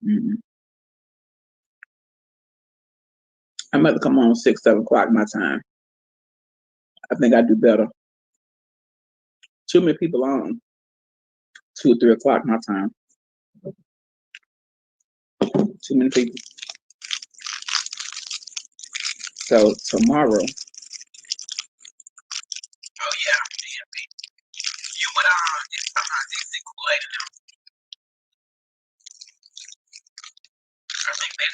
Mm-mm. I'm about to come on 6, 7 o'clock my time. I think I do better. Too many people on 2 or 3 o'clock my time. Too many people. So tomorrow. Oh yeah, you would I think they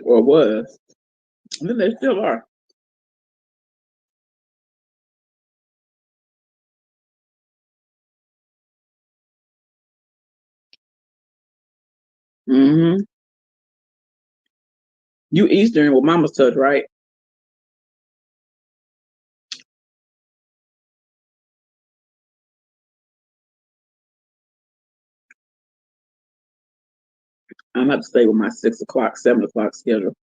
or was. And then they still are. Mm-hmm. You Eastern with Mama's touch, right? I'm about to stay with my 6 o'clock, 7 o'clock schedule.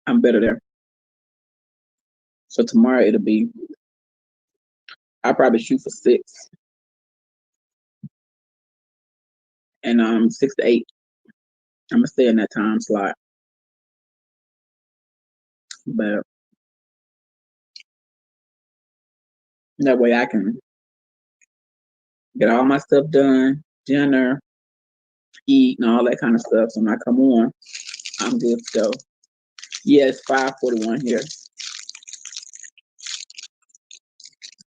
I'm better there. So tomorrow it'll be. I probably shoot for 6 and 6 to 8. I'm gonna stay in that time slot, but that way I can get all my stuff done, dinner, eat, and all that kind of stuff. So when I come on, I'm good to go. Yeah, it's 5:41 here,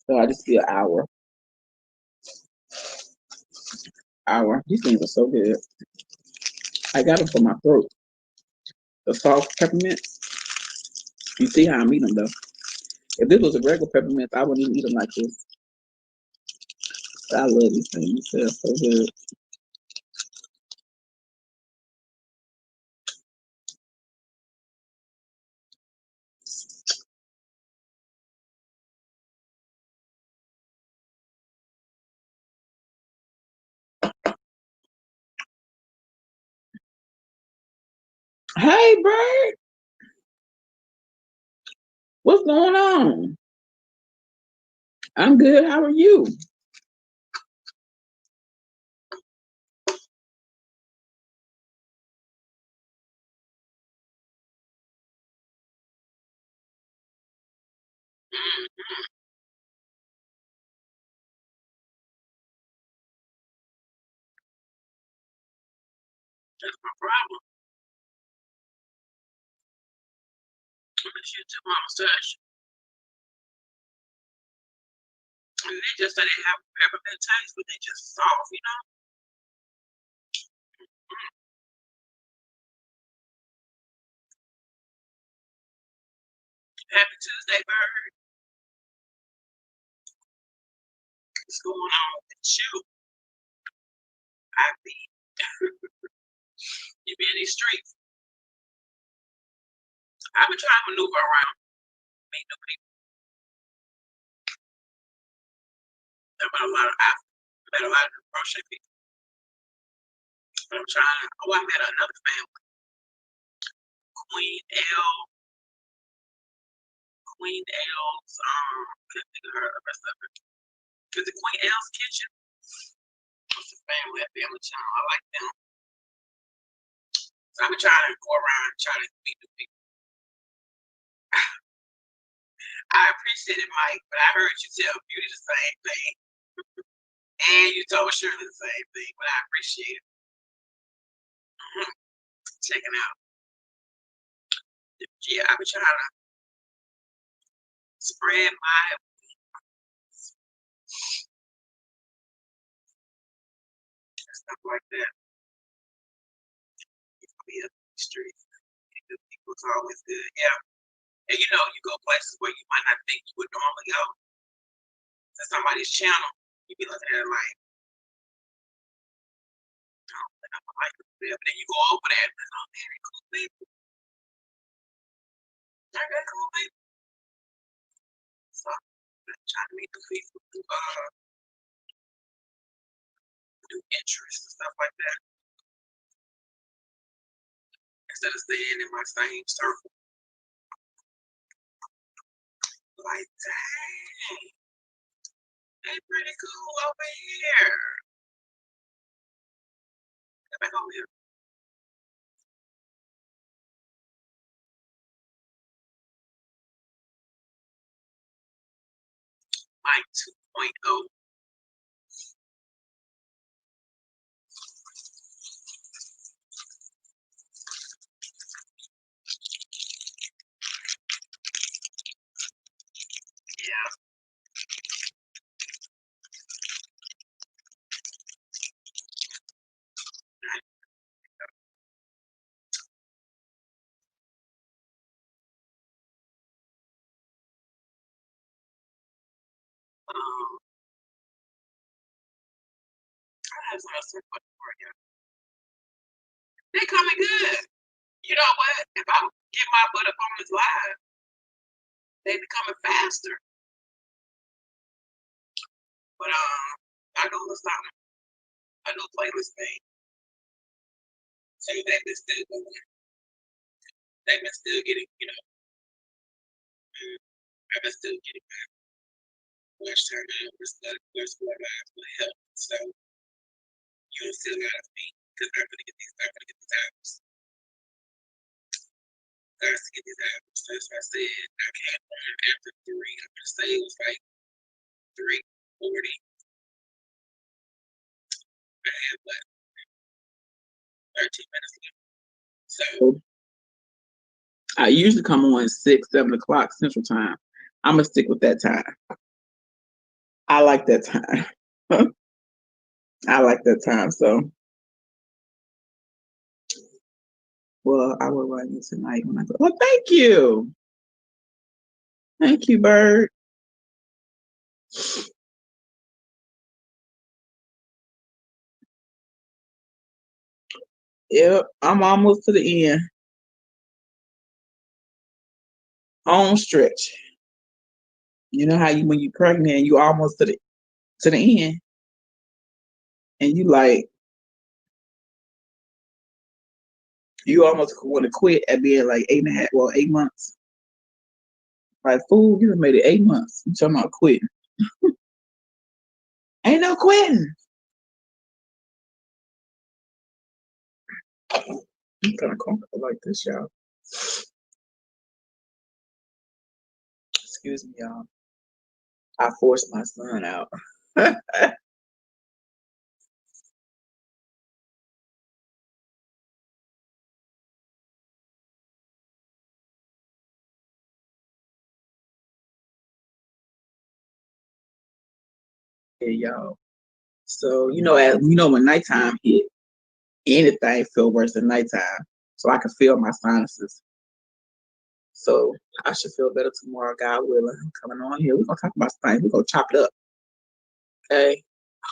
so I just feel hour. Hour. These things are so good. I got them for my throat. The soft peppermints. You see how I'm eating them though. If this was a regular peppermint, I wouldn't even eat them like this. But I love these things. They're so good. Hey, Bird, what's going on? I'm good. How are you? That's my problem. Shit to Mama's touch. And they just say they have peppermint taste, but they just soft, you know. Happy Tuesday, Bird. What's going on with you? I be you be in these streets. I've been trying to maneuver around, meet new people. I've met a lot of crochet people. I'm trying. Oh, I met another family, Queen L. Queen L's. Couldn't think of her the rest of it. Is it Queen L's Kitchen? What's the family? That family channel. I like them. So I've been trying to go around and try to meet new people. I appreciate it, Mike, but I heard you tell Beauty the same thing. And you told Shirley the same thing, but I appreciate it. Checking out. Yeah, I've been trying to spread my stuff like that. It's gonna be up the street. Good people is always good. Yeah. And you know, you go places where you might not think you would normally go to somebody's channel. You be looking at it like, oh, I'm like, but then you go over there and oh man, they cool people. They're cool people. So I'm trying to meet the people through new interests and stuff like that. instead of staying in my same circle. Like, dang, they pretty cool over here. Get back over here. Mike 2.0. Yeah. I have some stuff for you. They coming good. You know what? If I get my butt up on this live, they be coming faster. But I go listen to a new playlist thing. So they've been still going. They've been still getting, I've been still getting my watch time hours, watch what I help. So you don't still gotta be because I'm gonna get these hours. Guys to get these hours. That's why I said I can't run after 3. I'm gonna say it was like 3:40. I have what 13 minutes left. So I usually come on 6, 7 o'clock Central Time. I'm gonna stick with that time. I like that time. I like that time. So, well, I will run you tonight when I go. Well, thank you, Bird. Yep, I'm almost to the end. Home stretch. You know how when you pregnant, you almost to the end, and you almost want to quit at being like 8.5, 8 months. Like, fool, you done made it 8 months. You talking about quitting? Ain't no quitting. I'm kind of comfortable like this, y'all. Excuse me, y'all. I forced my son out. Yeah, y'all. So when nighttime hit, anything feel worse than nighttime. So I can feel my sinuses. So I should feel better tomorrow, God willing. I'm coming on here. We're gonna talk about things. We're gonna chop it up. Okay.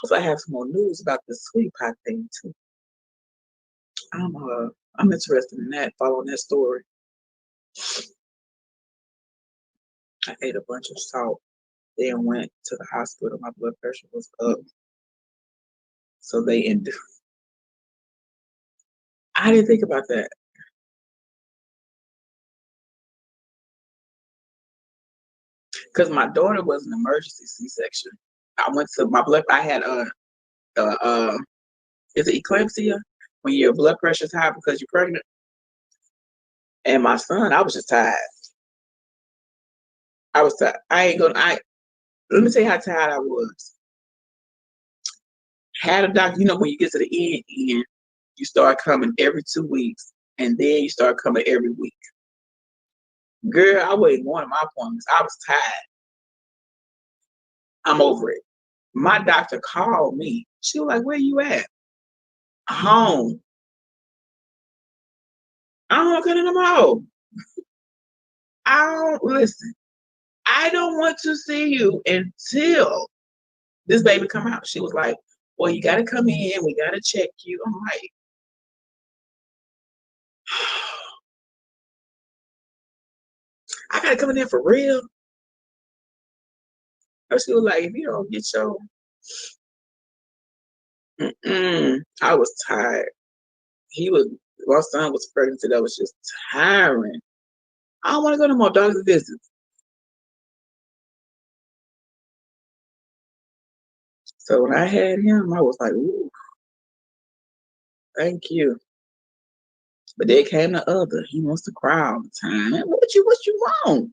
Also, I have some more news about this sweet pot thing too. I'm interested in that, following that story. I ate a bunch of salt, then went to the hospital. My blood pressure was up. So I didn't think about that. Because my daughter was an emergency C-section. I went to my blood. I had is it eclampsia when your blood pressure is high because you're pregnant? And my son, I was just tired. I was tired. Let me tell you how tired I was. Had a doctor, when you get to the end, you start coming every 2 weeks, and then you start coming every week. Girl, I waited one of my appointments. I was tired. I'm over it. My doctor called me. She was like, "Where you at?" Home. I don't want to come to the mall. I don't listen. I don't want to see you until this baby come out. She was like, "Well, you got to come in. We got to check you." I'm like, I got to come in there for real. And she was like, "If you don't get your," I was tired. He was my son was pregnant, that was just tiring. I don't want to go to more doctor's visits. So when I had him, I was like, ooh, thank you. But there came the other. He wants to cry all the time. What you want?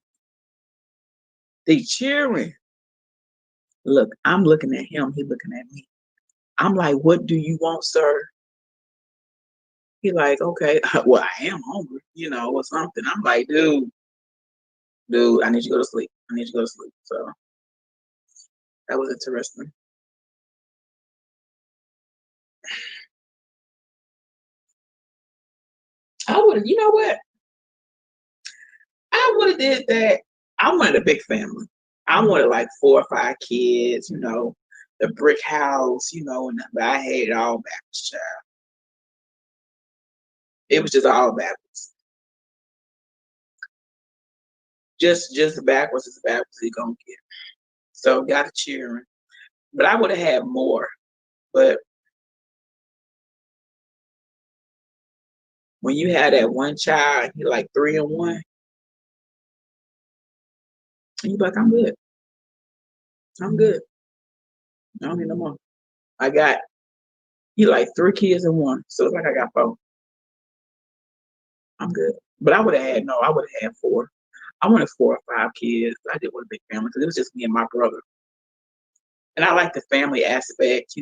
They cheering. Look, I'm looking at him. He looking at me. I'm like, what do you want, sir? He like, okay, well, I am hungry, or something. I'm like, dude, I need you to go to sleep. I need you to go to sleep. So that was interesting. I would have, you know what? I would have did that. I wanted a big family. I wanted like 4 or 5 kids, the brick house, but I had it all backwards, child. It was just all backwards. Just backwards is backwards you gonna get. So got a cheering. But I would have had more. But when you had that one child, you're like 3 and 1, and you're like, I'm good. I'm good. I don't need no more. I got you like 3 kids in one. So it's like I got 4. I'm good. But I would have had no, I would have had 4. I wanted 4 or 5 kids. I didn't want a big family because it was just me and my brother. And I like the family aspect,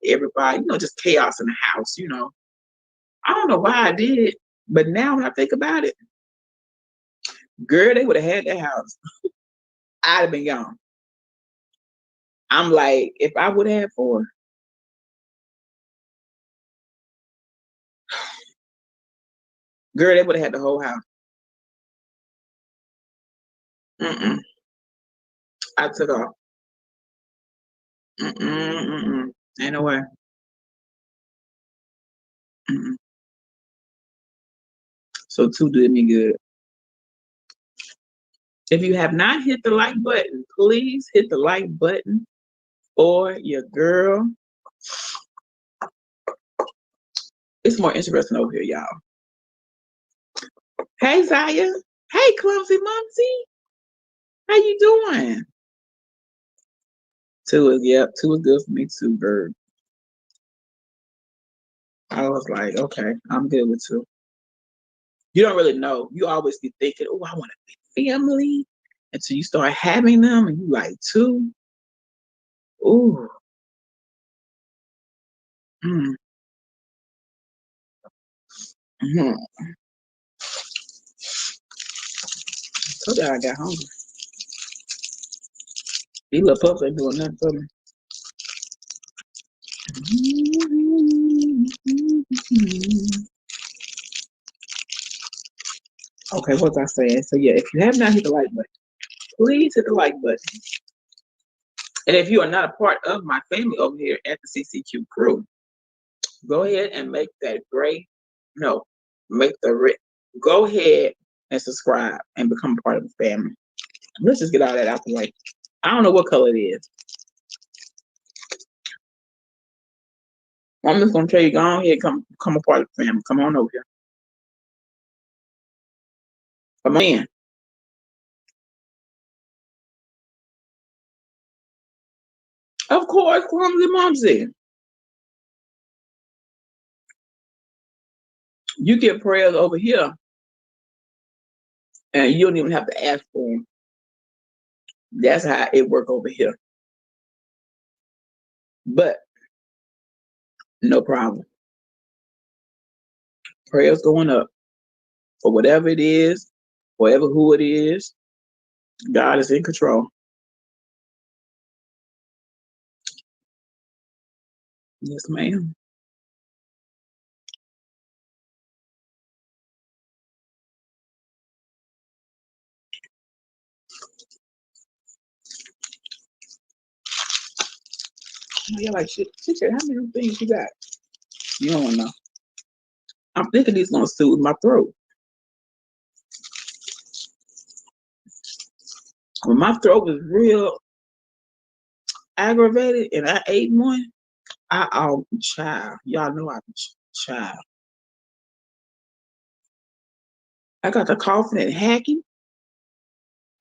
everybody, just chaos in the house. I don't know why I did, but now when I think about it, girl, they would have had that house. I'd have been gone. I'm like, if I would have had 4, girl, they would have had the whole house. Mm-mm. I took off. Mm-mm, mm-mm. Ain't no way. Mm-mm. So 2 did me good. If you have not hit the like button, please hit the like button for your girl. It's more interesting over here, y'all. Hey, Zaya. Hey, Clumsy Mumsy. How you doing? 2 is, yep, 2 is good for me too, girl. I was like, okay, I'm good with 2. You don't really know. You always be thinking, oh, I want a big family. Until you start having them and you like 2. Ooh. Mm. Mm-hmm. Told you I got hungry. These little pups ain't doing nothing for me. Okay, what was I saying? So yeah, if you have not hit the like button, please hit the like button. And if you are not a part of my family over here at the CCQ crew, go ahead and make that gray. No, make the red. Go ahead and subscribe and become a part of the family. Let's just get all that out the way. I don't know what color it is. I'm just gonna tell you, go on here, come a part of the family. Come on over here. Come on in. Of course, Clumsy Mumsy. You get prayers over here, and you don't even have to ask for them. That's how it work over here. But no problem. Prayers going up for whatever it is, whatever who it is. God is in control. Yes, ma'am. You're like, shit, how many things you got? You don't want to know. I'm thinking these gonna soothe my throat. When my throat was real aggravated and I ate one, child. Y'all know I'm child. I got the coughing and hacking.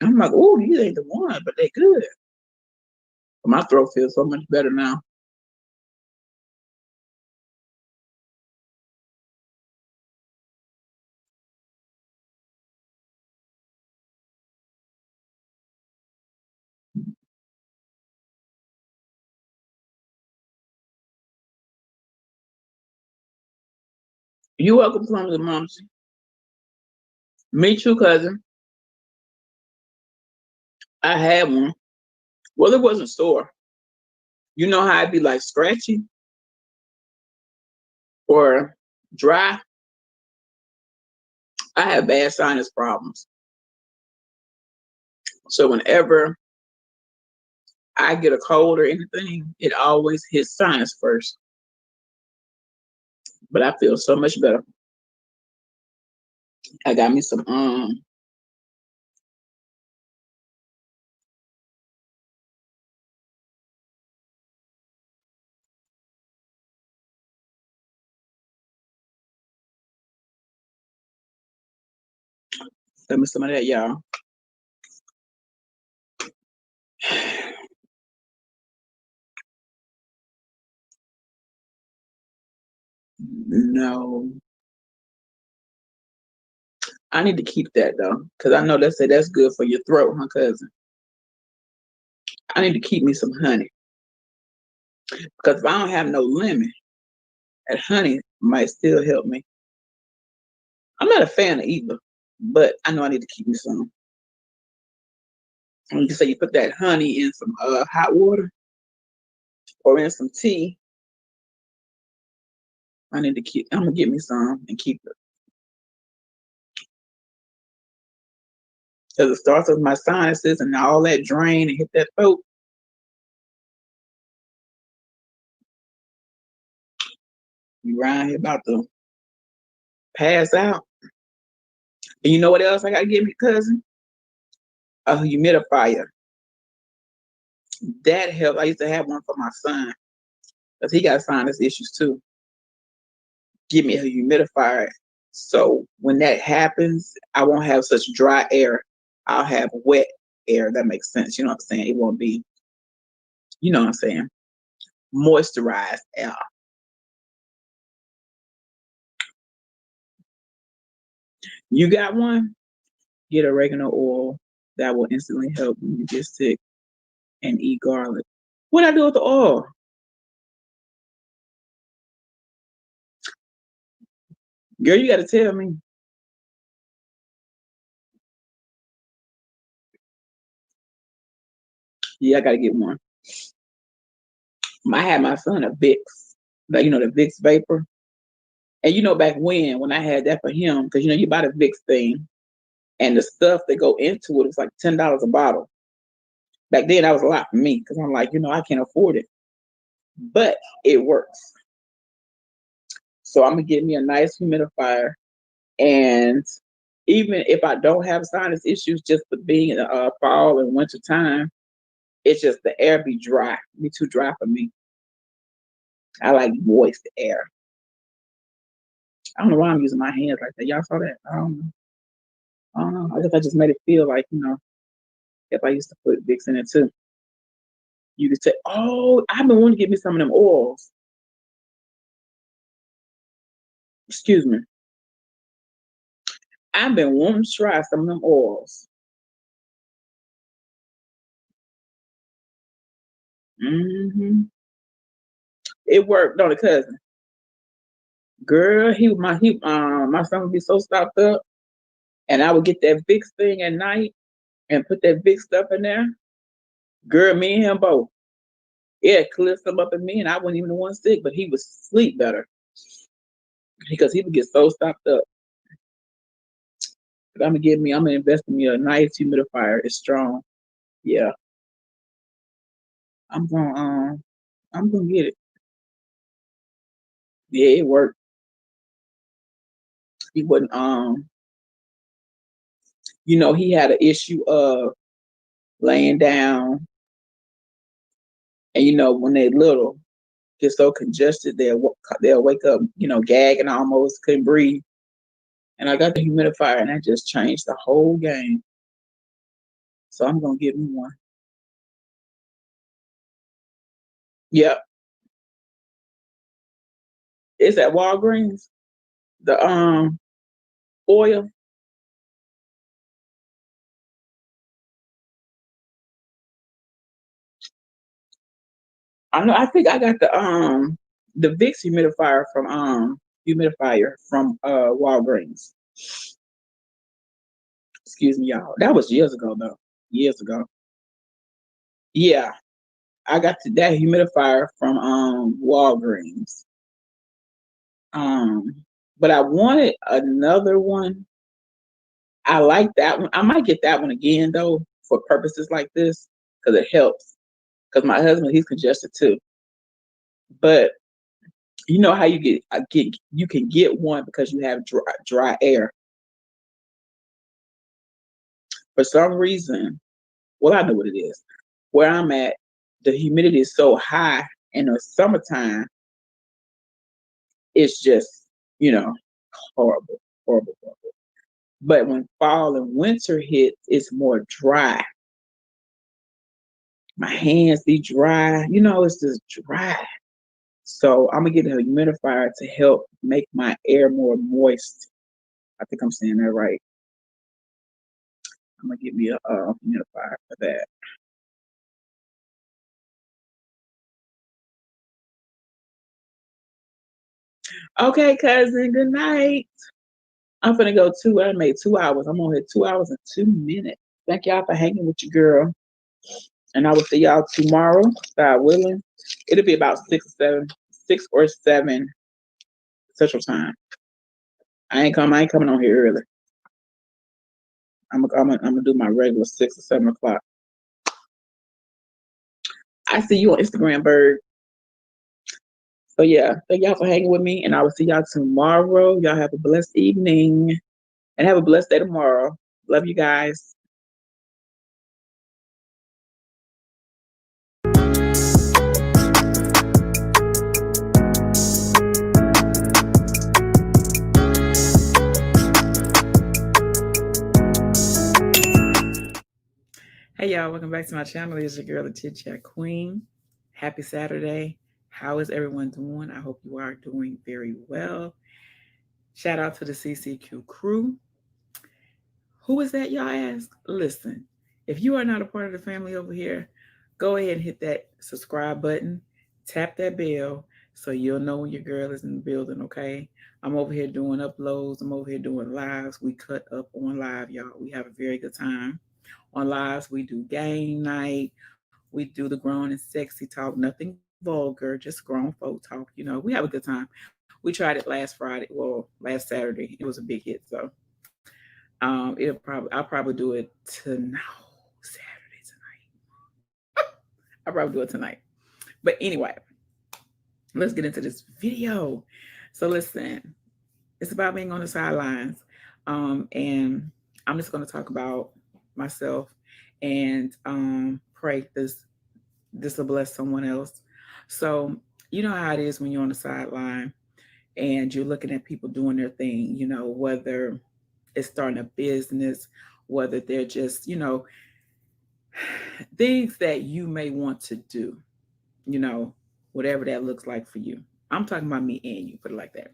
I'm like, oh, these ain't the one, but they good. My throat feels so much better now. You welcome, Plums and Mumsy. Me too, cousin. I had one. Well, it wasn't sore. You know how I'd be like scratchy or dry? I have bad sinus problems. So whenever I get a cold or anything, it always hits sinus first. But I feel so much better. I got me some Send me some of that, y'all. No, I need to keep that though, because I know they say that's good for your throat, huh, cousin? I need to keep me some honey because if I don't have no lemon, that honey might still help me. I'm not a fan of either, but I know I need to keep me some. And you say you put that honey in some hot water or in some tea. I need to keep. I'm gonna get me some and keep it because it starts with my sinuses and all that drain and hit that throat. You around here about to pass out. And you know what else I gotta get me, cousin? A humidifier. That helped. I used to have one for my son because he got sinus issues too. Give me a humidifier. So when that happens, I won't have such dry air. I'll have wet air. That makes sense. You know what I'm saying? It won't be, you know what I'm saying, moisturized air. You got one? Get oregano oil. That will instantly help when you get sick and eat garlic. What I do with the oil? Girl, you got to tell me. Yeah, I got to get one. I had my son a Vicks, like, you know, the Vicks vapor. And you know, back when I had that for him, because you know, you buy the Vicks thing and the stuff that go into it was like $10 a bottle. Back then, that was a lot for me because I'm like, you know, I can't afford it, but it works. So I'm gonna get me a nice humidifier, and even if I don't have sinus issues, just the being in the fall and winter time, it's just the air be dry, be too dry for me. I like moist air. I don't know why I'm using my hands like that. Y'all saw that? I don't know. I don't know. I guess I just made it feel like, you know, if I used to put Vicks in it too. You could say, oh, I've been wanting to get me some of them oils. Excuse me. I've been wanting to try some of them oils. Hmm. It worked on the cousin. Girl, my son would be so stopped up, and I would get that Vicks thing at night and put that Vicks stuff in there. Girl, me and him both. Yeah, cleared some up in me, and I wasn't even the one sick, but he would sleep better because he would get so stopped up. But I'm gonna invest in me a nice humidifier. It's strong. Yeah, I'm gonna I'm gonna get it. Yeah, it worked. He wasn't you know, he had an issue of laying down, and you know, when they're little, get so congested they'll wake up, you know, gagging almost, couldn't breathe. And I got the humidifier, and that just changed the whole game. So I'm gonna get me one. Yep, it's at Walgreens. The oil. I know. I think I got the Vicks humidifier from Walgreens. Excuse me, y'all. That was years ago though. Years ago. Yeah, I got that humidifier from Walgreens. Um, but I wanted another one. I like that one. I might get that one again though for purposes like this because it helps. Because my husband, he's congested too. But you know how you can get one because you have dry air. For some reason, well, I know what it is. Where I'm at, the humidity is so high in the summertime, it's just, you know, horrible, horrible, horrible. But when fall and winter hits, it's more dry. My hands be dry, it's just dry. So I'm gonna get a humidifier to help make my air more moist. I think I'm saying that right. I'm gonna get me a humidifier for that. Okay, cousin. Good night. I'm gonna go two. I made 2 hours. I'm on here 2 hours and 2 minutes. Thank y'all for hanging with your girl, and I will see y'all tomorrow. God willing, it'll be about 6 or 7 Central Time. I ain't coming on here early. I'm gonna do my regular 6 or 7 o'clock. I see you on Instagram, bird. So yeah, thank y'all for hanging with me, and I will see y'all tomorrow. Y'all have a blessed evening, and have a blessed day tomorrow. Love you guys. Hey y'all, welcome back to my channel. It's your girl, the Chit Chat Queen. Happy Saturday. How is everyone doing? I hope you are doing very well. Shout out to the CCQ crew. Who is that, y'all ask? Listen, if you are not a part of the family over here, go ahead and hit that subscribe button, tap that bell so you'll know when your girl is in the building, okay? I'm over here doing uploads, I'm over here doing lives. We cut up on live, y'all. We have a very good time. On lives, we do game night. We do the grown and sexy talk, nothing vulgar, just grown folk talk. We have a good time. We tried it last Friday, well, last Saturday. It was a big hit, so I'll probably do it tonight. Saturday tonight. I'll probably do it tonight. But anyway, let's get into this video. So listen, it's about being on the sidelines, and I'm just going to talk about myself and pray this will bless someone else. So you know how it is when you're on the sideline and you're looking at people doing their thing. Whether it's starting a business, whether they're just things that you may want to do, you know, whatever that looks like for you. I'm talking about me and you, put it like that.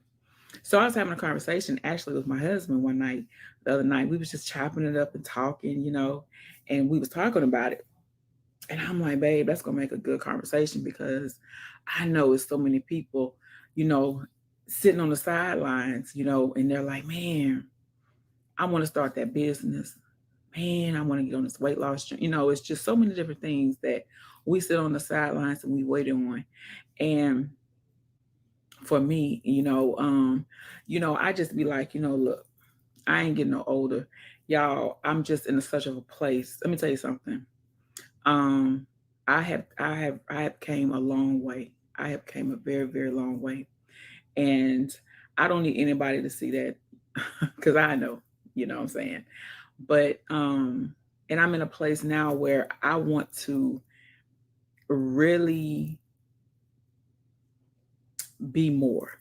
So I was having a conversation actually with my husband one night, the other night. We was just chopping it up and talking, and we was talking about it. And I'm like, babe, that's gonna make a good conversation because I know it's so many people, you know, sitting on the sidelines, and they're like, man, I want to start that business. Man, I want to get on this weight loss journey. It's just so many different things that we sit on the sidelines and we wait on. And for me, I just be like, look, I ain't getting no older. Y'all, I'm just in such of a place. Let me tell you something. Um, I have came a long way. I have came a very, very long way. And I don't need anybody to see that because I know, what I'm saying. But and I'm in a place now where I want to really be more.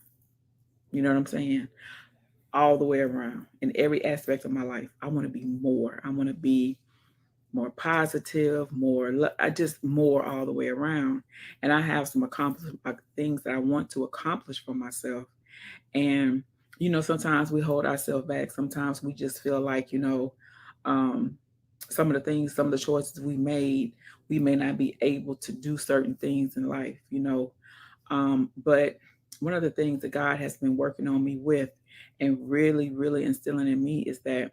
You know what I'm saying? all the way around in every aspect of my life. I want to be more. I want to be more positive, I just more all the way around. And I have some things that I want to accomplish for myself. And, sometimes we hold ourselves back. Sometimes we just feel like, um, some of the choices we made, we may not be able to do certain things in life. But one of the things that God has been working on me with and really, really instilling in me is that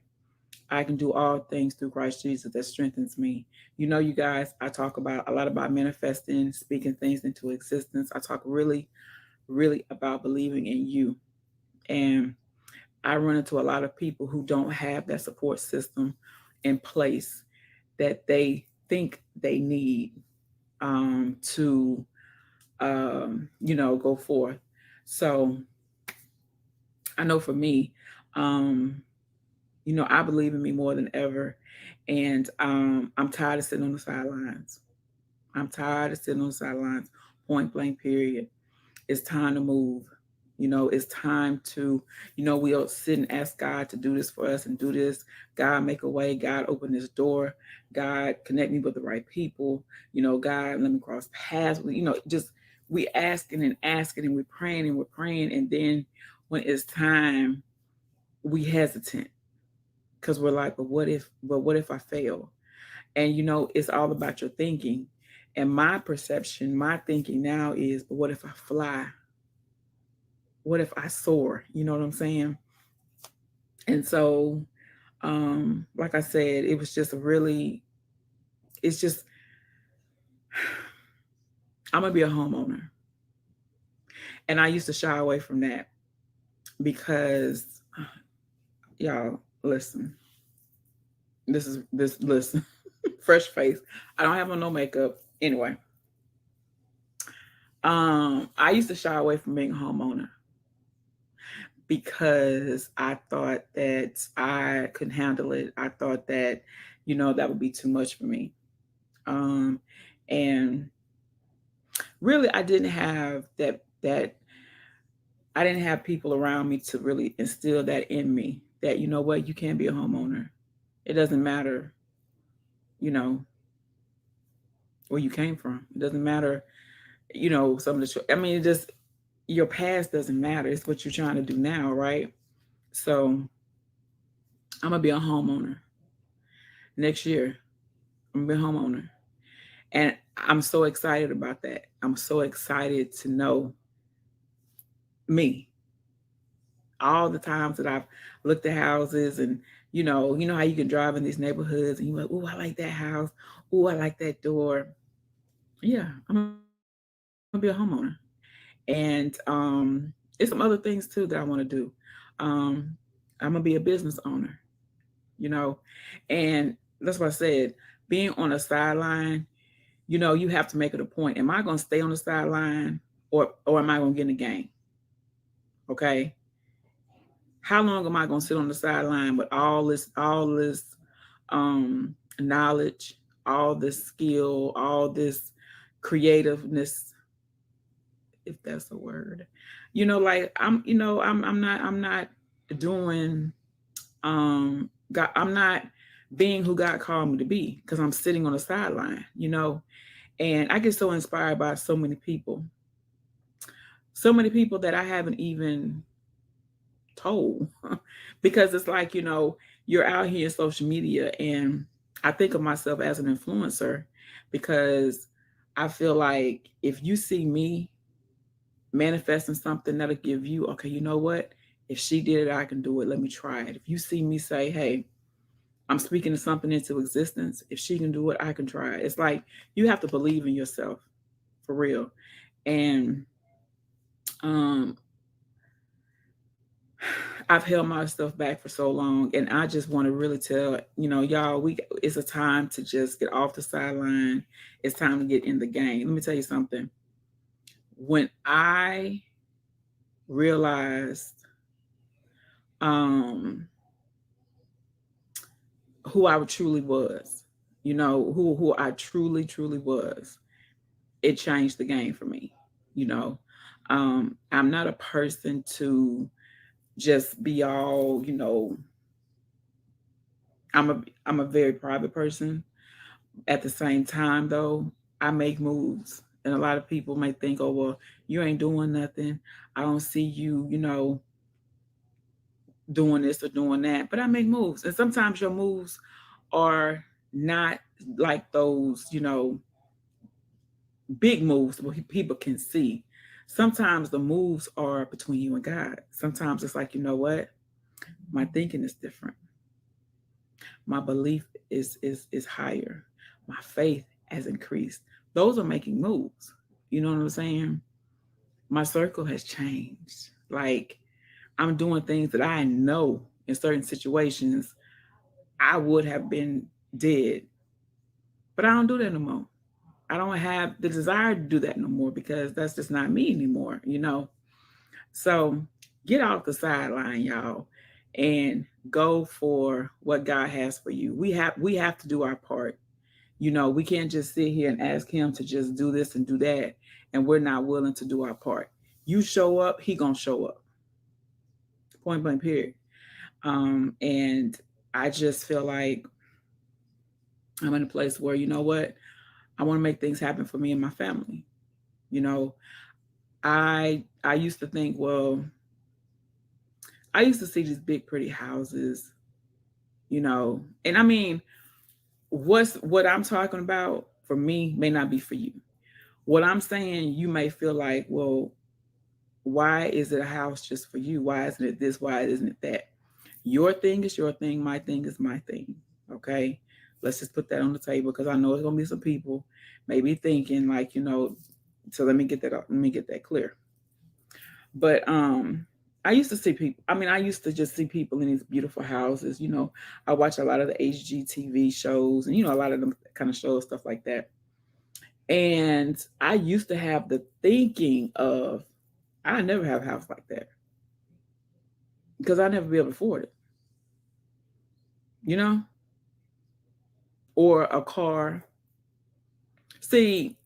I can do all things through Christ Jesus that strengthens me. You guys, I talk about a lot about manifesting, speaking things into existence. I talk really, really about believing in you. And I run into a lot of people who don't have that support system in place that they think they need to, go forth. So I know for me, um, I believe in me more than ever. And I'm tired of sitting on the sidelines. I'm tired of sitting on the sidelines, point blank, period. It's time to move. It's time to, we'll sit and ask God to do this for us and do this. God, make a way. God, open this door. God, connect me with the right people. God, let me cross paths. Just we asking and we're praying. And then when it's time, we hesitant because we're like, but what if I fail? And it's all about your thinking. And my perception, my thinking now is, but what if I fly? What if I soar? You know what I'm saying? And so, like I said, it was just really, it's just, I'm gonna be a homeowner. And I used to shy away from that because y'all, listen, listen, fresh face. I don't have on no makeup. Anyway, I used to shy away from being a homeowner because I thought that I couldn't handle it. I thought that, that would be too much for me. Um, and really, I didn't have people around me to really instill that in me. That what, you can be a homeowner. It doesn't matter, you know, where you came from. It doesn't matter, some of the. I mean, it just your past doesn't matter. It's what you're trying to do now, right? So I'm gonna be a homeowner next year. I'm gonna be a homeowner. And I'm so excited about that. I'm so excited to know me. All the times that I've looked at houses and how you can drive in these neighborhoods and you're like, oh, I like that house. Oh, I like that door. Yeah, I'm gonna be a homeowner. And it's some other things too that I want to do. Um, I'm gonna be a business owner, you know, and that's what I said. Being on a sideline, you have to make it a point. Am I going to stay on the sideline or am I going to get in the game? Okay. How long am I going to sit on the sideline with all this um, knowledge, all this skill, all this creativeness, if that's a word? Like I'm not doing God, I'm not being who God called me to be because I'm sitting on the sideline. And I get so inspired by so many people that I haven't even told because it's like, you're out here in social media and I think of myself as an influencer because I feel like if you see me manifesting something that'll give you, okay, you know what? If she did it, I can do it. Let me try it. If you see me say, hey, I'm speaking to something into existence. If she can do it, I can try it. It's like you have to believe in yourself for real. And um, I've held myself back for so long, and I just want to really tell y'all, it's a time to just get off the sideline. It's time to get in the game. Let me tell you something. When I realized um, who I truly was, who I truly truly was, it changed the game for me. You know, I'm not a person to just be all, I'm a very private person. At the same time though, I make moves. And a lot of people may think, oh well, you ain't doing nothing. I don't see you, doing this or doing that. But I make moves. And sometimes your moves are not like those, big moves where people can see. Sometimes the moves are between you and God. Sometimes it's like, you know what? My thinking is different. My belief is higher. My faith has increased. Those are making moves. You know what I'm saying? My circle has changed. Like I'm doing things that I know in certain situations I would have been dead, but I don't do that no more. I don't have the desire to do that no more because that's just not me anymore. So get off the sideline, y'all, and go for what God has for you. We have to do our part. We can't just sit here and ask him to just do this and do that, and we're not willing to do our part. You show up, he gonna show up. Point blank period. And I just feel like I'm in a place where, you know what, I want to make things happen for me and my family. You know, I used to think, well, I used to see these big pretty houses, and I mean, what I'm talking about for me may not be for you. What I'm saying, you may feel like, well, why is it a house just for you? Why isn't it this? Why isn't it that? Your thing is your thing. My thing is my thing. Okay. Let's just put that on the table because I know it's gonna be some people maybe thinking like, so let me get that up. Let me get that clear. But I used to see people. I mean, I used to just see people in these beautiful houses. I watch a lot of the HGTV shows and a lot of them kind of shows, stuff like that. And I used to have the thinking of I never have a house like that because I never be able to afford it, you know, or a car. See,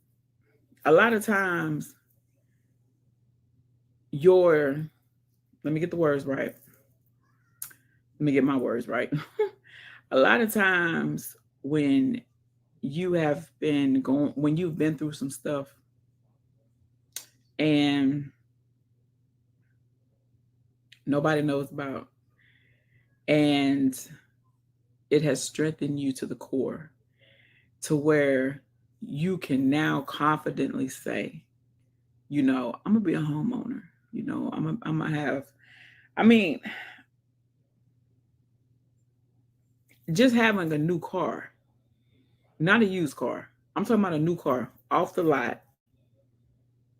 a lot of times your let me get the words right. Let me get my words right. A lot of times when when you've been through some stuff and nobody knows about, and it has strengthened you to the core to where you can now confidently say, I'm gonna be a homeowner. I'm gonna have. I mean, just having a new car, not a used car. I'm talking about a new car off the lot.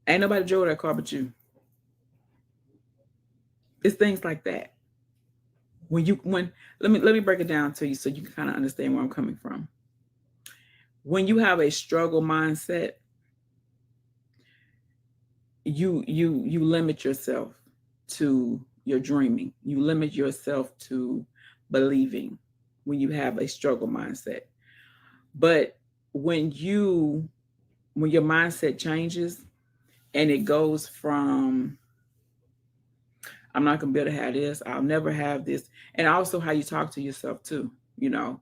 Ain't nobody drove that car but you. It's things like that. When let me break it down to you so you can kind of understand where I'm coming from. When you have a struggle mindset, you limit yourself to your dreaming. You limit yourself to believing when you have a struggle mindset. But when you when your mindset changes and it goes from I'm not gonna be able to have this, I'll never have this, and also how you talk to yourself too, you know,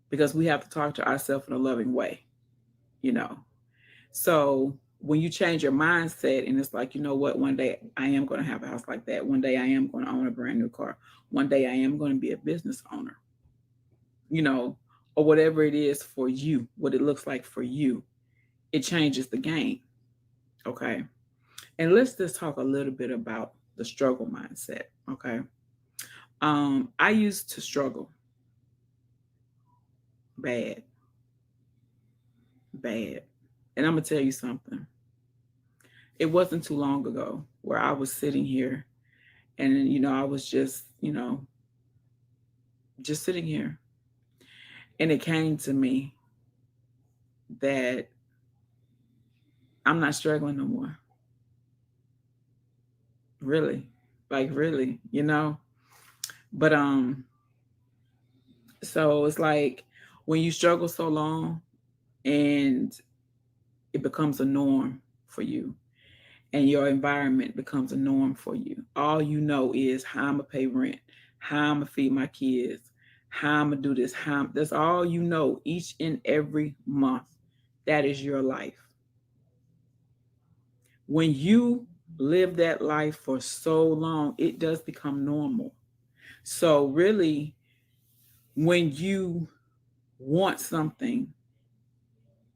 because we have to talk to ourselves in a loving way, you know. So when you change your mindset and it's like, you know what, one day I am going to have a house like that. One day I am going to own a brand new car. One day I am going to be a business owner, you know, or whatever it is for you, what it looks like for you. It changes the game. Okay. And let's just talk a little bit about the struggle mindset. Okay. I used to struggle bad, bad. And I'm going to tell you something. It wasn't too long ago where I was sitting here and, I was just sitting here. And it came to me that I'm not struggling no more. Really. Like really, But so it's like when you struggle so long and it becomes a norm for you and your environment becomes a norm for you. All you know is how I'm gonna pay rent, how I'm gonna feed my kids, how I'm gonna do this, that's all you know each and every month. That is your life. When you live that life for so long, it does become normal. So really, when you want something,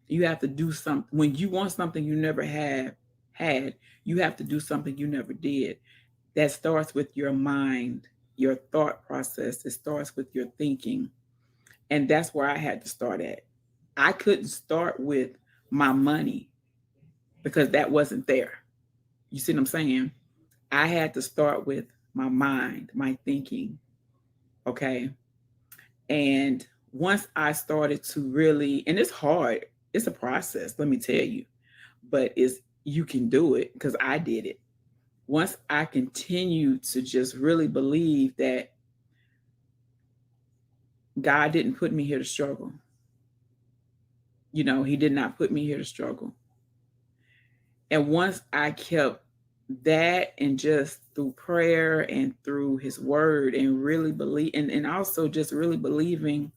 you have to do something. When you want something you never had, you have to do something you never did. That starts with your mind, your thought process. It starts with your thinking. And that's where I had to start at. I couldn't start with my money because that wasn't there. You see what I'm saying? I had to start with my mind, my thinking. Okay. And once I started to really, and it's hard, it's a process, let me tell you, but it's, you can do it because I did it. Once I continued to just really believe that God didn't put me here to struggle. He did not put me here to struggle. And once I kept that, and just through prayer and through his word, and really believe, and also just really believing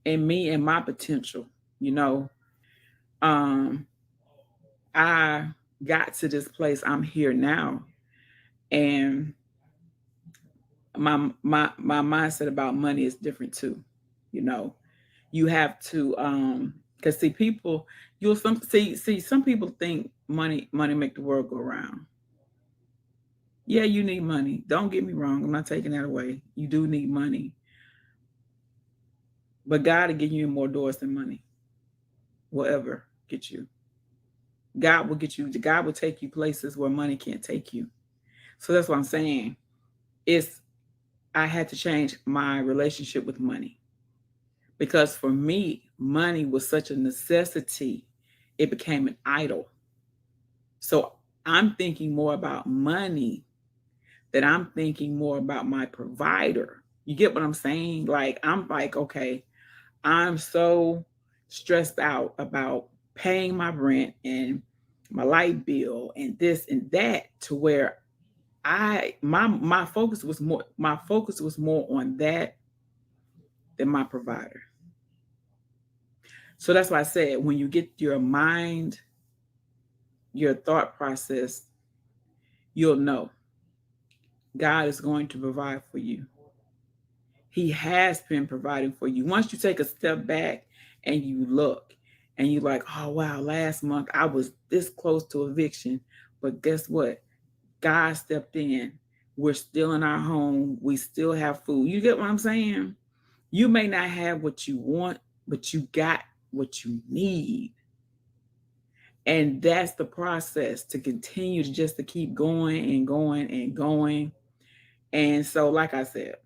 in me and my potential, you know, um, I got to this place. I'm here now. And my mindset about money is different too. You know, you have to because see people, you'll some some people think money make the world go around. Yeah, you need money. Don't get me wrong. I'm not taking that away. You do need money. But God will give you more doors than money will ever get you. God will get you. God will take you places where money can't take you. So that's what I'm saying. It's I had to change my relationship with money because for me, money was such a necessity. It became an idol. So I'm thinking more about money than I'm thinking more about my provider. You get what I'm saying? Like, I'm like, okay, I'm so stressed out about paying my rent and my light bill and this and that, to where my focus was more on that than my provider. So that's why I said, when you get your mind, your thought process, you'll know God is going to provide for you. He has been providing for you. Once you take a step back and you look and you're like, oh, wow, last month I was this close to eviction. But guess what? God stepped in. We're still in our home. We still have food. You get what I'm saying? You may not have what you want, but you got what you need. And that's the process, to continue to just to keep going and going and going. And so, like I said,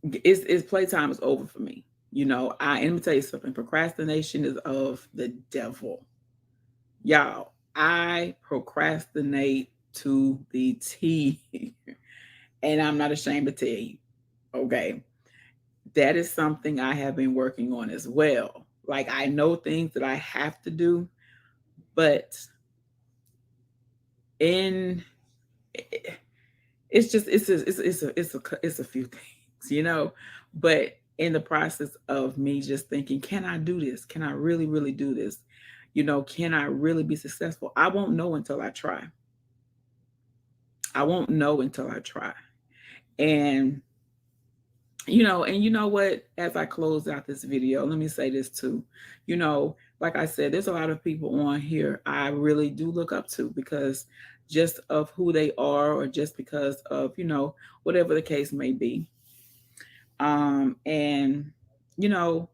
it's playtime is over for me. Let me tell you something. Procrastination is of the devil. Y'all, I procrastinate to the T. And I'm not ashamed to tell you. Okay. That is something I have been working on as well. Like, I know things that I have to do, but in it's just it's a few things. But in the process of me just thinking, can I do this? Can I really, really do this? Can I really be successful? I won't know until I try. I won't know until I try. And and you know what? As I close out this video, let me say this too. Like I said, there's a lot of people on here I really do look up to, because just of who they are, or just because of, whatever the case may be. And, you know,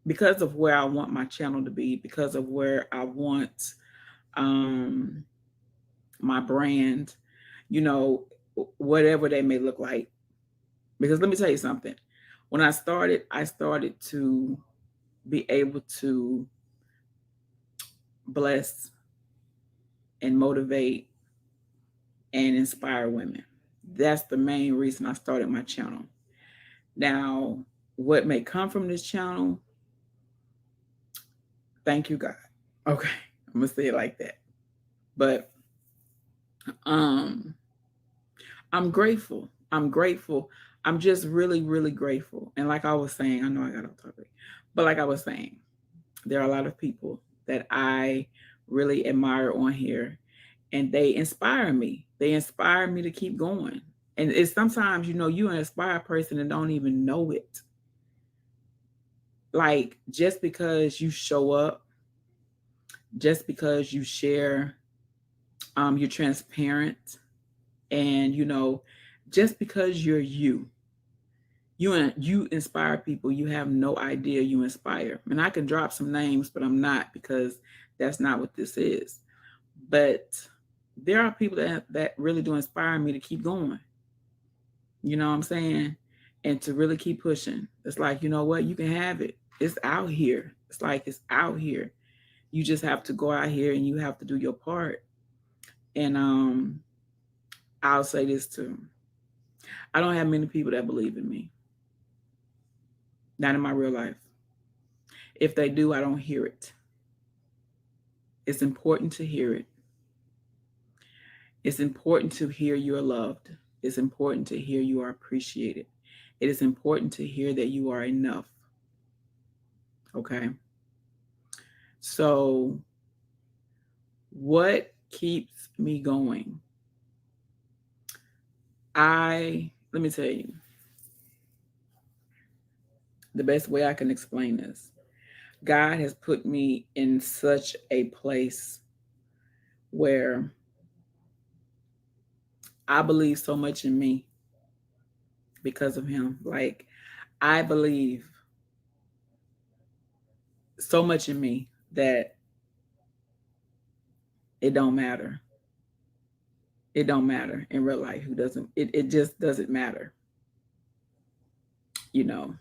because of where I want my channel to be, because of where I want um, my brand, you know, whatever they may look like. Because let me tell you something. When I started to be able to bless and motivate and inspire women. That's the main reason I started my channel. Now, what may come from this channel, Thank you, God. Okay, I'm gonna say it like that. But um, I'm grateful. I'm grateful. I'm just really, really grateful. And like I was saying, I know I got off topic, but like I was saying, there are a lot of people that I really admire on here, and they inspire me. They inspire me to keep going. And it's sometimes, you an inspired person and don't even know it. Like just because you show up, just because you share, you're transparent, and just because you're you inspire people. You have no idea you inspire. And I can drop some names, but I'm not, because that's not what this is. But there are people that really do inspire me to keep going. You know what I'm saying? And to really keep pushing. It's like, you know what? You can have it. It's out here. It's like it's out here. You just have to go out here and you have to do your part. And I'll say this too. I don't have many people that believe in me. Not in my real life. If they do, I don't hear it. It's important to hear it. It's important to hear you're loved. It's important to hear you are appreciated. It is important to hear that you are enough. Okay. So, what keeps me going? Let me tell you, the best way I can explain this. God has put me in such a place where I believe so much in me because of Him. Like, I believe so much in me that it don't matter. It don't matter in real life who doesn't. It just doesn't matter. You know.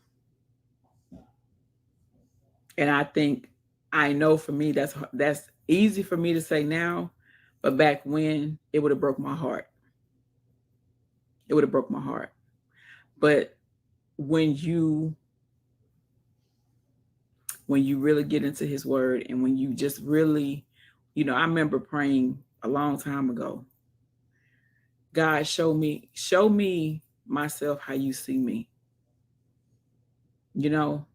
And I think, I know for me that's easy for me to say now, but back when, it would have broke my heart. It would have broke my heart. But when you when you really get into His word, and when you just really, I remember praying a long time ago. God, show me myself how you see me. You know,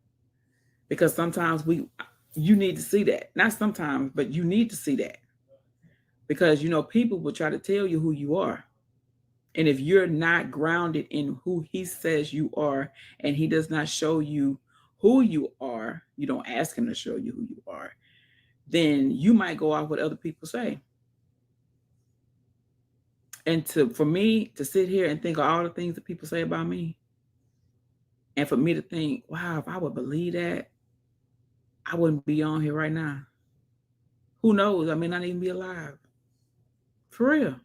because sometimes you need to see that. Not sometimes, but you need to see that, because people will try to tell you who you are. And if you're not grounded in who He says you are, and He does not show you who you are, you don't ask Him to show you who you are, then you might go off what other people say. And for me to sit here and think of all the things that people say about me, and for me to think, wow, if I would believe that, I wouldn't be on here right now. Who knows? I may not even be alive. For real.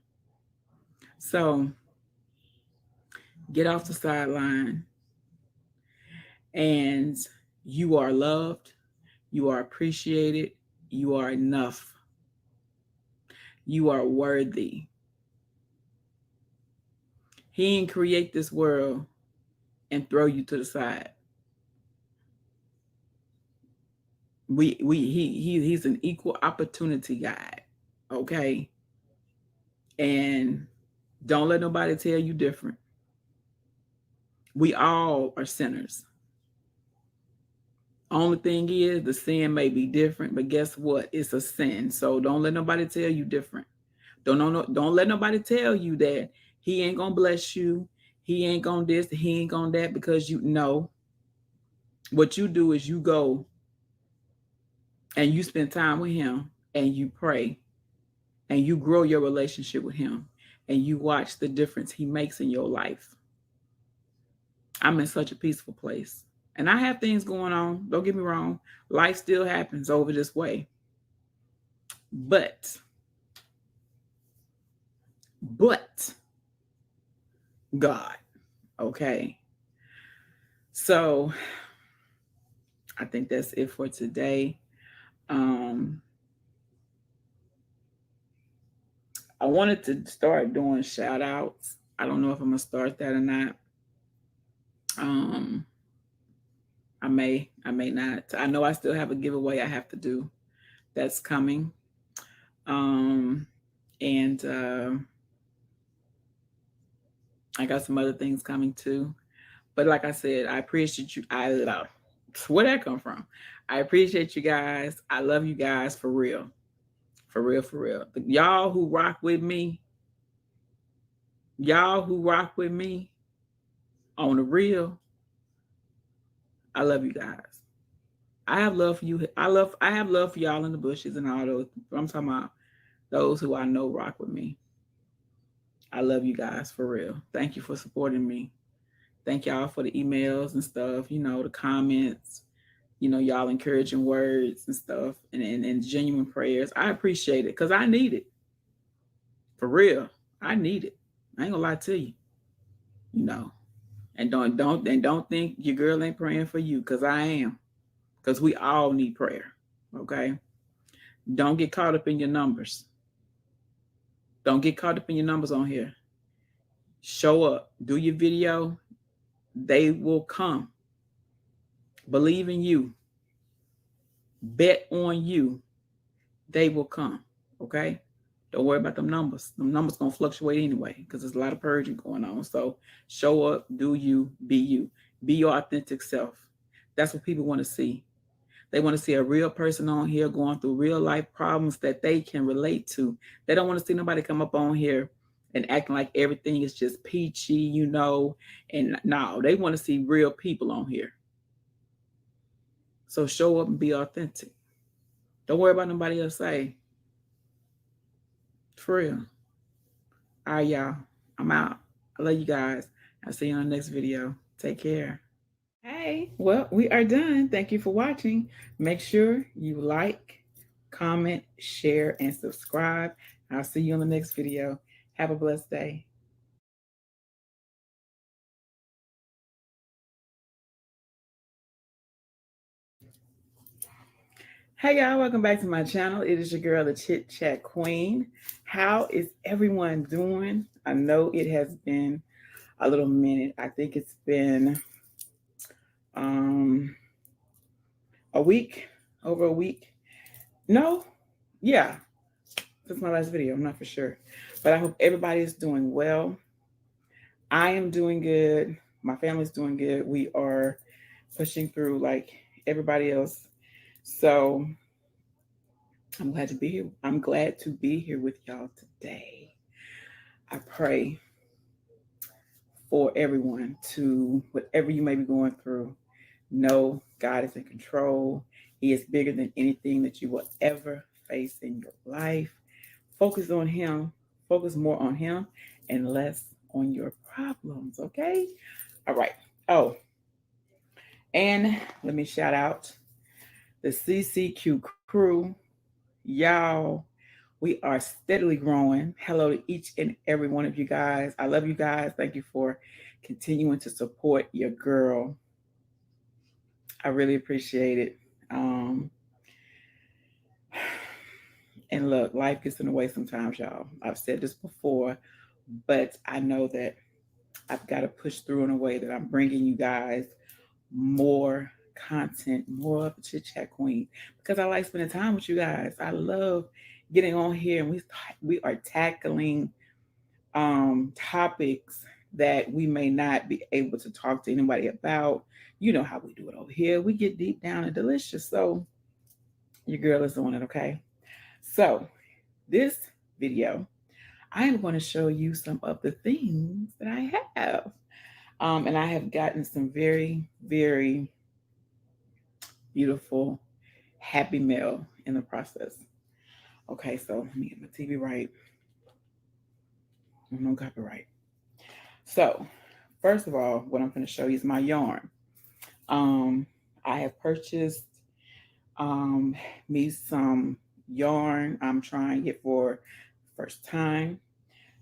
So get off the sideline, and you are loved, you are appreciated, you are enough, you are worthy. He didn't create this world and throw you to the side. He's an equal opportunity guy. Okay. And don't let nobody tell you different. We all are sinners. Only thing is, the sin may be different, but guess what? It's a sin. So don't let nobody tell you different. Don't let nobody tell you that He ain't gonna bless you. He ain't gonna this. He ain't gonna that, because you know what you do is you go and you spend time with Him, and you pray, and you grow your relationship with Him, and you watch the difference He makes in your life. I'm in such a peaceful place. And I have things going on. Don't get me wrong. Life still happens over this way. But, but God, okay. So I think that's it for today. Um, I wanted to start doing shout outs. I don't know if I'm gonna start that or not. Um, I may not. I know I still have a giveaway I have to do that's coming. Um, and I got some other things coming too. But like I said, I appreciate you. I love where that come from. I appreciate you guys. I love you guys for real, for real, for real. Y'all who rock with me, y'all who rock with me on the real, I love you guys. I have love for you. I have love for y'all in the bushes and all those. I'm talking about those who I know rock with me. I love you guys for real. Thank you for supporting me. Thank y'all for the emails and stuff, the comments, y'all encouraging words and stuff and genuine prayers. I appreciate it because I need it. For real. I need it. I ain't gonna lie to you, you know. And don't think your girl ain't praying for you, because I am. Because we all need prayer. Okay. Don't get caught up in your numbers. Don't get caught up in your numbers on here. Show up. Do your video. They will come. Believe in you. Bet on you. They will come. Okay. Don't worry about them numbers. Them numbers gonna fluctuate anyway because there's a lot of purging going on. So show up, do you, be you, be your authentic self. That's what people want to see. They want to see a real person on here going through real life problems that they can relate to. They don't want to see nobody come up on here and acting like everything is just peachy. And no, they want to see real people on here. So show up and be authentic. Don't worry about nobody else say. For real. All right, y'all. I'm out. I love you guys. I'll see you on the next video. Take care. Hey, well, we are done. Thank you for watching. Make sure you like, comment, share, and subscribe. I'll see you on the next video. Have a blessed day. Hey y'all, welcome back to my channel. It is your girl, the Chit Chat Queen. How is everyone doing? I know it has been a little minute. I think it's been um a week, over a week. No, yeah, that's my last video. I'm not for sure, but I hope everybody is doing well. I am doing good. My family's doing good. We are pushing through like everybody else. So I'm glad to be here. I'm glad to be here with y'all today. I pray for everyone to, whatever you may be going through, know God is in control. He is bigger than anything that you will ever face in your life. Focus on Him. Focus more on Him and less on your problems. Okay. All right. Oh, and let me shout out the CCQ crew. Y'all, we are steadily growing. Hello to each and every one of you guys. I love you guys. Thank you for continuing to support your girl. I really appreciate it. Um, and look, life gets in the way sometimes, y'all. I've said this before, but I know that I've got to push through in a way that I'm bringing you guys more content, more of a chit chat queen, because I like spending time with you guys. I love getting on here and we are tackling topics that we may not be able to talk to anybody about. You know how we do it over here. We get deep down and delicious. So your girl is on it, okay? So this video, I am going to show you some of the things that I have. And I have gotten some very, very beautiful, happy mail in the process. Okay, so let me get my TV right. No copyright. So, first of all, what I'm going to show you is my yarn. Um, I have purchased um, me some yarn. I'm trying it for first time.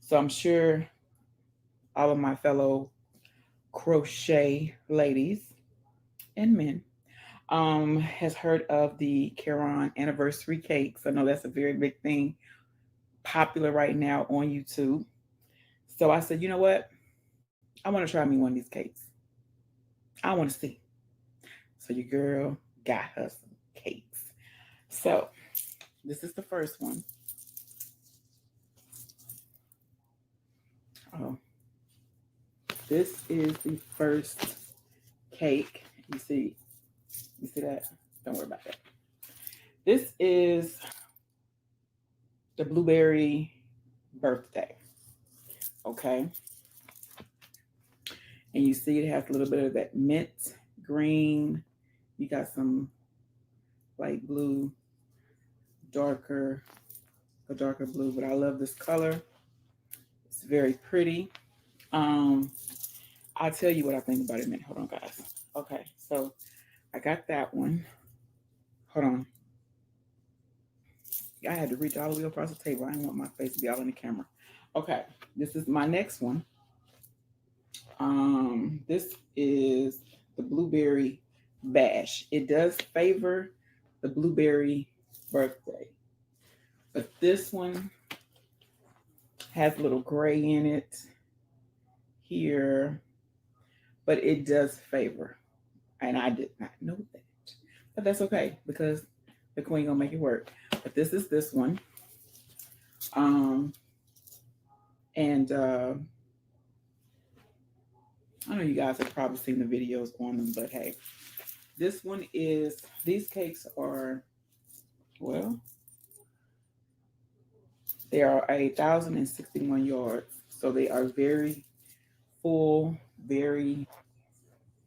So I'm sure all of my fellow crochet ladies and men has heard of the Caron anniversary cakes. I know that's a very big thing, popular right now on YouTube. So I said, you know what? I want to try me one of these cakes. I want to see. So your girl got her some cakes. So this is the first one. Oh, this is the first cake. You see that? Don't worry about that. This is the blueberry birthday. Okay. And you see it has a little bit of that mint green. You got some light blue, darker, a darker blue, but I love this color. It's very pretty. Um, I'll tell you what I think about it in a minute. Hold on, guys. Okay, so I got that one. Hold on. I had to reach all the way across the table. I didn't want my face to be all in the camera. Okay, this is my next one. This is the blueberry bash. It does favor the blueberry birthday, but this one has a little gray in it here, but it does favor, and I did not know that, but that's okay because the queen gonna make it work. But this is this one, um, and I know you guys have probably seen the videos on them, but hey, this one is these cakes are well, they are 1,061 yards, so they are very full, very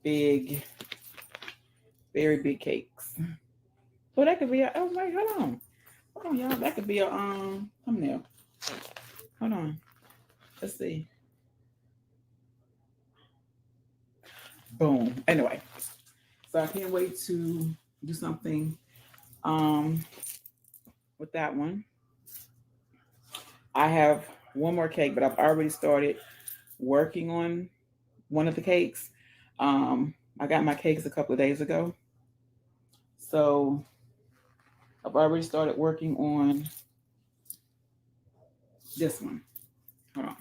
big, very big cakes. Well, that could be a. Oh wait, hold on, y'all. That could be a thumbnail. Hold on, let's see. Boom. Anyway, so I can't wait to do something um with that one. I have one more cake, but I've already started working on one of the cakes. I got my cakes a couple of days ago, so I've already started working on this one. Hold on.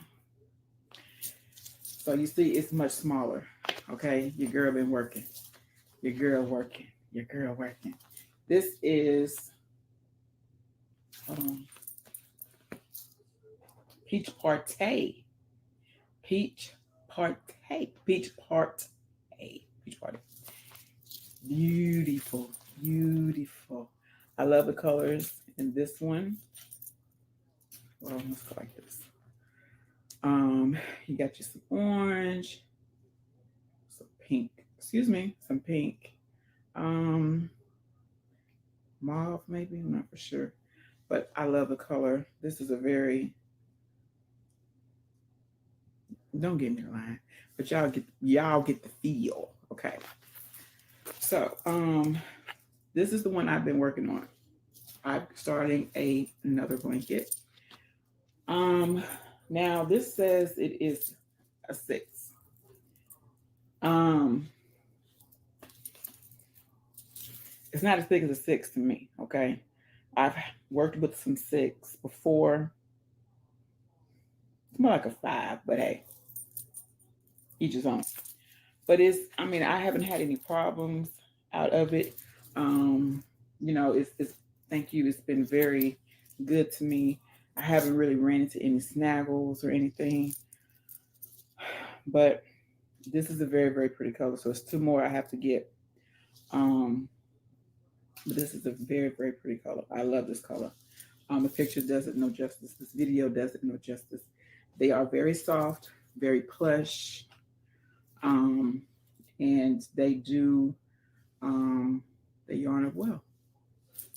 So you see, it's much smaller. Okay, your girl been working. Your girl working. Your girl working. This is hold on, peach party. Peach party. Peach party. Peach party. Beautiful, beautiful. I love the colors in this one. Well, let's go like this. You got you some orange, some pink. Excuse me, some pink. Um, Mauve maybe. I'm not for sure, but I love the color. This is a very don't get me lying, but y'all get the feel. Okay, so this is the one I've been working on. I'm starting another blanket. Um, Now this says it is a 6. Um, it's not as big as a 6 to me. Okay, I've worked with some 6 before. It's more like a 5, but hey, each his own. But it's, I mean, I haven't had any problems out of it. Um, it's thank you. It's been very good to me. I haven't really ran into any snaggles or anything, but this is a very, very pretty color. So it's two more I have to get. Um, but this is a very, very pretty color. I love this color. The picture does it no justice. This video does it no justice. They are very soft, very plush, um, and they do they yarn up well.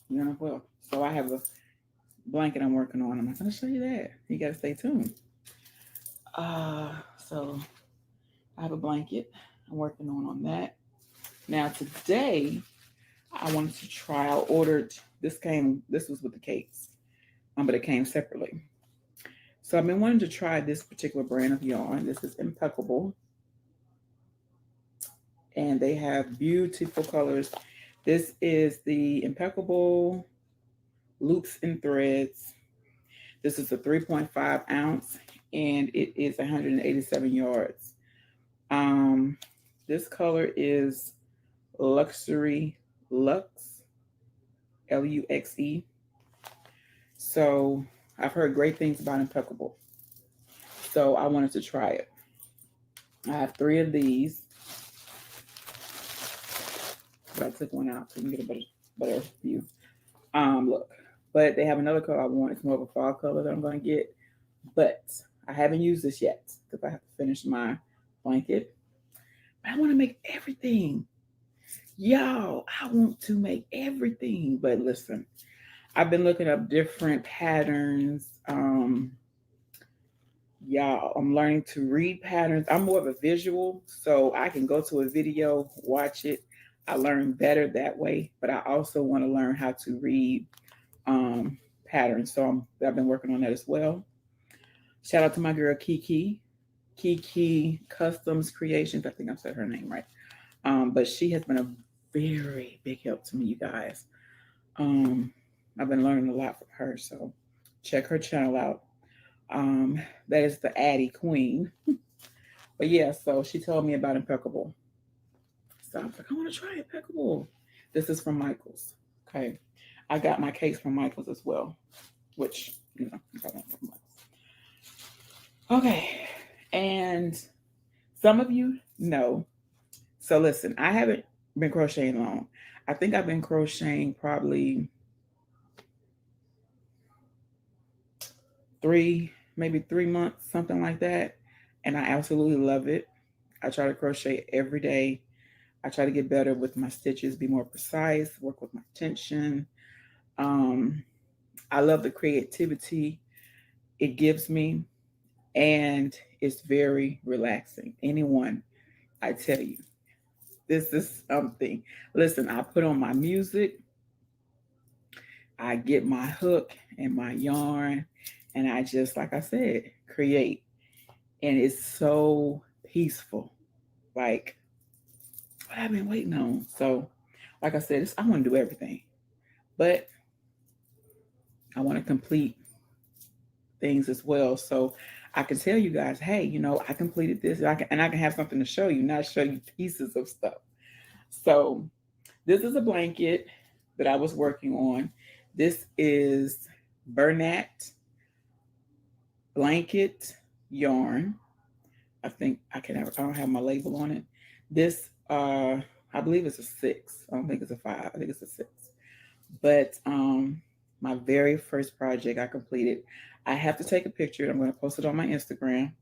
Yarn up well. So I have a blanket I'm working on. I'm not going to show you that. You got to stay tuned. Uh, so I have a blanket I'm working on that. Now today I wanted to try. I ordered this came. This was with the cakes, but it came separately. So I've been wanting to try this particular brand of yarn. This is Impeccable, and they have beautiful colors. This is the Impeccable Loops and Threads. This is a 3.5 ounce, and it is 187 yards. Um, this color is Luxury Lux, Luxe. So I've heard great things about Impeccable. So I wanted to try it. I have three of these, but I took one out so you can get a better view. Look, but they have another color I want. It's more of a fall color that I'm going to get, but I haven't used this yet because I have to finish my blanket. But I want to make everything. Y'all, I want to make everything. But listen, I've been looking up different patterns. Y'all, I'm learning to read patterns. I'm more of a visual, so I can go to a video, watch it. I learn better that way, but I also want to learn how to read um, patterns. So I've been working on that as well. Shout out to my girl Kiki, Kiki Customs Creations. I think I said her name right. But she has been a very big help to me, you guys. Um, I've been learning a lot from her, so check her channel out. Um, that is the Addie Queen. But yeah, so she told me about Impeccable. So I was like, I want to try Impeccable. This is from Michaels. Okay. I got my case from Michaels as well, which, I got from Michaels. Okay. And some of you know. So listen, I haven't been crocheting long. I think I've been crocheting probably maybe 3 months, something like that. And I absolutely love it. I try to crochet every day. I try to get better with my stitches, be more precise, work with my tension. Um, I love the creativity it gives me, and it's very relaxing. Anyone, I tell you, this is something. Listen, I put on my music, I get my hook and my yarn, and I just, like I said, create. And it's so peaceful. Like what I've been waiting on. So, like I said, I want to do everything, but I want to complete things as well. So I can tell you guys, hey, I completed this, and I can have something to show you, not show you pieces of stuff. So this is a blanket that I was working on. This is Bernat blanket yarn. I think I don't have my label on it. This I believe it's a 6. I don't think it's a 5. I think it's a 6. But my very first project I completed. I have to take a picture. I'm going to post it on my Instagram.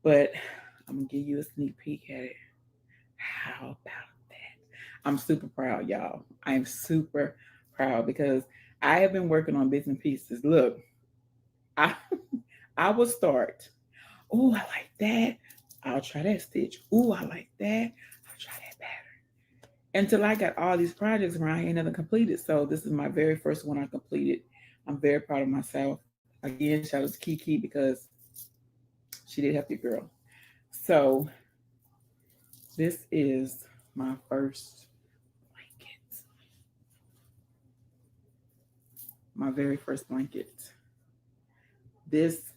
But I'm going to give you a sneak peek at it. How about that? I'm super proud, y'all. I am super proud because I have been working on bits and pieces. Look, I I will start. Oh, I like that. I'll try that stitch. Oh, I like that. I'll try that pattern. Until I got all these projects around here and never completed. So this is my very first one I completed. I'm very proud of myself. Again, shout out to Kiki because she did help your girl. So this is my first blanket. My very first blanket. This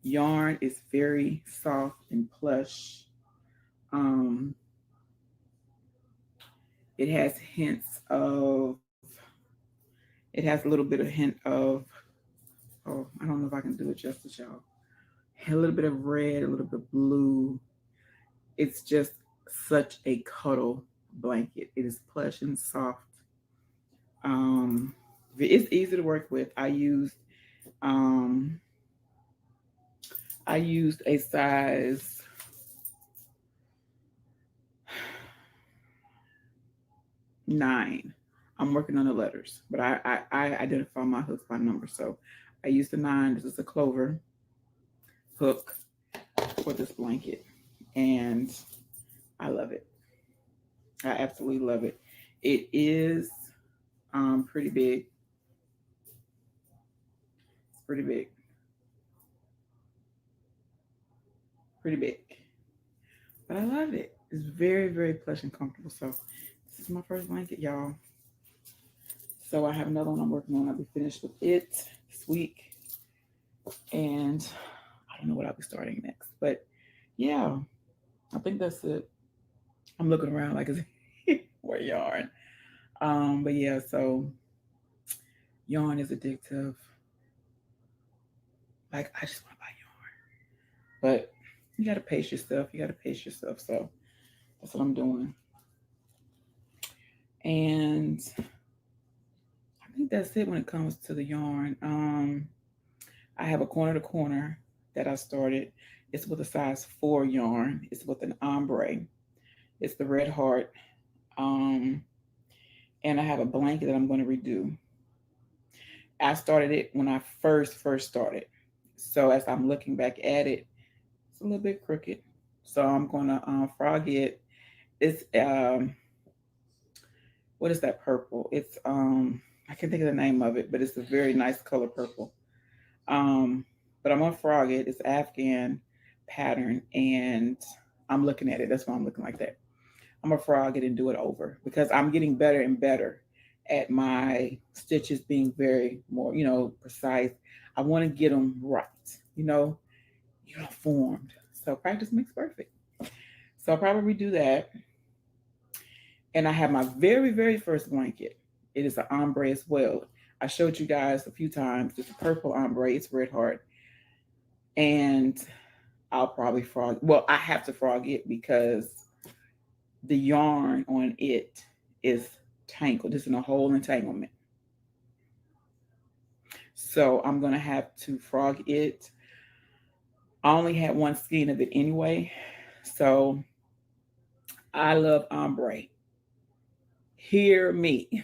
yarn is very soft and plush. Um, it has hints of, it has a little bit of hint of, oh, I don't know if I can do it justice, y'all. A little bit of red, a little bit of blue. It's just such a cuddle blanket. It is plush and soft. Um, it's easy to work with. Um, I used a size 9. I'm working on the letters, but I identify my hooks by number. So I used the 9. This is a clover hook for this blanket, and I love it. I absolutely love it. It is pretty big. It's pretty big. Pretty big. But I love it. It's very, very plush and comfortable. So this is my first blanket, y'all. So I have another one I'm working on. I'll be finished with it this week. And I don't know what I'll be starting next. But yeah, I think that's it. I'm looking around like it's more yarn. But yeah, so yarn is addictive. Like I just want to buy yarn, but you gotta pace yourself. You gotta pace yourself. So that's what I'm doing. And I think that's it when it comes to the yarn. I have a corner to corner that I started. It's with a size 4 yarn. It's with an ombre. It's the red heart. Um, and I have a blanket that I'm going to redo. I started it when I first started. So as I'm looking back at it, it's a little bit crooked. So I'm going to frog it. It's what is that purple? It's I can't think of the name of it, but it's a very nice color purple. Um, but I'm gonna frog it. It's Afghan pattern, and I'm looking at it. That's why I'm looking like that. I'm gonna frog it and do it over because I'm getting better and better at my stitches being very more, precise. I want to get them right, you know, uniformed. So practice makes perfect. So I'll probably do that. And I have my very first blanket. It is an ombre as well. I showed you guys a few times. It's a purple ombre. It's red heart, and I'll probably frog. Well, I have to frog it because the yarn on it is tangled. It's in a whole entanglement. So I'm gonna have to frog it. I only had one skein of it anyway. So I love ombre. Hear me.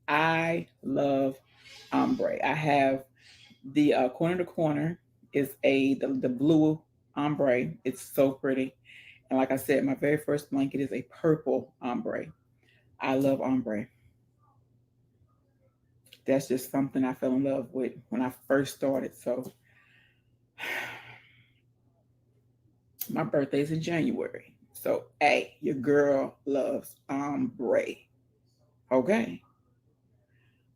I love ombre. I have the corner to corner is the blue ombre. It's so pretty. And like I said, my very first blanket is a purple ombre. I love ombre. That's just something I fell in love with when I first started. So my birthday's in January. So hey, your girl loves ombre. Okay.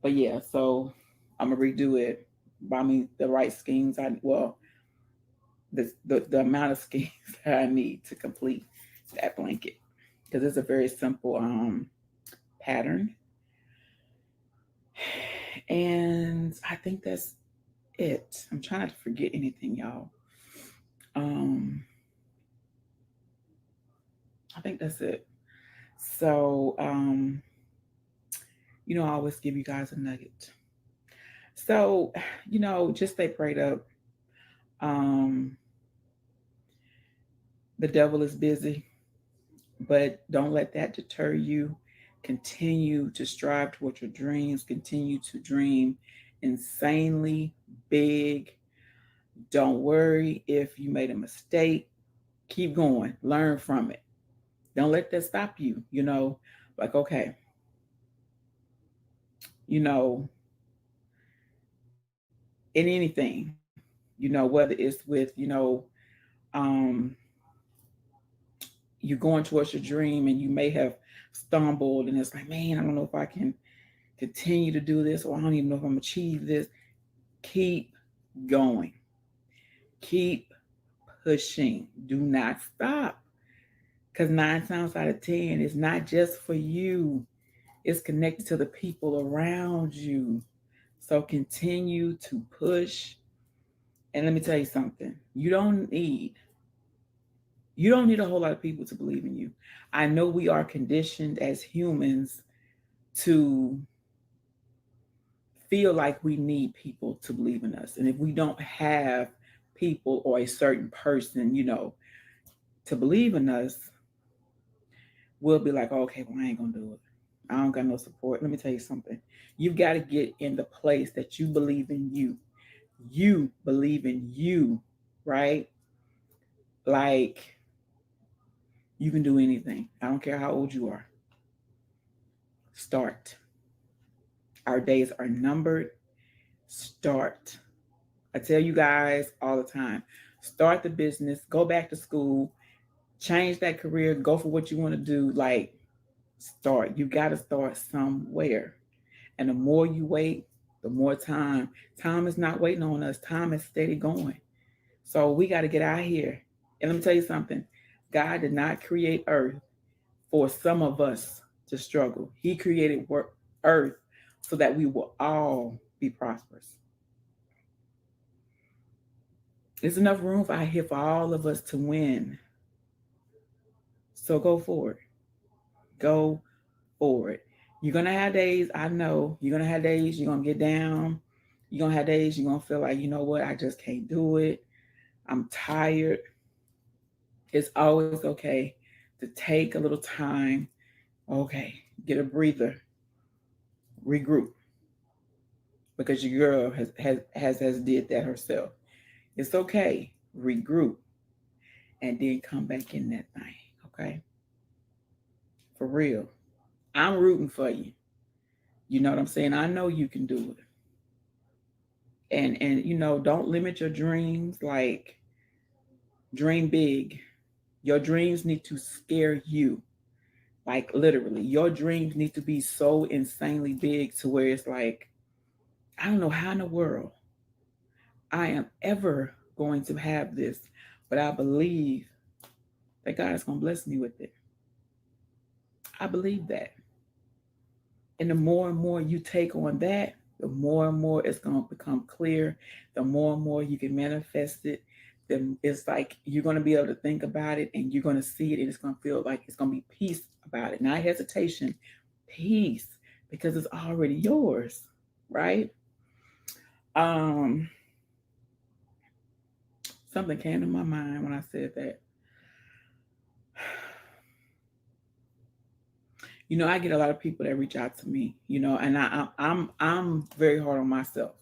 But yeah, so I'm gonna redo it. Buy me the right schemes. The amount of schemes that I need to complete that blanket because it's a very simple pattern, and I think that's it. I'm trying not to forget anything, y'all. Um, I think that's it. So, I always give you guys a nugget. So, just stay prayed up. Um, the devil is busy, but don't let that deter you. Continue to strive towards your dreams. Continue to dream insanely big. Don't worry if you made a mistake. Keep going. Learn from it. Don't let that stop you. Like, okay, you know, in anything, whether it's with, um, you're going towards your dream and you may have stumbled and it's like, man, I don't know if I can continue to do this or I don't even know if I'm achieve this. Keep going. Keep pushing. Do not stop. Because 9 times out of 10, it's not just for you, it's connected to the people around you. So continue to push. And let me tell you something. You don't need a whole lot of people to believe in you. I know we are conditioned as humans to feel like we need people to believe in us. And if we don't have people or a certain person, to believe in us, we'll be like, okay, well, I ain't gonna do it. I don't got no support. Let me tell you something. You've got to get in the place that you believe in you. You believe in you, right? Like you can do anything. I don't care how old you are. Start. Our days are numbered. Start. I tell you guys all the time, start the business, go back to school, change that career, go for what you want to do. Like, start. You got to start somewhere. And the more you wait, the more time is not waiting on us. Time is steady going. So we got to get out here. And let me tell you something. God did not create earth for some of us to struggle. He created earth so that we will all be prosperous. There's enough room out here for all of us to win. So go forward. Go forward. You're gonna have days, I know, you're gonna have days you're gonna get down. You're gonna have days you're gonna feel like, you know what, I just can't do it. I'm tired. It's always okay to take a little time. Okay, get a breather, regroup, because your girl has did that herself. It's okay, regroup, and then come back in that thing. Okay, for real. I'm rooting for you. You know what I'm saying? I know you can do it. And don't limit your dreams. Like, dream big. Your dreams need to scare you. Like, literally, your dreams need to be so insanely big to where it's like, I don't know how in the world I am ever going to have this, but I believe that God is going to bless me with it. I believe that. And the more and more you take on that, the more and more it's going to become clear. The more and more you can manifest it, then it's like you're going to be able to think about it and you're going to see it, and it's going to feel like it's going to be peace about it. Not hesitation, peace, because it's already yours, right? Um, Something came to my mind when I said that. I get a lot of people that reach out to me, and I'm very hard on myself.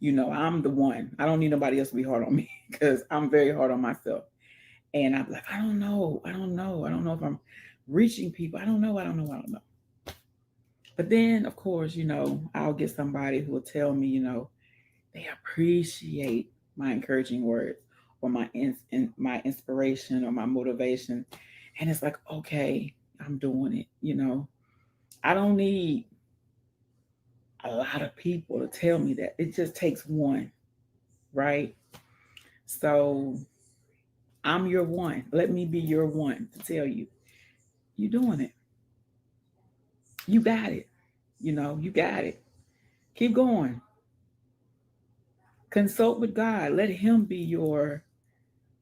I'm the one. I don't need nobody else to be hard on me because I'm very hard on myself. And I'm like, I don't know if I'm reaching people. I don't know. But then, of course, I'll get somebody who will tell me, they appreciate my encouraging words or my inspiration or my motivation, and it's like, okay, I'm doing it. I don't need a lot of people to tell me that. It just takes one, right? So I'm your one. Let me be your one to tell you, you're doing it. You got it. You got it. Keep going. Consult with God. Let Him be your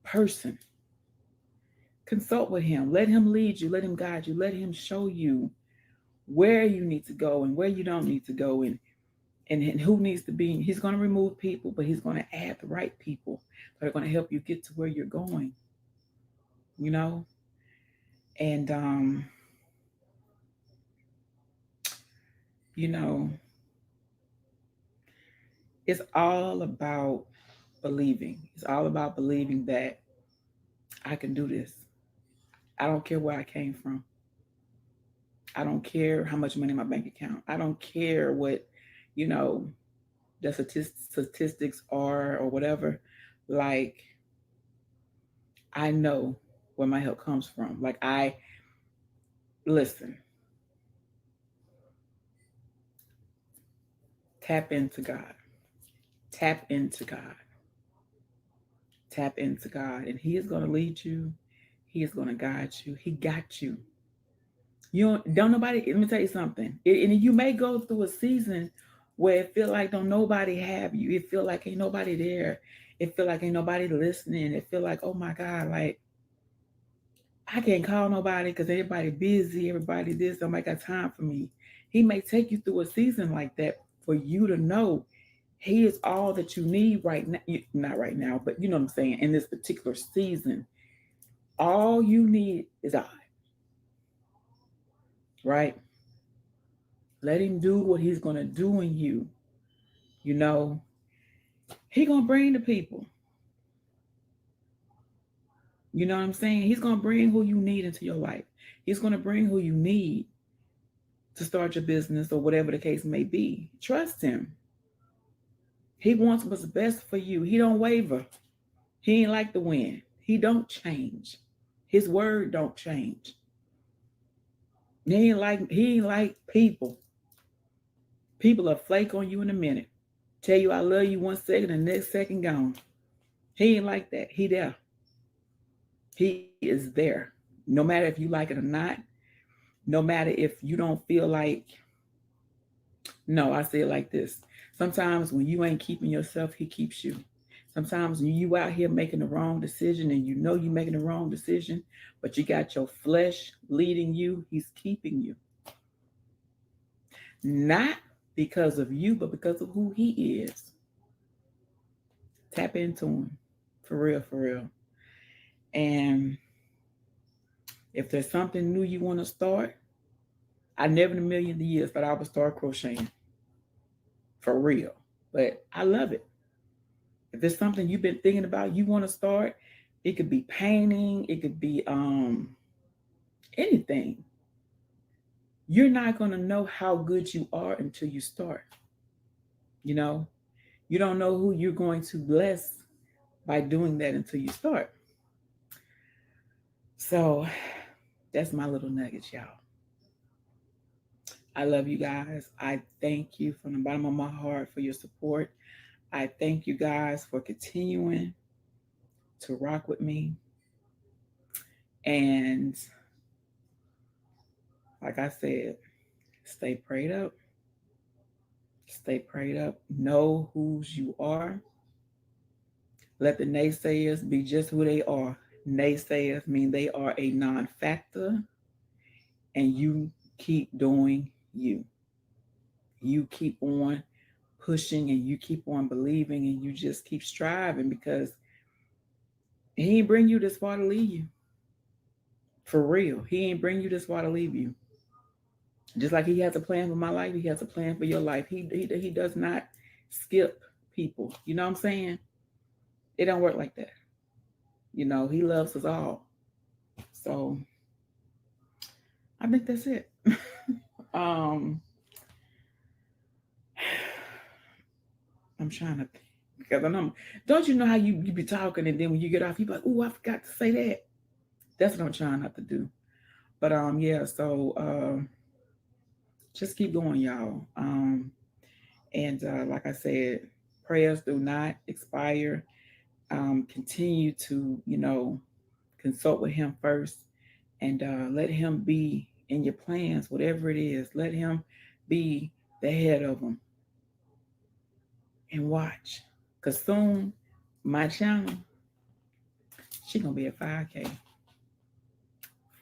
person. Consult with Him. Let Him lead you. Let Him guide you. Let Him show you where you need to go and where you don't need to go, and who needs to be. He's going to remove people, but He's going to add the right people that are going to help you get to where you're going. You know, and you know, it's all about believing. It's all about believing that I can do this. I don't care where I came from. I don't care how much money in my bank account. I don't care what, you know, the statistics are or whatever. Like, I know where my help comes from. Like, listen, tap into God. Tap into God. Tap into God. And He is going to lead you. He is going to guide you. He got you. You don't nobody. Let me tell you something. And you may go through a season where it feel like don't nobody have you. It feel like ain't nobody there. It feel like ain't nobody listening. It feel like, oh my God, like I can't call nobody because everybody busy. Everybody this. Nobody got time for me. He may take you through a season like that for you to know He is all that you need right now. Not right now, but you know what I'm saying. In this particular season, all you need is God, right? Let Him do what He's gonna do in you. You know, He gonna bring the people. You know what I'm saying? He's gonna bring who you need into your life. He's gonna bring who you need to start your business or whatever the case may be. Trust Him. He wants what's best for you. He don't waver. He ain't like the wind. He don't change. His word don't change. He ain't like people. People will flake on you in a minute. Tell you I love you 1 second and the next second gone. He ain't like that. He there. He is there. No matter if you like it or not, No matter if you don't feel like, no, I say it like this. Sometimes when you ain't keeping yourself, he keeps you. Sometimes when you out here making the wrong decision and you know you're making the wrong decision, but you got your flesh leading you, he's keeping you. Not because of you, but because of who he is. Tap into him. For real, for real. And if there's something new you want to start, I never in a million years thought I would start crocheting. For real. But I love it. If there's something you've been thinking about, you want to start, it could be painting, it could be anything. You're not going to know how good you are until you start. You know, you don't know who you're going to bless by doing that until you start. So that's my little nugget, y'all. I love you guys. I thank you from the bottom of my heart for your support. I thank you guys for continuing to rock with me. And like I said, stay prayed up. Stay prayed up. Know whose you are. Let the naysayers be just who they are. Naysayers mean they are a non factor, and you keep doing you. You keep on pushing and you keep on believing and you just keep striving because he ain't bring you this far to leave you. For real. He ain't bring you this far to leave you. Just like he has a plan for my life, he has a plan for your life. He does not skip people. You know what I'm saying? It don't work like that. You know, he loves us all. So I think that's it. um I'm trying to because I know don't you know how you be talking and then when you get off you be like, oh, I forgot to say that. That's what I'm trying not to do. But yeah, so just keep going, y'all. And like I said, prayers do not expire. Continue to, consult with him first and let him be in your plans, whatever it is. Let him be the head of them and watch. Because soon, my channel, she going to be at 5K.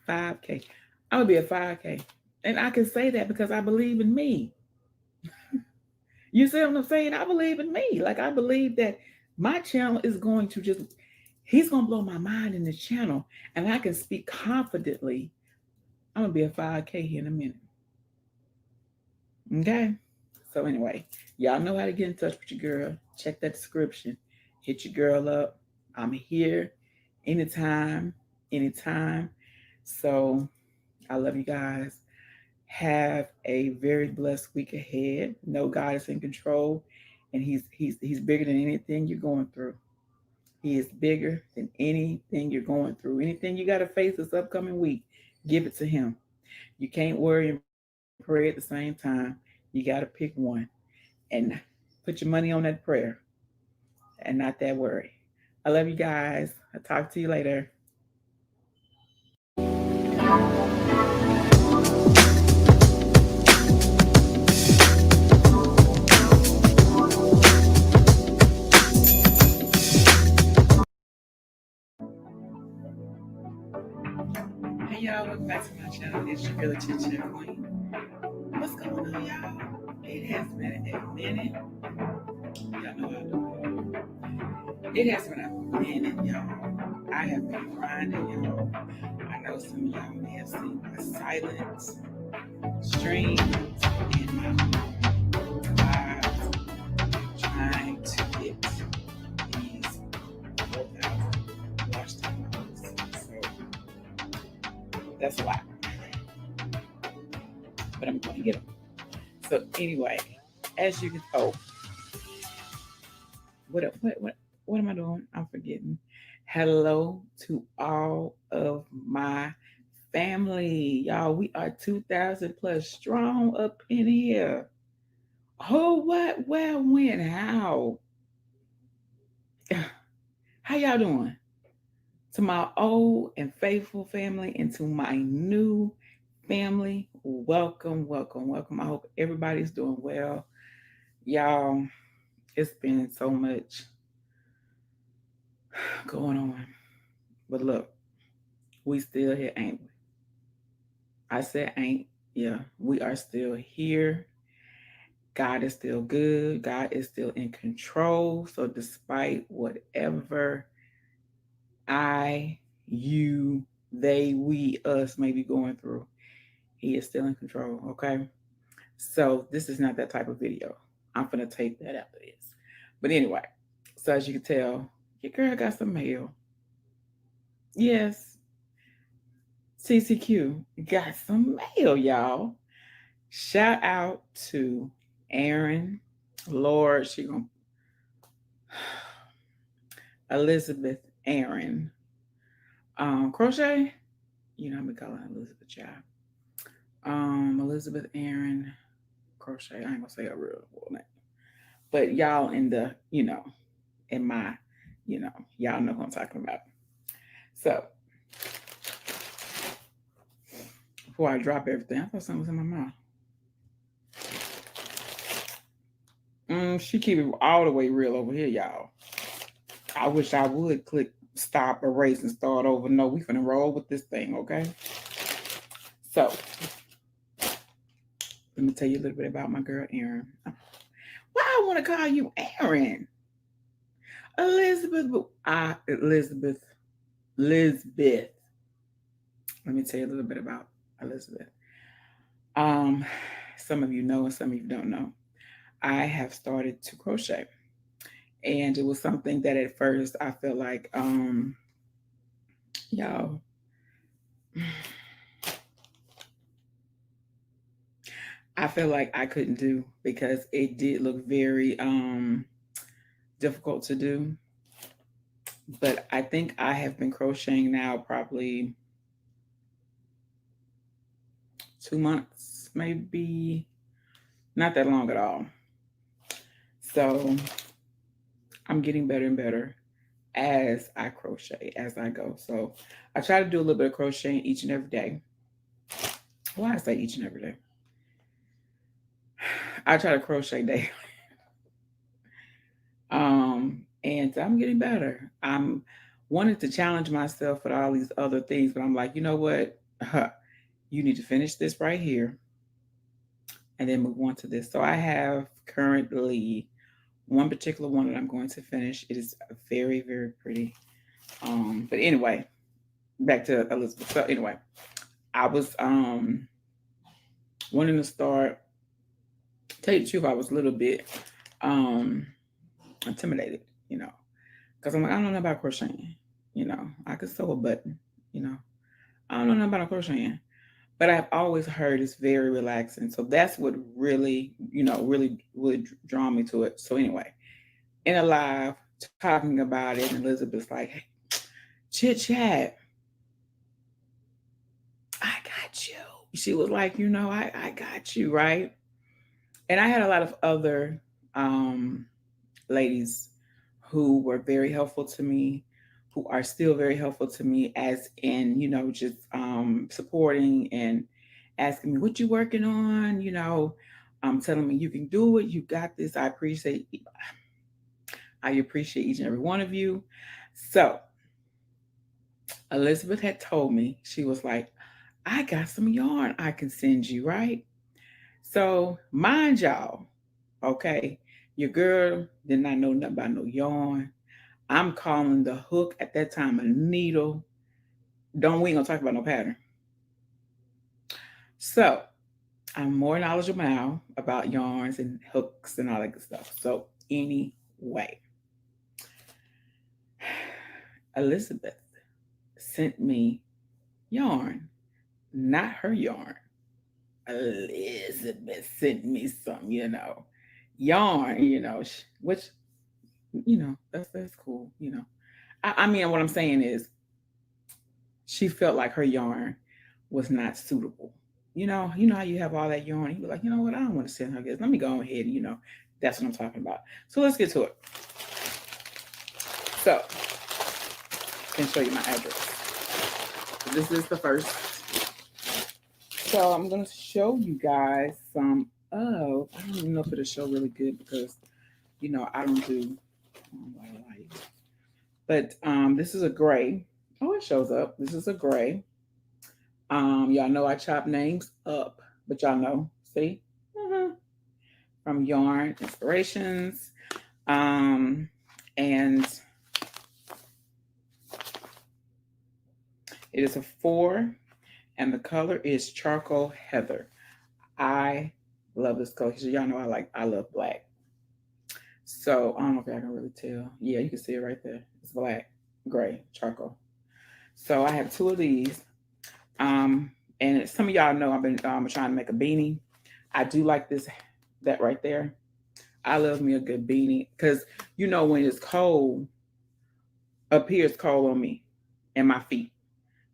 5K. I'm going to be at 5K. And I can say that because I believe in me. You see what I'm saying? I believe in me. Like, I believe that my channel is going to just, he's going to blow my mind in this channel. And I can speak confidently. I'm going to be at 5K here in a minute. Okay? So, anyway, y'all know how to get in touch with your girl. Check that description. Hit your girl up. I'm here anytime, anytime. So, I love you guys. Have a very blessed week ahead. Know God is in control, and He's bigger than anything you're going through. He is bigger than anything you're going through. Anything you got to face this upcoming week, give it to Him. You can't worry and pray at the same time. You got to pick one, and put your money on that prayer, and not that worry. I love you guys. I'll talk to you later. Hey y'all, welcome back to my channel. It's your girl, Chin Chin Queen. What's going on, y'all? It has been a minute. Y'all know how to do it. It has been a minute, y'all. I have been grinding, y'all. I know some of y'all may have seen my silent streams and my lives trying to get these 4,000 watch time. So that's a lot, but I'm going to get them. So anyway, as you can, oh, what am I doing? I'm forgetting. Hello to all of my family. Y'all, we are 2,000 plus strong up in here. Oh, what, where, when, how? How y'all doing? To my old and faithful family and to my new family. Welcome, welcome, welcome. I hope everybody's doing well. Y'all, it's been so much going on. But look, we still here, ain't we? I said ain't. Yeah, we are still here. God is still good. God is still in control. So despite whatever I, you, they, we, us may be going through, he is still in control. Okay. So this is not that type of video. I'm gonna take that after this. But anyway, so as you can tell, your girl got some mail. Yes, CCQ got some mail, y'all. Shout out to Aaron. Lord, she gonna Elizabeth Aaron. Crochet. You know I'm gonna call her Elizabeth Child. Elizabeth Aaron Crochet. I ain't gonna say her real name. But y'all in the, in my, you know, y'all know who I'm talking about. So before I drop everything, I thought something was in my mouth. She keep it all the way real over here, y'all. I wish I would click stop, erase, and start over. No, we finna roll with this thing, okay? So let me tell you a little bit about my girl Erin. Why I want to call you Erin? Elizabeth, Elizabeth, Lisbeth. Let me tell you a little bit about Elizabeth. Um, some of you know and some of you don't know. I have started to crochet. And it was something that at first I felt like, y'all, I felt like I couldn't do because it did look very difficult to do. But I think I have been crocheting now probably 2 months, maybe not that long at all. So I'm getting better and better as I crochet, as I go. So I try to do a little bit of crocheting each and every day. Why I say each and every day? I try to crochet daily. And I'm getting better. I'm wanting to challenge myself with all these other things, but I'm like, you know what? You need to finish this right here and then move on to this. So I have currently one particular one that I'm going to finish. It is very, very pretty. But anyway, back to Elizabeth. So anyway, I was wanting to start. Tell you the truth, I was a little bit um intimidated, because I'm like, I don't know about crocheting. I could sew a button, you know. I don't know about crocheting. But I've always heard it's very relaxing. So that's what really, really would draw me to it. So anyway, in a live talking about it, and Elizabeth's like, hey, chit chat, I got you. She was like, I got you, right? And I had a lot of other um, ladies who were very helpful to me, who are still very helpful to me, as in, just supporting and asking me what you working on, telling me you can do it, you got this. I appreciate each and every one of you. So Elizabeth had told me, she was like, I got some yarn I can send you, right? So mind y'all, okay, your girl did not know nothing about no yarn. I'm calling the hook at that time a needle. Don't we ain't gonna talk about no pattern. So I'm more knowledgeable now about yarns and hooks and all that good stuff. So anyway, Elizabeth sent me yarn, not her yarn. Elizabeth sent me some, yarn, which, that's cool, I mean, what I'm saying is she felt like her yarn was not suitable. How you have all that yarn. You be like, you know what? I don't want to send her this. Let me go ahead and that's what I'm talking about. So let's get to it. So, I can show you my address. This is the first So I'm gonna show you guys some of. I don't even know if it'll show really good because I don't do light. But this is a gray. Oh, it shows up. This is a gray. Y'all know I chop names up, but y'all know, see, Mhm. From Yarn Inspirations. And it is a 4, and the color is charcoal heather. I love this color because y'all know I love black. So I don't know if I can really tell. Yeah, you can see it right there. It's black, gray, charcoal. So I have 2 of these. Um, and some of y'all know I've been trying to make a beanie. I do like that right there. I love me a good beanie because when it's cold, up here it's cold on me and my feet.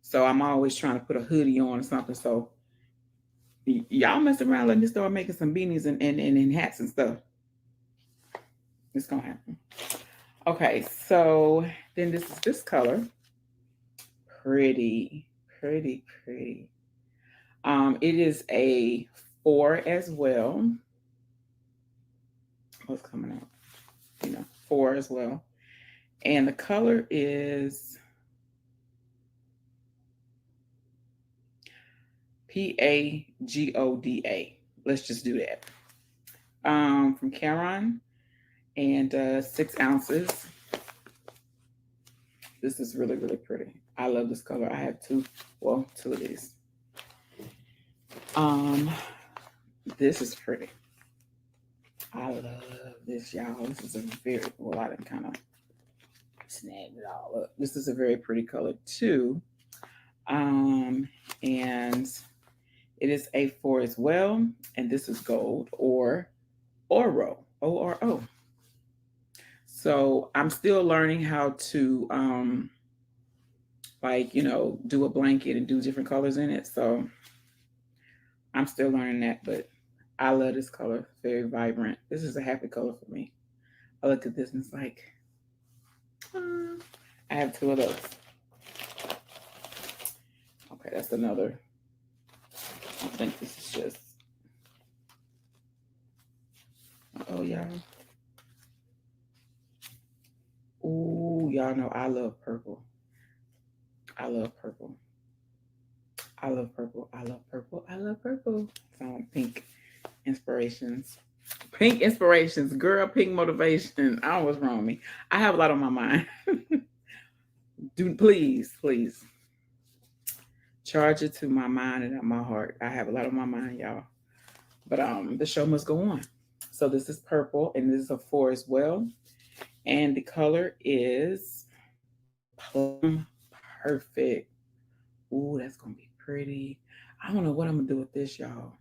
So I'm always trying to put a hoodie on or something. So y'all mess around, let me start making some beanies and hats and stuff. It's gonna happen. Okay, so then this color. Pretty, pretty, pretty. It is a 4 as well. What's coming out? 4 as well. And the color is Pagoda. Let's just do that. From Caron, and 6 ounces. This is really, really pretty. I love this color. I have 2 of these. This is pretty. I love this, y'all. This is a very, well, I didn't kind of snag it all up. This is a very pretty color too. And it is A4 as well. And this is gold or Oro, ORO. So I'm still learning how to do a blanket and do different colors in it. So I'm still learning that, but I love this color. Very vibrant. This is a happy color for me. I look at this and it's like, I have 2 of those. Okay, that's another. I think this is just. Oh, y'all. Ooh, y'all know I love purple. I love purple. I love purple. I love purple. I love purple. Sound like pink inspirations. Pink inspirations, girl, pink motivation. I don't know what's wrong with me. I have a lot on my mind. Please charge it to my mind and not my heart. I have a lot on my mind, y'all. But the show must go on. So this is purple, and this is a 4 as well. And the color is plum perfect. Ooh, that's gonna be pretty. I don't know what I'm gonna do with this, y'all.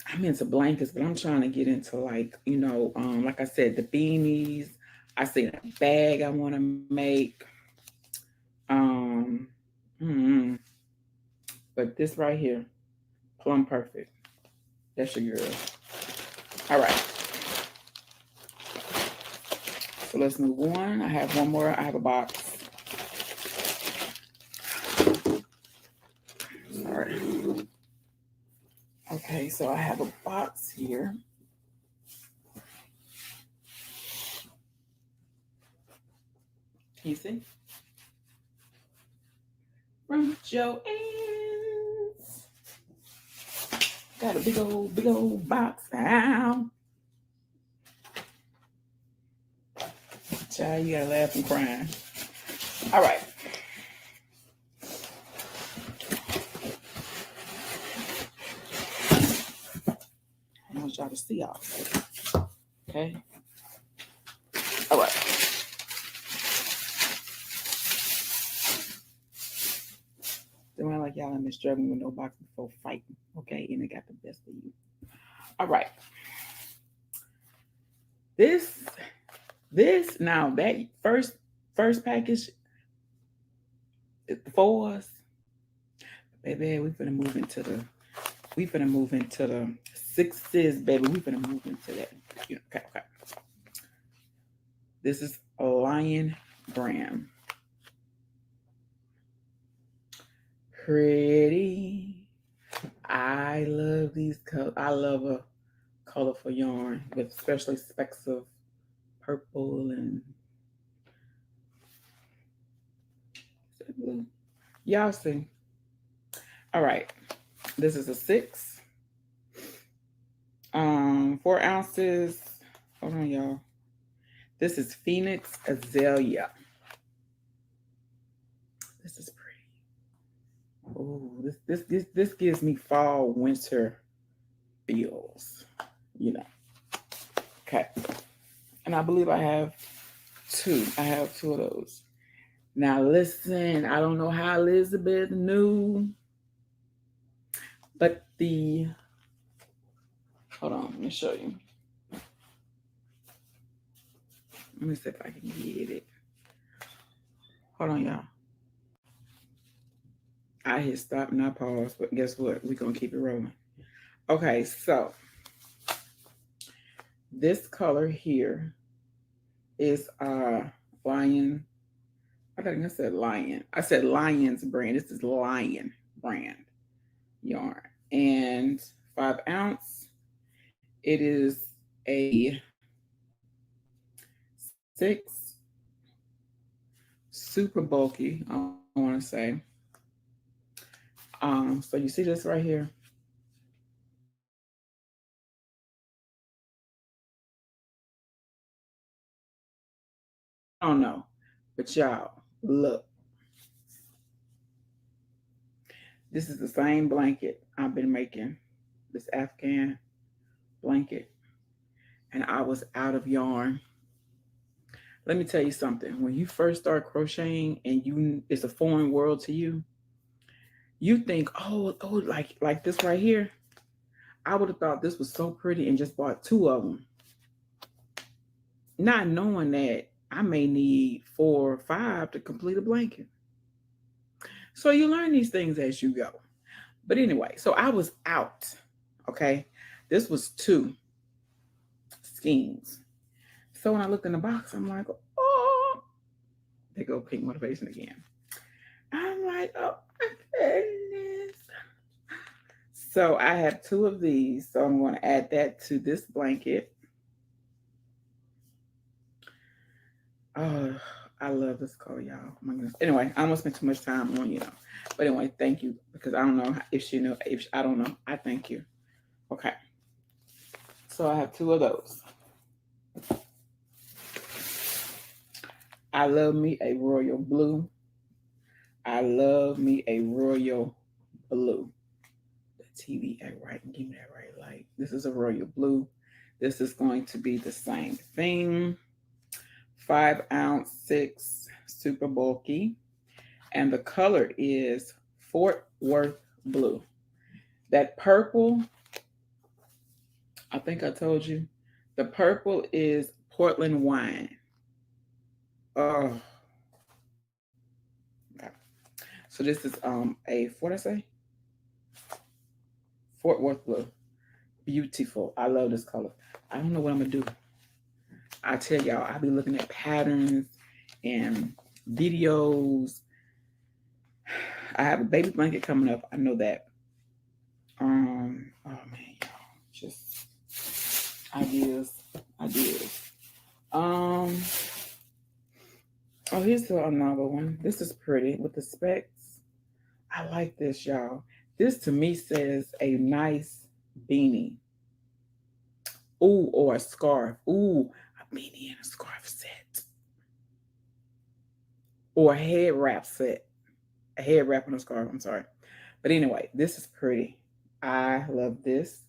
I'm into blankets, but I'm trying to get into like I said, the beanies. I see a bag I want to make. Um, mm, but this right here, plum perfect. That's your girl. All right. So let's move on. I have one more. I have a box. Sorry. Okay, so I have a box here. Can you see? From Joann's. Got a big old box now. Child, you gotta laugh and crying. All right. I want y'all to see y'all. Okay. All right. Don't like y'all have been struggling with no box before fighting. Okay, and it got the best of you. All right. This now that first package, the 4s, baby. We finna move into the 6s, baby. We finna move into that. Okay. This is a Lion Brand. Pretty. I love these colors. I love a colorful yarn with especially specks of purple and blue. Y'all see. All right. This is a 6. 4 ounces. Hold on, y'all. This is Phoenix Azalea. This is pretty. Oh, this gives me fall winter feels. You know. Okay. And I believe I have 2. I have 2 of those. Now listen, I don't know how Elizabeth knew, but hold on, let me show you. Let me see if I can get it. Hold on, y'all. I hit stop and I pause, but guess what? We're gonna keep it rolling. Okay, so this color here is Lion. I think I said Lion. I said Lion's brand. This is Lion brand yarn. And 5 ounce. It is a 6, super bulky, I want to say. So you see this right here? I don't know, but y'all, look. This is the same blanket I've been making, this Afghan blanket, and I was out of yarn. Let me tell you something. When you first start crocheting and it's a foreign world to you, you think, oh, like this right here. I would have thought this was so pretty and just bought 2 of them, not knowing that I may need 4 or 5 to complete a blanket. So you learn these things as you go. But anyway, so I was out. Okay. This was 2 skeins. So when I looked in the box, I'm like, oh, they go pink motivation again. I'm like, oh my goodness. So I have 2 of these. So I'm going to add that to this blanket. Oh, I love this color, y'all. Oh my goodness. Anyway, I almost spent too much time on, But anyway, thank you. Because I don't know if she knew. I don't know. I thank you. Okay. So I have 2 of those. I love me a royal blue. I love me a royal blue. The TV act right and give me that right light. This is a royal blue. This is going to be the same thing. 5 ounce, 6, super bulky. And the color is Fort Worth blue. That purple, I think I told you, the purple is Portland wine. Oh, okay. So this is what I say? Fort Worth blue. Beautiful. I love this color. I don't know what I'm gonna do. I tell y'all, I'll be looking at patterns and videos. I have a baby blanket coming up. I know that. Oh man, y'all, just ideas. Oh, here's another one. This is pretty with the specs. I like this, y'all. This to me says a nice beanie. Ooh, or a scarf. Ooh, a beanie and a scarf set. Or a head wrap set. A head wrap and a scarf. I'm sorry. But anyway, this is pretty. I love this.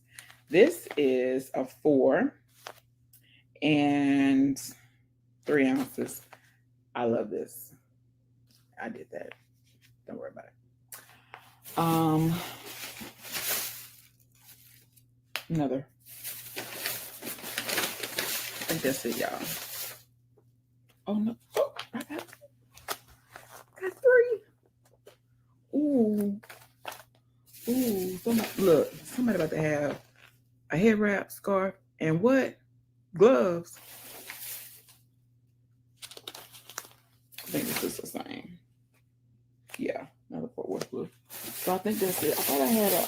This is a 4 and 3 ounces. I love this. I did that. Don't worry about it. Another. I think that's it, y'all. Oh no. Oh, I got 3. Ooh. Somebody about to have a head wrap, scarf, and what? Gloves. I think this is the same. Yeah, another Fort Worth blue. So I think that's it. I thought I had a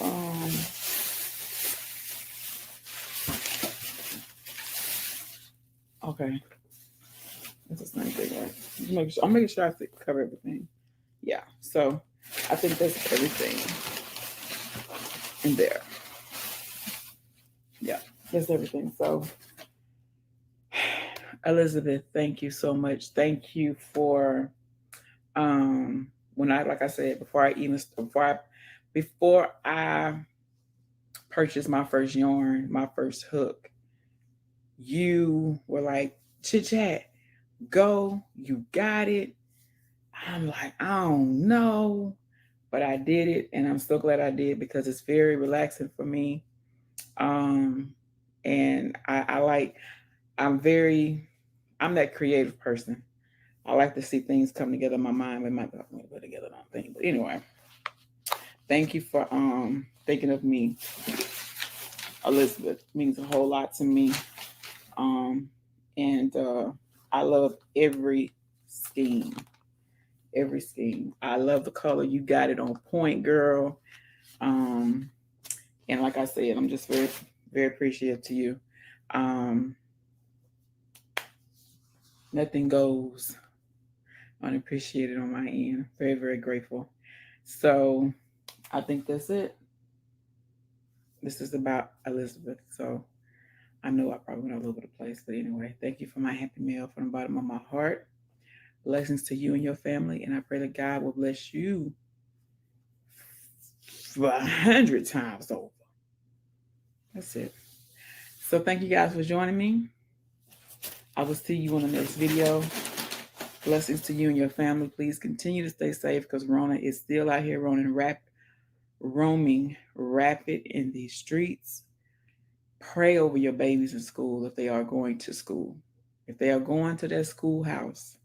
Okay. That's the same thing, right? I'm making sure I cover everything. Yeah. So I think that's everything in there. Yeah, that's everything. So Elizabeth, thank you so much. Thank you for when I, like I said, before I purchased my first yarn, my first hook, you were like, chit chat, go, you got it. I'm like, I don't know, but I did it, and I'm so glad I did because it's very relaxing for me. Um, and I like, I'm very, I'm that creative person. I like to see things come together in my mind. We might put together on thing, but anyway, thank you for thinking of me, Elizabeth. It means a whole lot to me. Um, and I love scheme, every scheme. I love the color. You got it on point, girl. Um, and like I said, I'm just very, very appreciative to you. Um, Nothing goes unappreciated on my end. Very, very grateful. So I think that's it. This is about Elizabeth. So I know I probably went all over the place, but anyway, thank you for my happy meal from the bottom of my heart. Blessings to you and your family, and I pray that God will bless you 100 times over. That's it. So thank you guys for joining me. I will see you on the next video. Blessings to you and your family. Please continue to stay safe because Rona is still out here roaming rapid in these streets. Pray over your babies in school if they are going to school. If they are going to their schoolhouse,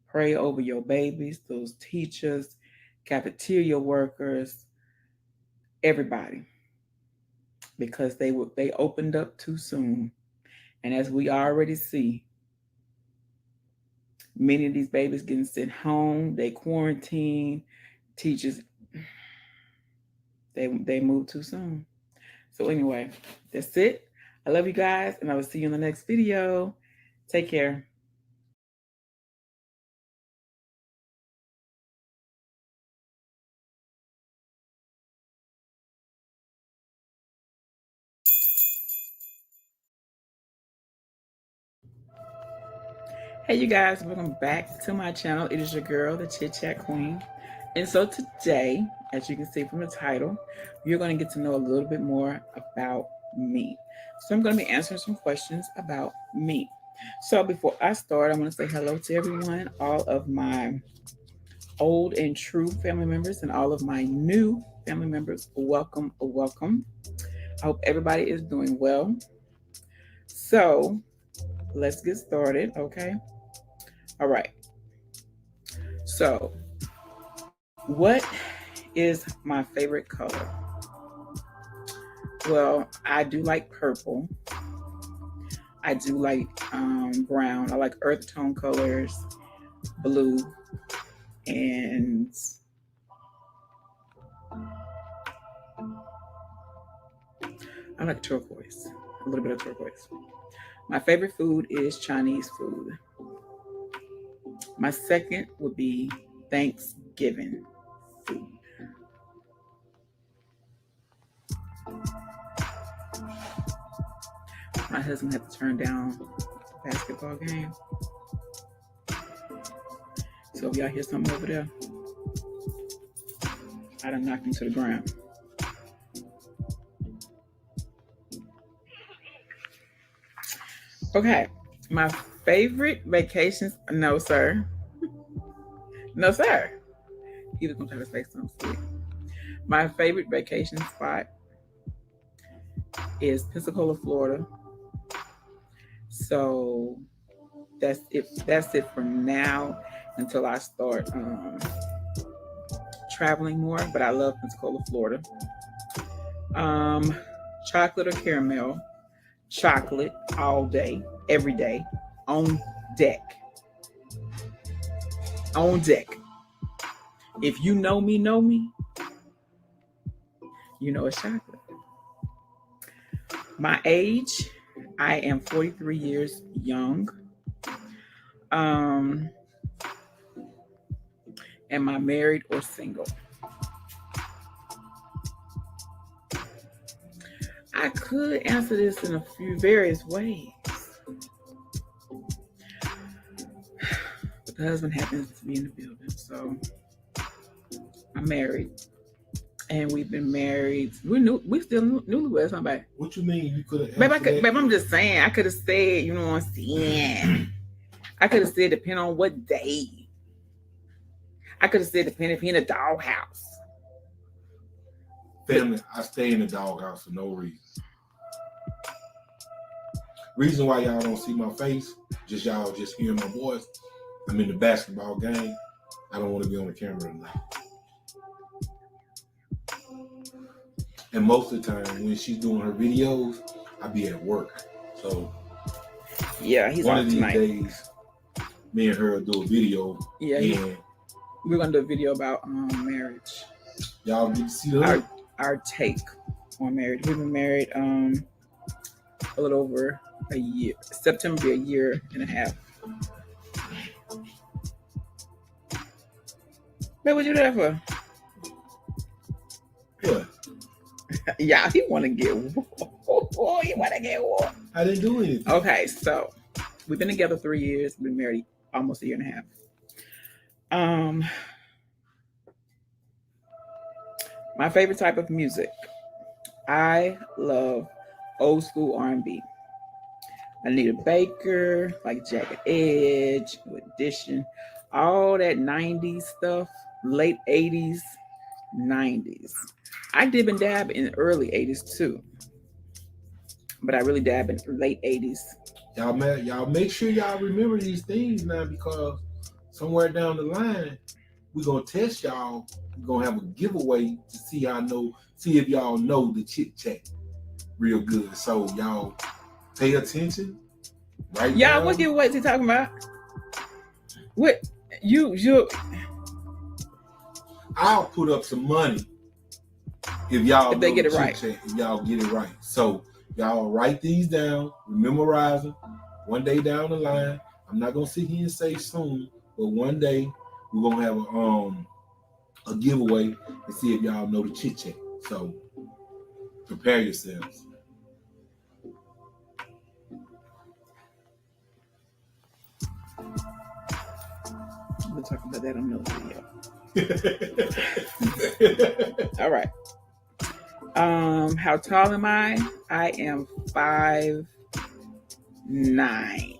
pray over your babies, those teachers, cafeteria workers, everybody, because they opened up too soon. And as we already see, many of these babies getting sent home, they quarantine, teachers, they move too soon. So anyway, that's it. I love you guys, and I will see you in the next video. Take care. Hey, you guys, welcome back to my channel. It is your girl, the Chit Chat Queen. And so today, as you can see from the title, you're going to get to know a little bit more about me. So I'm going to be answering some questions about me. So before I start, I want to say hello to everyone, all of my old and true family members and all of my new family members. Welcome, welcome. I hope everybody is doing well. So let's get started, okay? All right. So, what is my favorite color? Well, I do like purple. I do like brown. I like earth tone colors, blue, and I like turquoise, a little bit of turquoise. My favorite food is Chinese food. My second would be Thanksgiving food. My husband had to turn down the basketball game. So if y'all hear something over there, I done knocked him to the ground. Okay, my favorite vacations. No, sir. No, sir. He was gonna try to say something sweet. My favorite vacation spot is Pensacola, Florida. So that's it. That's it for now until I start traveling more. But I love Pensacola, Florida. Um, Chocolate or caramel? Chocolate all day, every day, on deck. On deck. If you know me, you know it's chocolate. My age, I am 43 years young. Um, am I married or single? I could answer this in a few various ways. But the husband happens to be in the building, so I'm married, and we've been married. We still newlyweds, huh, babe? What you mean you could have Babe, answered that? babe, I'm just saying. I could have said, you know what I'm saying. I could have said depending on what day. I could have said depending if he in a doghouse. Family, I stay in the doghouse for no reason. Reason why y'all don't see my face, just y'all just hearing my voice. I'm in the basketball game. I don't want to be on the camera tonight. And most of the time, when she's doing her videos, I be at work. So yeah, he's one on of these tonight. days, me and her will do a video. Yeah, and we're gonna do a video about marriage. Y'all get to see the our take on marriage. We've been married a little over a year. September be a year and a half. What would you do that for? What? Yeah, he want to get war. He want to get war. I didn't do anything. Okay, so we've been together 3 years. We've been married almost a year and a half. My favorite type of music. I love old school R&B. Anita Baker, like Jagged Edge, Edition, all that 90s stuff, late 80s, 90s. I dib and dab in the early 80s too, but I really dab in late 80s. Y'all make sure y'all remember these things now, because somewhere down the line, we're going to test y'all. We're going to have a giveaway to see if y'all know the chit chat real good. So y'all pay attention. Right? Y'all, what giveaways he talking about? What you? I'll put up some money if y'all if they get it right. Chat, if y'all get it right. So y'all write these down, memorize them. One day down the line, I'm not gonna sit here and say soon, but one day we're gonna have a giveaway and see if y'all know the chit chat. So prepare yourselves. We'll talk about that on another video. All right. How tall am I? I am 5'9".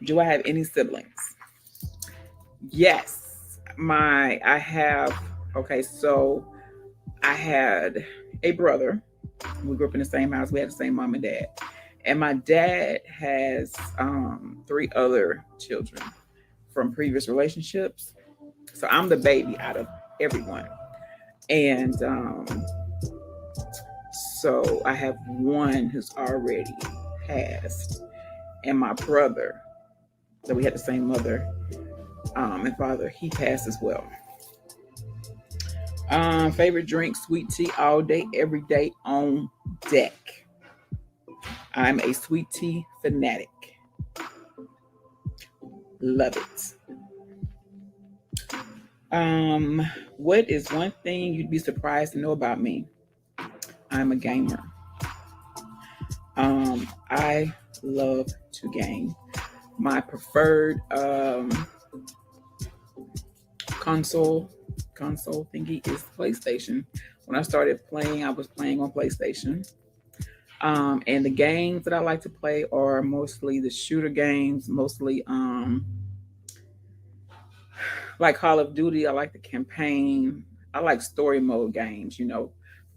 Do I have any siblings? Yes. So I had a brother. We grew up in the same house. We had the same mom and dad. And my dad has 3 other children from previous relationships. So I'm the baby out of everyone. And so I have one who's already passed. And my brother, that we had the same mother and father, he passed as well. Favorite drink, sweet tea, all day, every day, on deck. I'm a sweet tea fanatic. Love it. What is one thing you'd be surprised to know about me? I'm a gamer. I love to game. My preferred console thingy is PlayStation. When I started playing, I was playing on PlayStation. And the games that I like to play are mostly the shooter games, mostly like Call of Duty. I like the campaign. I like story mode games,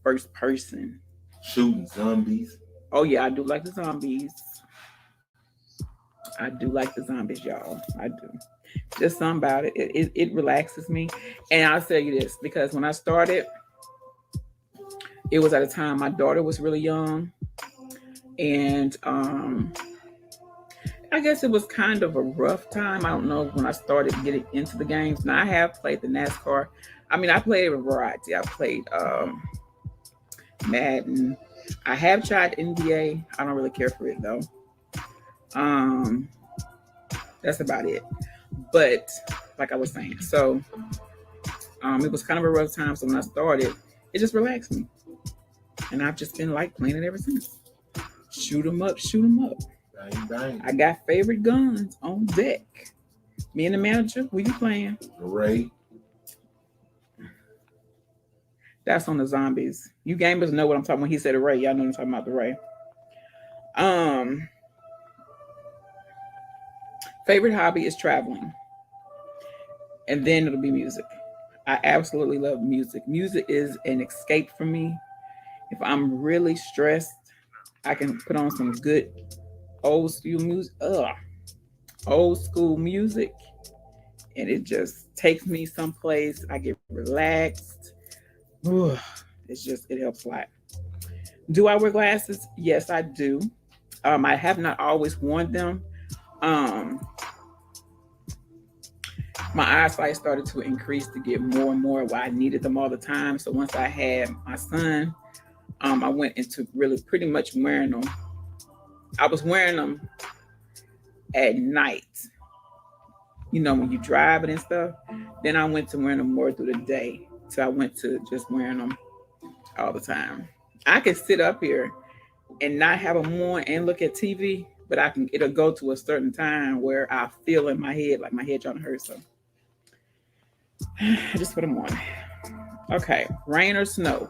first person. Shooting zombies. Oh yeah, I do like the zombies. Y'all. I do. Just something about it. It relaxes me. And I'll tell you this, because when I started, it was at a time my daughter was really young. And I guess it was kind of a rough time. I don't know when I started getting into the games. Now I have played the NASCAR. I mean, I played a variety. I played Madden. I have tried NBA. I don't really care for it though. Um, that's about it. But like I was saying, so it was kind of a rough time. So when I started, it just relaxed me, and I've just been like playing it ever since. Shoot 'em up, shoot 'em up. Bang, bang. I got favorite guns on deck. Me and the manager, we be playing. Ray. That's on the zombies. You gamers know what I'm talking about. He said the Ray. Y'all know what I'm talking about, the Ray. Favorite hobby is traveling. And then it'll be music. I absolutely love music. Music is an escape for me. If I'm really stressed, I can put on some good old school music. Old school music. And it just takes me someplace. I get relaxed. It helps a lot. Do I wear glasses? Yes, I do. I have not always worn them. My eyesight started to increase to get more and more where I needed them all the time. So once I had my son, I went into really pretty much wearing them. I was wearing them at night, when you drive it and stuff. Then I went to wearing them more through the day. So I went to just wearing them all the time. I can sit up here and not have them on and look at TV, but it'll go to a certain time where I feel in my head, like my head trying to hurt. So I just put them on. Okay, rain or snow?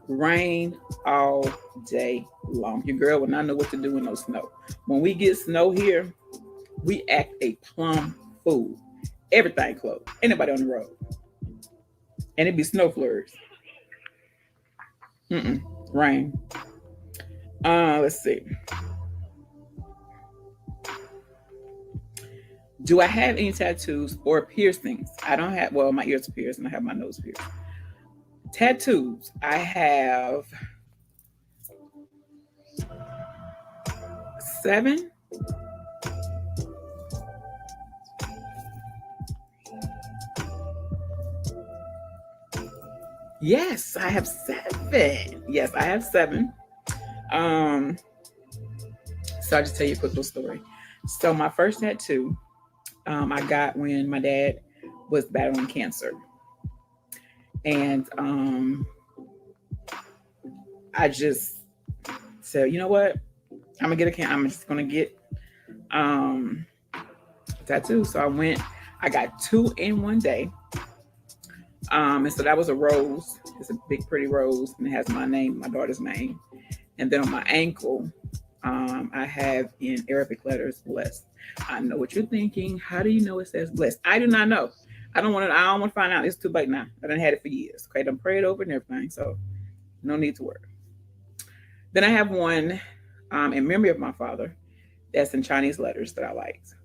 Rain all day long. Your girl will not know what to do in no snow. When we get snow here, we act a plum fool. Everything closed. Anybody on the road. And it'd be snow flurries. Rain. Let's see. Do I have any tattoos or piercings? I don't have, my ears are pierced and I have my nose pierced. Tattoos. I have 7. Yes, I have 7. Yes, I have 7. So I'll just tell you a quick little story. So my first tattoo, I got when my dad was battling cancer. And I just said, you know what? I'm just gonna get a tattoo. So I got 2 in one day. And so that was a rose. It's a big, pretty rose, and it has my name, my daughter's name. And then on my ankle, I have in Arabic letters, blessed. I know what you're thinking. How do you know it says blessed? I do not know. I don't want to find out. It's too late now. I done had it for years. Okay, I done prayed over and everything, so no need to worry. Then I have one in memory of my father that's in Chinese letters that I liked.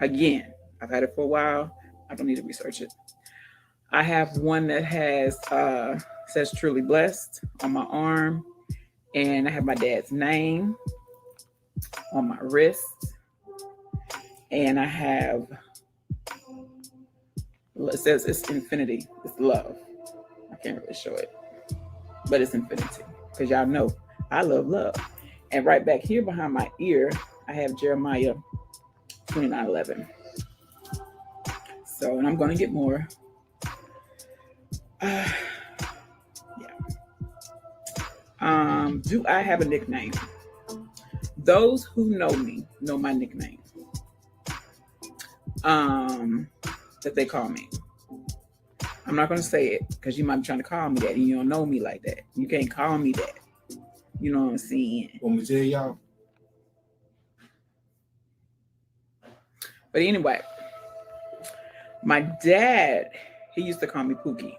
Again, I've had it for a while. I don't need to research it. I have one that says truly blessed on my arm. And I have my dad's name on my wrist. And I have, it says it's infinity. It's love. I can't really show it. But it's infinity. Because y'all know I love love. And right back here behind my ear, I have Jeremiah 29:11. So, and I'm going to get more. Do I have a nickname? Those who know me know my nickname. That they call me. I'm not going to say it because you might be trying to call me that and you don't know me like that. You can't call me that. You know what I'm saying? Want me to tell y'all? But anyway, my dad, he used to call me Pookie.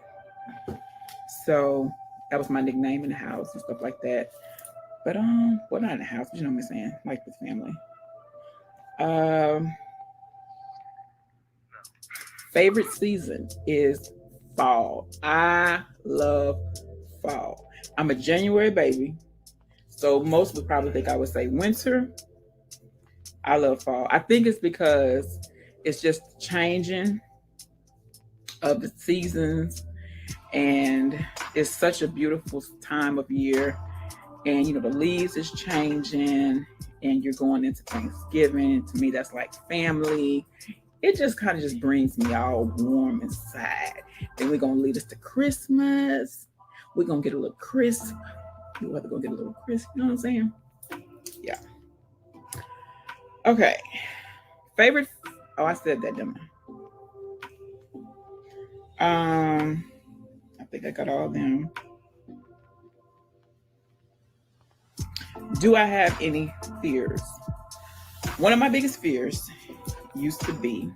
So that was my nickname in the house and stuff like that. But well, not in the house, but you know what I'm saying, like with family. Favorite season is fall. I love fall. I'm a January baby, so most would probably think I would say winter. I love fall. I think it's because it's just changing of the seasons. And it's such a beautiful time of year. And the leaves is changing, and you're going into Thanksgiving. To me, that's like family. It just kind of just brings me all warm inside. Then we're gonna lead us to Christmas. We're gonna get a little crisp. We're gonna get a little crisp. You know what I'm saying? Yeah. Okay. Favorite. Oh, I said that, didn't I? I think I got all of them. Do I have any fears? One of my biggest fears used to be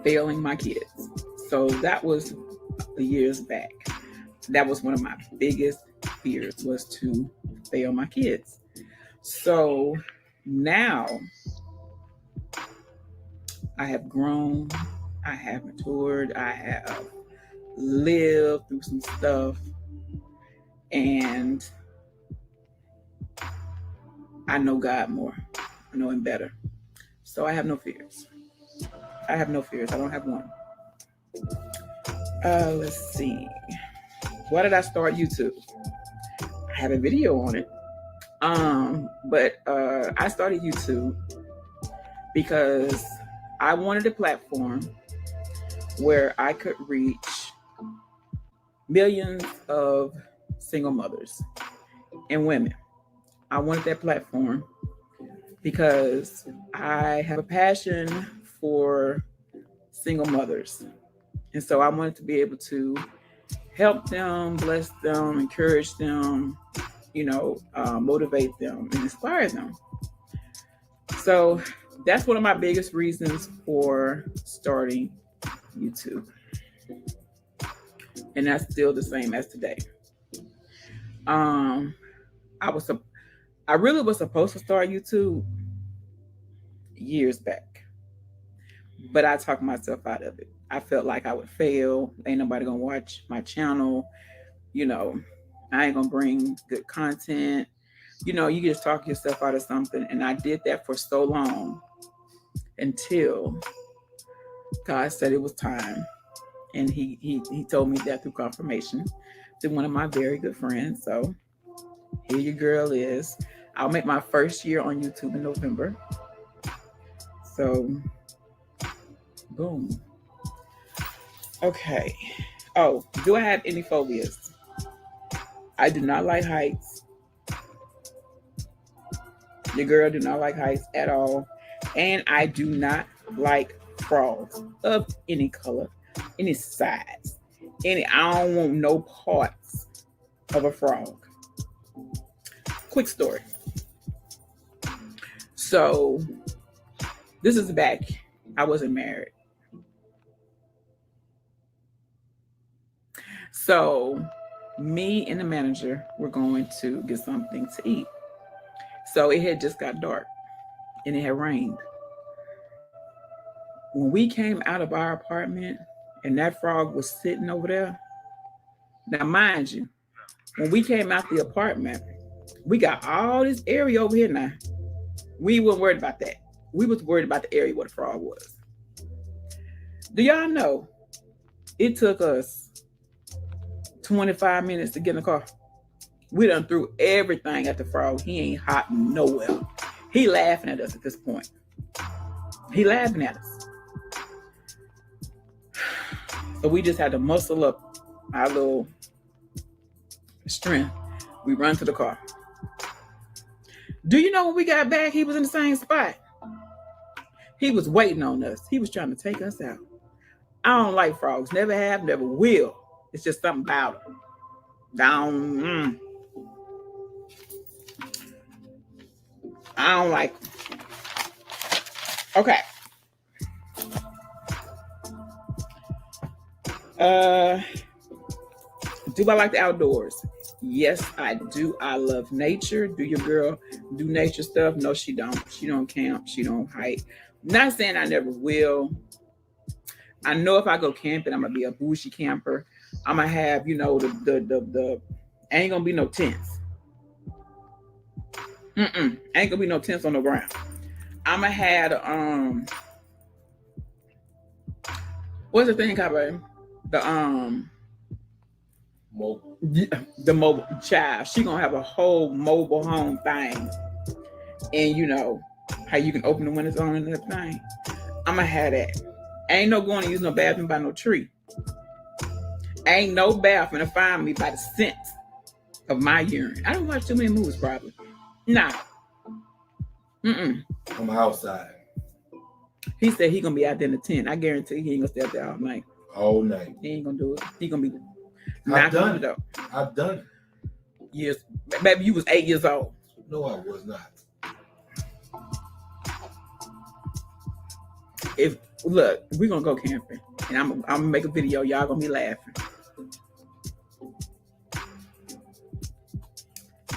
failing my kids. So that was years back. That was one of my biggest fears, was to fail my kids. So now I have grown, I have matured, I have lived through some stuff, and I know God more. I know Him better. So I have no fears. I have no fears. I don't have one. Let's see. Why did I start YouTube? I have a video on it. But I started YouTube because I wanted a platform where I could reach millions of single mothers and women. I wanted that platform because I have a passion for single mothers. And so I wanted to be able to help them, bless them, encourage them, motivate them and inspire them. So that's one of my biggest reasons for starting YouTube. And that's still the same as today. I really was supposed to start YouTube years back, but I talked myself out of it. I felt like I would fail. Ain't nobody gonna watch my channel. I ain't gonna bring good content. You just talk yourself out of something. And I did that for so long until God said it was time. And he told me that through confirmation through one of my very good friends. So here your girl is. I'll make my first year on YouTube in November. So, boom. Okay. Oh, do I have any phobias? I do not like heights. Your girl do not like heights at all. And I do not like frogs of any color, any size. I don't want no parts of a frog. Quick story. So this is back. I wasn't married. So me and the manager were going to get something to eat. So it had just got dark and it had rained. When we came out of our apartment and that frog was sitting over there. Now, mind you, when we came out the apartment, we got all this area over here now. We weren't worried about that. We was worried about the area where the frog was. Do y'all know it took us 25 minutes to get in the car? We done threw everything at the frog. He ain't hopping nowhere. He laughing at us at this point. He laughing at us. So we just had to muscle up our little strength. We run to the car. Do you know when we got back, he was in the same spot? He was waiting on us. He was trying to take us out. I don't like frogs. Never have, never will. It's just something about them. Down. I don't like them. Okay. Do I like the outdoors? Yes, I do. I love nature. Do your girl do nature stuff? No, she don't. She don't camp. She don't hike. Not saying I never will. I know if I go camping, I'm gonna be a bougie camper. I'm gonna have, the ain't gonna be no tents. Ain't gonna be no tents on the ground. I'm gonna have what's the thing called, baby? The Mobile. the mobile child. She gonna have a whole mobile home thing, and you know how you can open the windows on and that thing. I'm gonna have that. Ain't no going to use no bathroom by no tree. Ain't no bath gonna find me by the scent of my urine. I don't watch too many movies, probably. Nah. Mm-mm. I'm outside He said he gonna be out there in the tent. I guarantee he ain't gonna stay up there all night. all night. He ain't gonna do it. He gonna be I've knocking on done the it. door. I've done it. Yes, baby, you was 8 years old. No, I was not. If look, we're gonna go camping, and I'm gonna make a video. Y'all gonna be laughing.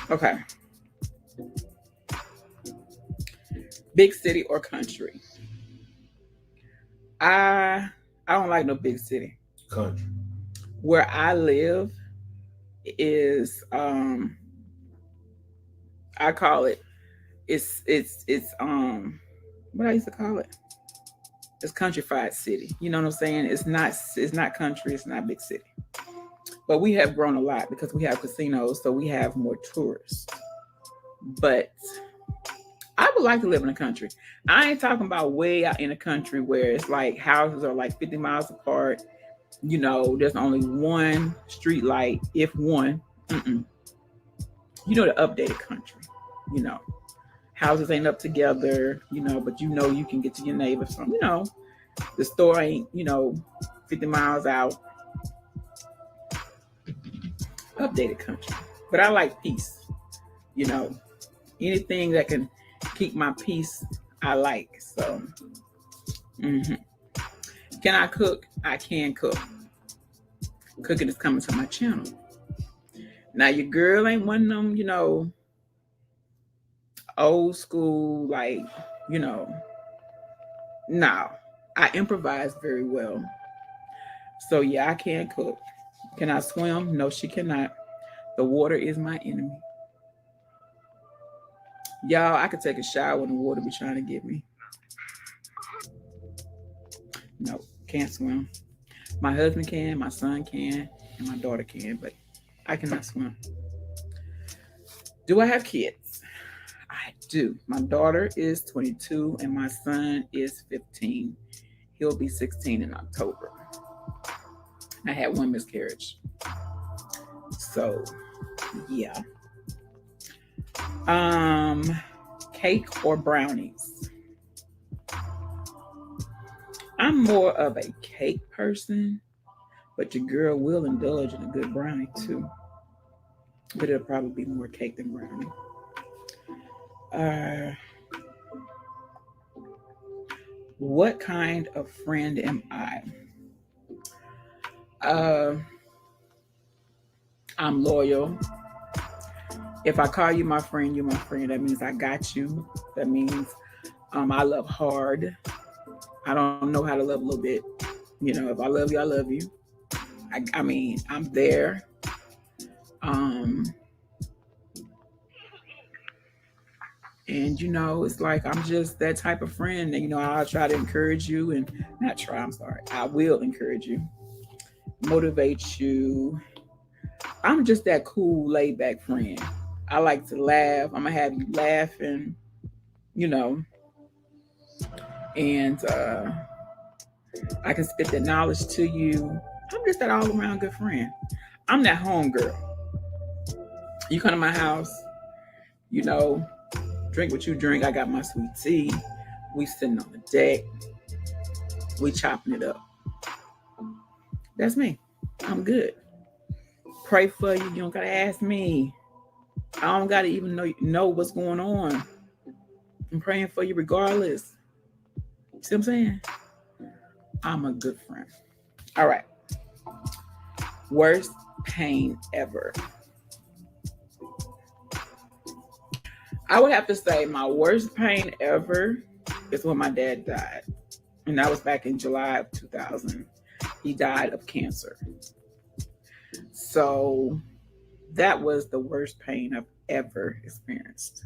Okay. Big city or country? I don't like no big city. Country. Where I live is I call it it's what I used to call it. It's countrified city. You know what I'm saying? It's not country, it's not big city. But we have grown a lot because we have casinos, so we have more tourists. But I would like to live in the country. I ain't talking about way out in the country where it's like houses are like 50 miles apart. You know, there's only one street light, if one. Mm-mm. You know, the updated country. You know, houses ain't up together. You know, but you know you can get to your neighbors from. You know, the store ain't 50 miles out. Updated country. But I like peace. You know, anything that can keep my peace, I like. So, Can I cook? I can cook. Cooking is coming to my channel. Now, your girl ain't one of them, old school, like, no. I improvise very well. So, yeah, I can cook. Can I swim? No, she cannot. The water is my enemy. Y'all, I could take a shower when the water be trying to get me. No, can't swim. My husband can, my son can, and my daughter can, but I cannot swim. Do I have kids? I do. My daughter is 22 and my son is 15. He'll be 16 in October. I had one miscarriage. So, yeah. Cake or brownies? I'm more of a cake person, but your girl will indulge in a good brownie too. But it'll probably be more cake than brownie. What kind of friend am I? I'm loyal. If I call you my friend, you're my friend. That means I got you. That means I love hard. I don't know how to love a little bit. If I love you, I love you. I mean, I'm there. And it's like I'm just that type of friend that I'll try to encourage you and not try. I'm sorry. I will encourage you, motivate you. I'm just that cool, laid back friend. I like to laugh. I'm gonna have you laughing, and I can spit that knowledge to you. I'm just that all around good friend. I'm that home girl. You come to my house, drink what you drink. I got my sweet tea. We sitting on the deck. We chopping it up. That's me. I'm good. Pray for you. You don't gotta ask me. I don't gotta even know what's going on. I'm praying for you regardless. You see what I'm saying? I'm a good friend. All right. Worst pain ever. I would have to say my worst pain ever is when my dad died. And that was back in July of 2000. He died of cancer. So that was the worst pain I've ever experienced.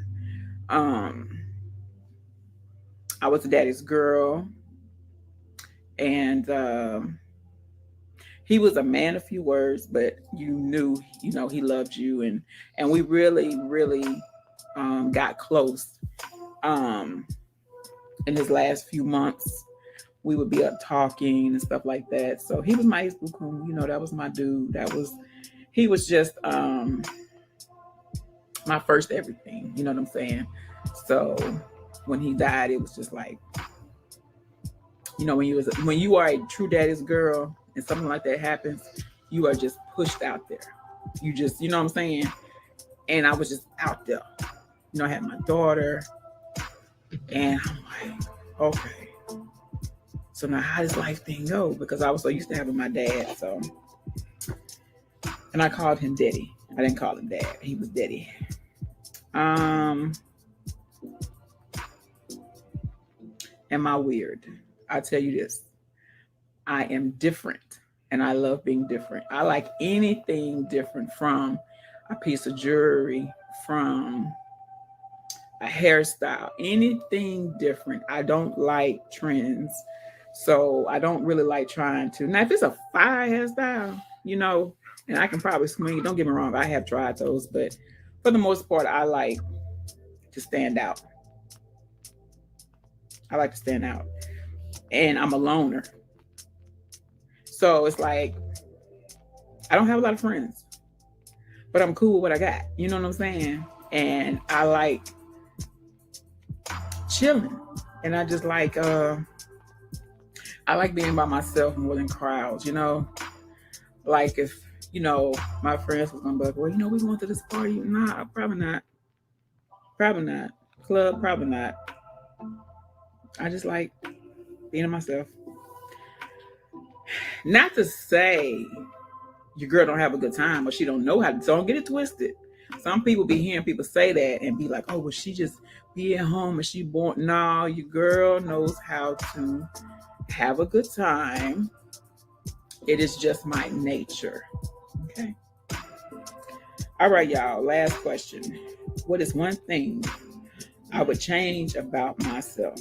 I was a daddy's girl, and he was a man of few words, but you knew, he loved you, and we really, really got close. Um, in his last few months, we would be up talking and stuff like that. So he was my Isbukun, that was my dude. He was just my first everything. You know what I'm saying? So when he died, it was just like, when you are a true daddy's girl and something like that happens, you are just pushed out there. You just, you know what I'm saying? And I was just out there. I had my daughter, and I'm like, okay. So now how does life thing go? Because I was so used to having my dad. So, and I called him Daddy. I didn't call him Dad. He was Daddy. Am I weird? I'll tell you this. I am different, and I love being different. I like anything different, from a piece of jewelry, from a hairstyle, anything different. I don't like trends. So I don't really like trying to. Now, if it's a fire hairstyle, and I can probably swing it, don't get me wrong, I have tried those, but for the most part, I like to stand out. I like to stand out. And I'm a loner. So it's like, I don't have a lot of friends, but I'm cool with what I got. You know what I'm saying? And I like chilling. And I just like, I like being by myself more than crowds, Like if, my friends was gonna be like, well, we going to this party. Nah, probably not. Probably not. Club, probably not. I just like being to myself. Not to say your girl don't have a good time or she don't know how to, don't get it twisted. Some people be hearing people say that and be like, oh, well, she just be at home and she born. No, your girl knows how to have a good time. It is just my nature. Okay. All right, y'all. Last question. What is one thing I would change about myself?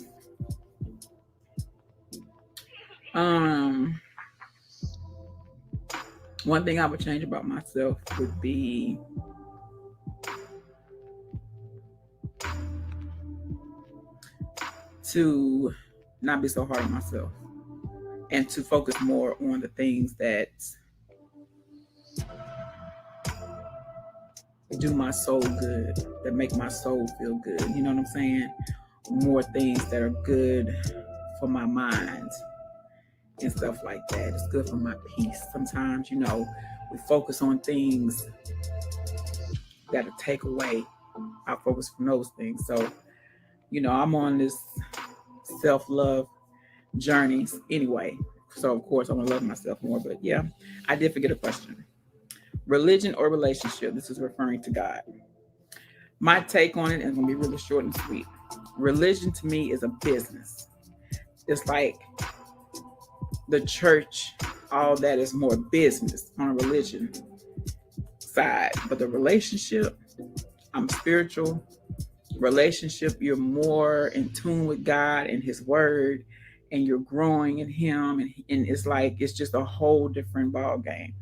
One thing I would change about myself would be to not be so hard on myself and to focus more on the things that do my soul good, that make my soul feel good. You know what I'm saying? More things that are good for my mind and stuff like that. It's good for my peace. Sometimes, we focus on things that'll take away our focus from those things. So, I'm on this self-love journey anyway. So of course I want to love myself more. But yeah, I did forget a question. Religion or relationship? This is referring to God. My take on it is gonna be really short and sweet. Religion to me is a business. It's like the church, all that is more business on a religion side. But the relationship, I'm spiritual. Relationship, you're more in tune with God and His Word, and you're growing in Him, and it's like it's just a whole different ball game.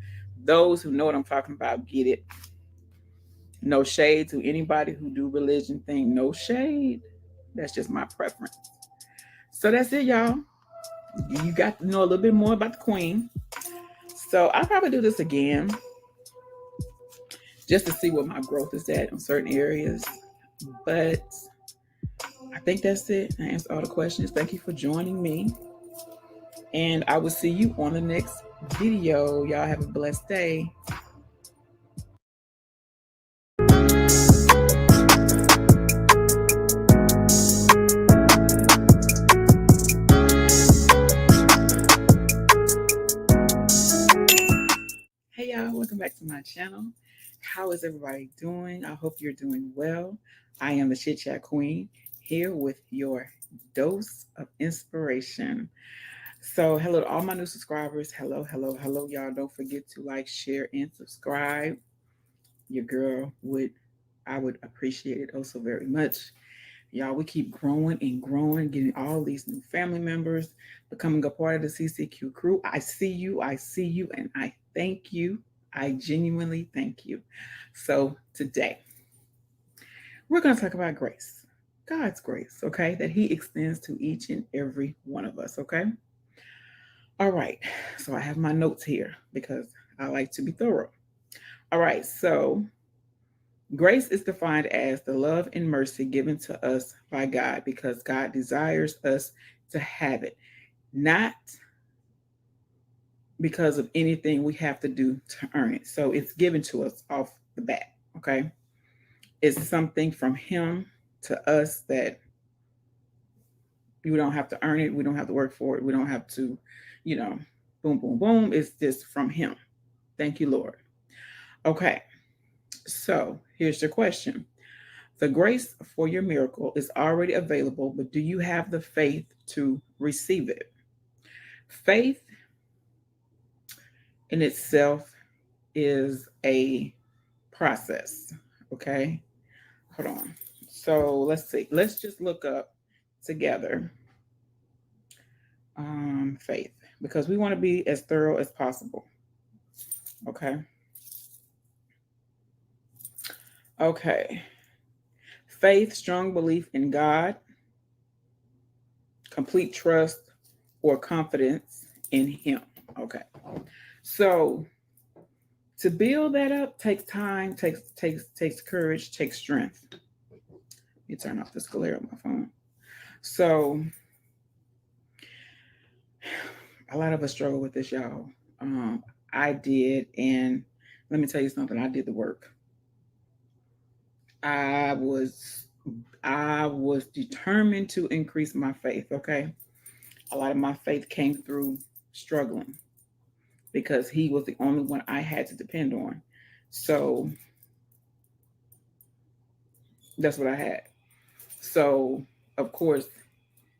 Those who know what I'm talking about get it. No shade to anybody who do religion thing. No shade. That's just my preference. So that's it, y'all. You got to know a little bit more about the Queen. So I'll probably do this again just to see what my growth is at in certain areas. But I think that's it. I answered all the questions. Thank you for joining me. And I will see you on the next video. Y'all have a blessed day. Hey y'all, welcome back to my channel. How is everybody doing? I hope you're doing well. I am the Chit Chat Queen here with your dose of inspiration. So, hello to all my new subscribers. Hello, hello, hello, y'all. Don't forget to like, share, and subscribe. Your girl I would appreciate it oh so very much. Y'all, we keep growing and growing, getting all these new family members, becoming a part of the CCQ crew. I see you, and I thank you. I genuinely thank you. So today, we're going to talk about grace, God's grace, okay, that He extends to each and every one of us, okay? All right, so I have my notes here because I like to be thorough. All right, so grace is defined as the love and mercy given to us by God because God desires us to have it, not because of anything we have to do to earn it. So it's given to us off the bat, okay? It's something from Him to us that we don't have to earn it, we don't have to work for it, we don't have to, you know, boom, boom, boom. It's just from Him. Thank you, Lord. Okay, so here's your question. The grace for your miracle is already available, but do you have the faith to receive it? Faith in itself is a process. Okay. Hold on. So let's see. Let's just look up together faith because we want to be as thorough as possible. Okay. Okay. Faith, strong belief in God, complete trust or confidence in Him. Okay. So to build that up takes time, takes courage, takes strength. Let me turn off this glare on my phone. So a lot of us struggle with this, y'all. I did, and let me tell you something. I did the work. I was I was determined to increase my faith. Okay, a lot of my faith came through struggling because He was the only one I had to depend on. So that's what I had. So of course,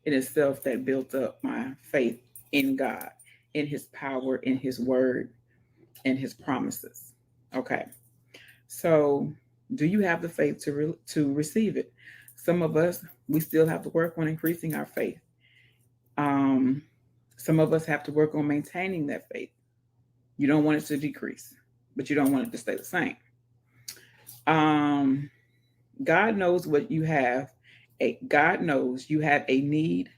in itself, that built up my faith in God, in His power, in His word, and His promises. Okay. So, do you have the faith to receive it? Some of us, we still have to work on increasing our faith. Um, some of us have to work on maintaining that faith. You don't want it to decrease, but you don't want it to stay the same. Um, God knows what you have. God knows you have a need,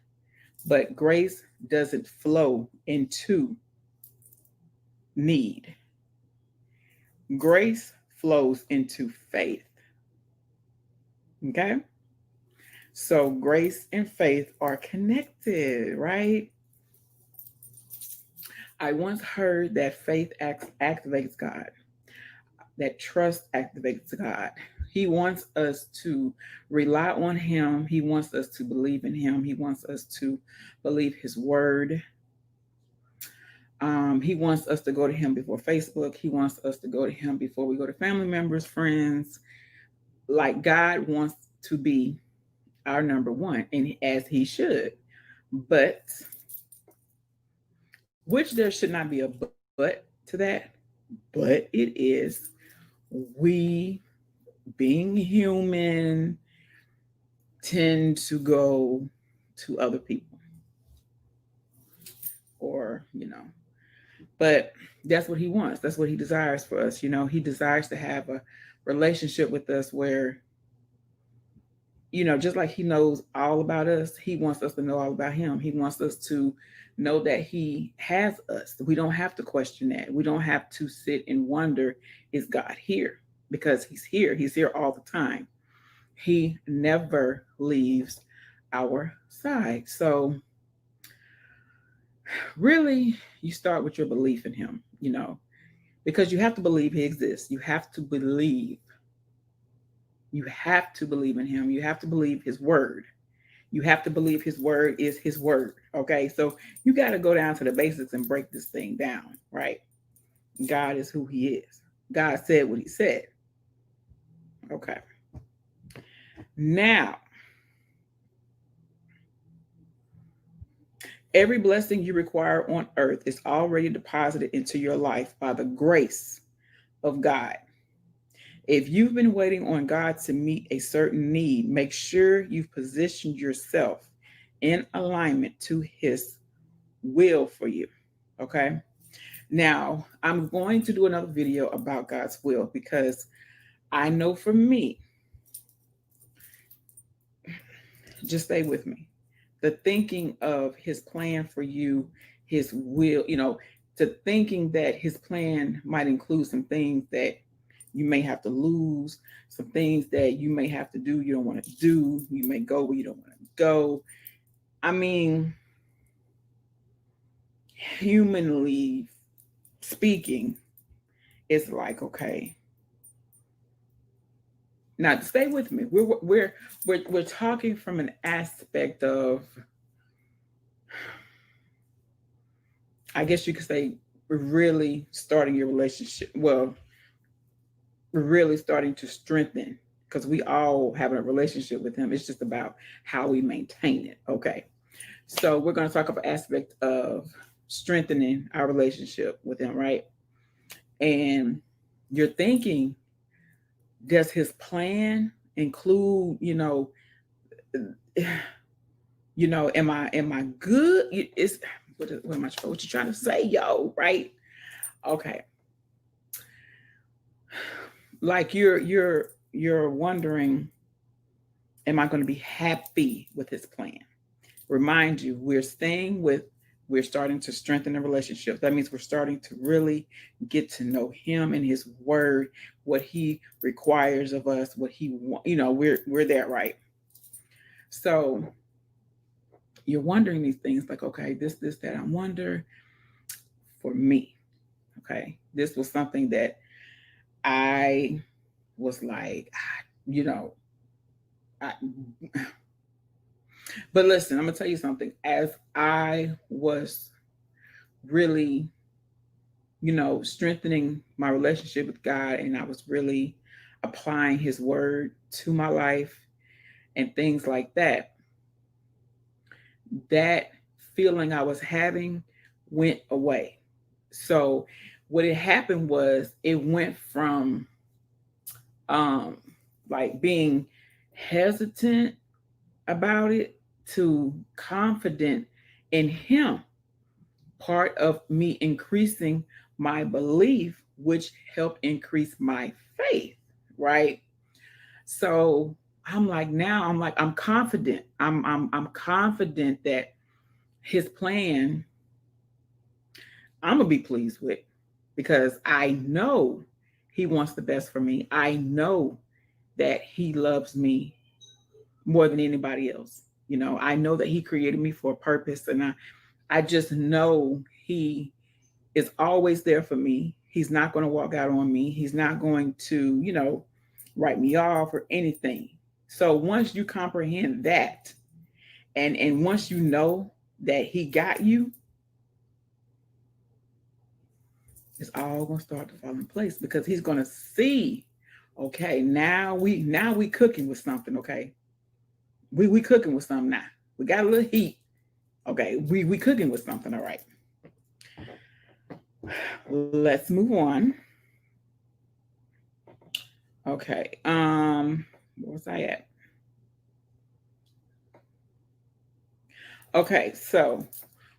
but grace doesn't flow into need. Grace flows into faith. Okay? So grace and faith are connected, right? I once heard that faith activates God, that trust activates God. He wants us to rely on Him. He wants us to believe in Him. He wants us to believe His word. He wants us to go to Him before Facebook. He wants us to go to Him before we go to family members, friends. Like God wants to be our number one, and as He should. But which there should not be a but to that, but it is we being human tend to go to other people or but that's what He wants, that's what He desires for us. He desires to have a relationship with us where just like He knows all about us, He wants us to know all about Him. He wants us to know that He has us. We don't have to question that. We don't have to sit and wonder, is God here? Because He's here. He's here all the time. He never leaves our side. So really, you start with your belief in Him, because you have to believe He exists. You have to believe. You have to believe in Him. You have to believe His word. You have to believe His word is His word. Okay. So you got to go down to the basics and break this thing down, right? God is who He is. God said what He said. Okay. Now, every blessing you require on earth is already deposited into your life by the grace of God. If you've been waiting on God to meet a certain need, make sure you've positioned yourself in alignment to His will for you. Okay. Now, I'm going to do another video about God's will because I know for me, just stay with me. The thinking of His plan for you, His will, to thinking that His plan might include some things that you may have to lose, some things that you may have to do you don't want to do, you may go where you don't want to go. I mean, humanly speaking, it's like, okay, now stay with me. We're talking from an aspect of, I guess you could say, really starting your relationship. Well, really starting to strengthen, because we all have a relationship with Him. It's just about how we maintain it. Okay. So we're going to talk about aspect of strengthening our relationship with Him, right? And you're thinking, does His plan include, am I good? It's what you trying to say, yo, right? Okay. Like you're wondering, am I going to be happy with His plan? Remind you, we're starting to strengthen the relationship. That means we're starting to really get to know Him and His word, what He requires of us, what He wants. We're there, right? So you're wondering these things like, okay, this, that. I wonder for me, okay, this was something that I was like, you know, I, but listen, I'm gonna tell you something. As I was really, strengthening my relationship with God, and I was really applying His word to my life and things like that, that feeling I was having went away. So what had happened was it went from um like being hesitant about it to confident in Him, part of me increasing my belief, which helped increase my faith, right? So I'm confident. I'm confident that His plan I'm gonna be pleased with, because I know He wants the best for me. I know that He loves me more than anybody else. I know that He created me for a purpose, and I just know He is always there for me. He's not going to walk out on me. He's not going to, write me off or anything. So once you comprehend that, and once you know that He got you, it's all going to start to fall in place, because He's going to see, okay, now we cooking with something, okay? We cooking with something now. We got a little heat. Okay, we cooking with something, all right. Let's move on. Okay. Where was I at? Okay, so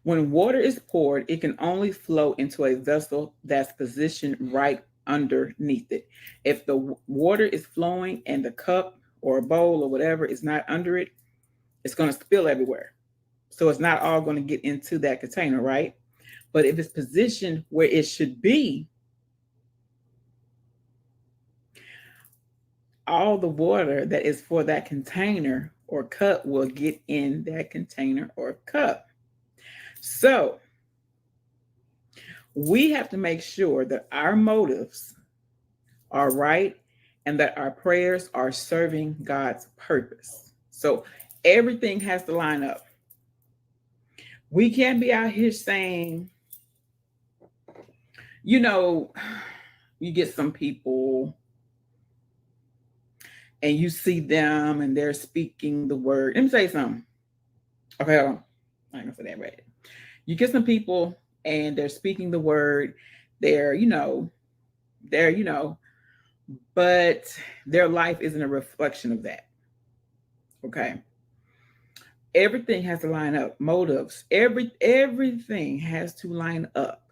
when water is poured, it can only flow into a vessel that's positioned right underneath it. If the water is flowing and the cup or a bowl or whatever is not under it, it's going to spill everywhere. So it's not all going to get into that container, right? But if it's positioned where it should be, all the water that is for that container or cup will get in that container or cup. So we have to make sure that our motives are right and that our prayers are serving God's purpose. So everything has to line up. We can't be out here saying, you get some people and you see them and they're speaking the word. Let me say something. Okay, hold on. I'm not gonna say that right. You get some people and they're speaking the word. They're, they're, but their life isn't a reflection of that. Okay. Everything has to line up. Motives, everything has to line up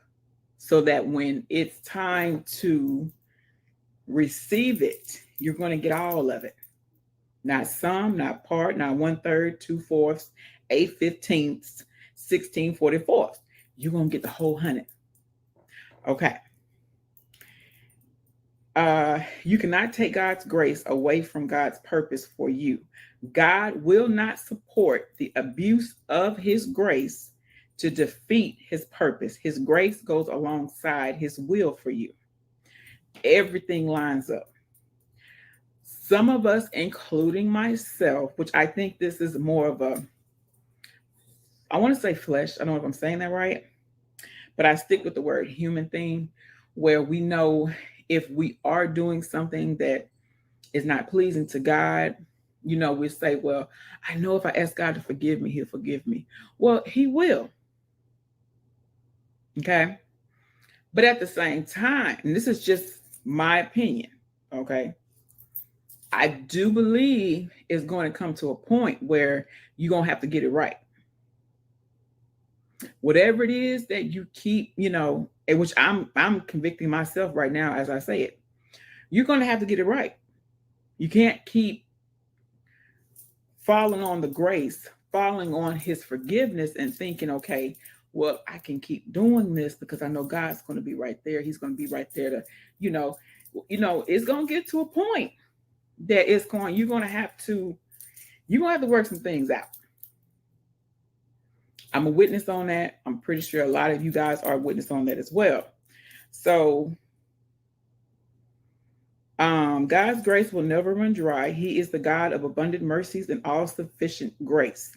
so that when it's time to receive it, you're going to get all of it. Not some, not part, not 1/3, 2/4, 8/15, 16/44. You're going to get the whole 100. Okay. You cannot take God's grace away from God's purpose for you. God will not support the abuse of his grace to defeat his purpose. His grace goes alongside his will for you. Everything lines up. Some of us, including myself, which I think this is more of a, I want to say flesh. I don't know if I'm saying that right, but I stick with the word human thing, where we know if we are doing something that is not pleasing to God, we say, well, I know if I ask God to forgive me, he'll forgive me. Well, he will. Okay. But at the same time, and this is just my opinion, okay, I do believe it's going to come to a point where you're going to have to get it right. Whatever it is that you keep, and which I'm convicting myself right now as I say it, you're going to have to get it right. You can't keep falling on the grace, falling on his forgiveness and thinking, okay, well, I can keep doing this because I know God's going to be right there. He's going to be right there to, it's going to get to a point that you're going to have to work some things out. I'm a witness on that. I'm pretty sure a lot of you guys are a witness on that as well. So, God's grace will never run dry. He is the God of abundant mercies and all sufficient grace.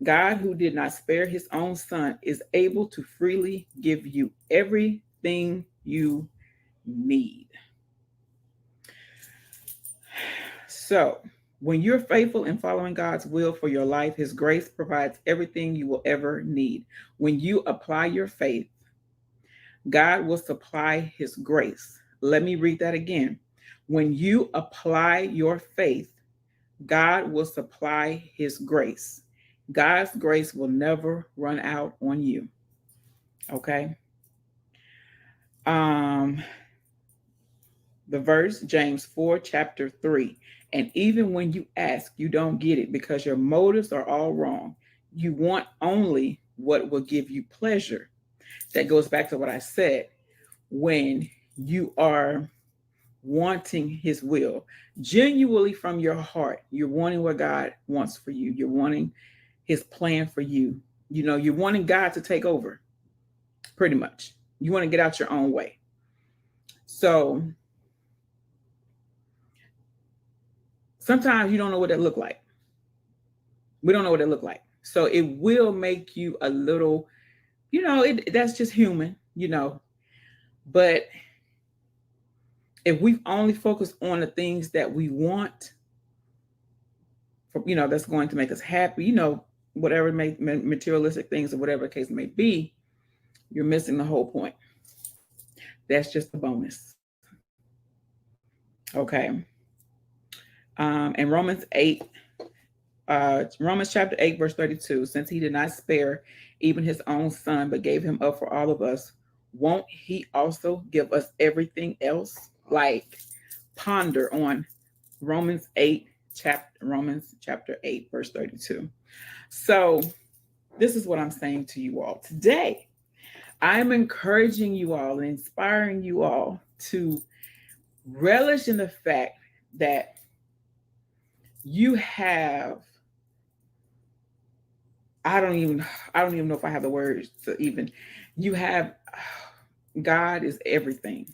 God, who did not spare his own son, is able to freely give you everything you need. So, when you're faithful in following God's will for your life, his grace provides everything you will ever need. When you apply your faith, God will supply his grace. Let me read that again. When you apply your faith, God will supply his grace. God's grace will never run out on you. Okay? The verse, James 4, chapter 3. And even when you ask, you don't get it because your motives are all wrong. You want only what will give you pleasure. That goes back to what I said. When you are wanting his will, genuinely from your heart, you're wanting what God wants for you. You're wanting his plan for you. You're wanting God to take over, pretty much. You want to get out your own way. So sometimes you don't know what that look like. We don't know what it look like. So it will make you a little, that's just human, But if we only focus on the things that we want, that's going to make us happy, whatever materialistic things or whatever the case may be, you're missing the whole point. That's just a bonus. Okay. And Romans chapter 8, verse 32, since he did not spare even his own son, but gave him up for all of us, won't he also give us everything else? Like, ponder on Romans chapter 8, verse 32. So this is what I'm saying to you all today. I'm encouraging you all and inspiring you all to relish in the fact that you have, I don't even know if I have the words to even, you have, God is everything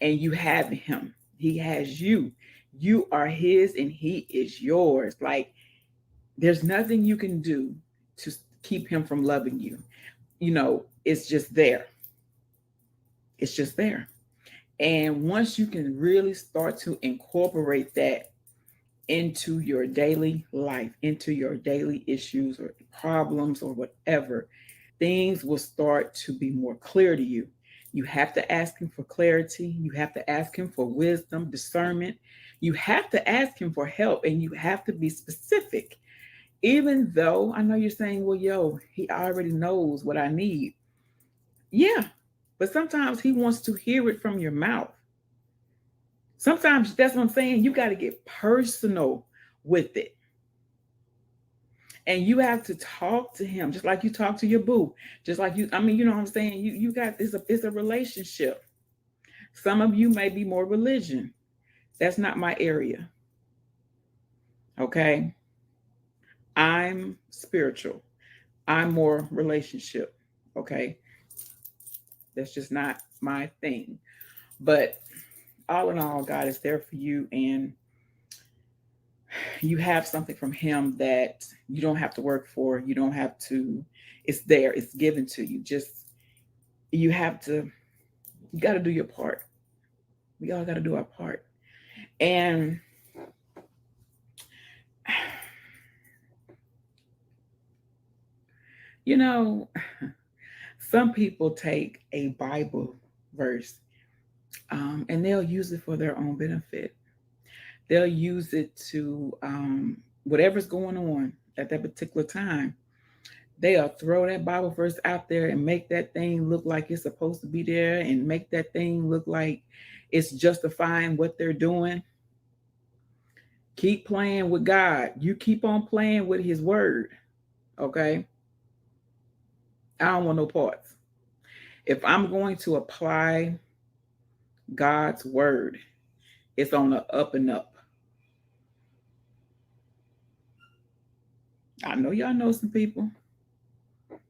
and you have him. He has you. You are his and he is yours. Like, there's nothing you can do to keep him from loving you. It's just there. It's just there. And once you can really start to incorporate that into your daily life, into your daily issues or problems or whatever, things will start to be more clear to you. You have to ask him for clarity. You have to ask him for wisdom, discernment. You have to ask him for help, and you have to be specific. Even though I know you're saying, well, yo, he already knows what I need. Yeah, but sometimes he wants to hear it from your mouth. Sometimes that's what I'm saying. You got to get personal with it. And you have to talk to him just like you talk to your boo. Just like you, I mean, you know what I'm saying? You got it's a relationship. Some of you may be more religion. That's not my area. Okay. I'm spiritual. I'm more relationship. Okay. That's just not my thing. But all in all, God is there for you, and you have something from him that you don't have to work for. You don't have to, it's there, it's given to you. Just you have to, you got to do your part. We all got to do our part. And you know, some people take a Bible verse, and they'll use it for their own benefit. They'll use it to whatever's going on at that particular time. They'll throw that Bible verse out there and make that thing look like it's supposed to be there, and make that thing look like it's justifying what they're doing. Keep playing with God. You keep on playing with his word. Okay. I don't want no parts. If I'm going to apply God's word, it's on the up and up. I know y'all know some people.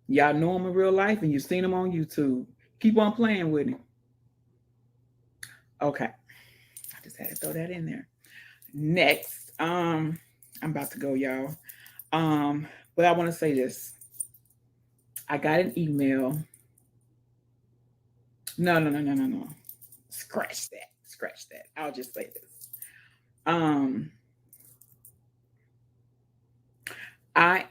Y'all know them in real life, and you've seen them on YouTube. Keep on playing with him. Okay. I just had to throw that in there. Next, I'm about to go, y'all. But I want to say this. I got an email. No. Scratch that. Scratch that. I'll just say this. I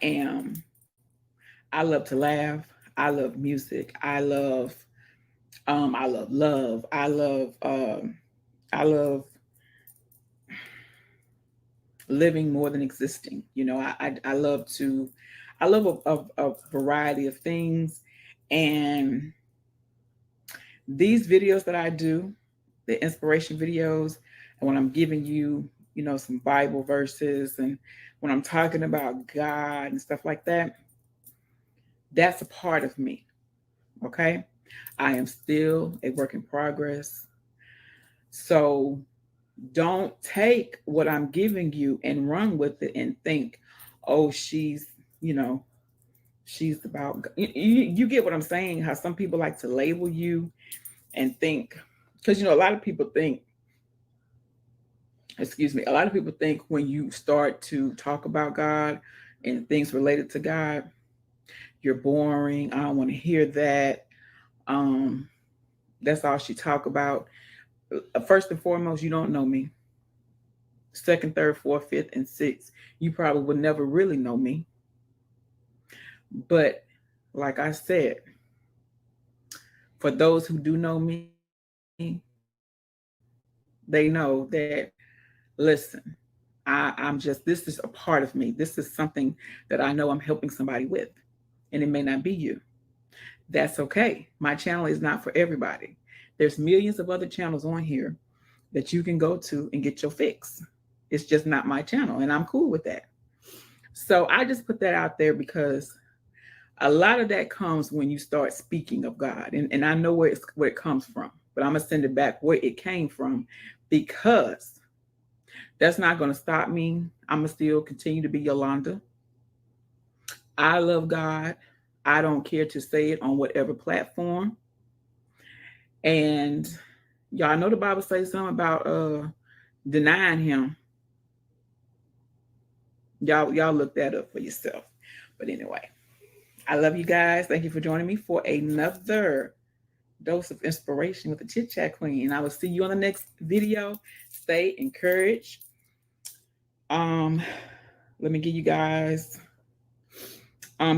love to laugh. I love music. I love love. I love living more than existing. You know, I love to, I love a variety of things. And these videos that I do, the inspiration videos, and when I'm giving you, you know, some Bible verses, and when I'm talking about God and stuff like that, that's a part of me. Okay. I am still a work in progress. So don't take what I'm giving you and run with it and think, oh, she's, you know, she's about, you get what I'm saying? How some people like to label you and think, because, you know, a lot of people think, a lot of people think when you start to talk about God and things related to God, you're boring. I don't want to hear that. That's all she talk about. First and foremost, you don't know me. Second, third, fourth, fifth, and sixth, you probably would never really know me. But like I said, for those who do know me, they know that, listen, I'm just, this is a part of me. This is something that I know I'm helping somebody with, and it may not be you. That's okay. My channel is not for everybody. There's millions of other channels on here that you can go to and get your fix. It's just not my channel, and I'm cool with that. So I just put that out there because a lot of that comes when you start speaking of God. And I know where it comes from, but I'm going to send it back where it came from, because that's not going to stop me. I'm going to still continue to be Yolanda. I love God. I don't care to say it on whatever platform. And y'all know the Bible says something about denying him. Y'all look that up for yourself. But anyway, I love you guys. Thank you for joining me for another dose of inspiration with the Chit Chat Queen. I will see you on the next video. Stay encouraged. Let me give you guys.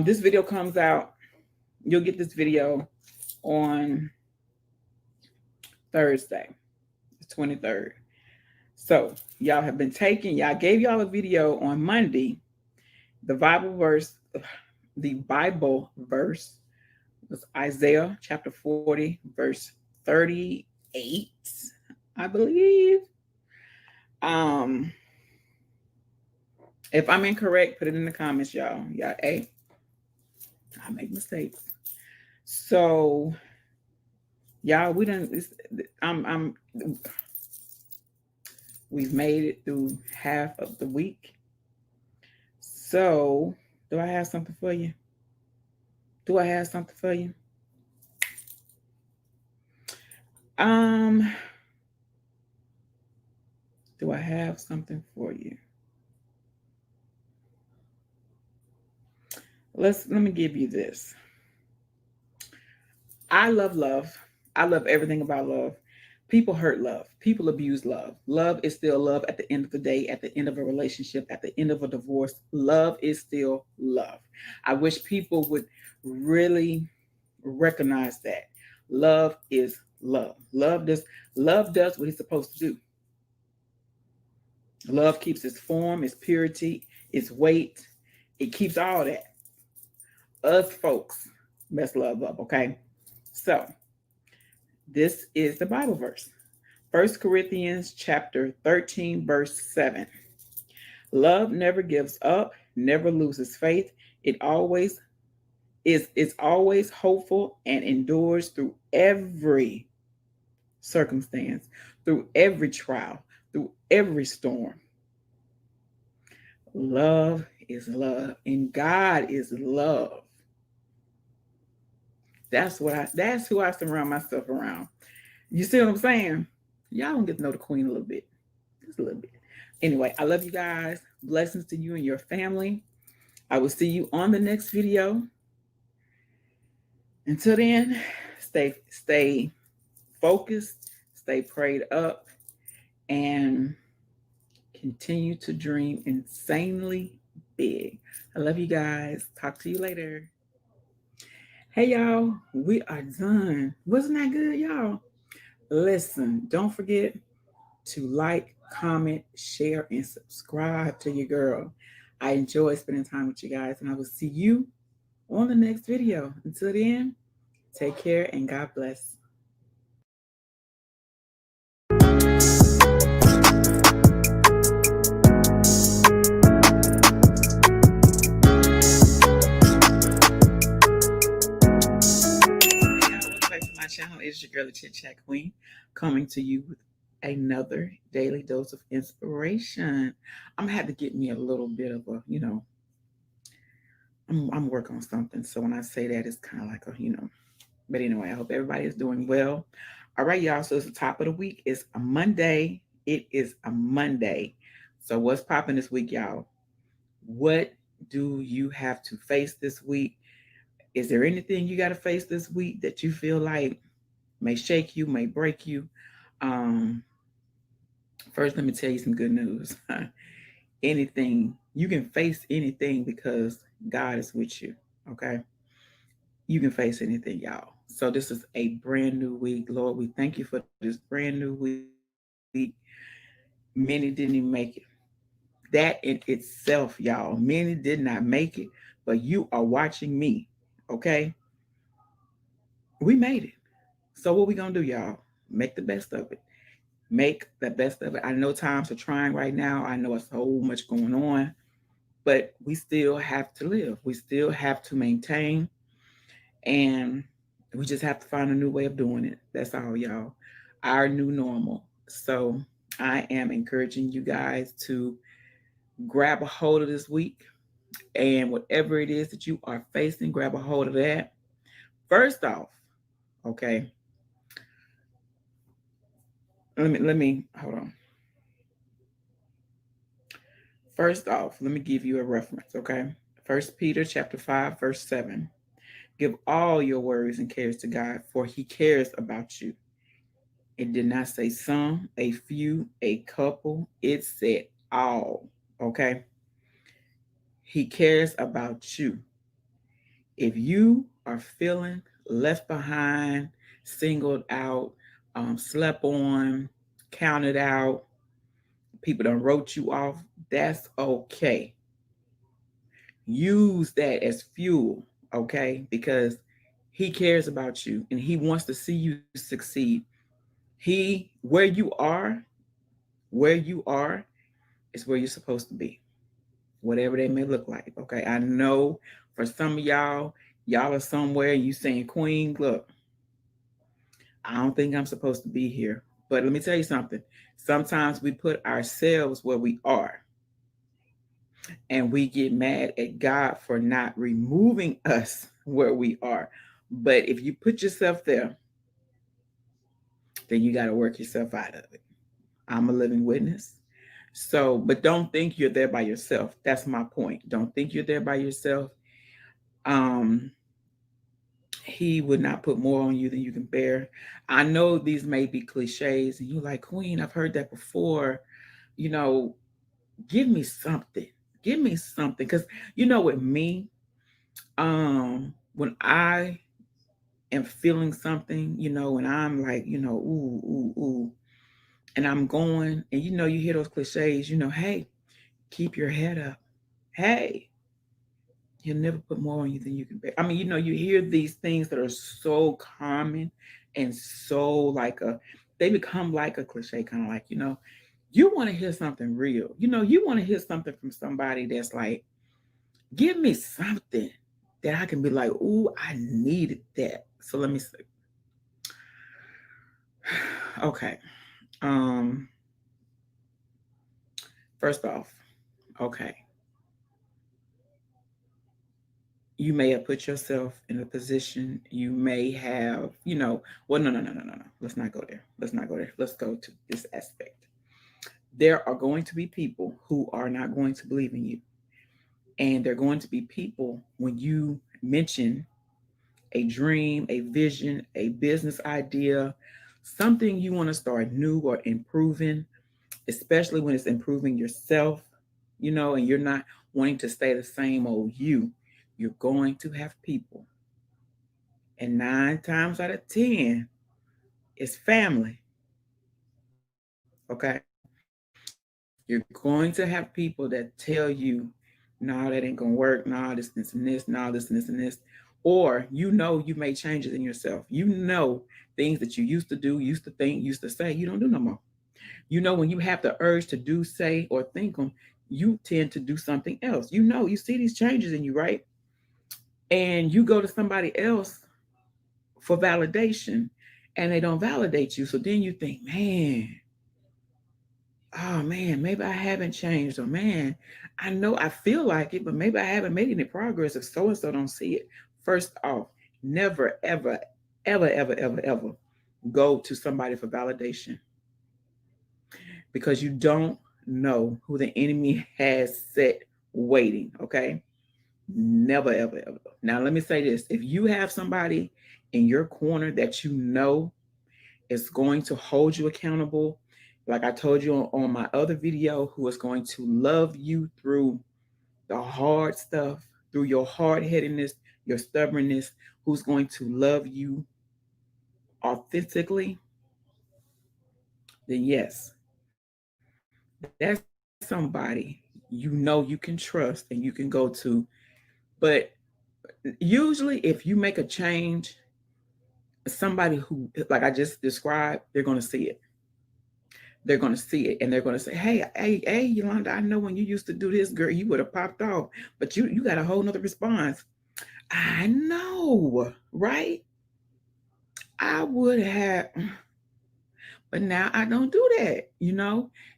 This video comes out. You'll get this video on Thursday, the 23rd. So y'all have been taking, y'all gave y'all a video on Monday. The Bible verse, the Bible verse was Isaiah chapter 40, verse 38, I believe. Um, if I'm incorrect, put it in the comments, y'all. Y'all, hey, I make mistakes. So, y'all, we done. I'm. We've made it through half of the week. So, do I have something for you? Do I have something for you? Um, do I have something for you? Let me give you this. I love love. I love everything about love. People hurt love. People abuse love. Love is still love at the end of the day, at the end of a relationship, at the end of a divorce. Love is still love. I wish people would really recognize that. Love is love. Love does what it's supposed to do. Love keeps its form, its purity, its weight. It keeps all that. Us folks mess love up, okay? So this is the Bible verse. 1 Corinthians chapter 13, verse 7. Love never gives up, never loses faith. It always is always hopeful and endures through every circumstance, through every trial, through every storm. Love is love, and God is love. That's who I surround myself around. You see what I'm saying? Y'all don't get to know the queen a little bit. Just a little bit. Anyway, I love you guys. Blessings to you and your family. I will see you on the next video. Until then, stay focused, stay prayed up, and continue to dream insanely big. I love you guys. Talk to you later. Hey y'all, we are done. Wasn't that good, y'all? Listen, don't forget to like, comment, share, and subscribe to your girl. I enjoy spending time with you guys, and I will see you on the next video. Until then, take care and God bless. Welcome back to my channel. It's your girl, the Chit Chat Queen, coming to you with another daily dose of inspiration. I'm gonna have to get me a little bit of a, I'm working on something. So when I say that, it's kind of like a. But anyway, I hope everybody is doing well. All right, y'all. So it's the top of the week. It's a Monday. It is a Monday. So what's popping this week, y'all? What do you have to face this week? Is there anything you got to face this week that you feel like may shake you, may break you? Um, First, let me tell you some good news. Anything, you can face anything because God is with you. Okay. You can face anything, y'all. So this is a brand new week. Lord, we thank you for this brand new week. Many didn't even make it. That in itself, y'all, many did not make it, but you are watching me. Okay. We made it. So what we gonna do, y'all? Make the best of it. Make the best of it. I know times are trying right now. I know it's so much going on, but we still have to live. We still have to maintain, and we just have to find a new way of doing it. That's all, y'all. Our new normal. So I am encouraging you guys to grab a hold of this week, and whatever it is that you are facing, grab a hold of that. First off, okay. Let me hold on. First off, let me give you a reference, okay? First Peter chapter 5, verse 7. Give all your worries and cares to God, for he cares about you. It did not say some, a few, a couple. It said all, okay? He cares about you. If you are feeling left behind, singled out, slept on, counted out, people done wrote you off. That's okay. Use that as fuel, okay? Because he cares about you and he wants to see you succeed. He, where you are is where you're supposed to be, whatever they may look like. Okay. I know for some of y'all are somewhere you saying, Queen, look, I don't think I'm supposed to be here. But let me tell you something. Sometimes we put ourselves where we are and we get mad at God for not removing us where we are. But if you put yourself there, then you got to work yourself out of it. I'm a living witness. So, but don't think you're there by yourself. That's my point. Don't think you're there by yourself. Um, he would not put more on you than you can bear. I know these may be cliches, and you're like, Queen, I've heard that before. You know, give me something. Give me something. Because, with me, when I am feeling something, when I'm like, ooh, ooh, ooh, and I'm going, and you hear those cliches, hey, keep your head up. Hey, he'll never put more on you than you can bear. I mean, you hear these things that are so common and so like they become like a cliche, kind of like, you want to hear something real. You want to hear something from somebody that's like, give me something that I can be like, ooh, I needed that. So let me see. Okay. Um, First off, okay, you may have put yourself in a position, you may have, well, no, no, no, no, no, no. Let's not go there. Let's not go there. Let's go to this aspect. There are going to be people who are not going to believe in you. And they're going to be people when you mention a dream, a vision, a business idea, something you want to start new or improving, especially when it's improving yourself, and you're not wanting to stay the same old you, you're going to have people. And 9 times out of 10, it's family. Okay. You're going to have people that tell you, no, that ain't gonna work, no, this and this, no, this and this and this. Or you made changes in yourself. Things that you used to do, used to think, used to say, you don't do no more. When you have the urge to do, say, or think them, you tend to do something else. You see these changes in you, right? And you go to somebody else for validation and they don't validate you. So then you think, man, oh man, maybe I haven't changed. Or man, I know I feel like it, but maybe I haven't made any progress if so and so don't see it. First off, never, ever, ever, ever, ever, ever go to somebody for validation because you don't know who the enemy has set waiting. Okay. Never, ever, ever. Now, let me say this: if you have somebody in your corner that is going to hold you accountable, like I told you on my other video, who is going to love you through the hard stuff, through your hard headedness, your stubbornness, who's going to love you authentically, then yes, that's somebody you can trust and you can go to. But usually, if you make a change, somebody who, like I just described, they're going to see it. They're going to see it and they're going to say, hey, Yolanda, I know when you used to do this, girl, you would have popped off, but you got a whole nother response. I know, right? I would have, but now I don't do that.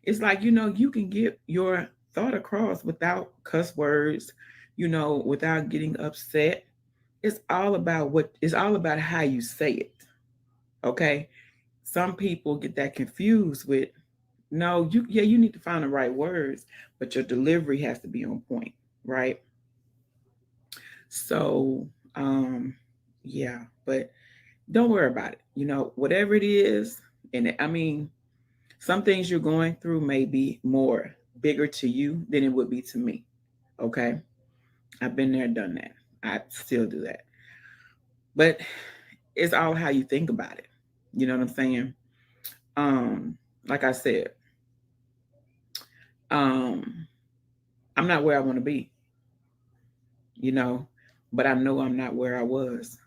It's like, you can get your thought across without cuss words, without getting upset. It's all about how you say it. Okay. Some people get that confused with, no, you need to find the right words, but your delivery has to be on point, right? So, um, yeah, but don't worry about it. Whatever it is, and I mean, some things you're going through may be more bigger to you than it would be to me. Okay, I've been there, done that. I still do that, but it's all how you think about it. You know what I'm saying? Um, like I said, um, I'm not where I want to be, you know, but I know I'm not where I was.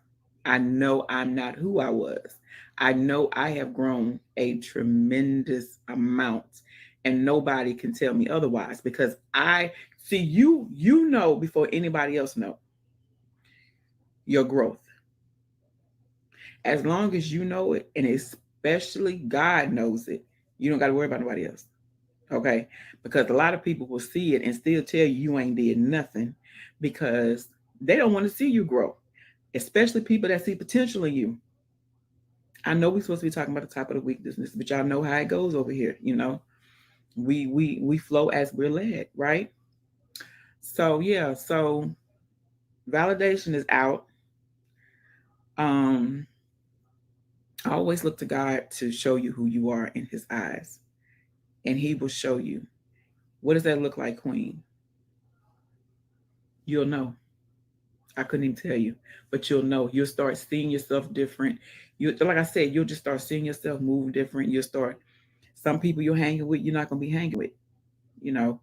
I know I'm not who I was. I know I have grown a tremendous amount, and nobody can tell me otherwise because I see you know before anybody else know your growth. As long as you know it, and especially God knows it, you don't got to worry about nobody else. Okay? Because a lot of people will see it and still tell you ain't did nothing because they don't want to see you grow, especially people that see potential in you. I know we're supposed to be talking about the top of the week business, but y'all know how it goes over here. You know, we flow as we're led, right? So yeah, so validation is out. Um, I always look to God to show you who you are in His eyes, and He will show you. What does that look like, Queen? You'll know. I couldn't even tell you, but you'll know. You'll start seeing yourself different. You, like I said, you'll just start seeing yourself move different. You'll start. Some people you're hanging with, you're not gonna be hanging with. You know,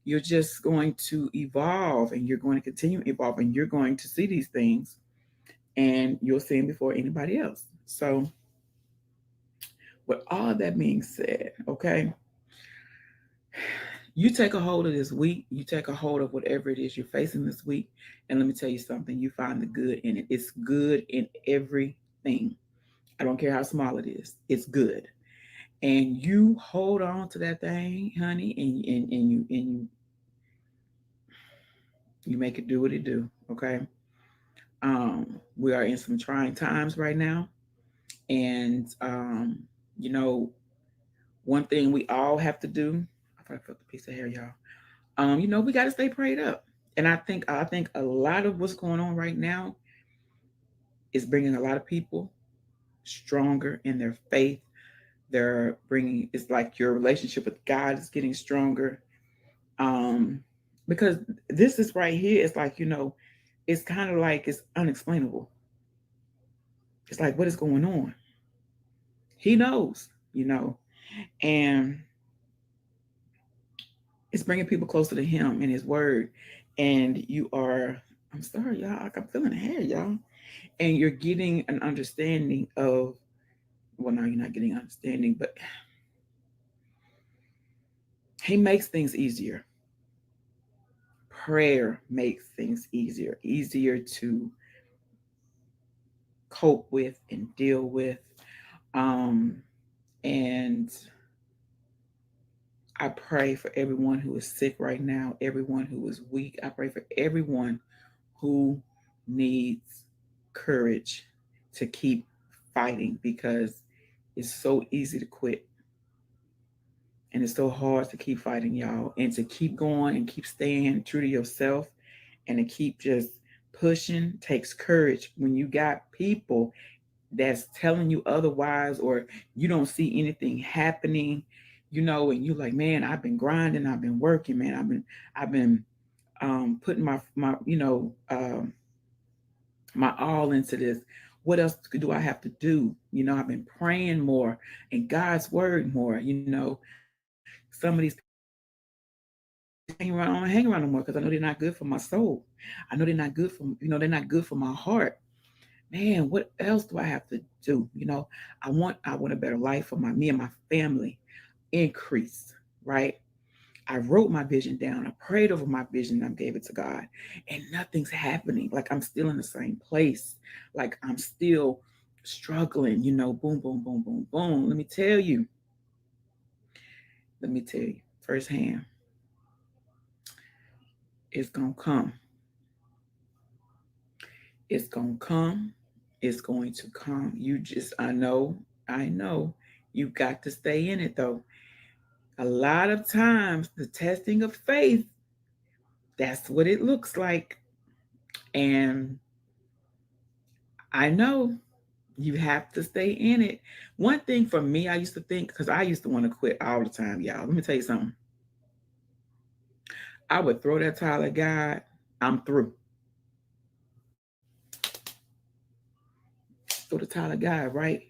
you're just going to evolve, and you're going to continue evolving. You're going to see these things, and you'll see them before anybody else. So, with all that being said, okay, you take a hold of this week. You take a hold of whatever it is you're facing this week, and let me tell you something. You find the good in it. It's good in everything. I don't care how small it is. It's good, and you hold on to that thing, honey, and you make it do what it do. Okay. We are in some trying times right now, and you know, one thing we all have to do. I felt a piece of hair, y'all. You know, we got to stay prayed up, and I think a lot of what's going on right now is bringing a lot of people stronger in their faith. They're bringing it's like your relationship with God is getting stronger. Um, because this is right here. It's like it's kind of like it's unexplainable. It's like what is going on. He knows, and it's bringing people closer to Him and His Word. And you are, I'm sorry, y'all, like I'm feeling the hair, y'all. And you're getting an understanding of, well, no, you're not getting understanding, but He makes things easier. Prayer makes things easier, easier to cope with and deal with. Um, and I pray for everyone who is sick right now, everyone who is weak. I pray for everyone who needs courage to keep fighting because it's so easy to quit and it's so hard to keep fighting, y'all, and to keep going and keep staying true to yourself and to keep just pushing takes courage when you got people that's telling you otherwise or you don't see anything happening, and you like, man, I've been grinding, I've been working, man, I've been putting my all into this. What else do I have to do? I've been praying more and God's word more. Some of these people I don't hang around. I don't hang around no more because I know they're not good for my soul. I know they're not good for they're not good for my heart. Man, what else do I have to do? I want a better life for me and my family increase, right? I wrote my vision down. I prayed over my vision. I gave it to God, and nothing's happening. Like I'm still in the same place. Like I'm still struggling. Boom, boom, boom, boom, boom. Let me tell you. Let me tell you firsthand. It's gonna come. It's gonna come. It's going to come. You just, I know. You got to stay in it though. A lot of times, the testing of faith, that's what it looks like. And I know you have to stay in it. One thing for me, I used to think, because I used to want to quit all the time, y'all. Let me tell you something. I would throw that towel at God. I'm through. Throw the towel at God, right?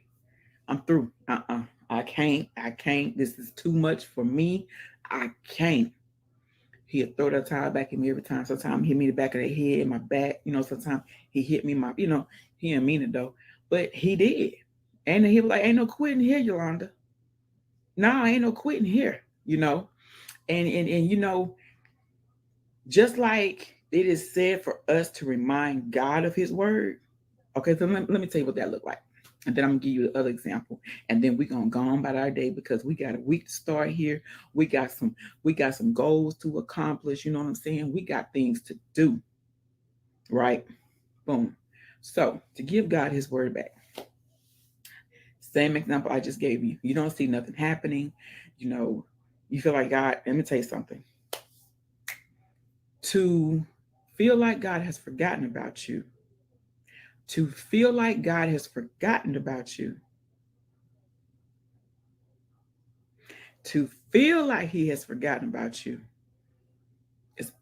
I'm through. I I can't. This is too much for me. I can't. He'll throw that towel back at me every time. Sometimes he hit me in the back of the head, my back. Sometimes he hit me he didn't mean it though. But he did. And he was like, ain't no quitting here, Yolanda. No, ain't no quitting here, And just like it is said for us to remind God of his word. Okay, so let me tell you what that looked like. And then I'm gonna give you the other example. And then we're gonna go on about our day because we got a week to start here. We got some goals to accomplish, you know what I'm saying? We got things to do, right? Boom. So to give God his word back. Same example I just gave you. You don't see nothing happening, you know, you feel like God, let me tell you something. To feel like God has forgotten about you, to feel like God has forgotten about you, to feel like he has forgotten about you,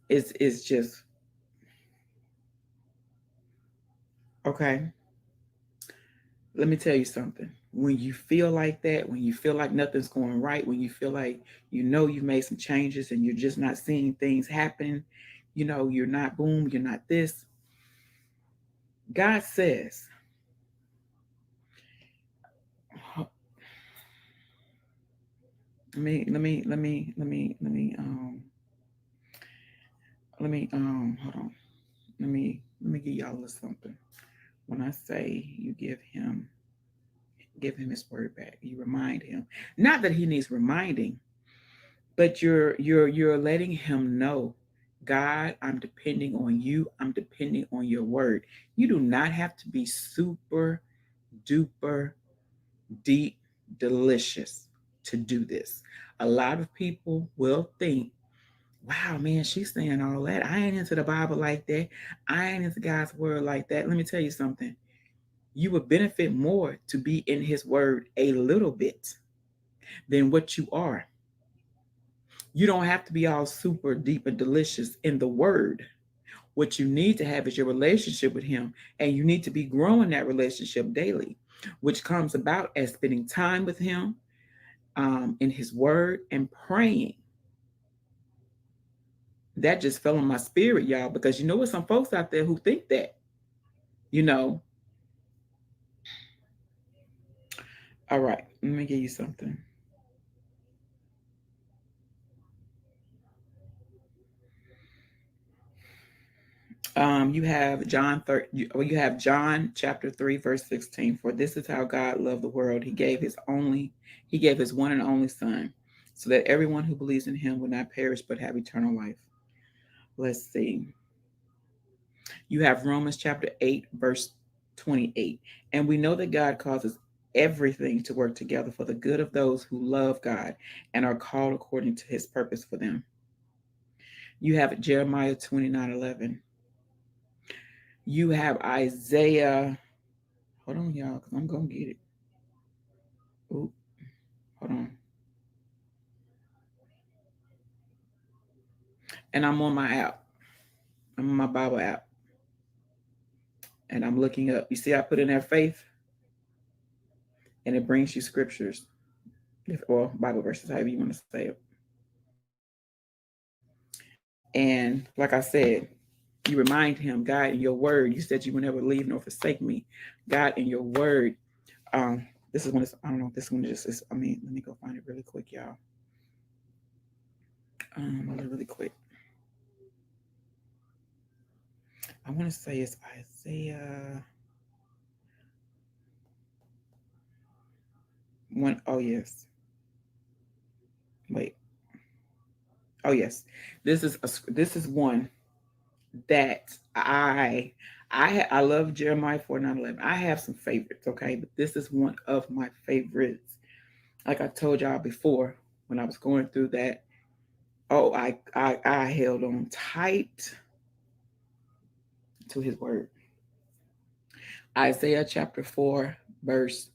is just okay. Let me tell you something. When you feel like that, when you feel like nothing's going right, when you feel like you've made some changes and you're just not seeing things happen, you're not boom, you're not this. God says, hold on. Let me give y'all a little something. When I say you give him his word back, you remind him. Not that he needs reminding, but you're letting him know, God, I'm depending on you. I'm depending on your word. You do not have to be super duper deep delicious to do this. A lot of people will think, wow, man, she's saying all that. I ain't into the Bible like that. I ain't into God's word like that. Let me tell you something. You would benefit more to be in his word a little bit than what you are. You don't have to be all super deep and delicious in the word. What you need to have is your relationship with him, and you need to be growing that relationship daily, which comes about as spending time with him, in his word and praying. That just fell on my spirit, y'all, because there's some folks out there who think that, you know. All right, let me give you something. You have you have John chapter 3 verse 16. For this is how God loved the world. He gave his one and only son, so that everyone who believes in him would not perish but have eternal life. Let's see. You have Romans chapter 8 verse 28. And we know that God causes everything to work together for the good of those who love God and are called according to his purpose for them. You have Jeremiah 29:11. You have Isaiah. Hold on, y'all, because I'm going to get it. Oop, hold on. And I'm on my app. I'm on my Bible app. And I'm looking up. You see, I put in there faith, and it brings you scriptures. Or Bible verses, however you want to say it. And like I said, you remind him, God, in your word, you said you would never leave nor forsake me. God, in your word. This is one, I don't know, this one just is, let me go find it really quick, y'all. Really quick. I want to say it's Isaiah 1. Oh, yes. Wait. Oh, yes. This is one that I love Jeremiah 4:9-11. I have some favorites, okay, but this is one of my favorites. Like I told y'all before, when I was going through that, oh, I held on tight to his word. Isaiah chapter 4, verse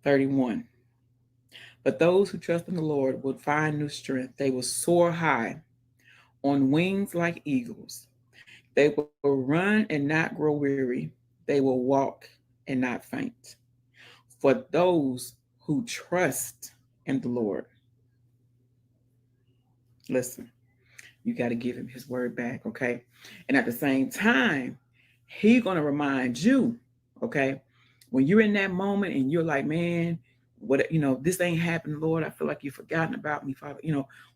31. But those who trust in the Lord will find new strength. They will soar high on wings like eagles. They will run and not grow weary. They will walk and not faint. For those who trust in the Lord. Listen, you got to give him his word back, okay? And at the same time, he's going to remind you, okay? When you're in that moment and you're like, man, what, this ain't happened, Lord. I feel like you've forgotten about me, Father.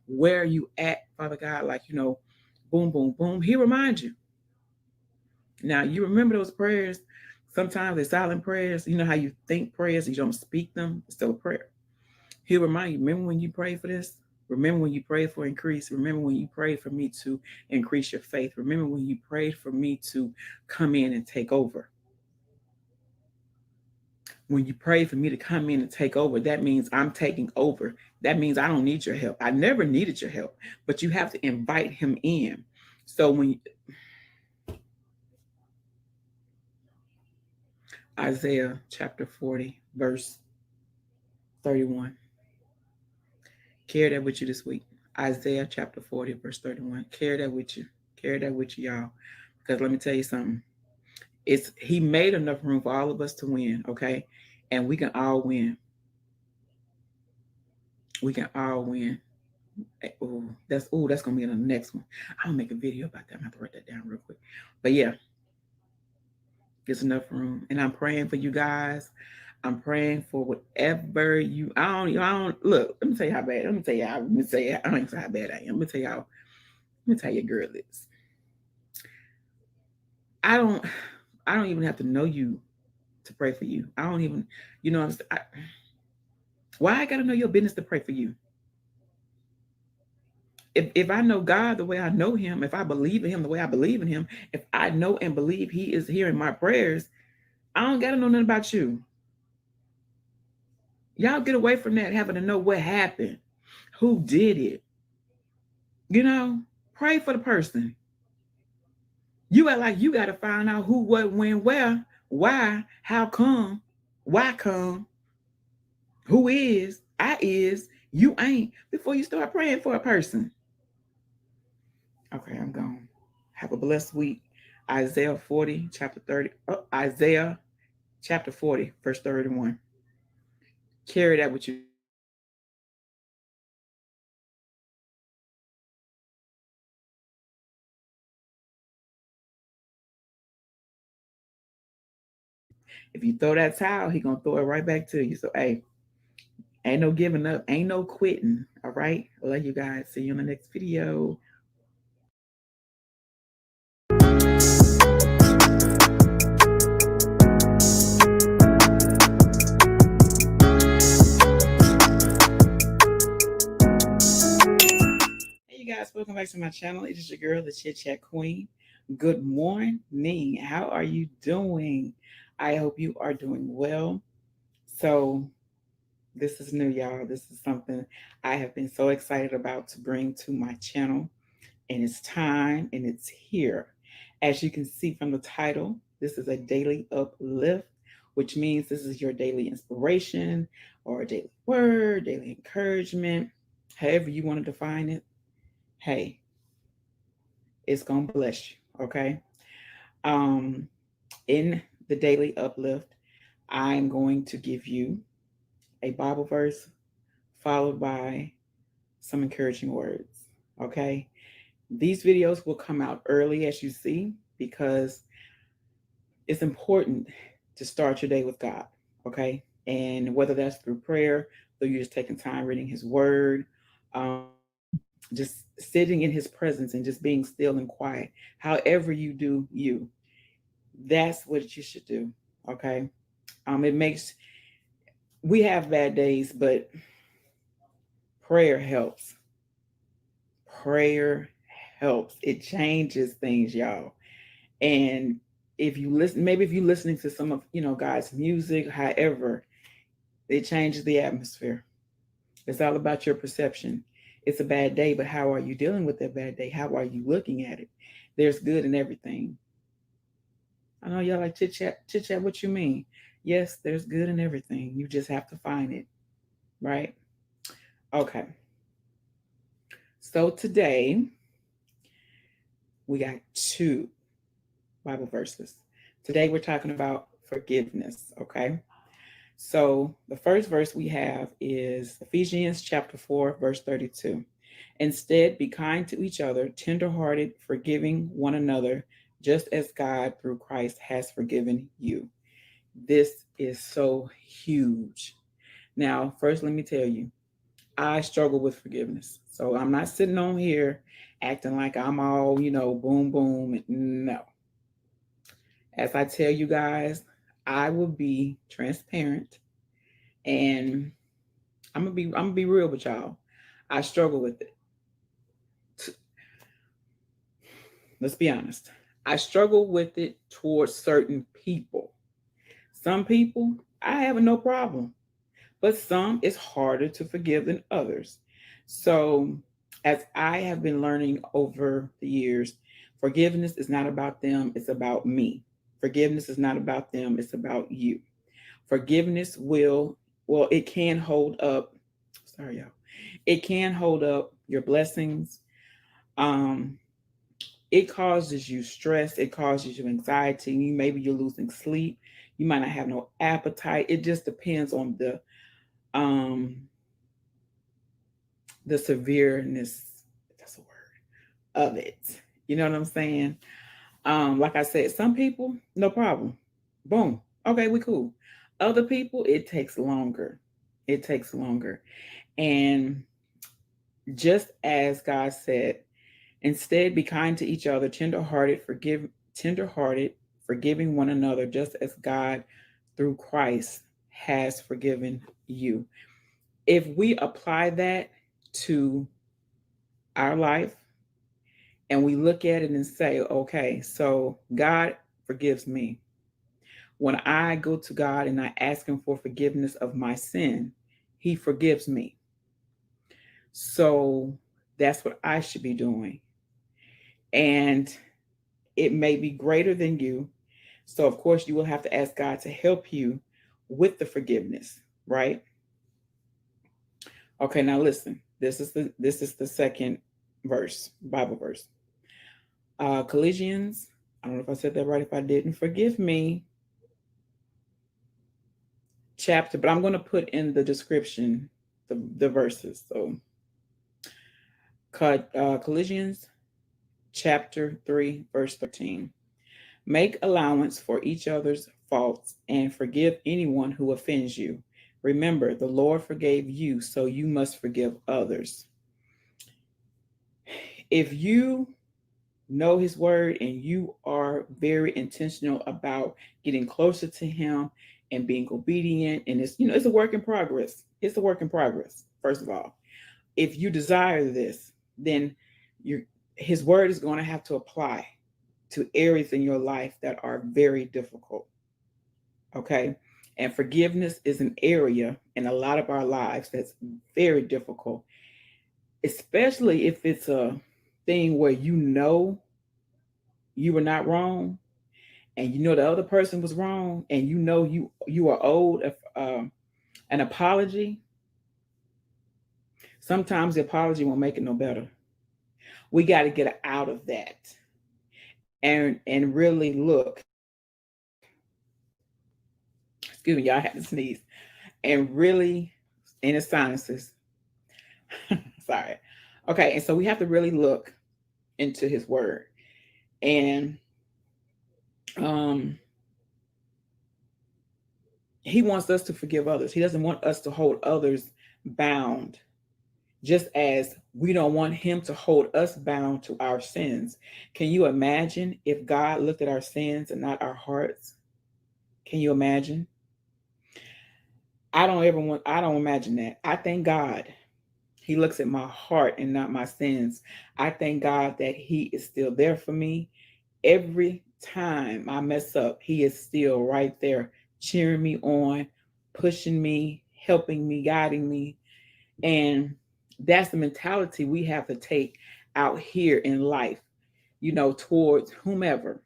Where are you at, Father God? Like, boom, boom, boom. He reminds you. Now, you remember those prayers. Sometimes they're silent prayers. You know how you think prayers, you don't speak them. It's still a prayer. He'll remind you, remember when you prayed for this? Remember when you prayed for increase? Remember when you prayed for me to increase your faith? Remember when you prayed for me to come in and take over? When you pray for me to come in and take over, that means I'm taking over. That means I don't need your help. I never needed your help, but you have to invite him in. So when Isaiah chapter 40, verse 31. Carry that with you this week. Isaiah chapter 40, verse 31. Carry that with you. Carry that with you, y'all. Because let me tell you something. He made enough room for all of us to win, okay? And we can all win. We can all win. That's gonna be in the next one. I'll make a video about that. I'm gonna have to write that down real quick. But yeah, there's enough room. And I'm praying for you guys. I'm praying for whatever you. I don't look. Let me tell you how bad. Let me tell you. Let me tell you. I don't even know how bad I am. Let me tell y'all. Let me tell you, girl, this. I don't. I don't even have to know you to pray for you. I don't even. You know. Why I gotta know your business to pray for you? If I know God the way I know Him, if I believe in Him the way I believe in Him, if I know and believe He is hearing my prayers, I don't gotta know nothing about you. Y'all get away from that having to know what happened, who did it. Pray for the person. You act like you got to find out who, what, when, where, why, how come, why come, who is, I is, you ain't, before you start praying for a person. Okay, I'm gone. Have a blessed week. Isaiah 40, chapter 30. Isaiah chapter 40, verse 31. Carry that with you. If you throw that towel, he gonna throw it right back to you. So hey, ain't no giving up, ain't no quitting. All right. I love you guys. See you in the next video. Hey you guys, welcome back to my channel. It is your girl, the Chit Chat Queen. Good morning. How are you doing? I hope you are doing well. So this is new, y'all. This is something I have been so excited about to bring to my channel. And it's time and it's here. As you can see from the title, this is a daily uplift, which means this is your daily inspiration or a daily word, daily encouragement, however you want to define it. Hey, it's going to bless you, okay? Um, in the daily uplift, I'm going to give you a Bible verse followed by some encouraging words, okay? These videos will come out early, as you see, because it's important to start your day with God, okay? And whether that's through prayer, or you're just taking time reading His Word, just sitting in His presence and just being still and quiet, however you do you, that's what you should do, okay? It makes, we have bad days, but prayer helps. Prayer helps. It changes things, y'all. And if you listen, maybe if you're listening to some of God's music, however, it changes the atmosphere. It's all about your perception. It's a bad day, but how are you dealing with that bad day? How are you looking at it? There's good in everything. I know y'all like chit chat. What you mean? Yes, there's good in everything. You just have to find it, right? Okay. So today we got two Bible verses. Today we're talking about forgiveness, okay? So the first verse we have is Ephesians chapter 4, verse 32. Instead, be kind to each other, tenderhearted, forgiving one another, just as God through Christ has forgiven you. This is so huge. Now, first, let me tell you, I struggle with forgiveness. So I'm not sitting on here acting like I'm all, boom, boom. No. As I tell you guys, I will be transparent and I'm gonna be real with y'all. I struggle with it. Let's be honest. I struggle with it towards certain people. Some people I have no problem, but some it's harder to forgive than others. So, as I have been learning over the years, forgiveness is not about them, it's about me. Forgiveness is not about them, it's about you. Forgiveness it can hold up, sorry, y'all. It can hold up your blessings. Um, it causes you stress, it causes you anxiety. Maybe you're losing sleep, you might not have no appetite. It just depends on um the severeness, that's a word, of it. You know what I'm saying? Like I said, some people, no problem. Boom. Okay, we cool. Other people, it takes longer. It takes longer. And just as God said, instead be kind to each other, tenderhearted, forgiving one another, just as God through Christ has forgiven you. If we apply that to our life and we look at it and say, okay, so God forgives me. When I go to God and I ask Him for forgiveness of my sin, He forgives me. So that's what I should be doing. And it may be greater than you. So, of course, you will have to ask God to help you with the forgiveness, right? Okay, now listen. This is the second verse, Bible verse. Colossians, I don't know if I said that right. If I didn't, forgive me. Chapter, but I'm going to put in the description the verses. So, Colossians chapter 3, verse 13. Make allowance for each other's faults and forgive anyone who offends you. Remember, the Lord forgave you, so you must forgive others. If you know His word and you are very intentional about getting closer to Him and being obedient, and it's a work in progress. It's a work in progress, first of all. If you desire this, then you His word is going to have to apply to areas in your life that are very difficult. Okay. And forgiveness is an area in a lot of our lives that's very difficult, especially if it's a thing where you were not wrong and the other person was wrong and you are owed an apology. Sometimes the apology won't make it no better. We got to get out of that and really look. Excuse me, y'all had to sneeze. And really, in the sinuses. Sorry. Okay, and so we have to really look into His word, and um, He wants us to forgive others. He doesn't want us to hold others bound, just as we don't want Him to hold us bound to our sins. Can you imagine if God looked at our sins and not our hearts? Can you imagine? I don't imagine that. I thank God He looks at my heart and not my sins. I thank God that He is still there for me. Every time I mess up, He is still right there, cheering me on, pushing me, helping me, guiding me. And that's the mentality we have to take out here in life, towards whomever.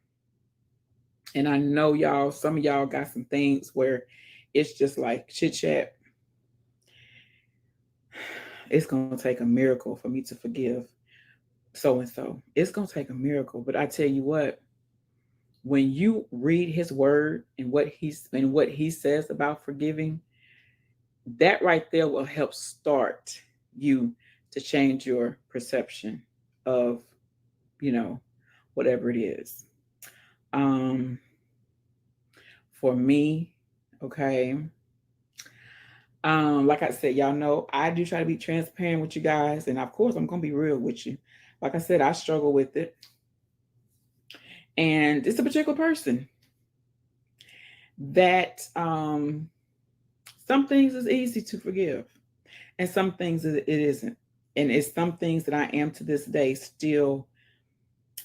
And I know some of y'all got some things where it's just like chit chat. It's going to take a miracle for me to forgive so and so. It's going to take a miracle. But I tell you what, when you read his word and what he says about forgiving, that right there will help start you to change your perception of, you know, whatever it is. Um, for me, okay. Like I said, y'all know I do try to be transparent with you guys, and of course I'm gonna be real with you. Like I said, I struggle with it. And it's a particular person that some things is easy to forgive, and some things it isn't. And it's some things that I am to this day still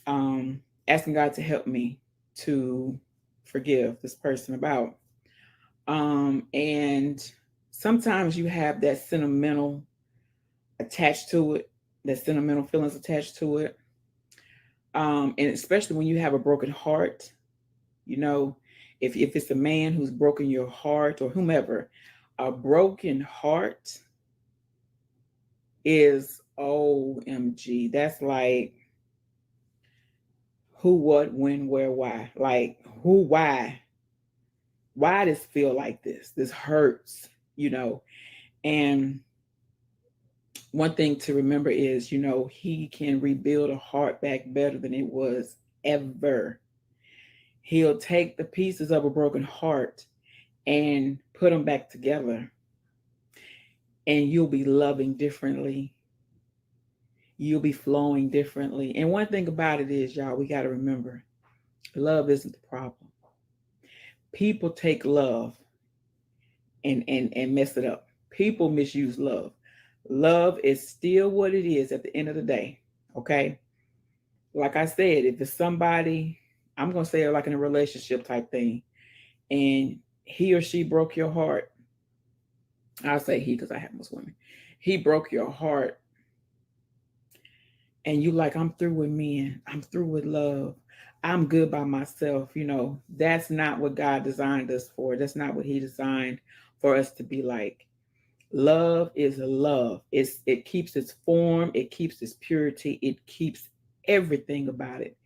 asking God to help me to forgive this person about. And sometimes you have that sentimental attached to it, that sentimental feelings attached to it. And especially when you have a broken heart, you know, if it's a man who's broken your heart or whomever, a broken heart is OMG. That's like who, what, when, where, why. Like who, why? Why does feel like this? This hurts, you know. And one thing to remember is, you know, he can rebuild a heart back better than it was ever. He'll take the pieces of a broken heart and put them back together, and you'll be loving differently. You'll be flowing differently. And one thing about it is, y'all, we got to remember love isn't the problem. People take love and mess it up. People misuse love. Love is still what it is at the end of the day. Okay. Like I said, if it's somebody, I'm going to say it like in a relationship type thing, and he or she broke your heart. I'll say he because I have most women. He broke your heart, and you like, I'm through with men. I'm through with love. I'm good by myself. You know, that's not what God designed us for. That's not what he designed for us to be like. Love is love. It keeps its form, it keeps its purity, it keeps everything about it.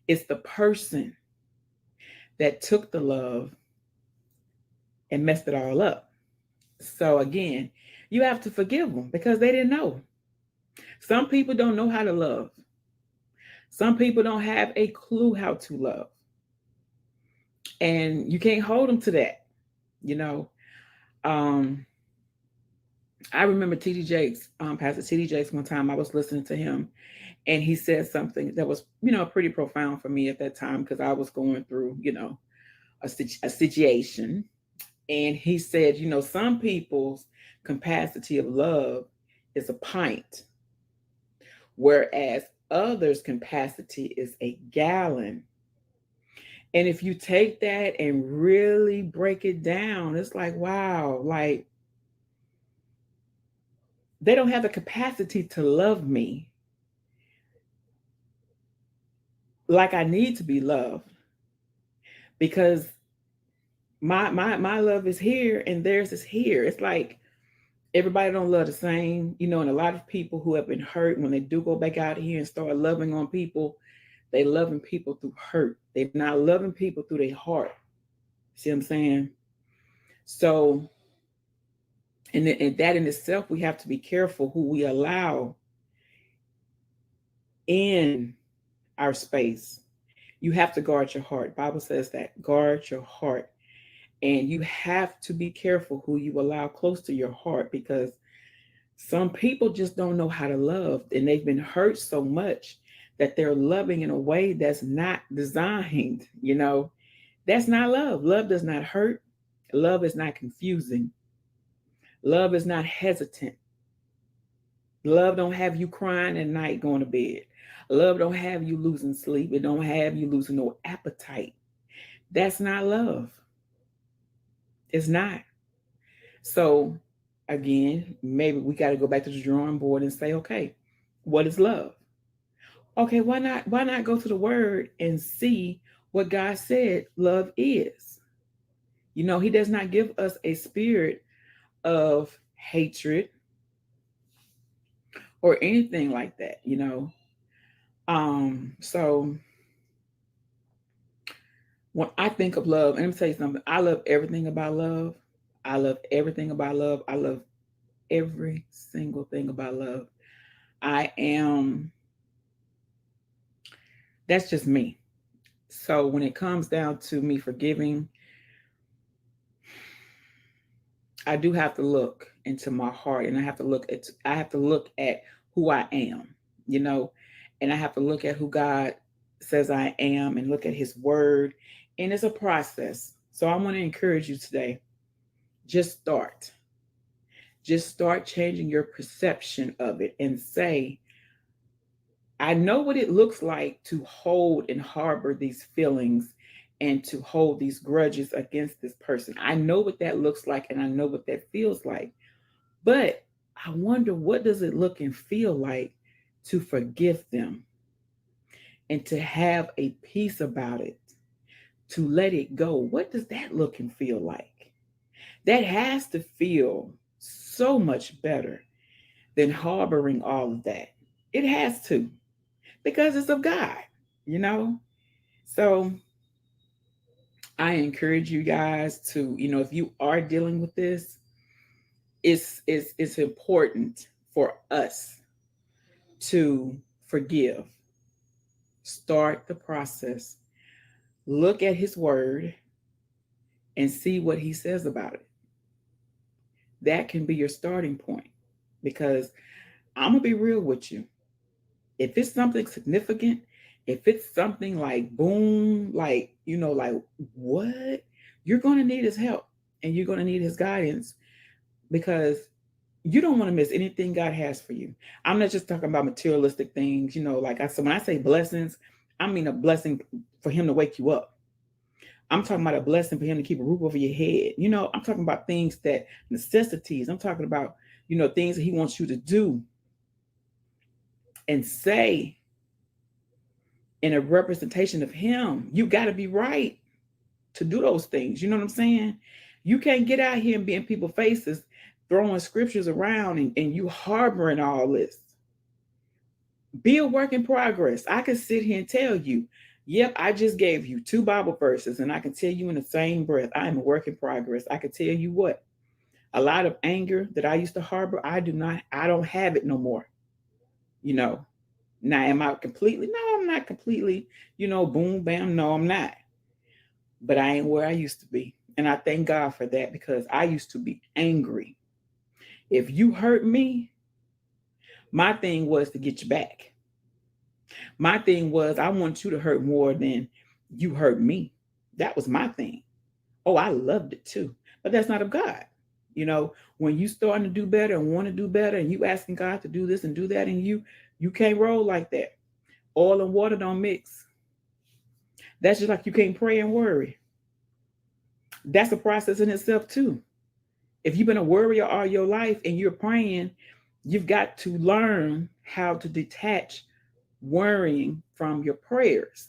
It's the person that took the love and messed it all up. So again, you have to forgive them because they didn't know. Some people don't know how to love. Some people don't have a clue how to love. And you can't hold them to that, you know. Um, I remember TD Jakes, Pastor TD Jakes, one time I was listening to him, and he said something that was, you know, pretty profound for me at that time because I was going through, you know, a situation. And he said, you know, some people's capacity of love is a pint, whereas others' capacity is a gallon. And if you take that and really break it down, it's like, wow, like they don't have the capacity to love me like I need to be loved because my love is here and theirs is here. It's like everybody don't love the same, you know, and a lot of people who have been hurt when they do go back out here and start loving on people, they loving people through hurt. They're not loving people through their heart. See what I'm saying? So, and that in itself, we have to be careful who we allow in our space. You have to guard your heart. Bible says that guard your heart, and you have to be careful who you allow close to your heart because some people just don't know how to love, and they've been hurt so much that they're loving in a way that's not designed. You know, that's not love. Love does not hurt. Love is not confusing. Love is not hesitant. Love don't have you crying at night going to bed. Love don't have you losing sleep. It don't have you losing no appetite. That's not love. It's not. So again, maybe we got to go back to the drawing board and say, okay, what is love? Okay, why not go to the word and see what God said love is? You know, he does not give us a spirit of hatred or anything like that, you know. So When I think of love, and let me tell you something, I love everything about love. I love everything about love. I love every single thing about love. I am, that's just me. So when it comes down to me forgiving, I do have to look into my heart, and I have to look at who I am, you know, and I have to look at who God says I am and look at his word. And it's a process. So I want to encourage you today. Just start. Just start changing your perception of it and say, I know what it looks like to hold and harbor these feelings and to hold these grudges against this person. I know what that looks like and I know what that feels like. But I wonder, what does it look and feel like to forgive them and to have a peace about it, to let it go? What does that look and feel like? That has to feel so much better than harboring all of that. It has to, because it's of God, you know? So I encourage you guys to, if you are dealing with this, it's important for us to forgive. Start the process. Look at his word and see what he says about it. That can be your starting point, because I'm going to be real with you. If it's something significant, if it's something like boom, like, like what, you're going to need his help and you're going to need his guidance, because you don't want to miss anything God has for you. I'm not just talking about materialistic things, like I said, when I say blessings, I mean a blessing for him to wake you up. I'm talking about a blessing for him to keep a roof over your head. I'm talking about things that necessities. I'm talking about, things that he wants you to do and say in a representation of him. You got to be right to do those things. You know what I'm saying? You can't get out here and be in people's faces throwing scriptures around and you harboring all this. Be a work in progress. I can sit here and tell you, yep, I just gave you 2 Bible verses, and I can tell you in the same breath, I am a work in progress. I can tell you what, a lot of anger that I used to harbor, I don't have it no more. You know, now am I completely? No, I'm not completely, boom, bam. No, I'm not. But I ain't where I used to be. And I thank God for that, because I used to be angry. If you hurt me, my thing was to get you back. My thing was, I want you to hurt more than you hurt me. That was my thing. Oh, I loved it too. But that's not of God. When you starting to do better and want to do better and you asking God to do this and do that, and you can't roll like that. Oil and water don't mix. That's just like you can't pray and worry. That's a process in itself too. If you've been a worrier all your life and you're praying, you've got to learn how to detach worrying from your prayers.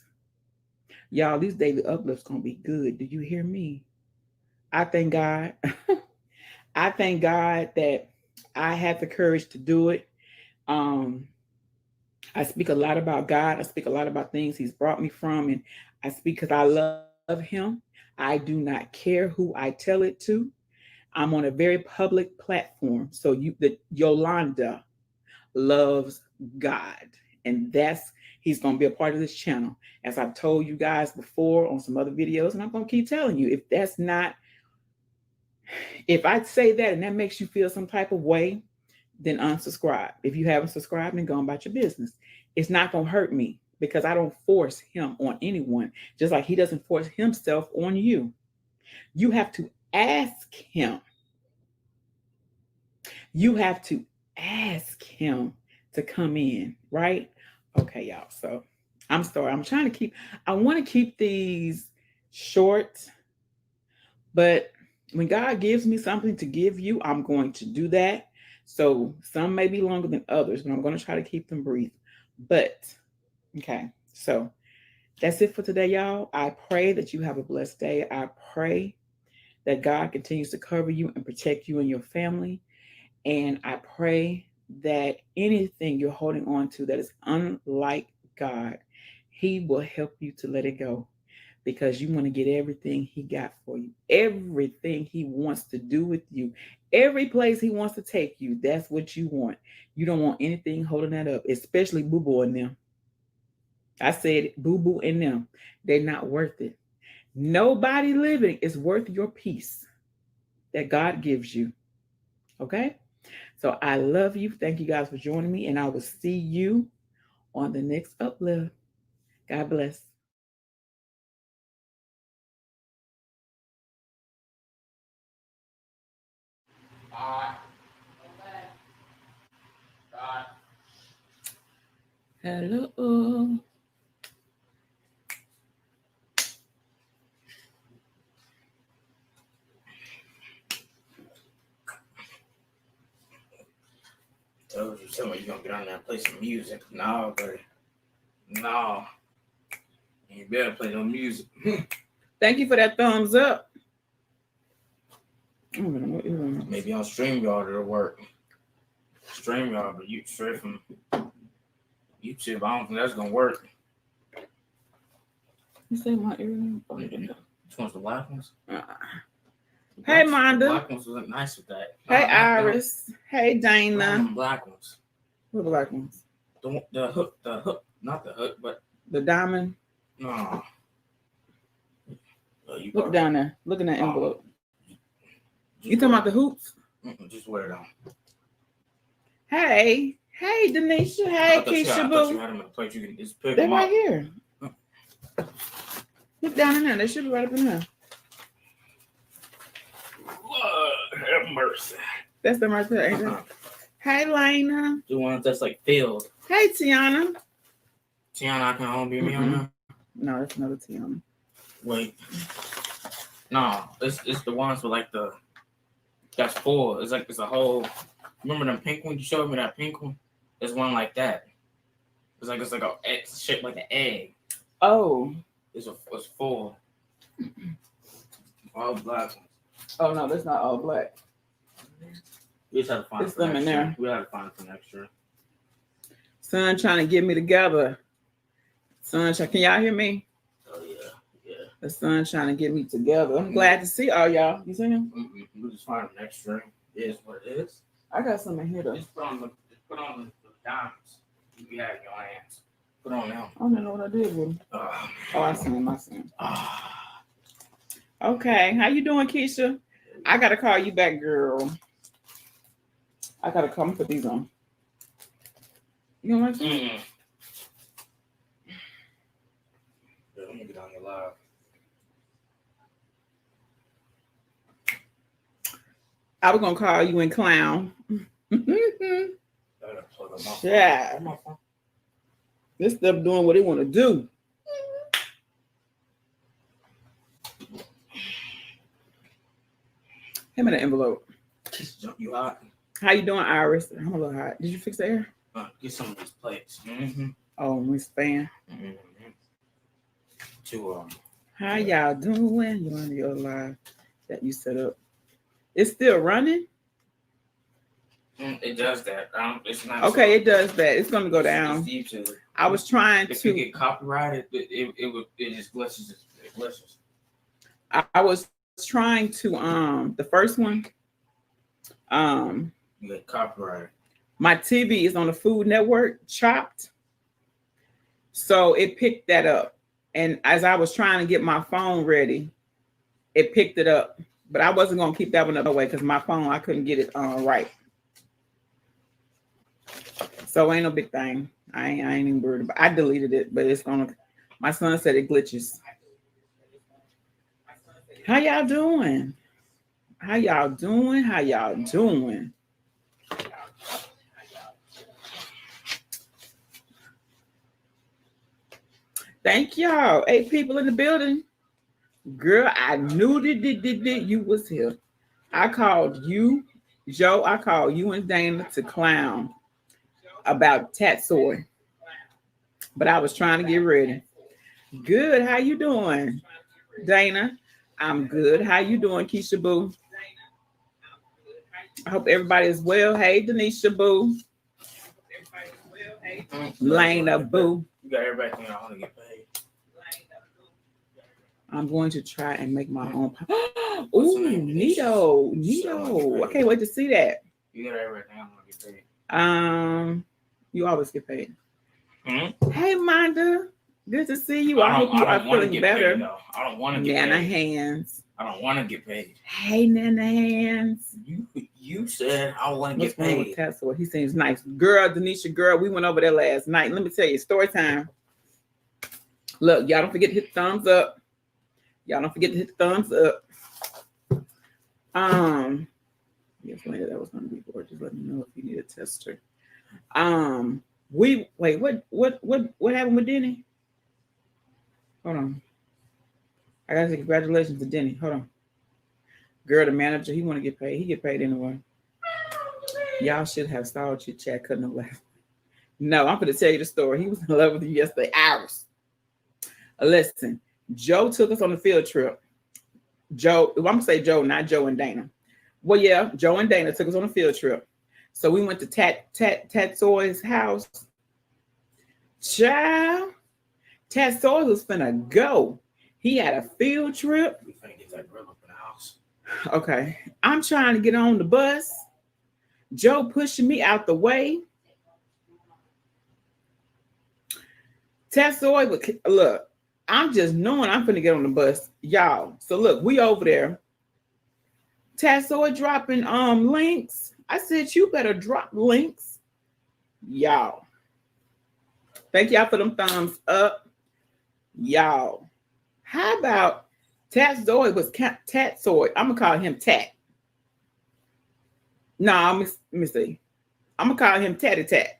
Y'all, these daily uplifts gonna be good. Do you hear me? I thank God. I thank God that I had the courage to do it. Um, I speak a lot about God. I speak a lot about things He's brought me from, and I speak because I love Him. I do not care who I tell it to. I'm on a very public platform, so the Yolanda loves God, and He's going to be a part of this channel, as I've told you guys before on some other videos, and I'm going to keep telling you. If I say that and that makes you feel some type of way, then unsubscribe. If you haven't subscribed, then go about your business. It's not going to hurt me, because I don't force him on anyone, just like he doesn't force himself on you. You have to ask him. You have to ask him to come in, right? Okay, y'all. So I'm sorry. I want to keep these short, but when God gives me something to give you, I'm going to do that. So some may be longer than others, but I'm going to try to keep them brief. But okay, so that's it for today, y'all. I pray that you have a blessed day. I pray that God continues to cover you and protect you and your family. And I pray that anything you're holding on to that is unlike God, He will help you to let it go. because you want to get everything he got for you, everything he wants to do with you, every place he wants to take you. That's what you want. You don't want anything holding that up, especially Boo Boo and them. I said Boo Boo and them. They're not worth it. Nobody living is worth your peace that God gives you. Okay? So I love you. Thank you guys for joining me, and I will see you on the next uplift. God bless. Hello. Told you somebody you gonna get on there and play some music. No, buddy. No. You better play no music. Thank you for that thumbs up. I don't know what you want. Maybe on StreamYard it'll work. StreamYard, but you straight from YouTube, I don't think that's gonna work. You say my earring? Which one's the black ones? Hey, The Monda. black ones look nice with that. Hey, Not them. Iris. Hey, Not Dana. them black ones. What black ones? The hook, not the hook, but The diamond. no. You Look probably- down there. Look in that Oh. envelope. just You talking wear about the hoops? it. Just wear it on. Hey. Hey, Denisha. Hey, I thought you Keisha had Boo. them in a plate. You can just pick They're them right up. here. Look down in there. They should be right up in there. Lord have mercy. That's them right there, ain't it? Hey, Lena. The ones that's like filled. Hey, Tiana. Tiana, I can home be me on there. No, that's another Tiana. Wait. No, it's the ones with like that's full. It's like it's a whole. Remember them pink one? You showed me that pink one. There's one like that. It's like a egg shaped like an egg. Oh. It's full. All black ones. Oh, no, that's not all black. We just have to find It's it for them in next year. there. We have to find it for next year. Son trying to get me together. Son, can y'all hear me? Oh yeah. The son trying to get me together. I'm glad to see all y'all. You see him? We'll just find it next year. It is what it is. I got some in here though. Just put on the diamonds. You have in your hands. Put on them. I don't know what I did with them. Oh, I see him. I see him. Okay, how you doing, Keisha? I gotta call you back, girl. I gotta come put these on. You don't like them? Yeah, let me get on your live. I was gonna call you and clown. I gotta plug up my phone. Yeah. My phone. This stuff doing what it want to do. Him in the envelope. Just jump you out. How you doing, Iris? I'm a little hot. Did you fix the air? Get some of these plates. Mm-hmm. Oh, Miss Fan. Mm-hmm. To How y'all doing? You on your live that you set up? It's still running. it does that. It's not Okay, it does that. It's gonna go down. It's YouTube. I was trying If you to. get copyrighted, it just glitches. It glitches. I was trying to. The first one. You get copyrighted. My TV is on the Food Network, Chopped. So it picked that up. And as I was trying to get my phone ready, it picked it up. But I wasn't going to keep that one away because my phone, I couldn't get it right. So ain't no big thing. I ain't even worried about it. I deleted it, but it's going to, my son said it glitches. How y'all doing? How y'all doing? How y'all doing? Thank y'all. 8 people in the building. Girl, I knew that you was here. I called you, Joe. I called you and Dana to clown about Tatsoy. But I was trying to get ready. Good. How you doing, Dana? I'm good. How you doing, Keisha Boo? I hope everybody is well. Hey, Denisha Boo. Lena Boo. You got everybody thinking I want to get paid. I'm going to try and make my own. What's Ooh, the name of this? neato, So neato. much I can't wait to see that. You got everything. I'm gonna get paid. You always get paid. Hmm? Hey, Manda, good to see you. I hope you I are don't want to feeling get better. paid though. I don't want to get Nana paid. Hands. I don't want to get paid. Hey, Nana Hands. You said I want to What's get wrong with paid. Tassel? He seems nice. Girl, Denisha, girl, we went over there last night. Let me tell you, story time. Look, y'all don't forget to hit thumbs up. Y'all don't forget to hit thumbs up. Yes, later that was gonna be bored. Just let me know if you need a tester. We wait, what happened with Denny? Hold on. I gotta say congratulations to Denny. Hold on. Girl, the manager, he wanna get paid. He get paid anyway. Y'all should have saw chit chat cutting up last. No, I'm gonna tell you the story. He was in love with you yesterday. Hours. Listen, Joe took us on a field trip. Joe, I'm gonna say Joe, not Joe and Dana. Well, yeah, Joe and Dana took us on a field trip. So we went to Tat Soy's house. Child, Tat Soy was finna go. He had a field trip. We finna get that grill up in the house. Okay, I'm trying to get on the bus. Joe pushing me out the way. Tat Soy, look, I'm just knowing I'm finna get on the bus, y'all. So look, we over there. Tat Soy dropping links. I said you better drop links, y'all. Thank y'all for them thumbs up, y'all. How about Tat Soy was Tat Soy? I'm gonna call him Tat. No, let me see. I'm gonna call him Tatty Tat.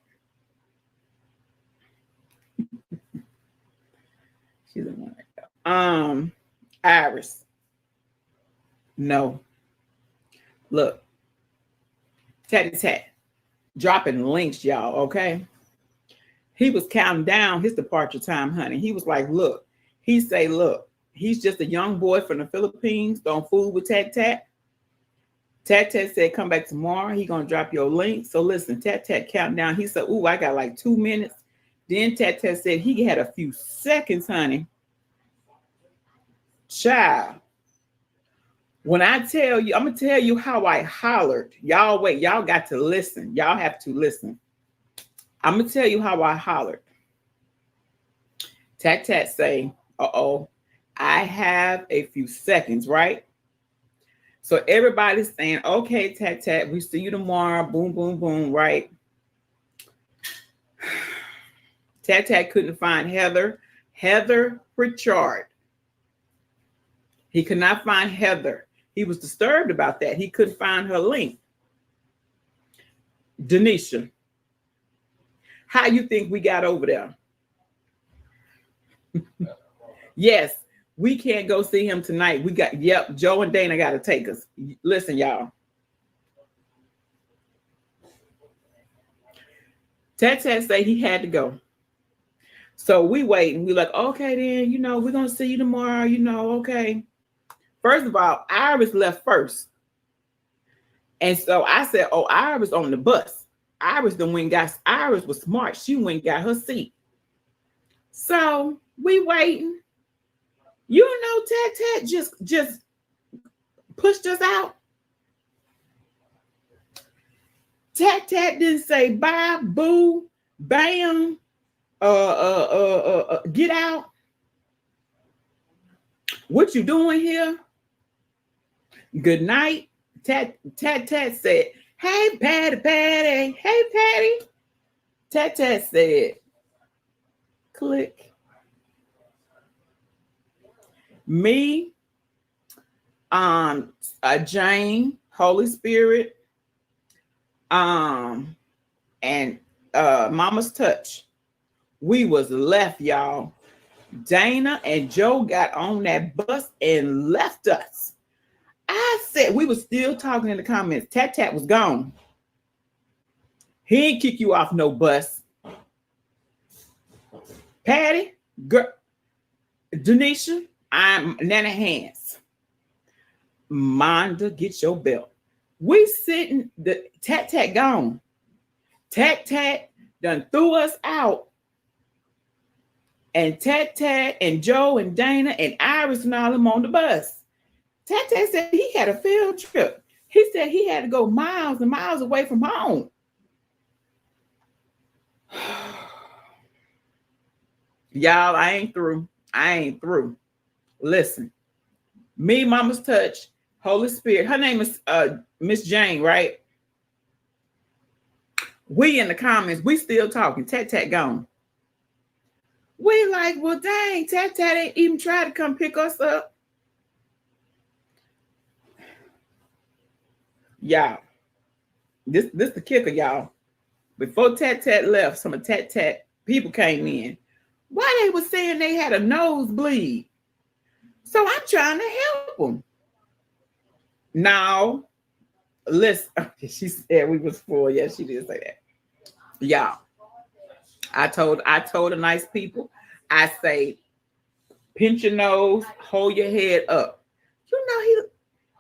She's the one. Iris. No. Look. Tatty Tat. Dropping links, y'all, okay? He was counting down his departure time, honey. He was like, look. He say, look, he's just a young boy from the Philippines. Don't fool with Tat Tat. Tat Tat said, come back tomorrow. He gonna drop your link. So listen, Tat Tat counting down. He said, ooh, I got like 2 minutes. Then Tat Tat said he had a few seconds, honey. Child. When I tell you, I'm gonna tell you how I hollered. Y'all wait, y'all got to listen. Y'all have to listen. I'm gonna tell you how I hollered. Tat Tat say, uh-oh, I have a few seconds, right? So everybody's saying, okay, Tat Tat, we see you tomorrow. Boom, boom, boom, right? Tat Tat couldn't find Heather Pritchard. He could not find Heather. He was disturbed about that. He couldn't find her link. Denisha, how you think we got over there? Yes, we can't go see him tonight. We got, yep, Joe and Dana got to take us. Listen, y'all. Tat Tat say he had to go. So we wait and we like, okay, then, we're going to see you tomorrow, okay. First of all, Iris left first. And so I said, oh, Iris on the bus. Iris was smart. She went and got her seat. So we waiting. Tat Tat just pushed us out. Tat Tat didn't say bye, boo, bam, get out. What you doing here? Good night. Tat Tat said, hey, Patty. Hey, Patty. Tat Tat said, click. Me, Jane, Holy Spirit, and Mama's Touch. We was left, y'all. Dana and Joe got on that bus and left us. I said, we were still talking in the comments. Tat Tat was gone. He ain't kick you off no bus. Patty, girl, Denisha, I'm Nana Hands. Manda, get your belt. We sitting, the Tat Tat gone. Tat Tat done threw us out. and Tat Tat and Joe and Dana and Iris and all them on the bus. Tat Tat said he had a field trip. He said he had to go miles and miles away from home. Y'all, I ain't through. I ain't through. Listen, me, Mama's Touch, Holy Spirit. Her name is Miss Jane, right? We in the comments, we still talking. Tat Tat gone. We like, well, dang, Tat Tat ain't even tried to come pick us up. Y'all, this the kicker, y'all. Before Tat Tat left, some of Tat Tat people came in. Why they was saying they had a nosebleed? So I'm trying to help them. Now, listen, she said we was full. Yes, she did say that. Y'all, I told the nice people, I say, pinch your nose, hold your head up.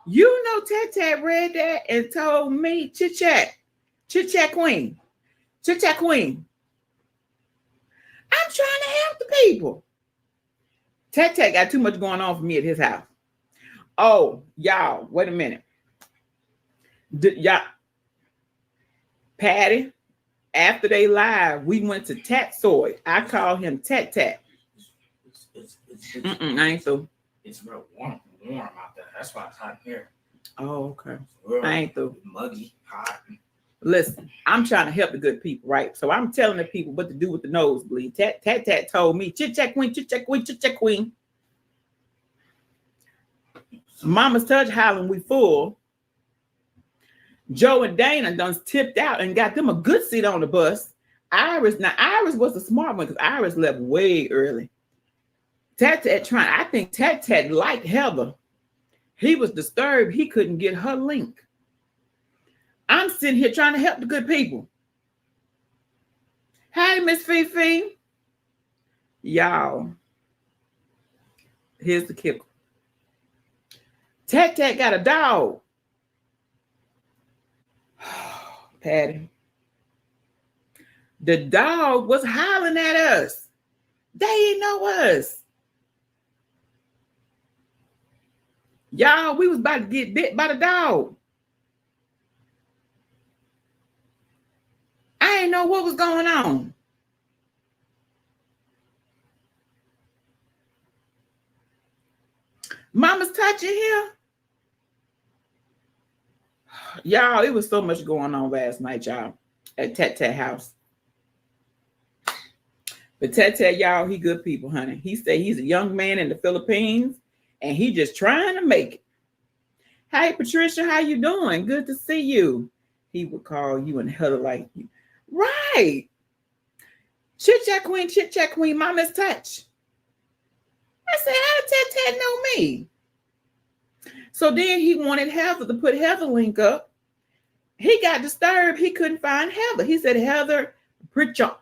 You know, Tat Tat read that and told me, chit chat queen. I'm trying to help the people. Tat Tat got too much going on for me at his house. Oh, y'all, wait a minute. Y'all, Patty, after they live, we went to Tatsoid. I call him Tat Tat. I ain't so. It's real warm out there. That's why it's hot here. Oh, okay. Real I ain't through. Muggy, hot. Listen, I'm trying to help the good people, right? So I'm telling the people what to do with the nosebleed. Tat Tat told me, chit chat queen. Mama's Touch hollering, we full. Joe and Dana done tipped out and got them a good seat on the bus. Iris was the smart one because Iris left way early. Tat Tat I think Tat Tat liked Heather. He was disturbed. He couldn't get her link. I'm sitting here trying to help the good people. Hey, Miss Fifi. Y'all, here's the kicker. Tat Tat got a dog. Patty. The dog was hollering at us. They didn't know us. Y'all, we was about to get bit by the dog. I didn't know what was going on. Mama's touching here. Y'all, it was so much going on last night, y'all, at Tat Tat house. But Tat Tat, y'all, he good people, honey. He said he's a young man in the Philippines, and he just trying to make it. Hey, Patricia, how you doing? Good to see you. He would call you and huddle like you. Right. Chit chat queen, Mama's Touch. I said, how did Tat Tat know me? So then he wanted Heather to put Heather link up. He got disturbed. He couldn't find Heather. He said Heather Pritchard.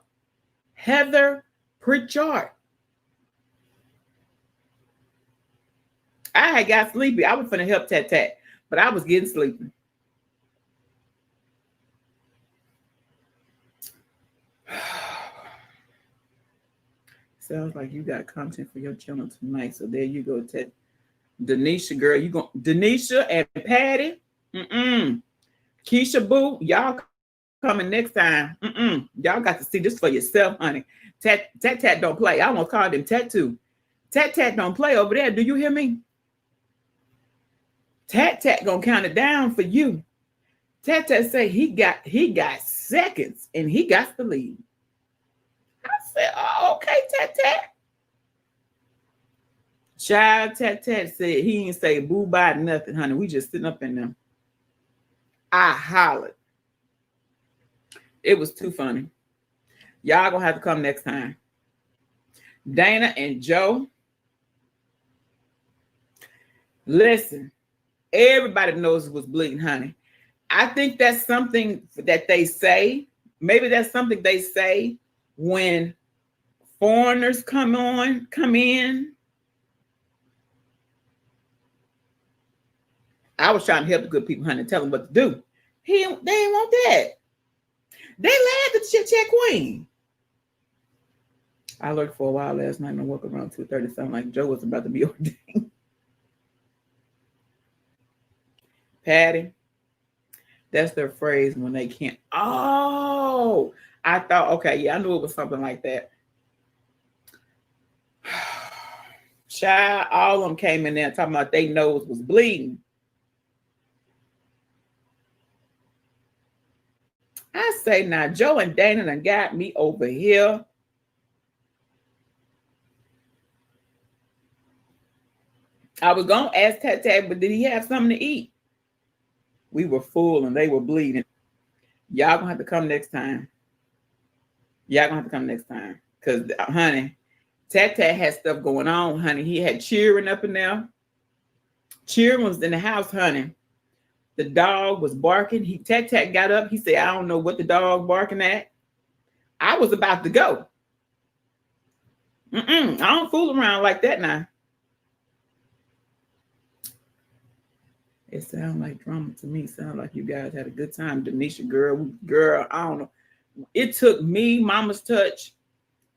I had got sleepy. I was finna help Tat Tat, but I was getting sleepy. Sounds like you got content for your channel tonight. So there you go, Tat. Denisha, girl, you go. Denisha and Patty. Keisha Boo, y'all coming next time. Y'all got to see this for yourself, honey. Tat Tat don't play. I almost called him Tattoo. Tat Tat don't play over there. Do you hear me? Tat Tat gonna count it down for you. Tat Tat say he got seconds and he got the lead. I said, oh, okay, Tat Tat. Child, Tat Tat said he ain't say boo bye nothing, honey. We just sitting up in them. I hollered. It was too funny. Y'all gonna have to come next time. Dana and Joe. Listen, everybody knows it was bleeding, honey. I think that's something that they say. Maybe that's something they say when foreigners come in. I was trying to help the good people, honey, tell them what to do. They didn't want that. They laughed at the chit chat queen. I lurked for a while last night and I woke up around 2:30, sounding like Joe was about to be ordained. Patty, that's their phrase when they can't. Oh, I thought, okay, yeah, I knew it was something like that. Child, all of them came in there talking about their nose was bleeding. I say now, Joe and Dana done got me over here. I was gonna ask Tat, but did he have something to eat? We were full and they were bleeding. Y'all gonna have to come next time. Y'all gonna have to come next time. Cause honey, Tat had stuff going on, honey. He had cheering up in there. Cheering was in the house, honey. The dog was barking. Tat got up. He said, I don't know what the dog barking at. I was about to go. I don't fool around like that now. It sounds like drama to me. Sounds like you guys had a good time. Denisha, girl, I don't know. It took me, Mama's Touch,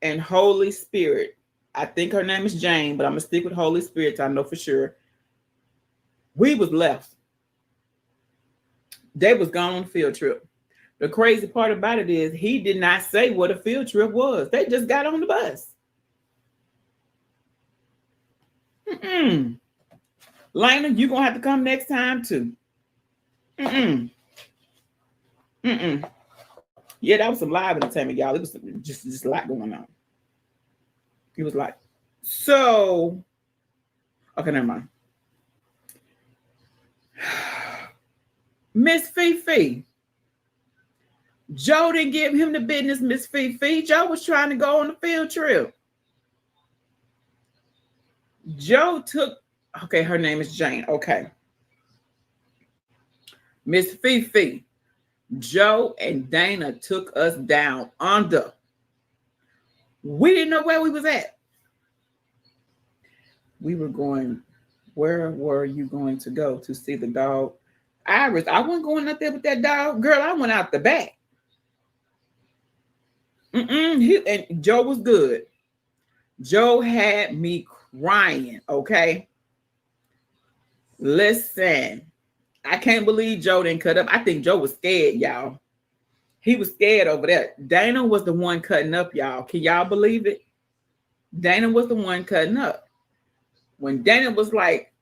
and Holy Spirit. I think her name is Jane, but I'm going to stick with Holy Spirit. I know for sure. We was left. They was gone on a field trip. The crazy part about it is he did not say what a field trip was. They just got on the bus. Lena, you're going to have to come next time too. Yeah, that was some live entertainment, y'all. It was just a lot going on. It was like, so, okay, never mind. Miss Fifi. Joe didn't give him the business, Miss Fifi. Joe was trying to go on the field trip. Joe took, okay, her name is Jane. Okay. Miss Fifi. Joe and Dana took us down under. We didn't know where we was at. We were going, where were you going to go to see the dog? Iris, I wasn't going up there with that dog. Girl, I went out the back. And Joe was good. Joe had me crying, okay? Listen, I can't believe Joe didn't cut up. I think Joe was scared, y'all. He was scared over there. Dana was the one cutting up, y'all. Can y'all believe it? Dana was the one cutting up. When Dana was like,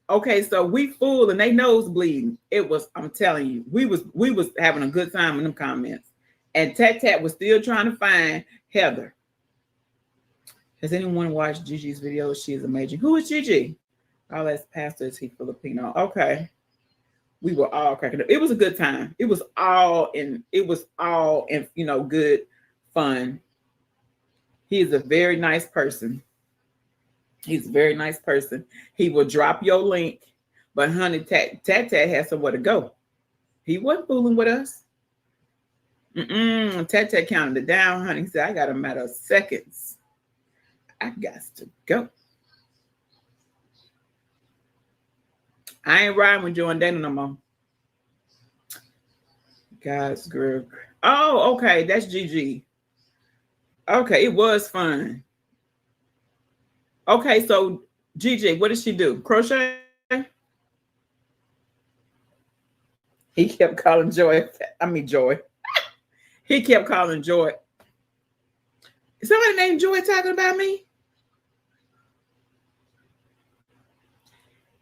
okay, so we full and they nose bleeding. It was, I'm telling you, we was having a good time in them comments. And Tat was still trying to find Heather. Has anyone watched Gigi's video? She is amazing. Who is Gigi? Oh, that's Pastor. Is he Filipino? Okay. We were all cracking up. It was a good time. It was all in, good fun. He is a very nice person. He's a very nice person. He will drop your link, but honey, Tat had somewhere to go. He wasn't fooling with us. Tat counted it down, honey. He said, I got a matter of seconds. I got to go. I ain't riding with Joe and Dana no more. God's girl. Oh, okay. That's Gigi. Okay, it was fun. Okay, so Gigi, what did she do? Crochet? He kept calling Joy. He kept calling Joy. Is somebody named Joy talking about me?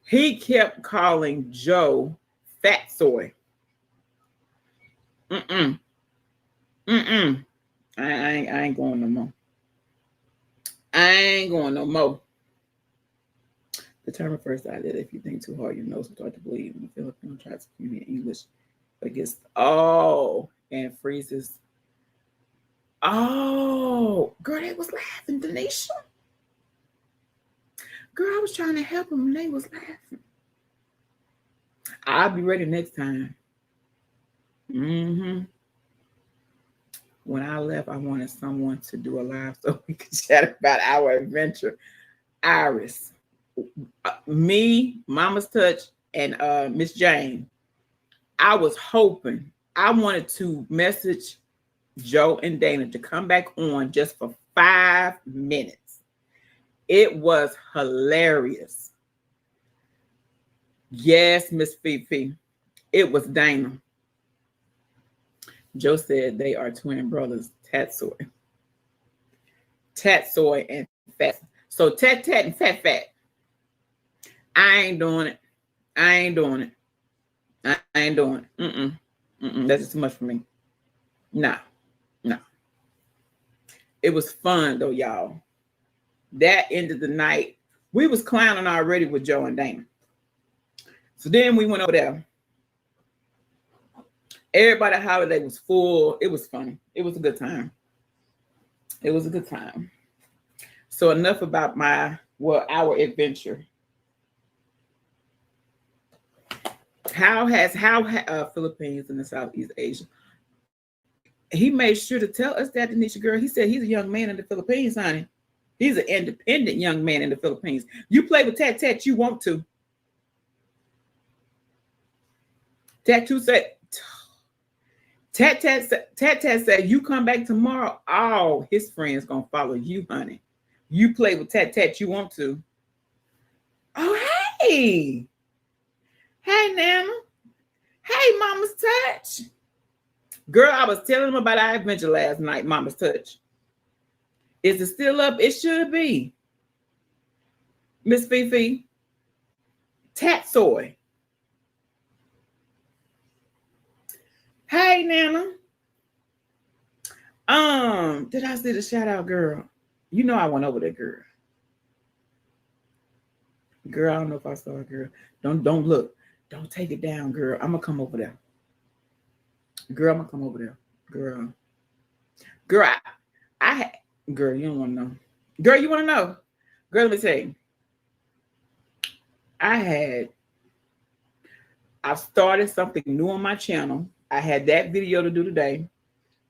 He kept calling Joe Fat Soy. I ain't going no more. Determine first idea. If you think too hard, your nose will start to bleed. When the Filipino tries to communicate English, but gets and freezes. Oh, girl, they was laughing, Denisha. Girl, I was trying to help them and they was laughing. I'll be ready next time. When I left, I wanted someone to do a live so we could chat about our adventure. Iris, me, Mama's Touch, and Miss Jane. I was hoping. I wanted to message Joe and Dana to come back on just for 5 minutes. It was hilarious. Yes, Miss Fifi. It was Dana. Joe said they are twin brothers, Tatsoy. Tatsoy and Fat. So Tat Tat and Fat Fat. I ain't doing it. I ain't doing it. I ain't doing it. That's just too much for me. Nah. It was fun though, y'all. That ended the night. We was clowning already with Joe and Dana. So then we went over there. Everybody holiday was full. It was funny. It was a good time. It was a good time. So enough about our adventure. How Philippines and the Southeast Asia? He made sure to tell us that, Denisha girl. He said he's a young man in the Philippines, honey. He's an independent young man in the Philippines. You play with Tat Tat, you want to. Tattoo said, Tat said, you come back tomorrow, all his friends gonna follow you, honey. You play with Tat, you want to. Oh, hey. Hey, Nana. Hey, Mama's Touch. Girl, I was telling him about our adventure last night, Mama's Touch. Is it still up? It should be. Miss Fifi. Tatsoy. Hey, Nana. Did I see the shout out, girl? You know I went over there, girl. Girl, I don't know if I saw her, girl. Don't look. Don't take it down, girl. I'm gonna come over there. Girl, I'm gonna come over there. Girl, girl, you don't want to know. Girl, you want to know? Girl, let me tell you. I started something new on my channel. I had that video to do today.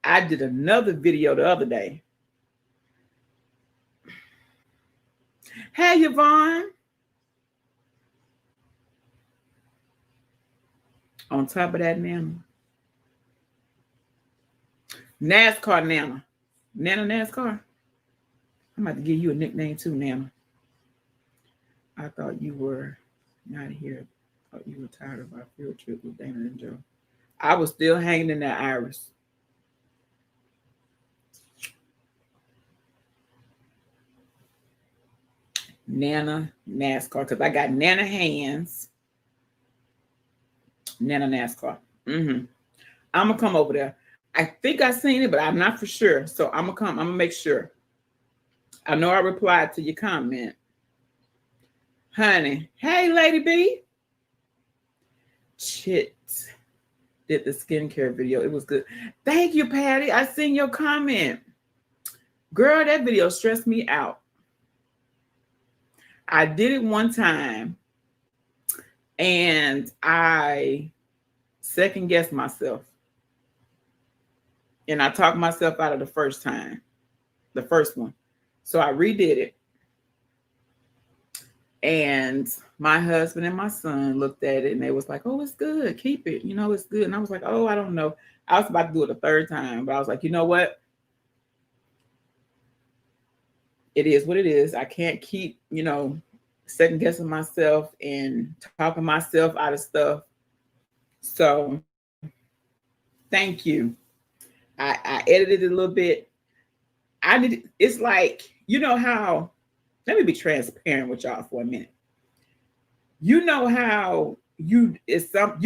I did another video the other day. Hey, Yvonne. On top of that, Nana. NASCAR Nana. Nana NASCAR. I'm about to give you a nickname too, Nana. I thought you were not here. I thought you were tired of our field trip with Dana and Joe. I was still hanging in that Iris. Nana NASCAR, because I got Nana hands. Nana NASCAR. I'm gonna come over there. I think I seen it, but I'm not for sure. So I'm gonna come. I'm gonna make sure. I know I replied to your comment, honey. Hey, Lady B. Chit did the skincare video. It was good. Thank you, Patty. I seen your comment. Girl, that video stressed me out. I did it one time and I second guessed myself. And I talked myself out of the first time, the first one. So I redid it. And my husband and my son looked at it and they was like, oh, it's good. Keep it. You know, it's good. And I was like, oh, I don't know. I was about to do it a third time, but I was like, you know what? It is what it is. I can't keep, second guessing myself and talking myself out of stuff. So thank you. I edited it a little bit. It's like, you know how, let me be transparent with y'all for a minute. You know how you're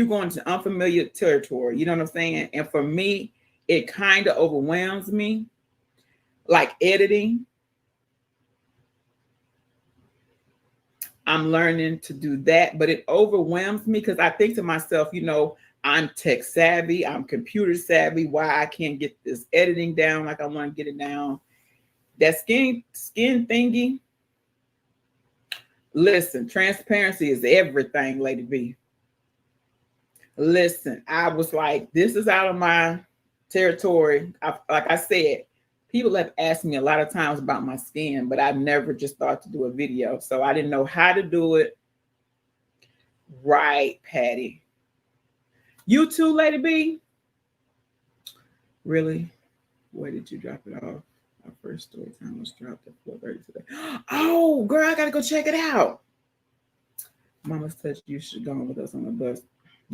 going to unfamiliar territory, you know what I'm saying? And for me, it kind of overwhelms me, like editing. I'm learning to do that, but it overwhelms me because I think to myself, I'm tech savvy, I'm computer savvy. Why I can't get this editing down like I want to get it down. That skin thingy. Listen, transparency is everything, Lady B. Listen, I was like, this is out of my territory. Like I said, people have asked me a lot of times about my skin, but I never just thought to do a video. So I didn't know how to do it. Right, Patty. You too, Lady B? Really? Where did you drop it off? Our first story time was dropped at 4:30 today. Oh, girl, I gotta go check it out. Mama's touch. You should go with us on the bus.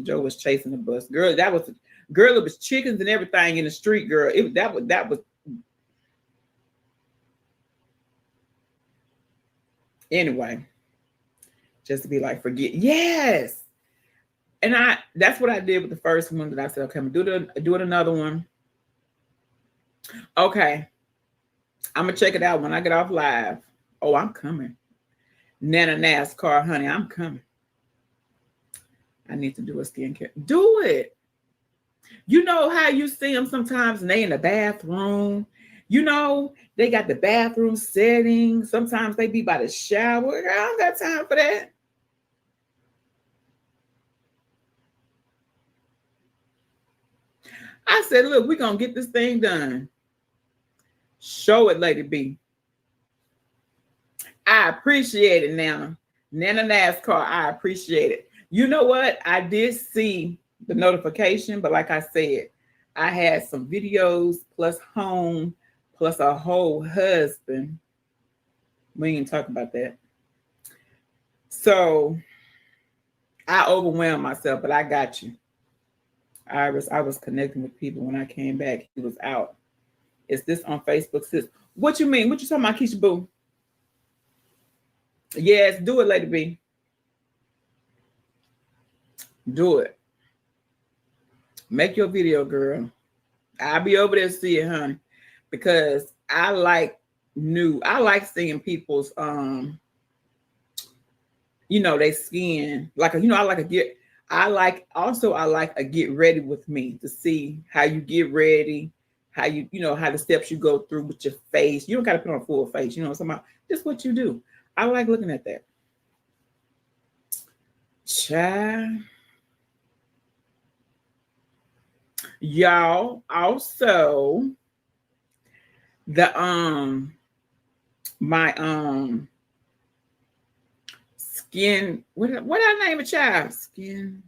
Joe was chasing the bus. Girl, that was girl. It was chickens and everything in the street. Girl, that was. Anyway, just to be like, forget. Yes. And that's what I did with the first one that I said, okay, I'm gonna do it another one. Okay. I'm gonna check it out when I get off live. Oh, I'm coming. Nana NASCAR, honey, I'm coming. I need to do a skincare. Do it. You know how you see them sometimes and they in the bathroom. You know, they got the bathroom setting. Sometimes they be by the shower. I don't got time for that. I said, look, we're going to get this thing done. Show it, Lady B. I appreciate it now. Nana NASCAR, I appreciate it. You know what? I did see the notification, but like I said, I had some videos plus home plus a whole husband. We ain't talk about that. So I overwhelmed myself, but I got you. I was connecting with people when I came back. He was out. Is this on Facebook, sis? What you mean? What you talking about, Keisha Boo? Yes, do it, Lady B. Do it. Make your video, girl. I'll be over there to see it, honey. Because I like seeing people's they skin. Like I like a get ready with me to see how you get ready, how how the steps you go through with your face. You don't gotta put on a full face, just what you do. I like looking at that. Child. Y'all, also the my skin, what I name a child? Skin.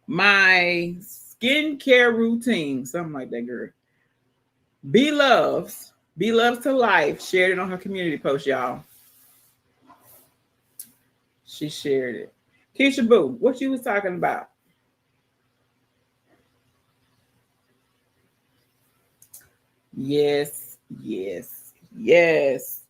My skincare routine, something like that, girl. Be Loves to Life shared it on her community post, y'all. She shared it. Keisha Boo, what you was talking about? Yes, yes, yes.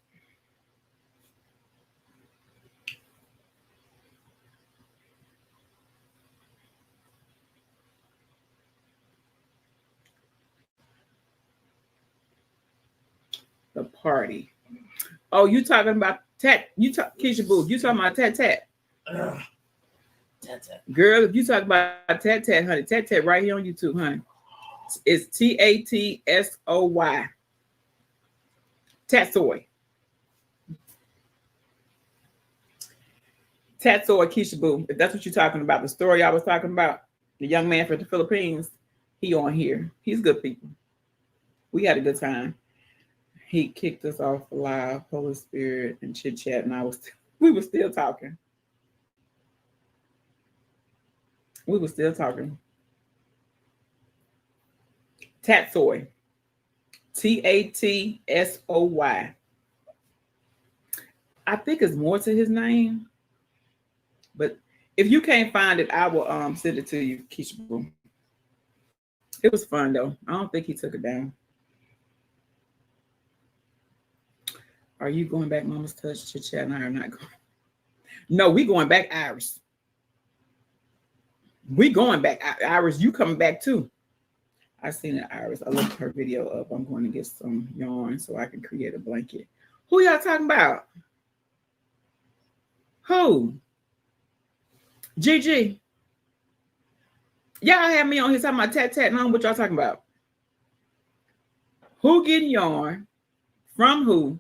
The party. Oh, you talking about tat? Keisha Boo, you talking about tat? Tat. Girl, if you talk about tat, honey, tat right here on YouTube, honey. It's TATSOY. Tatsoy. Tatsoy Keisha Boo. If that's what you're talking about, the story I was talking about, the young man from the Philippines, he on here. He's good people. We had a good time. He kicked us off live, Holy Spirit, and chit chat, and we were still talking. We were still talking. Tatsoy. TATSOY. I think it's more to his name, but if you can't find it, I will send it to you, Keisha Boo. It was fun though. I don't think he took it down. Are you going back, Mama's Touch? Chit Chat and I are not going. No, we going back, Iris. We going back, Iris. You coming back too? I seen it, Iris. I looked her video up. I'm going to get some yarn so I can create a blanket. Who y'all talking about? Who? Gigi. Y'all had me on here talking about tat. And what y'all talking about? Who getting yarn? From who?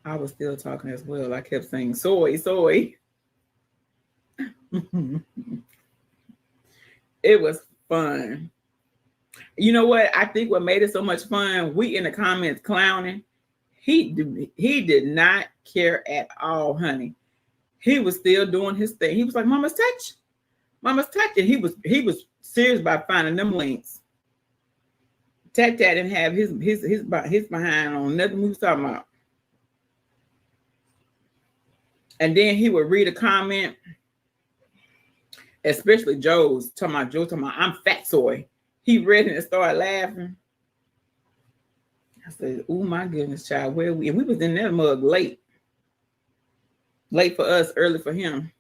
I was still talking as well. I kept saying soy. It was fun. You know what? I think what made it so much fun, we in the comments clowning. He did not care at all, honey. He was still doing his thing. He was like, Mama's touch. And he was serious about finding them links. Tat didn't have his behind on nothing we was talking about. And then he would read a comment, especially Joe's talking about I'm fat soy. He read it and started laughing. I said, "Oh my goodness, child, where we?" And we was in that mug late for us, early for him.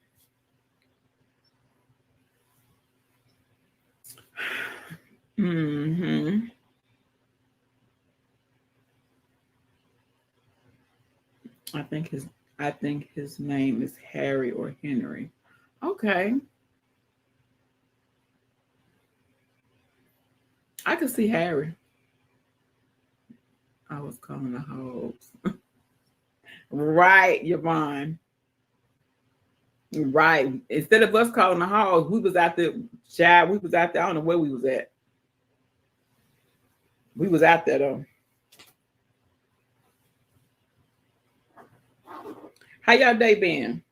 Mm-hmm. I think his name is Harry or Henry. Okay. I could see Harry. I was calling the hoes. Right, Yvonne. Right. Instead of us calling the hogs, we was out there, child. We was out there. I don't know where we was at. We was out there though. How y'all day been?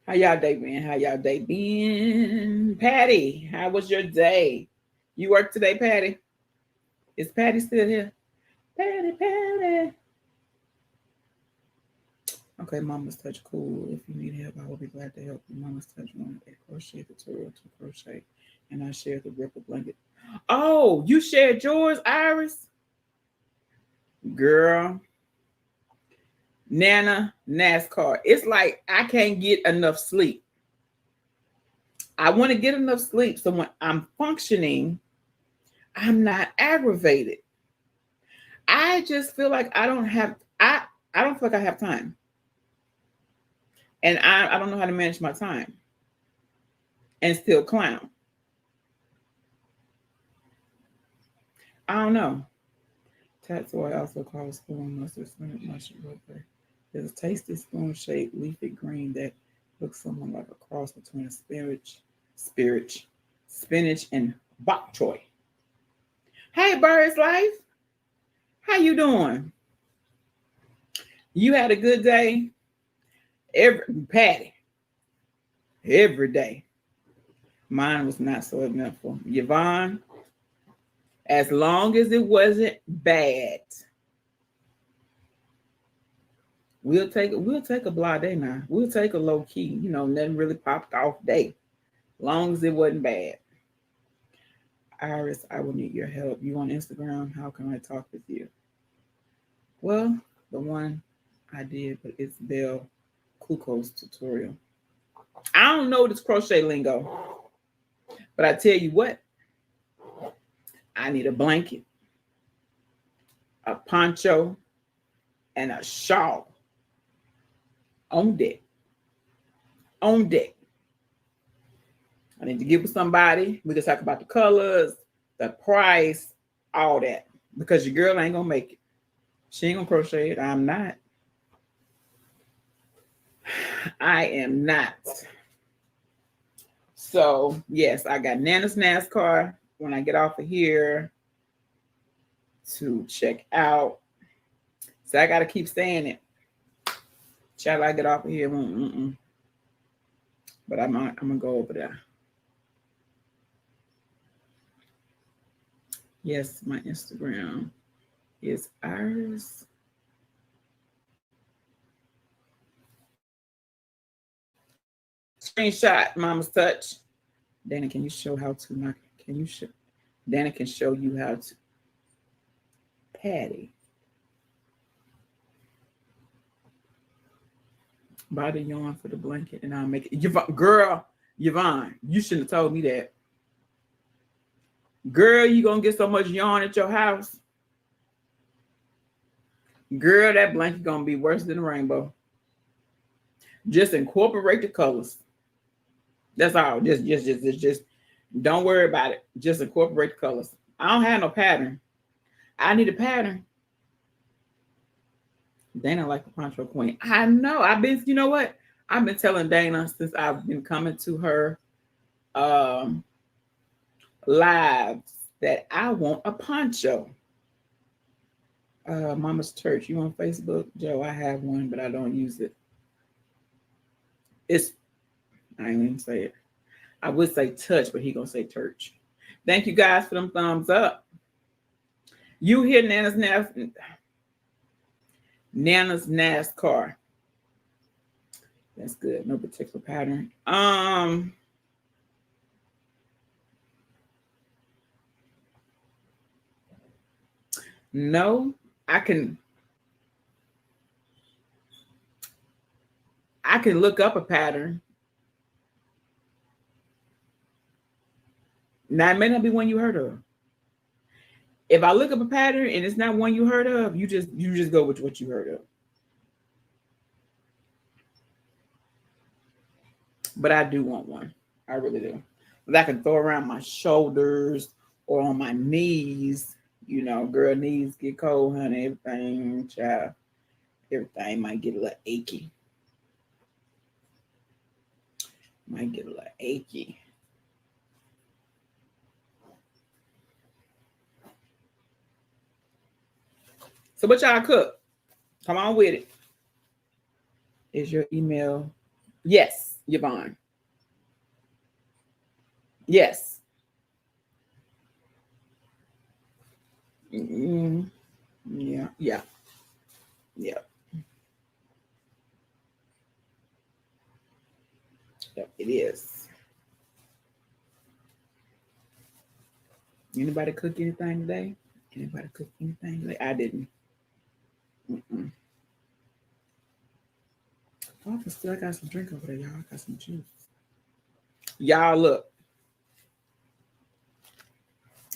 How y'all day been? How y'all day been? Patty, how was your day? You work today, Patty? Is Patty still here? Patty. Okay, Mama's Touch, cool. If you need help, I will be glad to help you. Mama's Touch wanted a crochet tutorial to crochet, and I shared the ripple blanket. Oh, you shared yours, Iris? Girl. Nana, NASCAR. It's like I can't get enough sleep. I want to get enough sleep so when I'm functioning, I'm not aggravated. I just feel like I don't feel like I have time. And I don't know how to manage my time and still clown. I don't know. Tatsoy also calls spoon mustard, spinach mushroom. There's a tasty spoon-shaped leafy green that looks somewhat like a cross between a spinach and bok choy. Hey, Bird's Life. How you doing? You had a good day? Patty. Every day. Mine was not so eventful. Yvonne, as long as it wasn't bad. We'll take a blah day now. We'll take a low key, nothing really popped off day. Long as it wasn't bad. Iris, I will need your help. You on Instagram? How can I talk with you? Well, the one I did, but it's Belle Kuko's tutorial. I don't know this crochet lingo, but I tell you what, I need a blanket, a poncho, and a shawl on deck. On deck. I need to get with somebody. We can talk about the colors, the price, all that. Because your girl ain't gonna make it. She ain't gonna crochet it. I'm not. I am not. So yes, I got Nana's NASCAR when I get off of here to check out. So I gotta keep saying it. Shall I get off of here? But I'm gonna go over there. Yes, my Instagram is Iris. Screenshot, Mama's Touch. Dana, can you show how to knock? Can you show? Dana can show you how to. Patty. Buy the yarn for the blanket and I'll make it. Girl, Yvonne, you shouldn't have told me that. Girl, you gonna get so much yarn at your house. Girl, that blanket gonna be worse than a rainbow. Just incorporate the colors. That's all. Just don't worry about it. Just incorporate the colors. I don't have no pattern. I need a pattern. Dana like the poncho queen. I know. You know what? I've been telling Dana since I've been coming to her lives that I want a poncho. Mama's Church. You on Facebook? Joe, I have one, but I don't use it. I ain't even say it. I would say touch, but he gonna say church. Thank you guys for them thumbs up. You hear Nana's NASCAR. That's good. No particular pattern. No, I can look up a pattern. Now it may not be one you heard of. If I look up a pattern and it's not one you heard of, you just go with what you heard of. But I do want one. I really do. That I can throw around my shoulders or on my knees. You know, girl, knees get cold, honey. Everything, child. Everything might get a little achy. Might get a little achy. So what y'all cook? Come on with it. Is your email? Yes, Yvonne. Yes. Mm-hmm. Yeah. Yep, it is. Anybody cook anything today? Anybody cook anything today? I didn't. Mm-mm. Oh, I still got some drink over there, y'all. I got some juice. Y'all, look.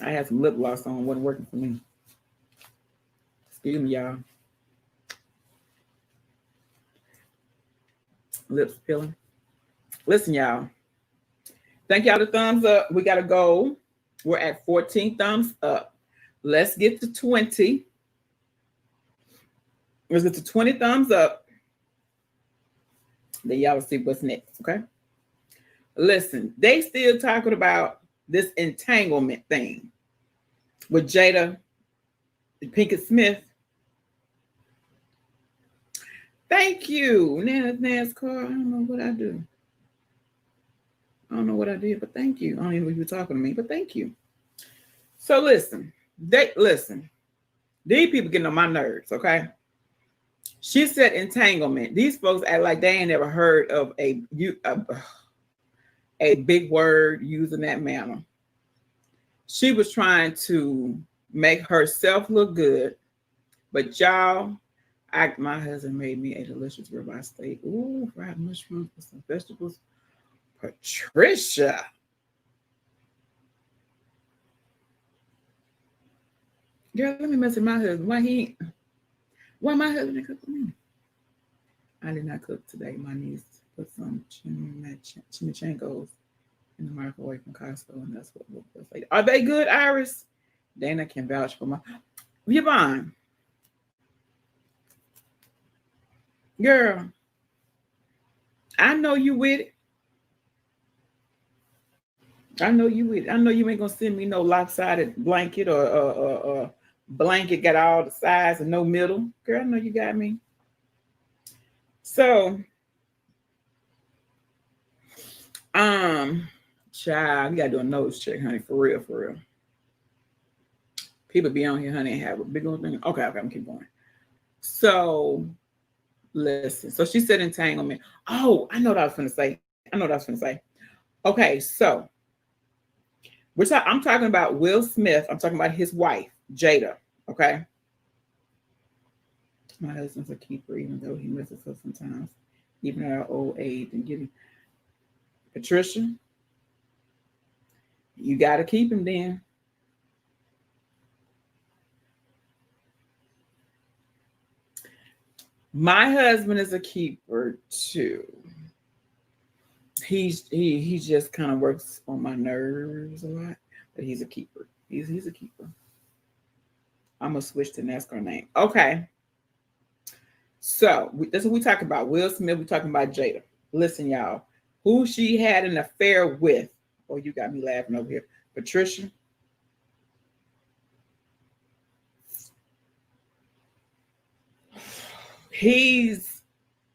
I had some lip gloss on. Wasn't working for me. Excuse me, y'all. Lips peeling. Listen, y'all. Thank y'all the thumbs up. We got to go. We're at 14 thumbs up. Let's get to 20. Let's get to 20 thumbs up. Then y'all will see what's next, okay? Listen, they still talking about this entanglement thing with Jada Pinkett Smith. Thank you, NASCAR. I don't know what I do. I don't know what I did, but thank you. I don't even know if you're talking to me, but thank you. So listen. These people getting on my nerves, okay? She said entanglement. These folks act like they ain't never heard of a big word used in that manner. She was trying to make herself look good, but y'all, my husband made me a delicious ribeye steak. Ooh, fried mushrooms with some vegetables. Patricia. Girl, let me mess with my husband. Why my husband didn't cook for me? I did not cook today. My niece put some chimichangas in the microwave from Costco, and that's what we'll say. Are they good, Iris? Dana can vouch for my Yvonne. Girl, I know you with it. I know you with it. I know you ain't gonna send me no lopsided blanket or blanket got all the sides and no middle. Girl, I know you got me. So, child, you gotta do a nose check, honey, for real, for real. People be on here, honey, and have a big old thing. Okay, I'm gonna keep going. So, listen. So she said entanglement. Oh, I know what I was gonna say. Okay, so I'm talking about Will Smith. I'm talking about his wife, Jada. Okay. My husband's a keeper, even though he misses us sometimes, even at our old age and getting. Patricia, you got to keep him then. My husband is a keeper too. He just kind of works on my nerves a lot, but he's a keeper. He's a keeper. I'm gonna switch to NASCAR name. Okay. So that's what we talking about. Will Smith. We talking about Jada. Listen, y'all. Who she had an affair with? Oh, you got me laughing over here. Patricia.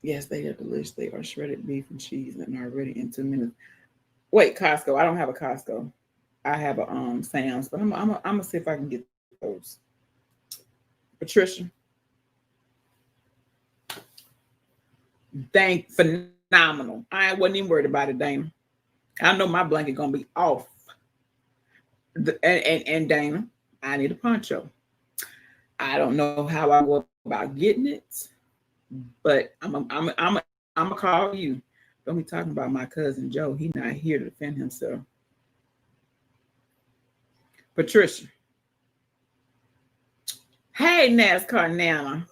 Yes, they are delicious. They are shredded beef and cheese and are ready in 2 minutes. Wait, Costco. I don't have a Costco. I have a Sam's, but I'm gonna see if I can get those. Patricia, thank phenomenal. I wasn't even worried about it, Dana. I know my blanket gonna be off. And Dana, I need a poncho. I don't know how I go about getting it, but I'm gonna call you. Don't be talking about my cousin Joe. He not here to defend himself. Patricia. Hey, NASCAR Nana.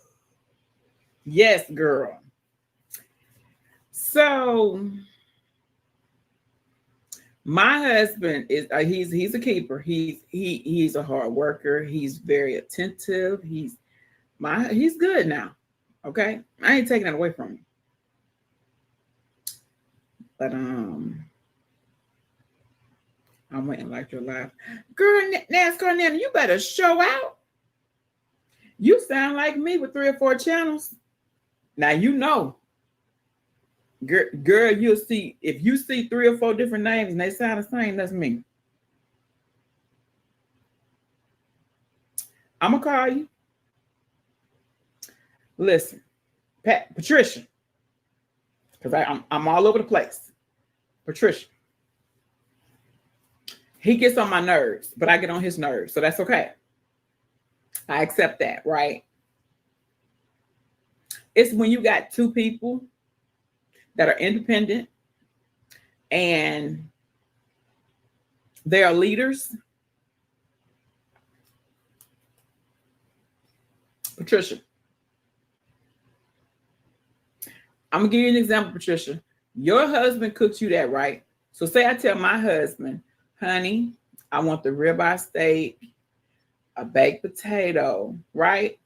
Yes, girl. So my husband is he's a keeper. He's a hard worker. He's very attentive. He's good now. Okay, I ain't taking it away from him. But I'm waiting like your life, girl. NASCAR Nana, you better show out. You sound like me with 3 or 4 channels. Now you know, girl. You'll see if you see 3 or 4 different names and they sound the same. That's me. I'm gonna call you. Listen, Patricia, because I'm all over the place. Patricia, he gets on my nerves, but I get on his nerves, so that's okay. I accept that, right? It's when you got 2 people that are independent and they are leaders. Patricia, I'm gonna give you an example, Patricia. Your husband cooks you that, right? So say I tell my husband, honey, I want the ribeye steak, a baked potato, right?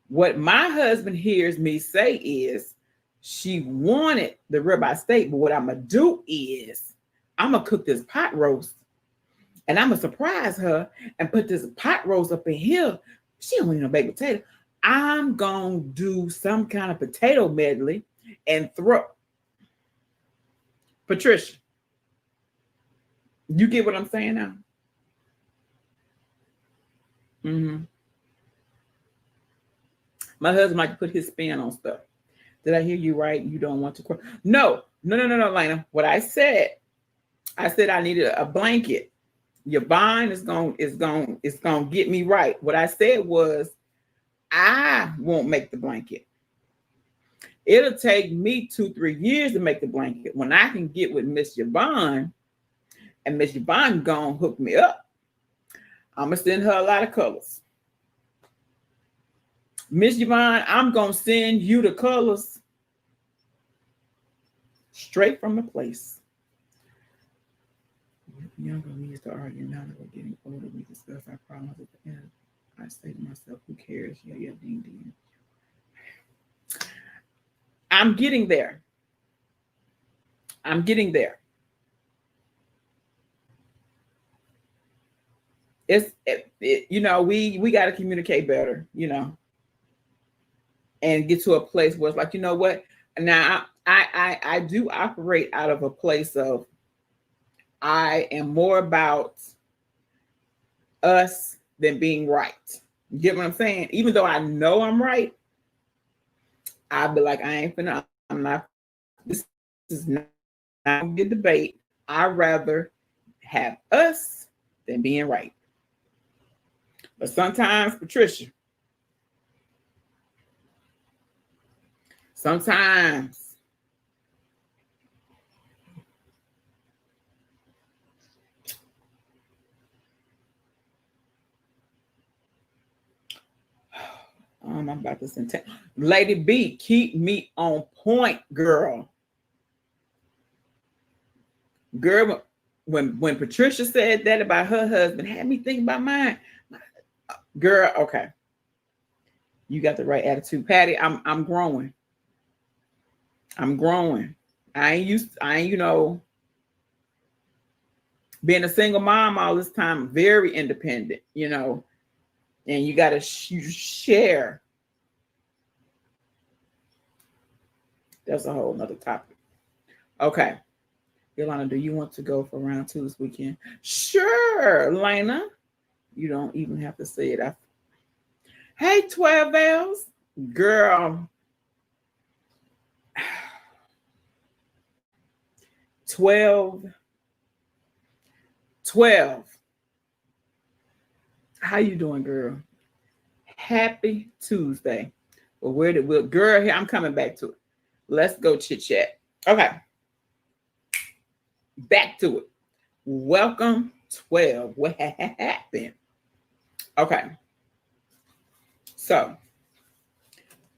What my husband hears me say is, she wanted the ribeye steak, but what I'm gonna do is I'm gonna cook this pot roast and I'm gonna surprise her and put this pot roast up in here. She don't want no baked potato. I'm gonna do some kind of potato medley and throw. Patricia, you get what I'm saying now? Mm-hmm. My husband might put his spin on stuff. Did I hear you right? You don't want to cry? No, Lena. What I said I needed a blanket. Your bond is gonna get me right. What I said was I won't make the blanket. It'll take me 2-3 years to make the blanket. When I can get with Miss Yvonne, and Miss Yvonne gonna hook me up, I'm gonna send her a lot of colors. Miss Yvonne, I'm gonna send you the colors straight from the place. Younger, we used to argue. Now that we're getting older, we discuss our problems at the end. I say to myself, who cares? Yeah, ding, ding. I'm getting there. You know, we got to communicate better, you know, and get to a place where it's like, you know what? Now I do operate out of a place of I am more about us than being right. You get what I'm saying? Even though I know I'm right, I'll be like, I'm not, this is not a good debate. I'd rather have us than being right. But sometimes, Patricia, sometimes I'm about to send Lady B, keep me on point, girl. Girl, when Patricia said that about her husband, had me think about mine. Girl, okay. You got the right attitude. Patty, I'm growing. I'm growing. I ain't, you know, being a single mom all this time, very independent, you know, and you got to share. That's a whole nother topic. Okay. Yolanda, do you want to go for round 2 this weekend? Sure, Lena. You don't even have to say it. Hey, 12 Bells. Girl. 12. 12. How you doing, girl? Happy Tuesday. Well, where did we, girl, here, I'm coming back to it. Let's go chit chat. Okay. Back to it. Welcome, 12. What happened? Okay. So,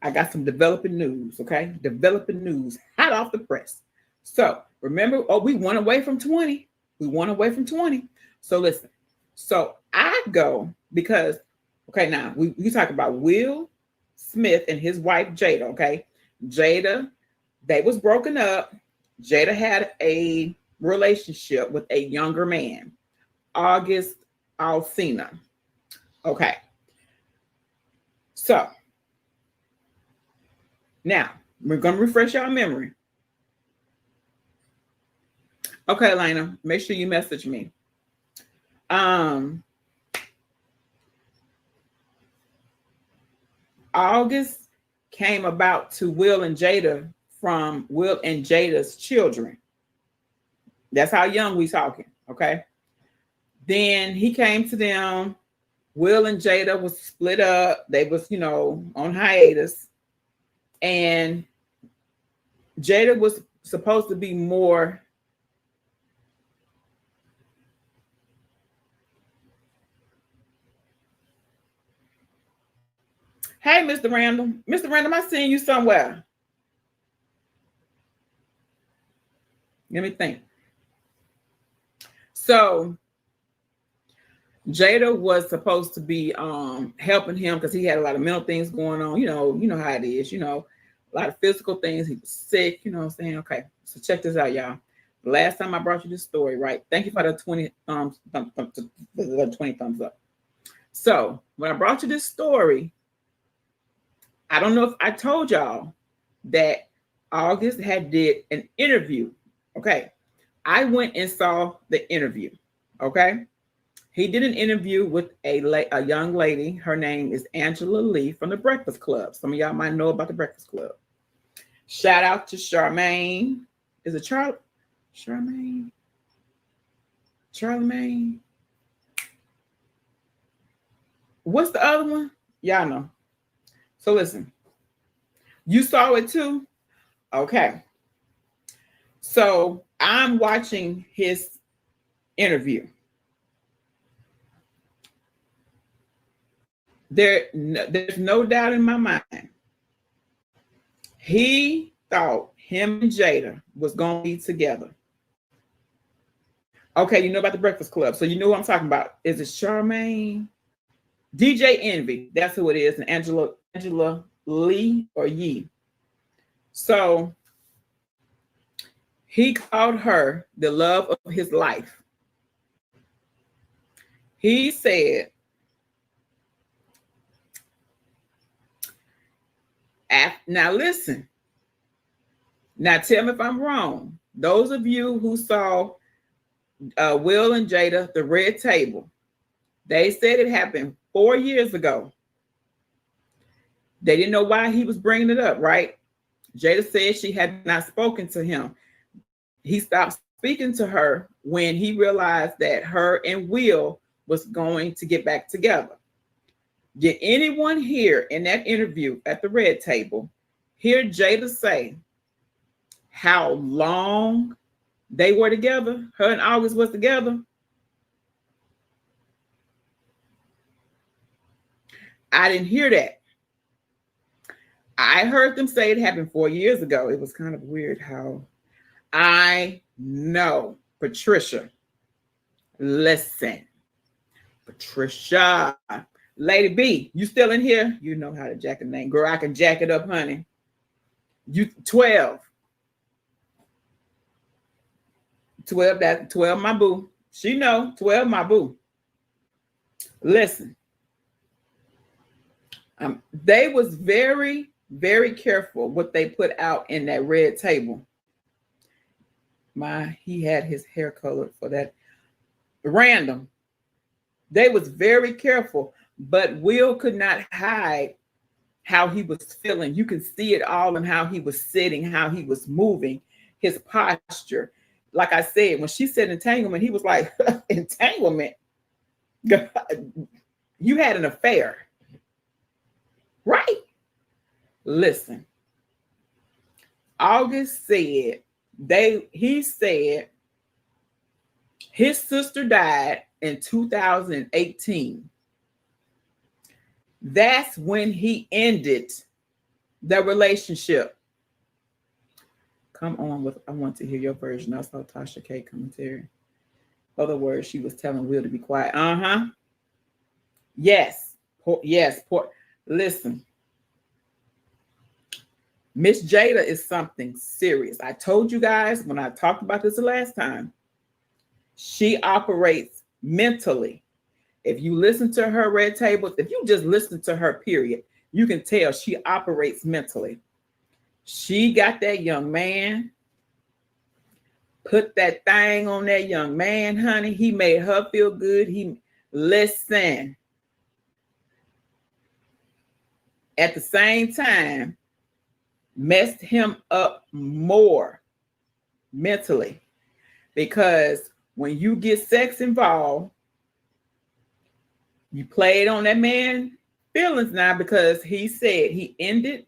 I got some developing news, okay? Developing news, hot off the press. So, remember, we went away from 20. We went away from 20. So, listen. So, I go because, okay, now, we talk about Will Smith and his wife, Jada, okay? Jada, they was broken up. Jada had a relationship with a younger man, August Alsina. Okay. So, now, we're going to refresh our memory. Okay, Lena, make sure you message me. August came about to Will and Jada from Will and Jada's children. That's how young we talking, okay? Then he came to them. Will and Jada was split up. They was, on hiatus. And Jada was supposed to be more. Hey, Mr. Randall. Mr. Randall, I seen you somewhere. Let me think. So Jada was supposed to be helping him because he had a lot of mental things going on. You know how it is, a lot of physical things. He was sick, what I'm saying? Okay. So check this out, y'all. The last time I brought you this story, right? Thank you for the 20 20 thumbs up. So when I brought you this story, I don't know if I told y'all that August had did an interview. Okay. I went and saw the interview. Okay. He did an interview with a young lady. Her name is Angela Lee from the Breakfast Club. Some of y'all might know about the Breakfast Club. Shout out to Charmaine. Is it Charmaine? Charlemagne? What's the other one? Y'all know. So listen, you saw it too? Okay. So I'm watching his interview. There's no doubt in my mind. He thought him and Jada was going to be together. Okay, you know about the Breakfast Club. So you know what I'm talking about. Is it Charmaine? DJ Envy. That's who it is. And Angela Lee or Yee. So he called her the love of his life. He said, now listen. Now tell me if I'm wrong. Those of you who saw Will and Jada, The Red Table, they said it happened 4 years ago. They didn't know why he was bringing it up, right? Jada said she had not spoken to him. He stopped speaking to her when he realized that her and Will was going to get back together. Did anyone here in that interview at the Red Table hear Jada say how long they were together? Her and August was together. I didn't hear that. I heard them say it happened 4 years ago. It was kind of weird how I know. Patricia, listen. Patricia, Lady B, you still in here? You know how to jack a name. Girl, I can jack it up, honey. You 12. 12, that 12 my boo. She know 12 my boo. Listen. They was very, very careful what they put out in that Red Table. he had his hair colored for that. Random. They was very careful, but Will could not hide how he was feeling. You can see it all in how he was sitting, how he was moving, his posture. Like I said, when she said entanglement, he was like, entanglement? You had an affair, right? Listen, August said he said his sister died in 2018. That's when he ended the relationship. Come on with, I want to hear your version. I saw Tasha K commentary. Other words, she was telling Will to be quiet. Yes. Yes. Listen. Miss Jada is something serious. I told you guys when I talked about this the last time. She operates mentally. If you listen to her red tables, if you just listen to her, period, you can tell she operates mentally. She got that young man, put that thing on that young man, honey. He made her feel good. Listen. At the same time, messed him up more mentally, because when you get sex involved, you played on that man's feelings now, because he said he ended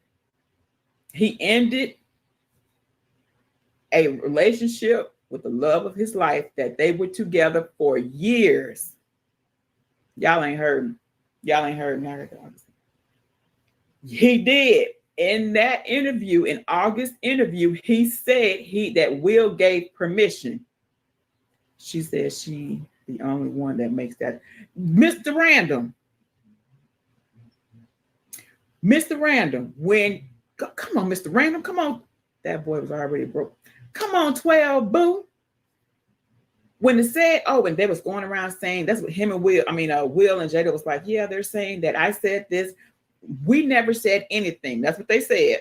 a relationship with the love of his life, that they were together for years. Y'all ain't heard. Y'all ain't heard. He did. In that interview, in August interview, he said that Will gave permission. She said she the only one that makes that. Mr. Random, come on, Mr. Random, come on. That boy was already broke. Come on, 12, boo. When it said, and they was going around saying, that's what him and Will and Jada was like, yeah, they're saying that I said this. We never said anything. That's what they said.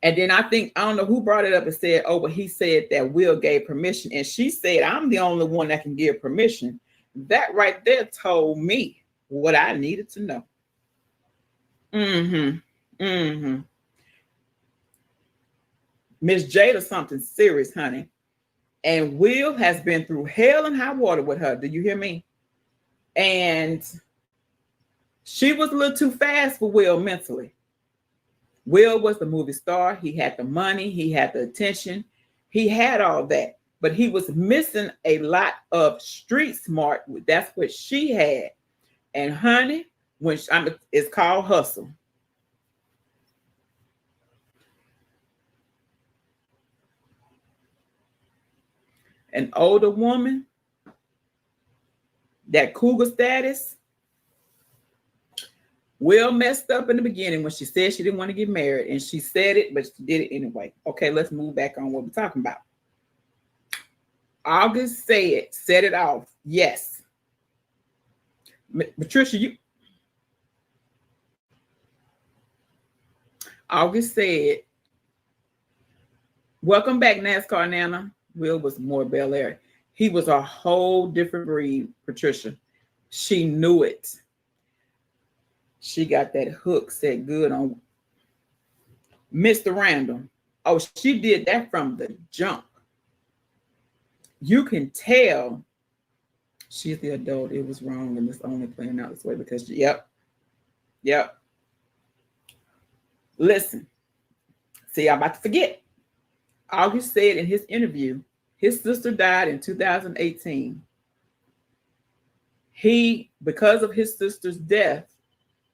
And then I don't know who brought it up and said, but he said that Will gave permission. And she said, I'm the only one that can give permission. That right there told me what I needed to know. Miss Jada, something serious, honey. And Will has been through hell and high water with her. Do you hear me? And she was a little too fast for Will mentally. Will was the movie star. He had the money. He had the attention. He had all that. But he was missing a lot of street smart. That's what she had. And honey, it's called hustle. An older woman, that cougar status, Will messed up in the beginning when she said she didn't want to get married, and she said it, but she did it anyway. Okay, let's move back on what we're talking about. August set it off. Yes. Patricia, August said, welcome back, NASCAR Nana. Will was more Bel Air. He was a whole different breed, Patricia. She knew it. She got that hook set good on Mr. Random. Oh, she did that from the jump. You can tell she's the adult. It was wrong, and it's only playing out this way because, yep. Listen. See, I'm about to forget. August said in his interview, his sister died in 2018. Because of his sister's death,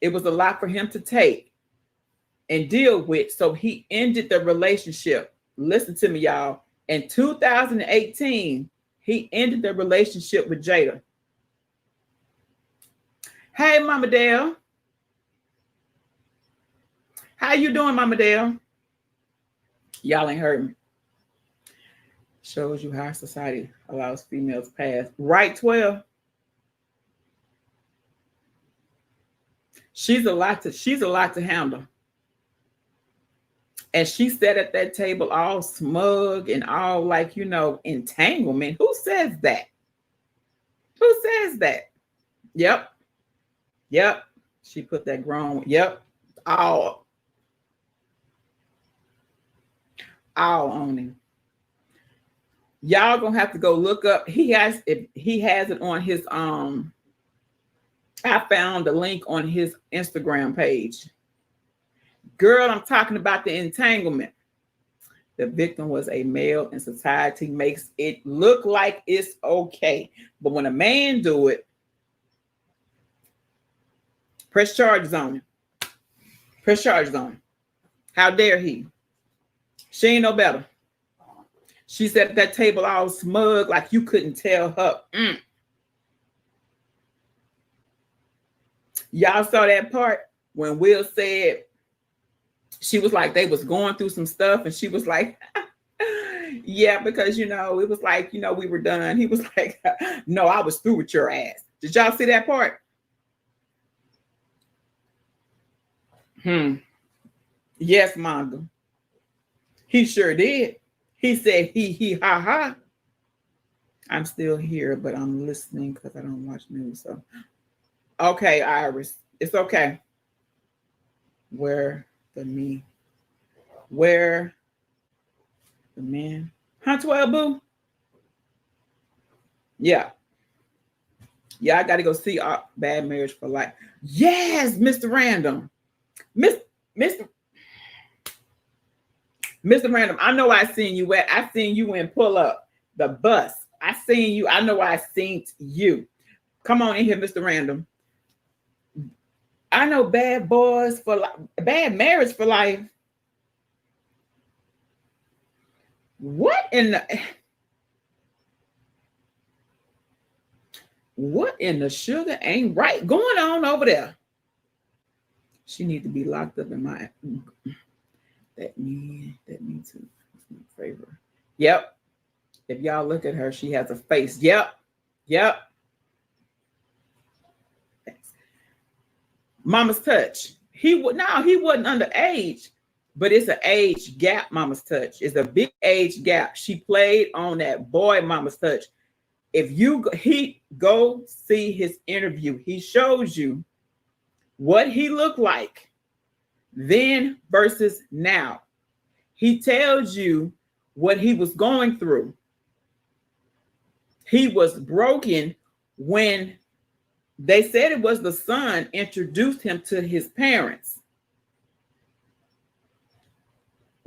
it was a lot for him to take and deal with. So he ended the relationship. Listen to me, y'all. In 2018, he ended the relationship with Jada. Hey, Mama Dale. How you doing, Mama Dale? Y'all ain't heard me. Shows you how society allows females pass. Right, 12. She's a lot to handle. And she sat at that table all smug and all like, entanglement. Who says that? Who says that? Yep. Yep. She put that grown. Yep. All on him. Y'all gonna have to go look up. He has it on his I found the link on his Instagram page. Girl, I'm talking about the entanglement. The victim was a male, and society makes it look like it's okay. But when a man do it, press charges on him. Press charges on him. How dare he? She ain't no better. She sat at that table all smug like you couldn't tell her. Y'all saw that part when Will said, she was like, they was going through some stuff, and she was like, yeah, because, it was like, we were done. He was like, no, I was through with your ass. Did y'all see that part? Yes, Mongo. He sure did. He said, he, ha, ha. I'm still here, but I'm listening because I don't watch news. So, okay, Iris, it's okay. Where the man? Huh, 12 boo? Yeah. Yeah, I got to go see Bad Marriage for Life. Yes, Mr. Random. Mr. Random, I know I seen you in Pull Up, the bus. I seen you. I know I seen you. Come on in here, Mr. Random. I know Bad Marriage for Life. What in the sugar ain't right going on over there? She need to be locked up in my that me too. That's my favorite. Yep. If y'all look at her, she has a face. Yep. Mama's Touch. He wasn't underage, but it's an age gap. Mama's Touch is a big age gap. She played on that boy Mama's Touch. If he go see his interview, he shows you what he looked like then versus now. He tells you what he was going through. He was broken when they said it was the son introduced him to his parents.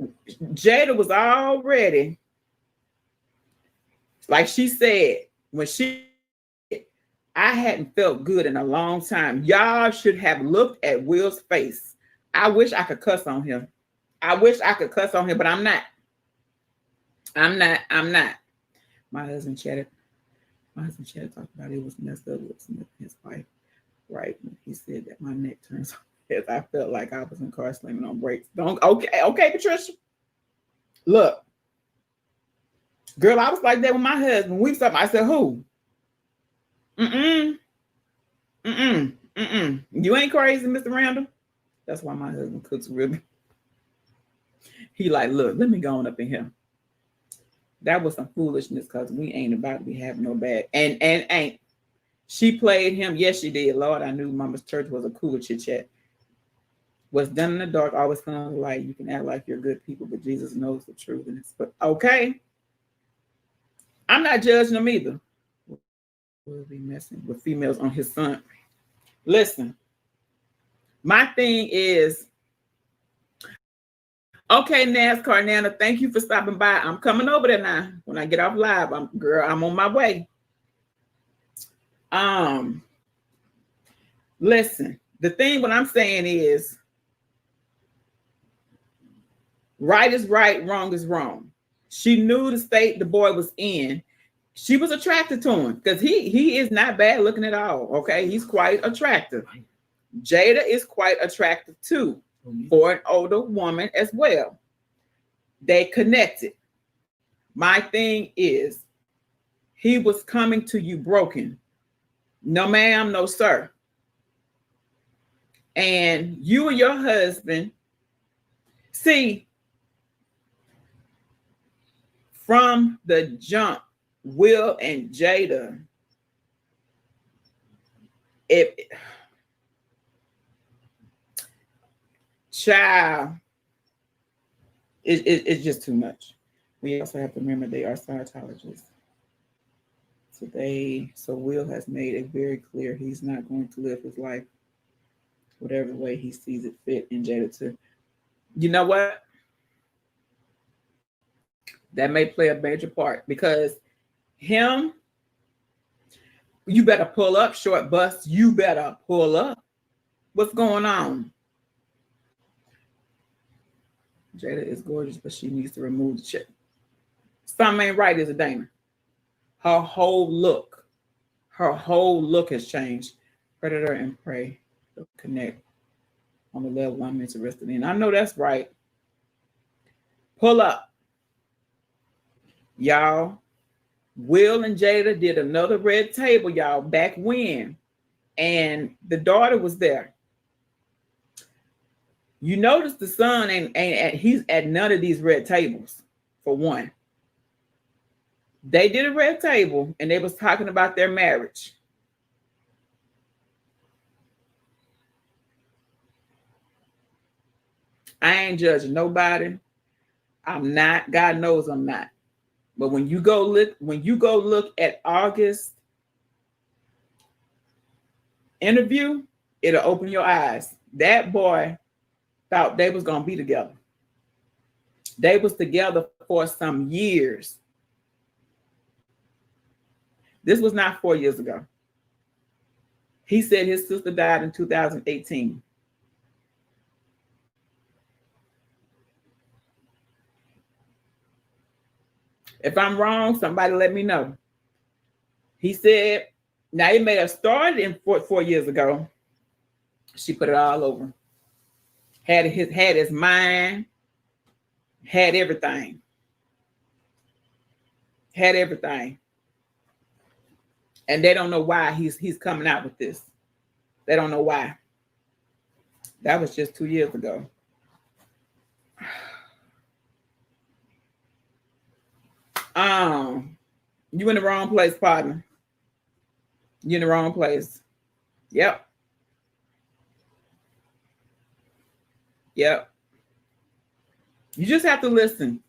Jada was already, like she said, I hadn't felt good in a long time. Y'all should have looked at Will's face. I wish I could cuss on him. But I'm not. My husband chatted talked about it was messed up with his wife. Right. He said that my neck turns on. I felt like I was in car slamming on brakes. Okay, Patricia. Look. Girl, I was like that with my husband. We said, I said, who? You ain't crazy, Mr. Randall. That's why my husband cooks ribs. He like, look, let me go on up in here. That was some foolishness because we ain't about to be having no bad. And ain't. She played him. Yes, she did. Lord, I knew Mama's Church was a cooler chit chat. What's done in the dark always comes to light. You can act like you're good people, but Jesus knows the truth. And but okay. I'm not judging them either. We'll be messing with females on his son. Listen, my thing is, okay, NASCAR Nana, thank you for stopping by. I'm coming over there now. When I get off live, I'm on my way. Listen, the thing what I'm saying is, right is right, wrong is wrong. She knew the state the boy was in. She was attracted to him because he is not bad looking at all. Okay, he's quite attractive. Jada is quite attractive too, for an older woman as well. They connected. My thing is, he was coming to you broken. No, ma'am, no, sir. And you and your husband, see, from the jump, Will and Jada, child, it's just too much. We also have to remember they are Scientologists. So Will has made it very clear he's not going to live his life whatever way he sees it fit, in Jada too. You know what? That may play a major part because him, you better pull up, short bus. You better pull up. What's going on? Jada is gorgeous, but she needs to remove the chip. Something ain't right, is it, Dana? Her whole look has changed. Predator and prey connect on the level I'm interested in. I know that's right. Pull up. Y'all, Will and Jada did another red table, y'all, back when. And the daughter was there. You notice the son he's at none of these red tables, for one. They did a red table and they was talking about their marriage. I ain't judging nobody. I'm not. God knows I'm not. But when you go look at August interview, it'll open your eyes. That boy thought they was gonna be together. They was together for some years. This was not 4 years ago. He said his sister died in 2018. If I'm wrong, somebody let me know. He said, now it may have started in 4 years ago. She put it all over. Had his mind, had everything. Had everything. And they don't know why he's coming out with this. They don't know why. That was just 2 years ago. You in the wrong place, partner. You in the wrong place. Yep. Yep. You just have to listen.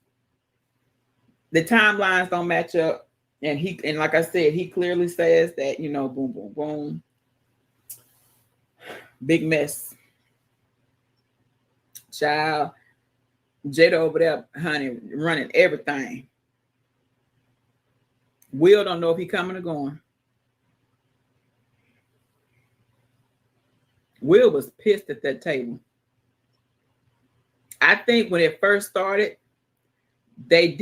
The timelines don't match up. And like I said, he clearly says that, boom, boom, boom. Big mess. Child. Jada over there, honey, running everything. Will don't know if he coming or going. Will was pissed at that table. I think when it first started, they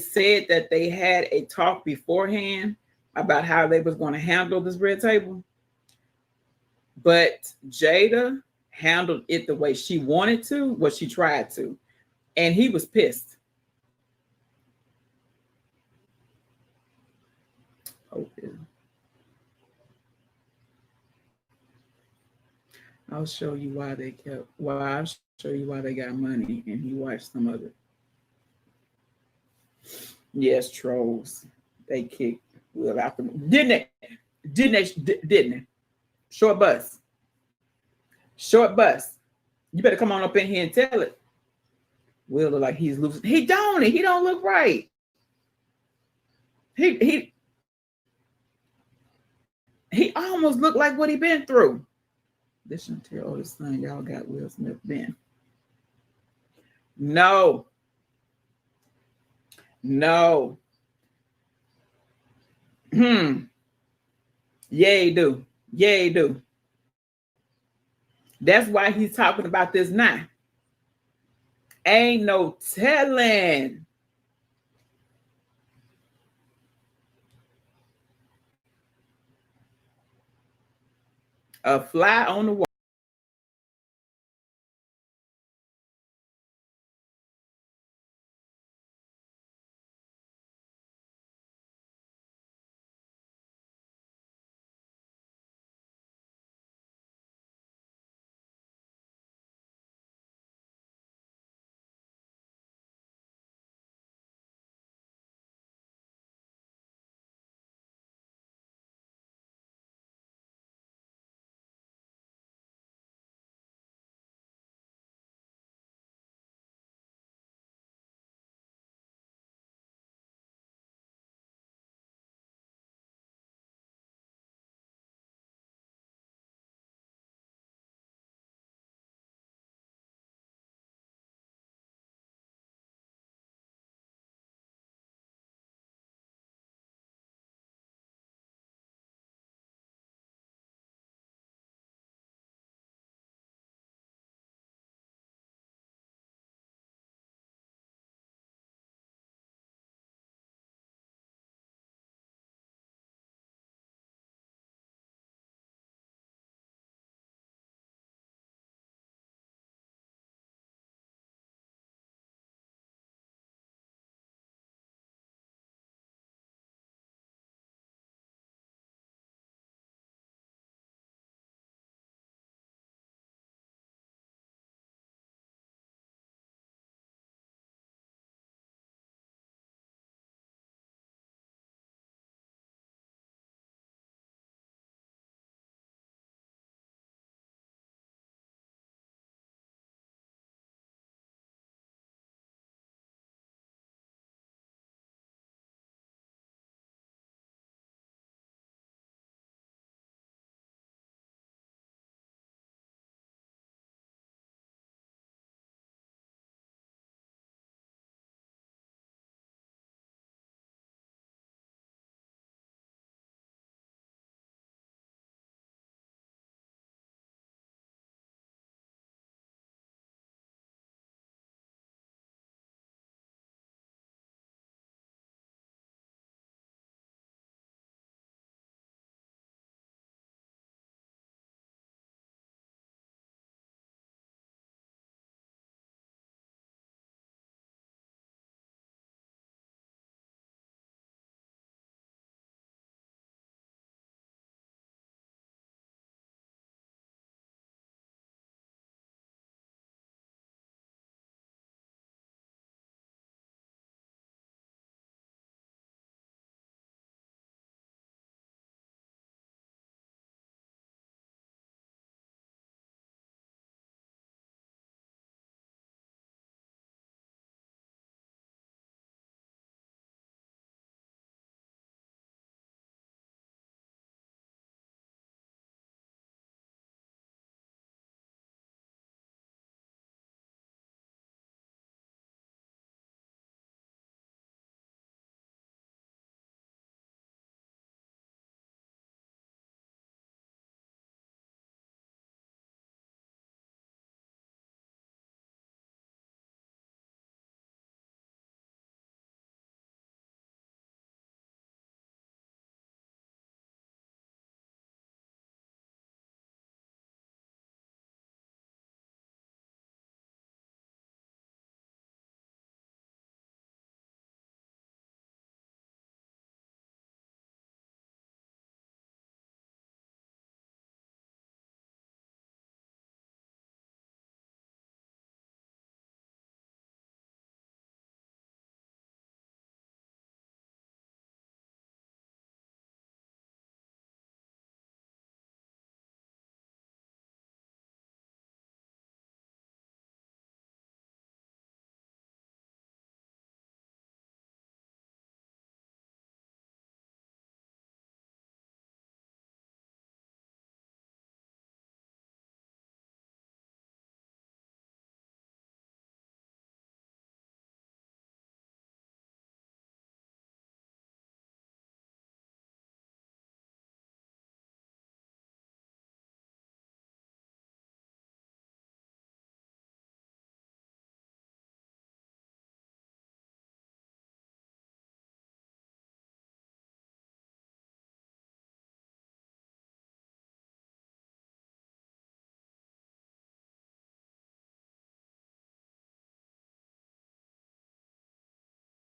said that they had a talk beforehand about how they was going to handle this red table. But Jada handled it the way she wanted to, what she tried to. And he was pissed. Okay. I'll show you why I'll show you why they got money, and he watched some of it. Yes, trolls. They kicked Will out the didn't they? Short bus. Short bus. You better come on up in here and tell it. Will look like he's losing. He don't look right. He almost looked like what he been through. This Chantel oldest son, y'all got Will Smith been. No. Yeah, he do. Yeah, he do. That's why he's talking about this now. Ain't no telling. A fly on the wall.